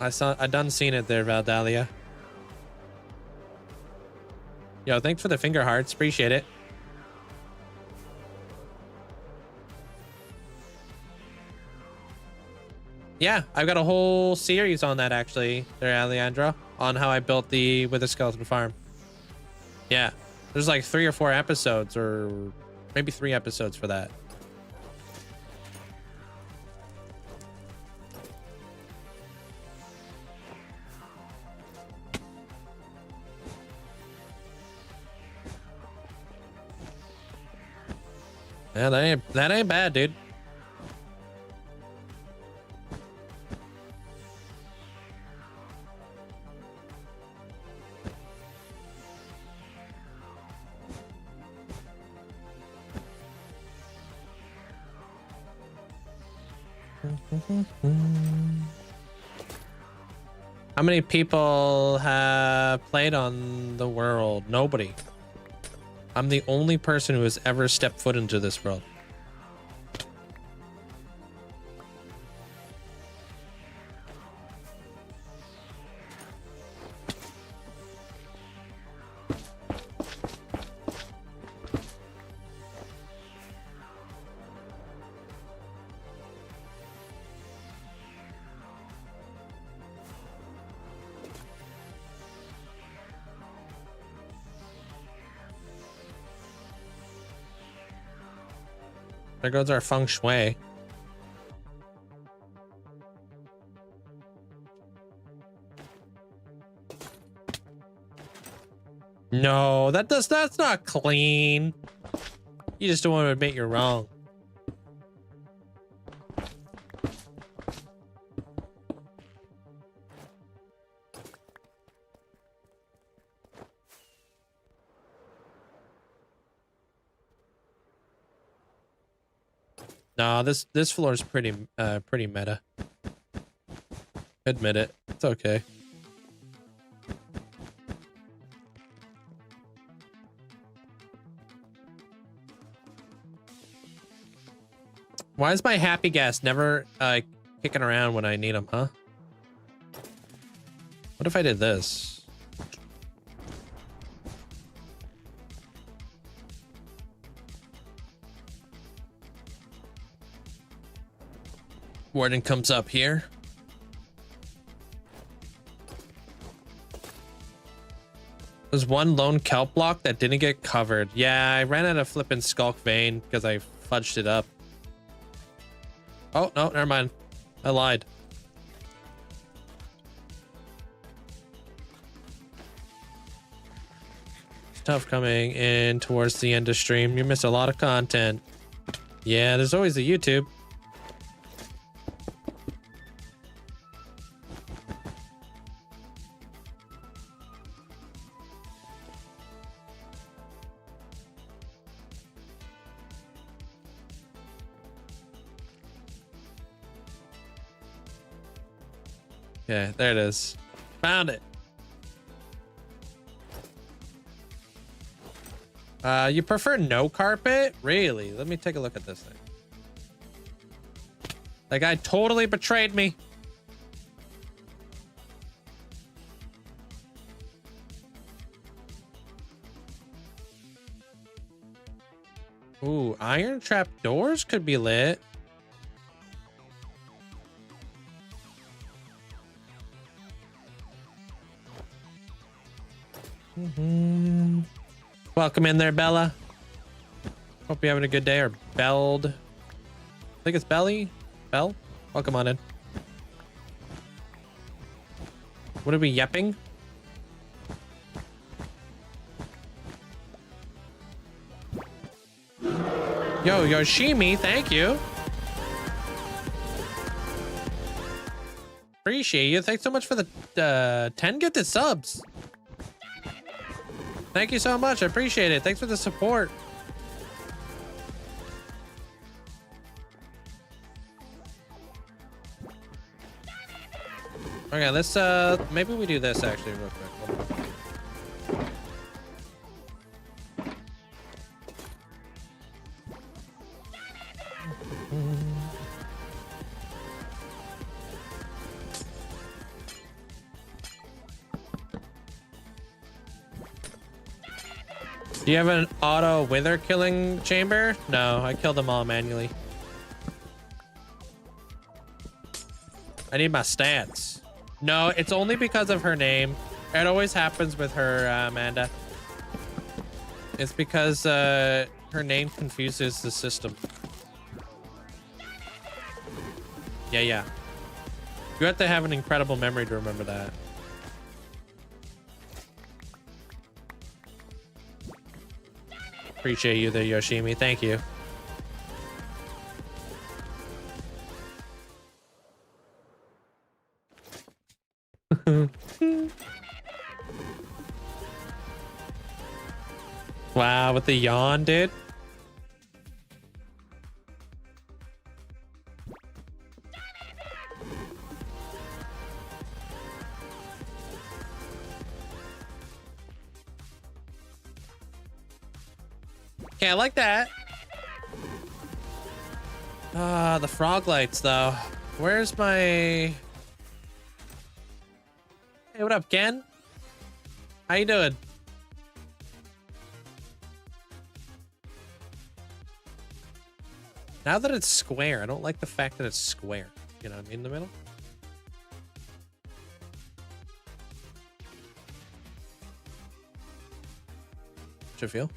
I done seen it there, Valdalia. Yo, thanks for the finger hearts. Appreciate it. Yeah, I've got a whole series on that actually, there, Alejandro, on how I built the Wither Skeleton farm. Yeah, there's like 3 or 4 episodes, or maybe 3 episodes for that. Yeah, that ain't bad, dude. How many people have played on the world? Nobody. I'm the only person who has ever stepped foot into this world. There goes our feng shui. No, that's not clean. You just don't want to admit you're wrong. No, this floor is pretty meta. Admit it. It's okay. Why is my happy gas never kicking around when I need them, huh? What if I did this? Warden comes up here. There's one lone kelp block that didn't get covered. Yeah, I ran out of flippin' skulk vein because I fudged it up. Oh, no, never mind. I lied. Stuff coming in towards the end of stream. You missed a lot of content. Yeah, there's always the YouTube. Yeah, there it is. Found it. You prefer no carpet? Really? Let me take a look at this thing. That guy totally betrayed me. Ooh, iron trap doors could be lit. Welcome in there, Bella. Hope you're having a good day. Or Belled. I think it's Belly. Bell? Welcome on in. What are we yepping? Yo, Yoshimi, thank you. Appreciate you. Thanks so much for the 10 gifted subs. Thank you so much. I appreciate it. Thanks for the support. Okay, let's maybe we do this actually real quick. Do you have an auto wither killing chamber? No, I killed them all manually. I need my stats. No, it's only because of her name. It always happens with her, Amanda. It's because her name confuses the system. Yeah. You have to have an incredible memory to remember that. Appreciate you there, Yoshimi. Thank you. Wow, with the yawn, dude. Okay, I like that. The frog lights though. Where's my... Hey, what up, Ken? How you doing? Now that it's square, I don't like the fact that it's square. You know what I mean, in the middle? How'd you feel?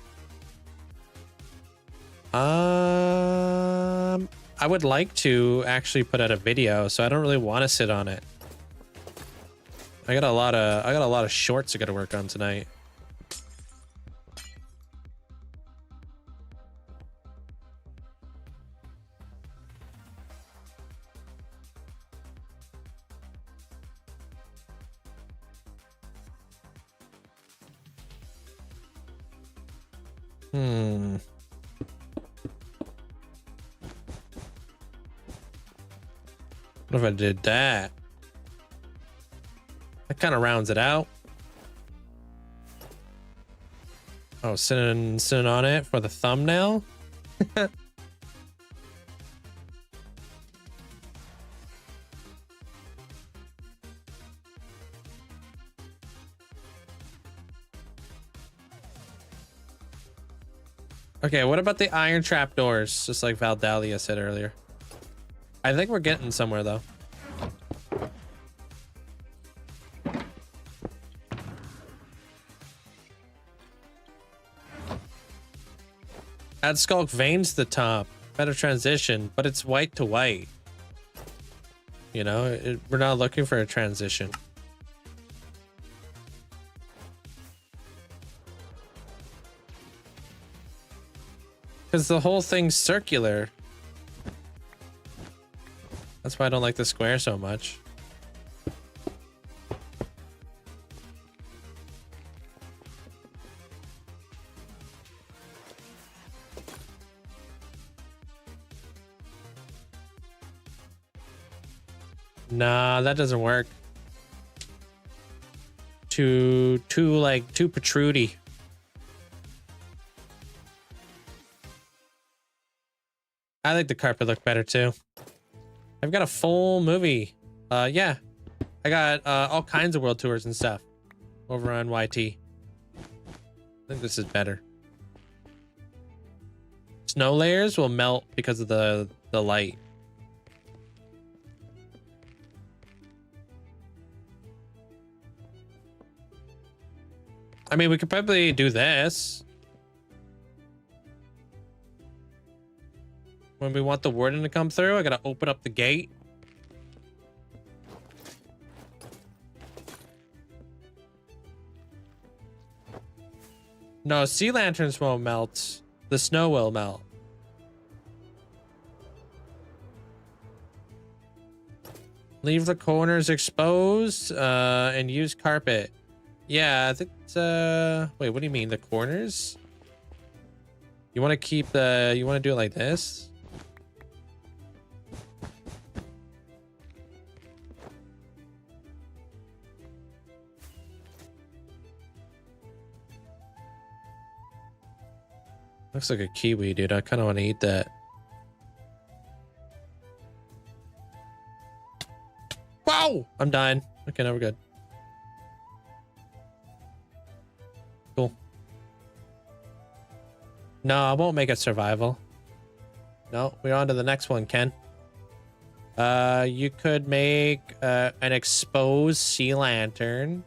I would like to actually put out a video, so I don't really want to sit on it. I got a lot of shorts I got to work on tonight. What if I did that? That kind of rounds it out. Oh, sitting on it for the thumbnail. Okay, what about the iron trapdoors? Just like Valdalia said earlier. I think we're getting somewhere though. Add skulk veins to the top. Better transition, but it's white to white. You know, we're not looking for a transition. Because the whole thing's circular. That's why I don't like the square so much. Nah, that doesn't work. Too protrudy. I think the carpet looked better too. I've got a full movie. Yeah. I got all kinds of world tours and stuff over on YT. I think this is better. Snow layers will melt because of the light. I mean, we could probably do this. When we want the warden to come through, I gotta open up the gate. No, sea lanterns won't melt. The snow will melt. Leave the corners exposed and use carpet. Yeah, I think wait, what do you mean? The corners? You want to keep the... You want to do it like this? Looks like a kiwi, dude. I kind of want to eat that. Wow! I'm dying. Okay, now we're good. Cool. No, I won't make it survival. No, we're on to the next one, Ken. You could make an exposed sea lantern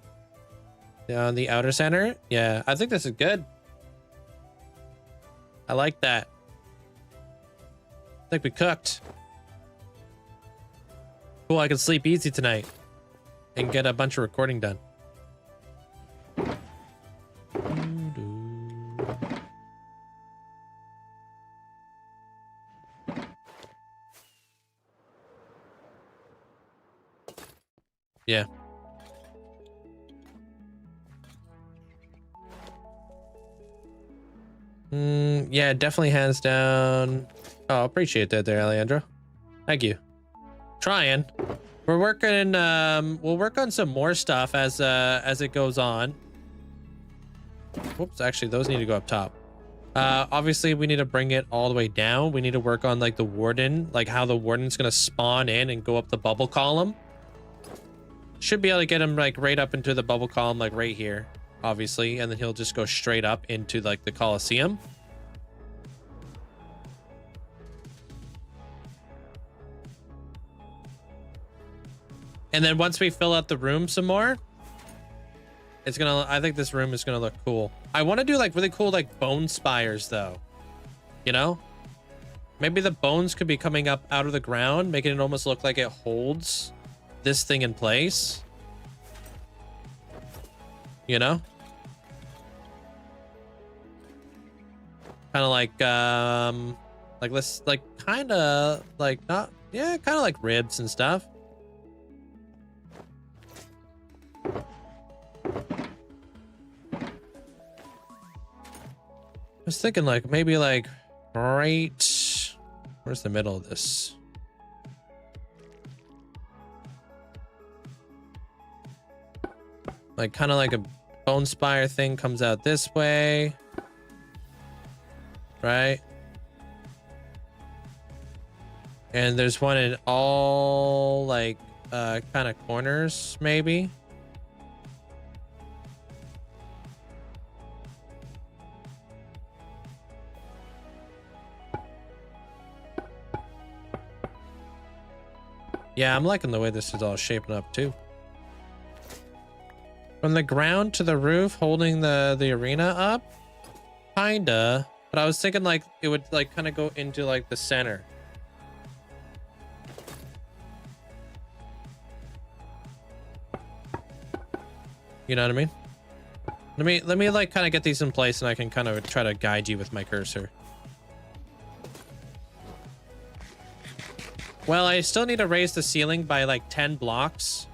on the outer center. Yeah, I think this is good. I like that. I think we cooked. Cool, I can sleep easy tonight and get a bunch of recording done. Yeah. Yeah, definitely hands down. Oh, appreciate that there, Alejandro. Thank you. Trying. We're working, we'll work on some more stuff as it goes on. Whoops, actually, those need to go up top. Obviously we need to bring it all the way down. We need to work on like the warden, like how the warden's gonna spawn in and go up the bubble column. Should be able to get him like right up into the bubble column, like right here, obviously, and then he'll just go straight up into like the Colosseum. And then once we fill out the room some more, it's gonna, I think this room is gonna look cool. I want to do like really cool like bone spires though, you know? Maybe the bones could be coming up out of the ground, making it almost look like it holds this thing in place. You know? Kind of like let's like kind of like not, yeah, kind of like ribs and stuff. I was thinking like maybe like right, where's the middle of this? Like kind of like a bone spire thing comes out this way, right? And there's one in all like kind of corners maybe. Yeah, I'm liking the way this is all shaping up too. From the ground to the roof, holding the arena up, kinda. But I was thinking like it would like kind of go into like the center. You know what I mean? Let me like kind of get these in place, and I can kind of try to guide you with my cursor. Well, I still need to raise the ceiling by like 10 blocks.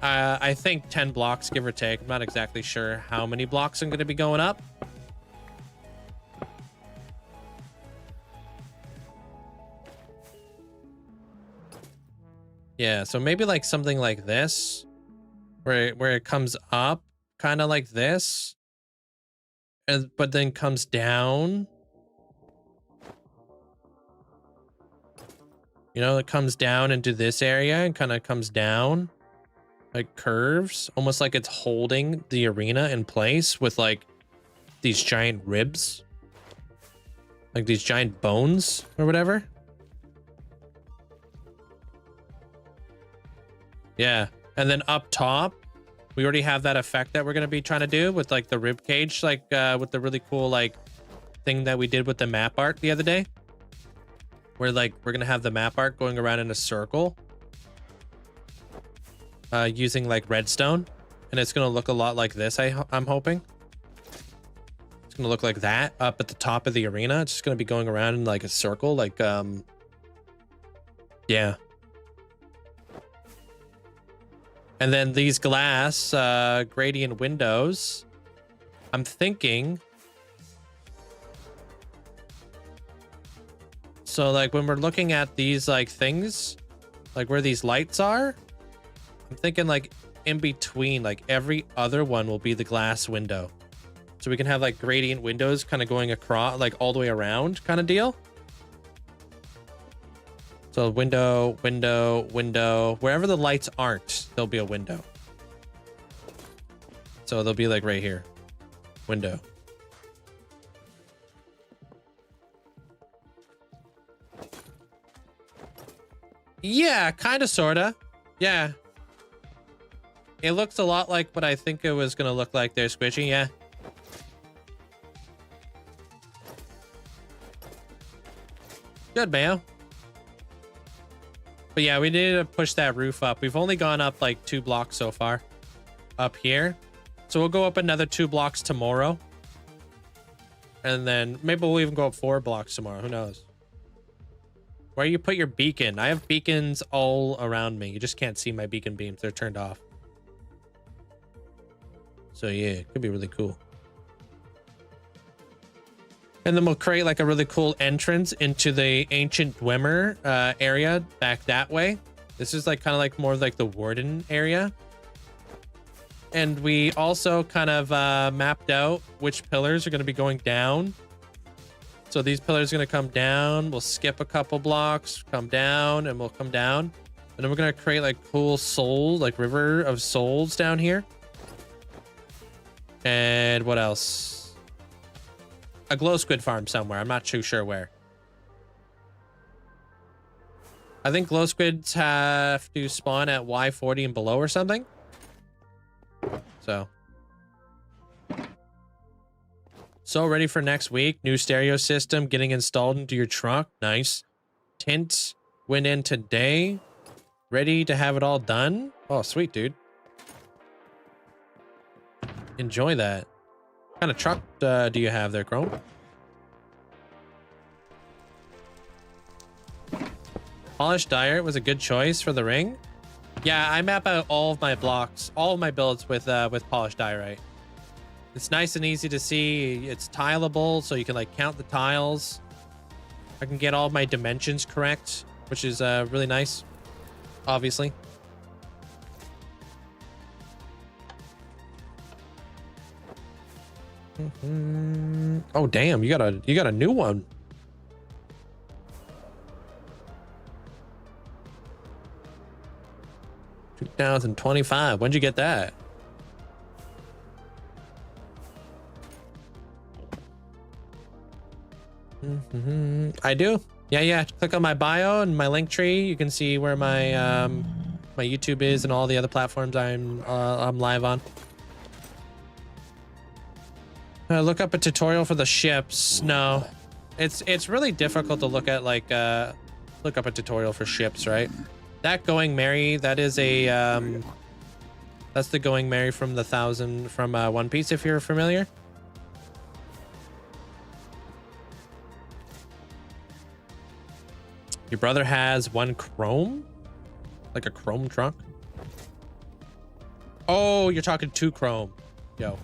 I think 10 blocks, give or take. I'm not exactly sure how many blocks I'm going to be going up. Yeah, so maybe like something like this, where it comes up kind of like this, but then comes down. You know, it comes down into this area and kind of comes down, like curves, almost like it's holding the arena in place with like these giant ribs, like these giant bones or whatever. Yeah. And then up top, we already have that effect that we're going to be trying to do with like the rib cage, like with the really cool like thing that we did with the map art the other day. Where like we're gonna have the map art going around in a circle using like redstone, and it's gonna look a lot like this. I'm hoping it's gonna look like that up at the top of the arena. It's just gonna be going around in like a circle, like yeah. And then these glass gradient windows, I'm thinking. So like when we're looking at these like things, like where these lights are, I'm thinking like in between, like every other one will be the glass window. So we can have like gradient windows kind of going across, like all the way around kind of deal. So window, window, window, wherever the lights aren't, there'll be a window. So they'll be like right here, window. Yeah, kind of, sort of. Yeah. It looks a lot like what I think it was going to look like there, Squishy. Yeah. Good, Mayo. But yeah, we need to push that roof up. We've only gone up like 2 blocks so far. Up here. So we'll go up another 2 blocks tomorrow. And then maybe we'll even go up 4 blocks tomorrow. Who knows? Where you put your beacon? I have beacons all around me. You just can't see my beacon beams. They're turned off. So yeah, it could be really cool. And then we'll create like a really cool entrance into the ancient Dwemer area back that way. This is like kind of like more like the warden area. And we also kind of mapped out which pillars are going to be going down. So these pillars are going to come down. We'll skip a couple blocks, come down, and we'll come down. And then we're going to create like cool souls, like river of souls down here. And what else? A glow squid farm somewhere. I'm not too sure where. I think glow squids have to spawn at Y40 and below or something. So ready for next week. New stereo system getting installed into your truck. Nice. Tint went in today. Ready to have it all done. Oh, sweet, dude. Enjoy that. What kind of truck do you have there, Chrome? Polished dirt was a good choice for the ring. Yeah, I map out all of my blocks, all of my builds with polished diorite. It's nice and easy to see. It's tileable, so you can like count the tiles. I can get all of my dimensions correct, which is really nice, obviously. Oh damn, you got a new one. $2025. When'd you get that? I do. Yeah. Click on my bio and my link tree. You can see where my my YouTube is and all the other platforms I'm live on. Look up a tutorial for the ships. No, it's really difficult to look at like look up a tutorial for ships, right? That Going Merry, that is a that's the Going Merry from the 1000 from One Piece, if you're familiar. Your brother has one chrome? Like a chrome truck? Oh, you're talking two chrome. Yo.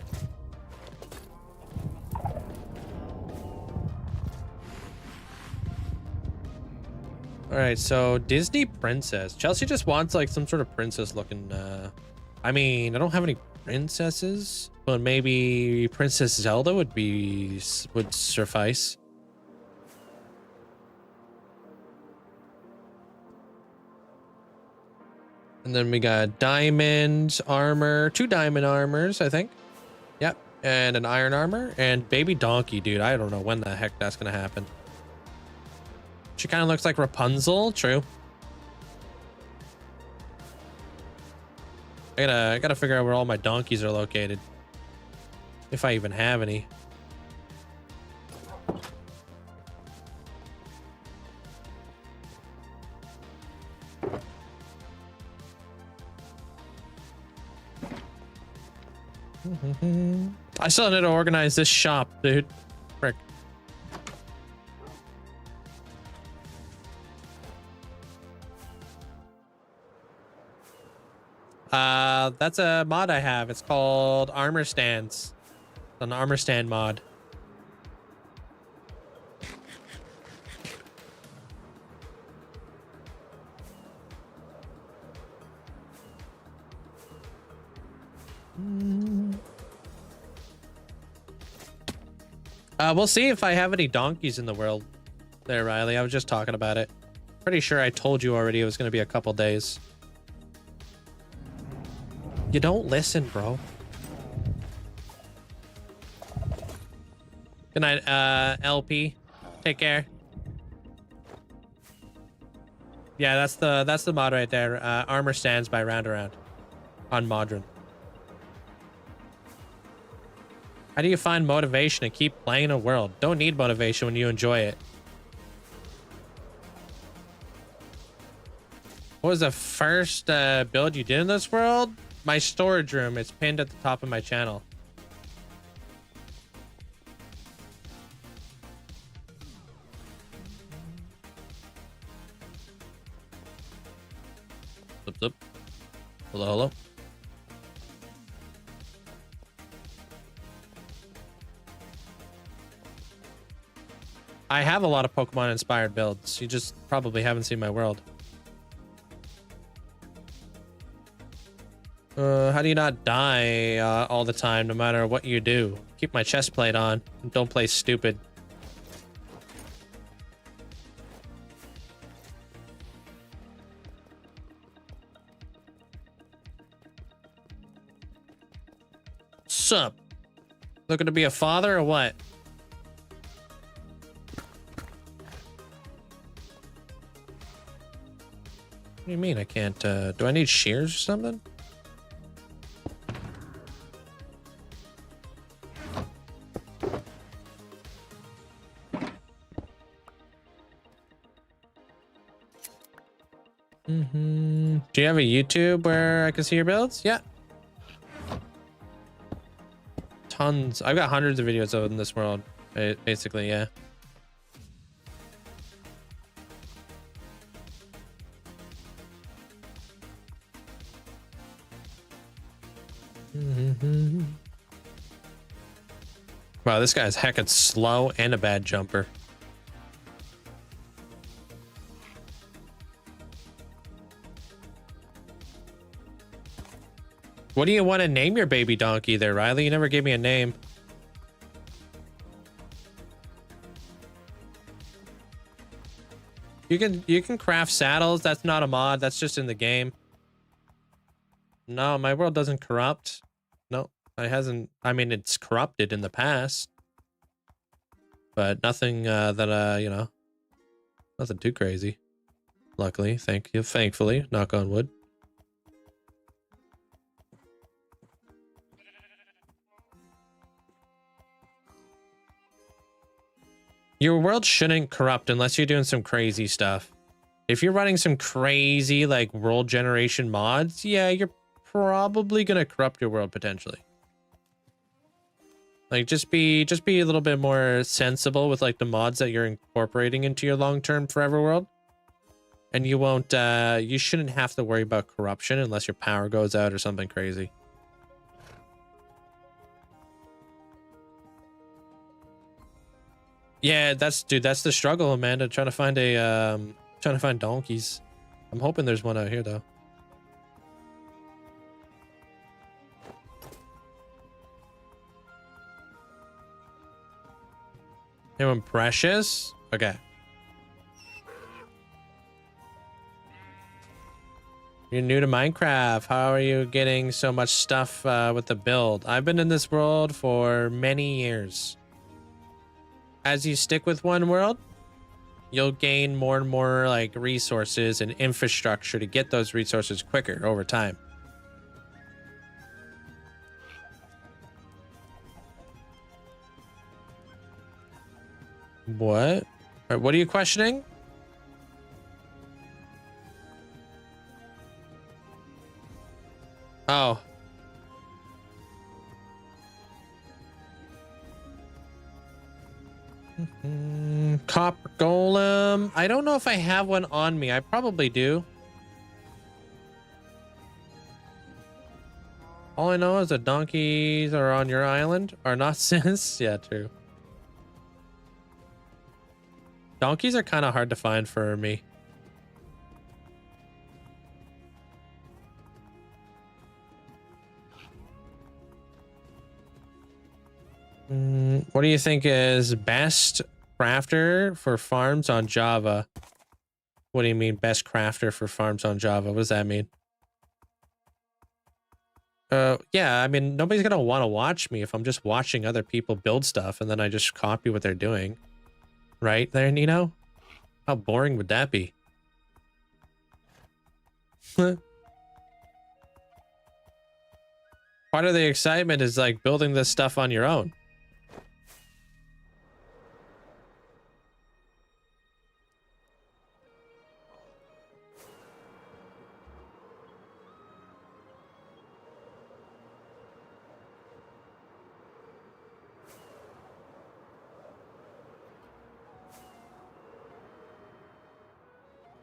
All right, so Disney princess. Chelsea just wants like some sort of princess looking. I mean, I don't have any princesses, but maybe Princess Zelda would suffice. And then we got diamond armor, 2 diamond armors, I think. Yep, and an iron armor and baby donkey, dude. I don't know when the heck that's gonna happen. She kind of looks like Rapunzel. True. I gotta figure out where all my donkeys are located, if I even have any. I still need to organize this shop, dude. Frick. That's a mod I have. It's called Armor Stands. It's an armor stand mod. We'll see if I have any donkeys in the world there, Riley. I was just talking about it. Pretty sure I told you already it was going to be a couple days. You don't listen, bro. Good night, LP. Take care. Yeah, that's the mod right there. Armor Stands by Round Around on Modern. How do you find motivation to keep playing a world? Don't need motivation when you enjoy it. What was the first build you did in this world? My storage room. It's pinned at the top of my channel. Zip, zip. Hello, hello. I have a lot of Pokemon inspired builds. You just probably haven't seen my world. How do you not die all the time, no matter what you do? Keep my chest plate on. And don't play stupid. Sup? Looking to be a father or what? What do you mean I can't, do I need shears or something? Do you have a YouTube where I can see your builds? Yeah. Tons. I've got hundreds of videos out in this world, basically, yeah. Wow, this guy's heckin' slow and a bad jumper. What do you want to name your baby donkey there, Riley? You never gave me a name. You can craft saddles. That's not a mod. That's just in the game. No, my world doesn't corrupt. No, it hasn't. I mean, it's corrupted in the past, but nothing that you know, nothing too crazy. Luckily, thankfully, knock on wood. Your world shouldn't corrupt unless you're doing some crazy stuff. If you're running some crazy like world generation mods, yeah, you're probably gonna corrupt your world potentially. Like just be a little bit more sensible with like the mods that you're incorporating into your long-term forever world. And you won't you shouldn't have to worry about corruption unless your power goes out or something crazy. Yeah, that's the struggle, Amanda, trying to find donkeys. I'm hoping there's one out here though. Anyone precious? Okay. You're new to Minecraft. How are you getting so much stuff with the build? I've been in this world for many years. As you stick with one world, you'll gain more and more like resources and infrastructure to get those resources quicker over time. What? What are you questioning? Oh. Copper golem. I don't know if I have one on me. I probably do. All I know is that donkeys are on your island are not since. Yeah, true. Donkeys are kind of hard to find for me. What do you think is best crafter for farms on Java? What do you mean best crafter for farms on Java? What does that mean? Yeah, I mean, nobody's gonna want to watch me if I'm just watching other people build stuff and then I just copy what they're doing. Right there, Nino? How boring would that be? Part of the excitement is like building this stuff on your own.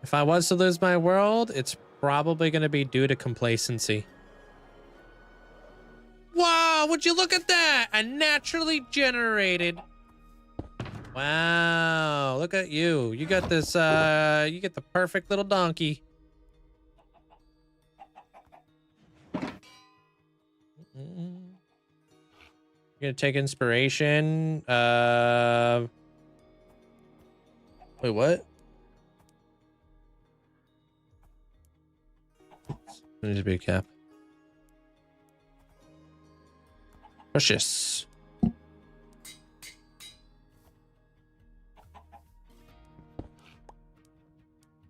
If I was to lose my world, it's probably going to be due to complacency. Wow, would you look at that? A naturally generated. Wow, look at you. You got this, you get the perfect little donkey. gonna take inspiration. Wait, what? There needs to be a cap. Precious.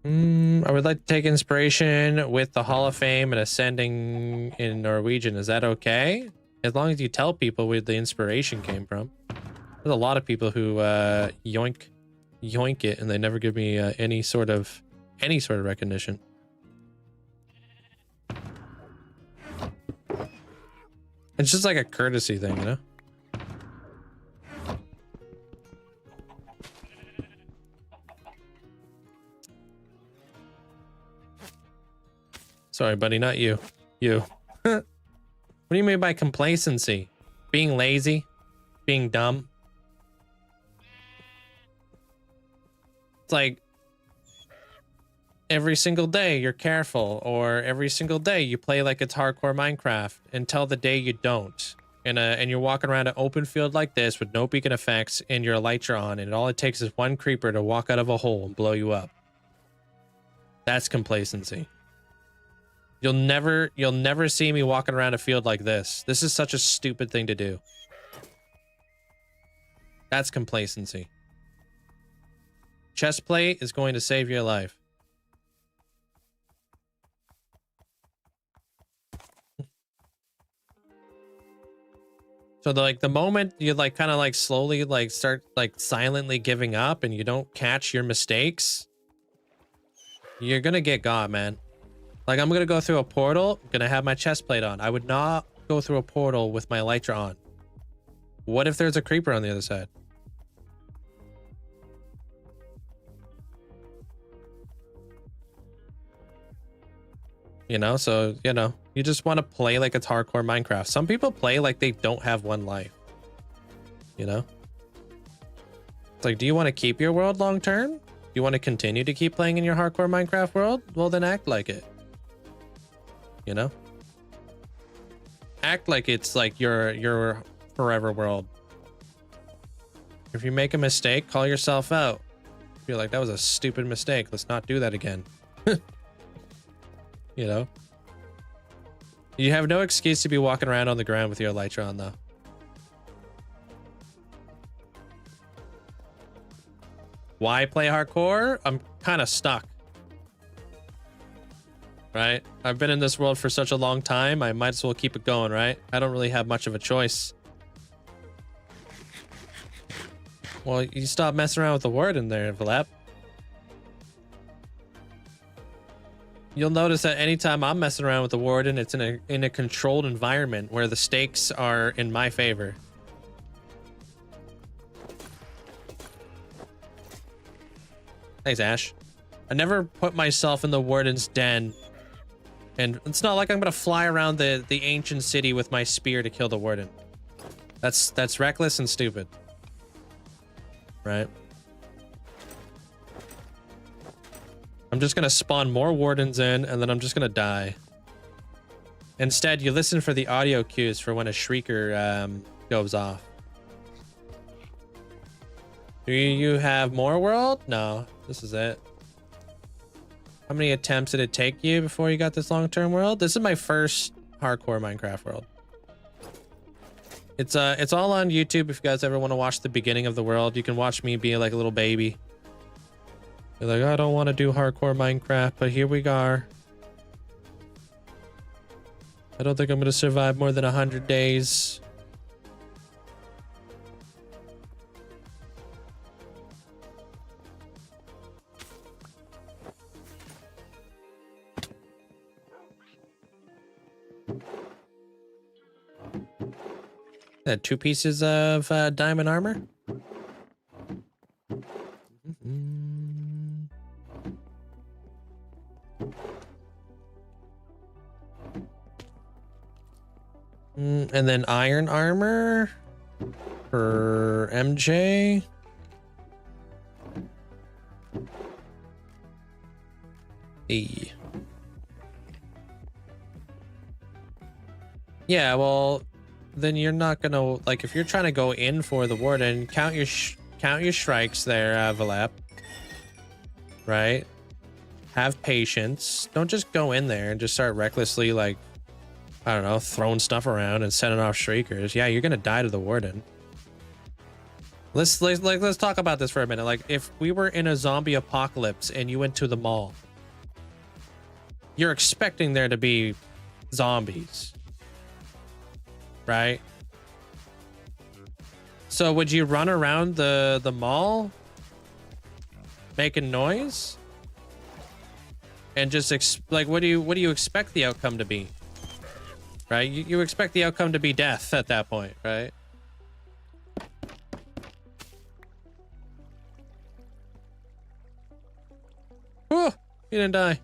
I would like to take inspiration with the Hall of Fame and ascending in Norwegian. Is that okay? As long as you tell people where the inspiration came from. There's a lot of people who yoink it and they never give me any sort of recognition. It's just like a courtesy thing, you know? Sorry, buddy, not you. You. What do you mean by complacency? Being lazy? Being dumb? It's like every single day you're careful, or every single day you play like it's hardcore Minecraft until the day you don't. And you're walking around an open field like this with no beacon effects and your lights are on, and all it takes is one creeper to walk out of a hole and blow you up. That's complacency. You'll never see me walking around a field like this. This is such a stupid thing to do. That's complacency. Chest plate is going to save your life. So the moment you kind of slowly start silently giving up and you don't catch your mistakes, you're gonna get got, man. Like, I'm gonna go through a portal, gonna have my chest plate on. I would not go through a portal with my elytra on. What if there's a creeper on the other side? You know, so, you know, you just want to play like it's hardcore Minecraft. Some people play like they don't have one life. You know? It's like, do you want to keep your world long term? Do you want to continue to keep playing in your hardcore Minecraft world? Well, then act like it. You know? Act like it's like your forever world. If you make a mistake, call yourself out. Feel like that was a stupid mistake. Let's not do that again. You know? You have no excuse to be walking around on the ground with your elytra on, though. Why play hardcore? I'm kind of stuck. Right? I've been in this world for such a long time, I might as well keep it going, right? I don't really have much of a choice. Well, you stop messing around with the warden there, Vlap. You'll notice that anytime I'm messing around with the warden, it's in a controlled environment where the stakes are in my favor. Thanks, Ash. I never put myself in the warden's den, and it's not like I'm gonna fly around the ancient city with my spear to kill the warden. That's reckless and stupid, right? I'm just gonna spawn more wardens in, and then I'm just gonna die. Instead, you listen for the audio cues for when a shrieker goes off. Do you have more world? No, this is it. How many attempts did it take you before you got this long-term world? This is my first hardcore Minecraft world. It's all on YouTube. If you guys ever want to watch the beginning of the world, you can watch me be like a little baby. You're like, I don't want to do hardcore Minecraft, but here we are. I don't think I'm going to survive more than 100 days. Had 2 pieces of diamond armor. And then iron armor for MJ. Hey. Yeah, well, then you're not gonna, like, if you're trying to go in for the Warden, count your strikes there, Valep. Right? Have patience. Don't just go in there and just start recklessly, like, I don't know, throwing stuff around and setting off shriekers. Yeah, you're gonna die to the Warden. Let's talk about this for a minute. Like, if we were in a zombie apocalypse and you went to the mall, you're expecting there to be zombies, right? So would you run around the mall making noise and just like, what do you expect the outcome to be, right? You expect the outcome to be death at that point, right? Oh, you didn't die.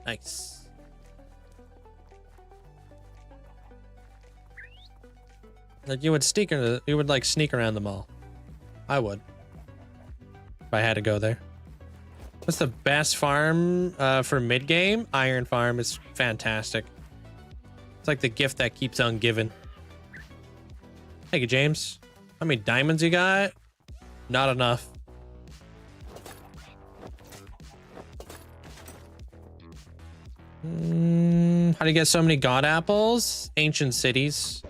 Nice. Like, you would sneak around the mall. I would, if I had to go there. What's the best farm for mid game? Iron Farm is fantastic. It's like the gift that keeps on giving. Thank you, James. How many diamonds you got? Not enough. How do you get so many god apples? Ancient cities.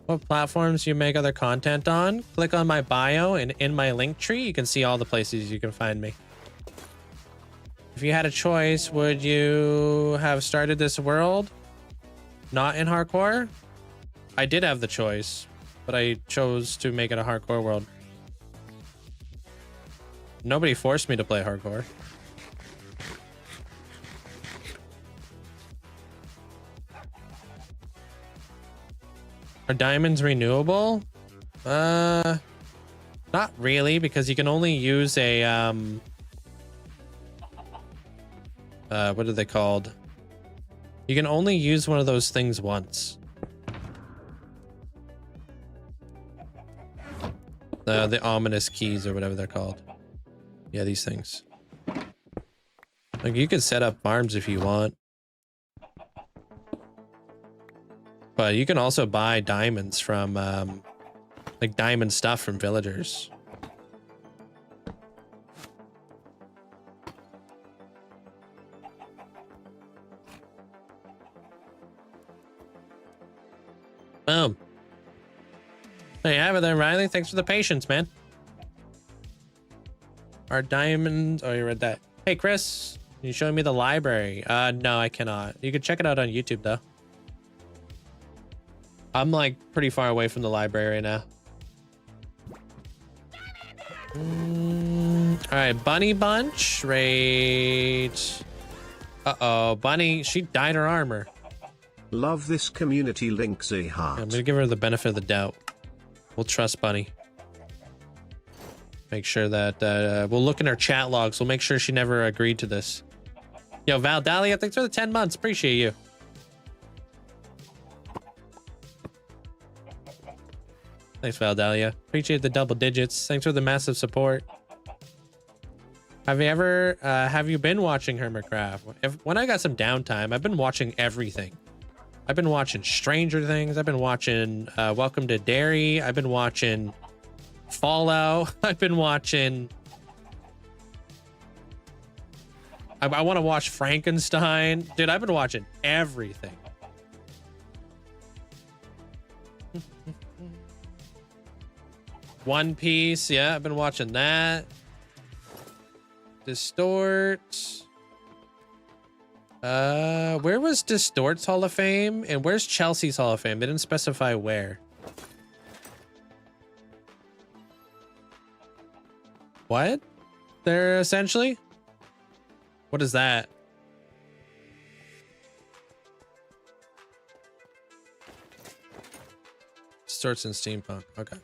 What platforms you make other content on? Click on my bio and in my link tree, you can see all the places you can find me. If you had a choice, would you have started this world not in hardcore? I did have the choice, but I chose to make it a hardcore world. Nobody forced me to play hardcore. Are diamonds renewable? Not really, because you can only use a what are they called? You can only use one of those things once. The ominous keys or whatever they're called. Yeah, these things. Like, you could set up farms if you want. But you can also buy diamonds from, like, diamond stuff from villagers. Boom. There you have it then, Riley. Thanks for the patience, man. Our diamonds... Oh, you read that. Hey, Chris. Can you show me the library? No, I cannot. You can check it out on YouTube, though. I'm, like, pretty far away from the library now. All right, Bunny Bunch. Right. Uh-oh, Bunny. She dyed her armor. Love this community, Linkzzey heart. I'm gonna give her the benefit of the doubt. We'll trust Bunny. Make sure that we'll look in her chat logs. We'll make sure she never agreed to this. Yo, Val Dahlia, thanks for the 10 months. Appreciate you. Thanks, Val Dahlia. Appreciate the double digits. Thanks for the massive support. Have you been watching Hermitcraft? When I got some downtime, I've been watching everything. I've been watching Stranger Things. I've been watching Welcome to Derry. I've been watching Fallout. I've been watching... I want to watch Frankenstein. Dude, I've been watching everything. One Piece. Yeah, I've been watching that. Distort. Where was Distort's Hall of Fame? And where's Chelsea's Hall of Fame? They didn't specify where. What? They're essentially? What is that? Distorts in steampunk. Okay.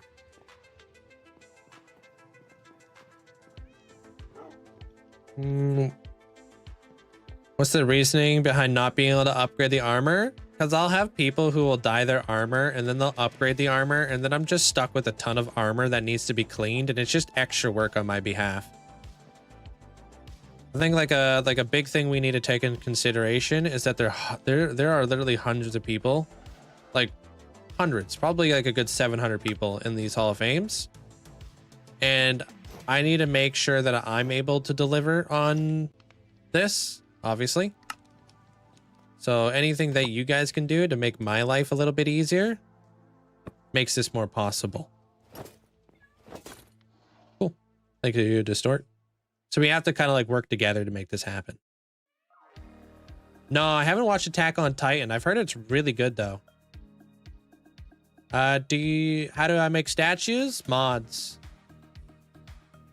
What's the reasoning behind not being able to upgrade the armor? Because I'll have people who will dye their armor and then they'll upgrade the armor, and then I'm just stuck with a ton of armor that needs to be cleaned, and it's just extra work on my behalf. I think like a big thing we need to take into consideration is that there are literally hundreds of people, like hundreds, probably like a good 700 people in these Hall of Fames, and I need to make sure that I'm able to deliver on this, obviously. So anything that you guys can do to make my life a little bit easier makes this more possible. Cool. Thank you, Distort. So we have to kind of like work together to make this happen. No, I haven't watched Attack on Titan. I've heard it's really good though. How do I make statues? Mods.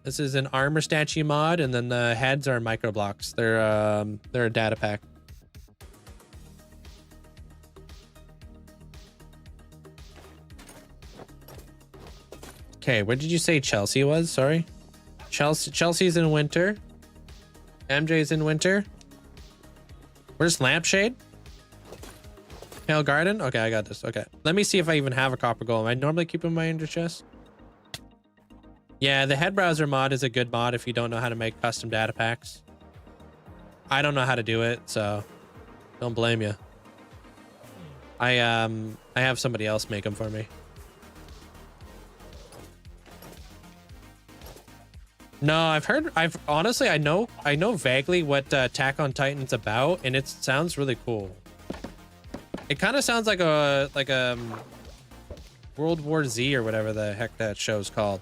This is an armor statue mod, and then the heads are micro blocks. They're a data pack. Okay, where did you say Chelsea was? Sorry. Chelsea's in winter. MJ's in winter. Where's Lampshade? Pale Garden? Okay, I got this. Okay. Let me see if I even have a copper golem. I normally keep in my ender chest. Yeah, the head browser mod is a good mod if you don't know how to make custom data packs. I don't know how to do it, so don't blame you. I have somebody else make them for me. No, I've honestly, I know vaguely what Attack on Titan's about, and it sounds really cool. It kind of sounds like a World War Z or whatever the heck that show's called.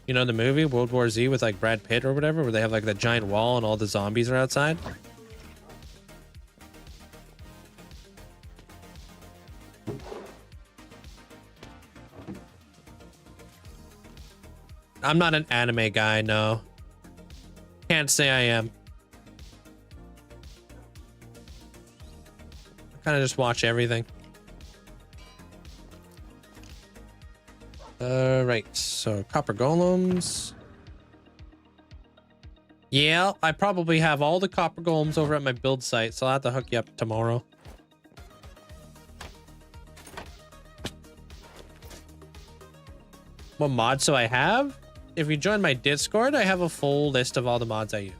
You know the movie World War Z with like Brad Pitt or whatever, where they have like that giant wall and all the zombies are outside? I'm not an anime guy, no. Can't say I am. I kind of just watch everything. Right, so copper golems. Yeah, I probably have all the copper golems over at my build site, so I'll have to hook you up tomorrow. What mods do I have? If you join my Discord, I have a full list of all the mods I use.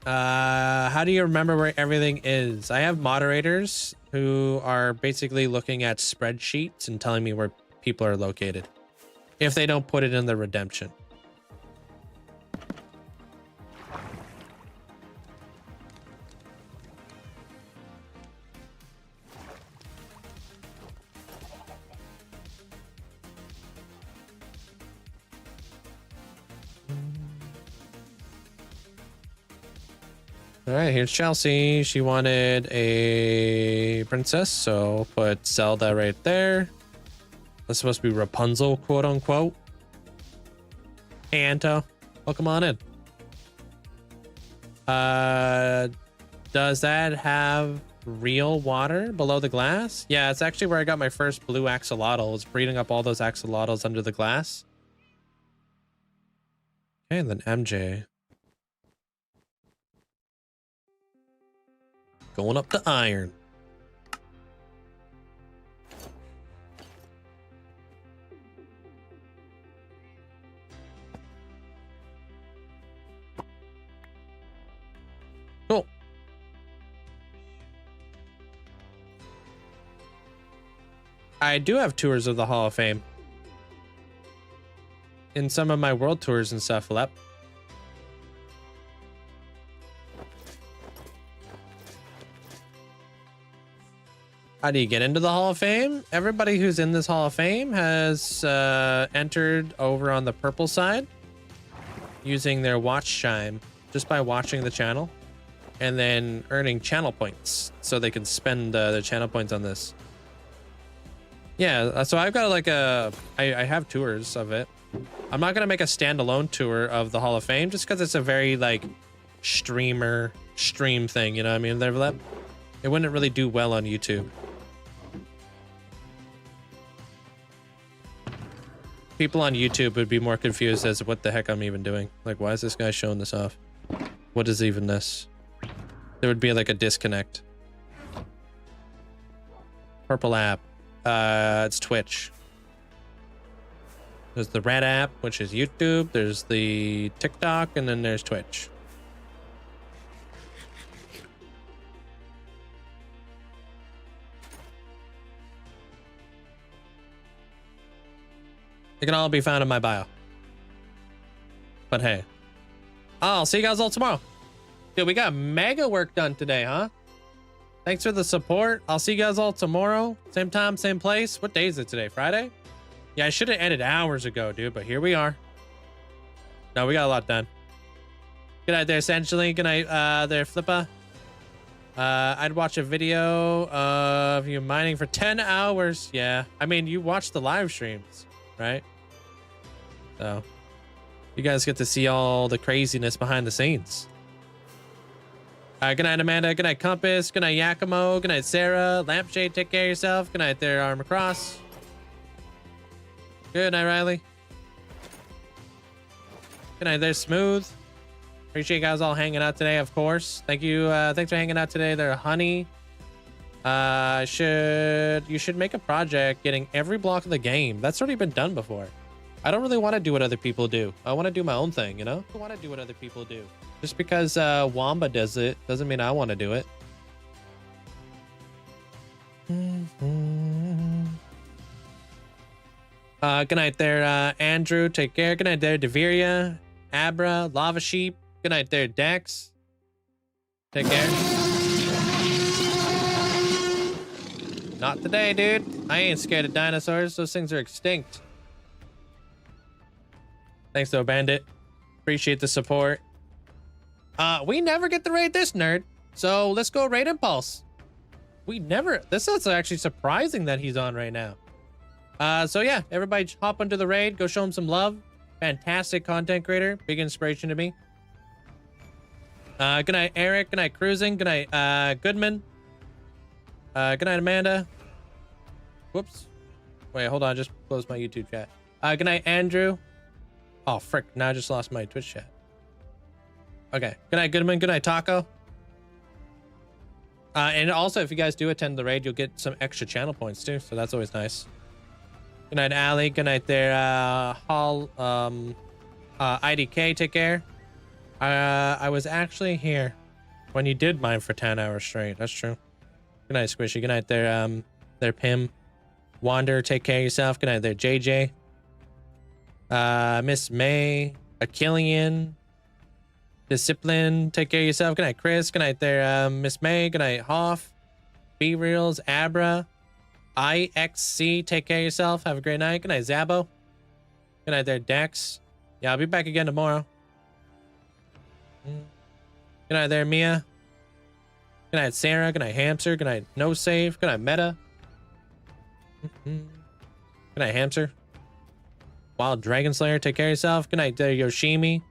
How do you remember where everything is? I have moderators who are basically looking at spreadsheets and telling me where people are located if they don't put it in the redemption. All right, here's Chelsea. She wanted a princess, so put Zelda right there. That's supposed to be Rapunzel, quote unquote. Hey, Anto, welcome on in. Does that have real water below the glass? Yeah, it's actually where I got my first blue axolotl. It's breeding up all those axolotls under the glass. Okay, and then MJ. Going up to iron. Cool. I do have tours of the Hall of Fame. In some of my world tours and stuff, Lep. How do you get into the Hall of Fame? Everybody who's in this Hall of Fame has entered over on the purple side using their watch chime just by watching the channel and then earning channel points so they can spend their channel points on this. Yeah, so I've got like I have tours of it. I'm not going to make a standalone tour of the Hall of Fame just because it's a very like stream thing, you know what I mean? It wouldn't really do well on YouTube. People on YouTube would be more confused as to what the heck I'm even doing. Like, why is this guy showing this off? What is even this? There would be like a disconnect. Purple app. It's Twitch. There's the Red app, which is YouTube. There's the TikTok, and then there's Twitch. They can all be found in my bio. But hey, I'll see you guys all tomorrow. Dude, we got mega work done today, huh? Thanks for the support. I'll see you guys all tomorrow. Same time, same place. What day is it today? Friday? Yeah, I should have ended hours ago, dude, but here we are. No, we got a lot done. Good night there, essentially. Good night there, Flippa. I'd watch a video of you mining for 10 hours. Yeah, I mean, you watch the live streams, right? So you guys get to see all the craziness behind the scenes. Good night, Amanda. Good night, Compass. Good night, Yakimo. Good night, Sarah. Lampshade, take care of yourself. Good night there, Armor Cross. Good night, Riley. Good night there, Smooth. Appreciate you guys all hanging out today, of course. Thank you. Thanks for hanging out today there, Honey. You should make a project getting every block of the game. That's already been done before. I don't really want to do what other people do. I want to do my own thing, you know? I want to do what other people do. Just because Wamba does it doesn't mean I want to do it. Good night there, Andrew. Take care. Good night there, Deviria, Abra, Lava Sheep. Good night there, Dex. Take care. Not today, dude. I ain't scared of dinosaurs. Those things are extinct. Thanks, though, Bandit. Appreciate the support. We never get to raid this nerd. So let's go raid Impulse. We never. This is actually surprising that he's on right now. So yeah, everybody hop onto the raid. Go show him some love. Fantastic content creator. Big inspiration to me. Good night, Eric. Good night, Cruising. Good night, Goodman. Good night, Amanda. Whoops. Wait, hold on. Just close my YouTube chat. Good night, Andrew. Oh, frick. Now I just lost my Twitch chat. Okay. Good night, Goodman. Good night, Taco. And also, if you guys do attend the raid, you'll get some extra channel points too. So that's always nice. Good night, Allie. Good night there, Hall. IDK, take care. I was actually here when you did mine for 10 hours straight. That's true. Good night, Squishy. Good night there, Pim. Wander, take care of yourself. Good night there, JJ. Miss May, Achillean, Discipline, take care of yourself. Good night, Chris. Good night there, Miss May. Good night, Hoff. B-Reels, Abra, IXC, take care of yourself. Have a great night. Good night, Zabo. Good night there, Dex. Yeah, I'll be back again tomorrow. Good night there, Mia. Good night, Sarah. Good night, Hamster. Good night, No Save. Good night, Meta. Good night, Hamster. Wild Dragon Slayer, take care of yourself. Good night there, Yoshimi.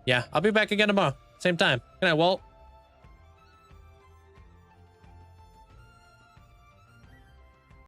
Yeah, I'll be back again tomorrow. Same time. Good night, Walt.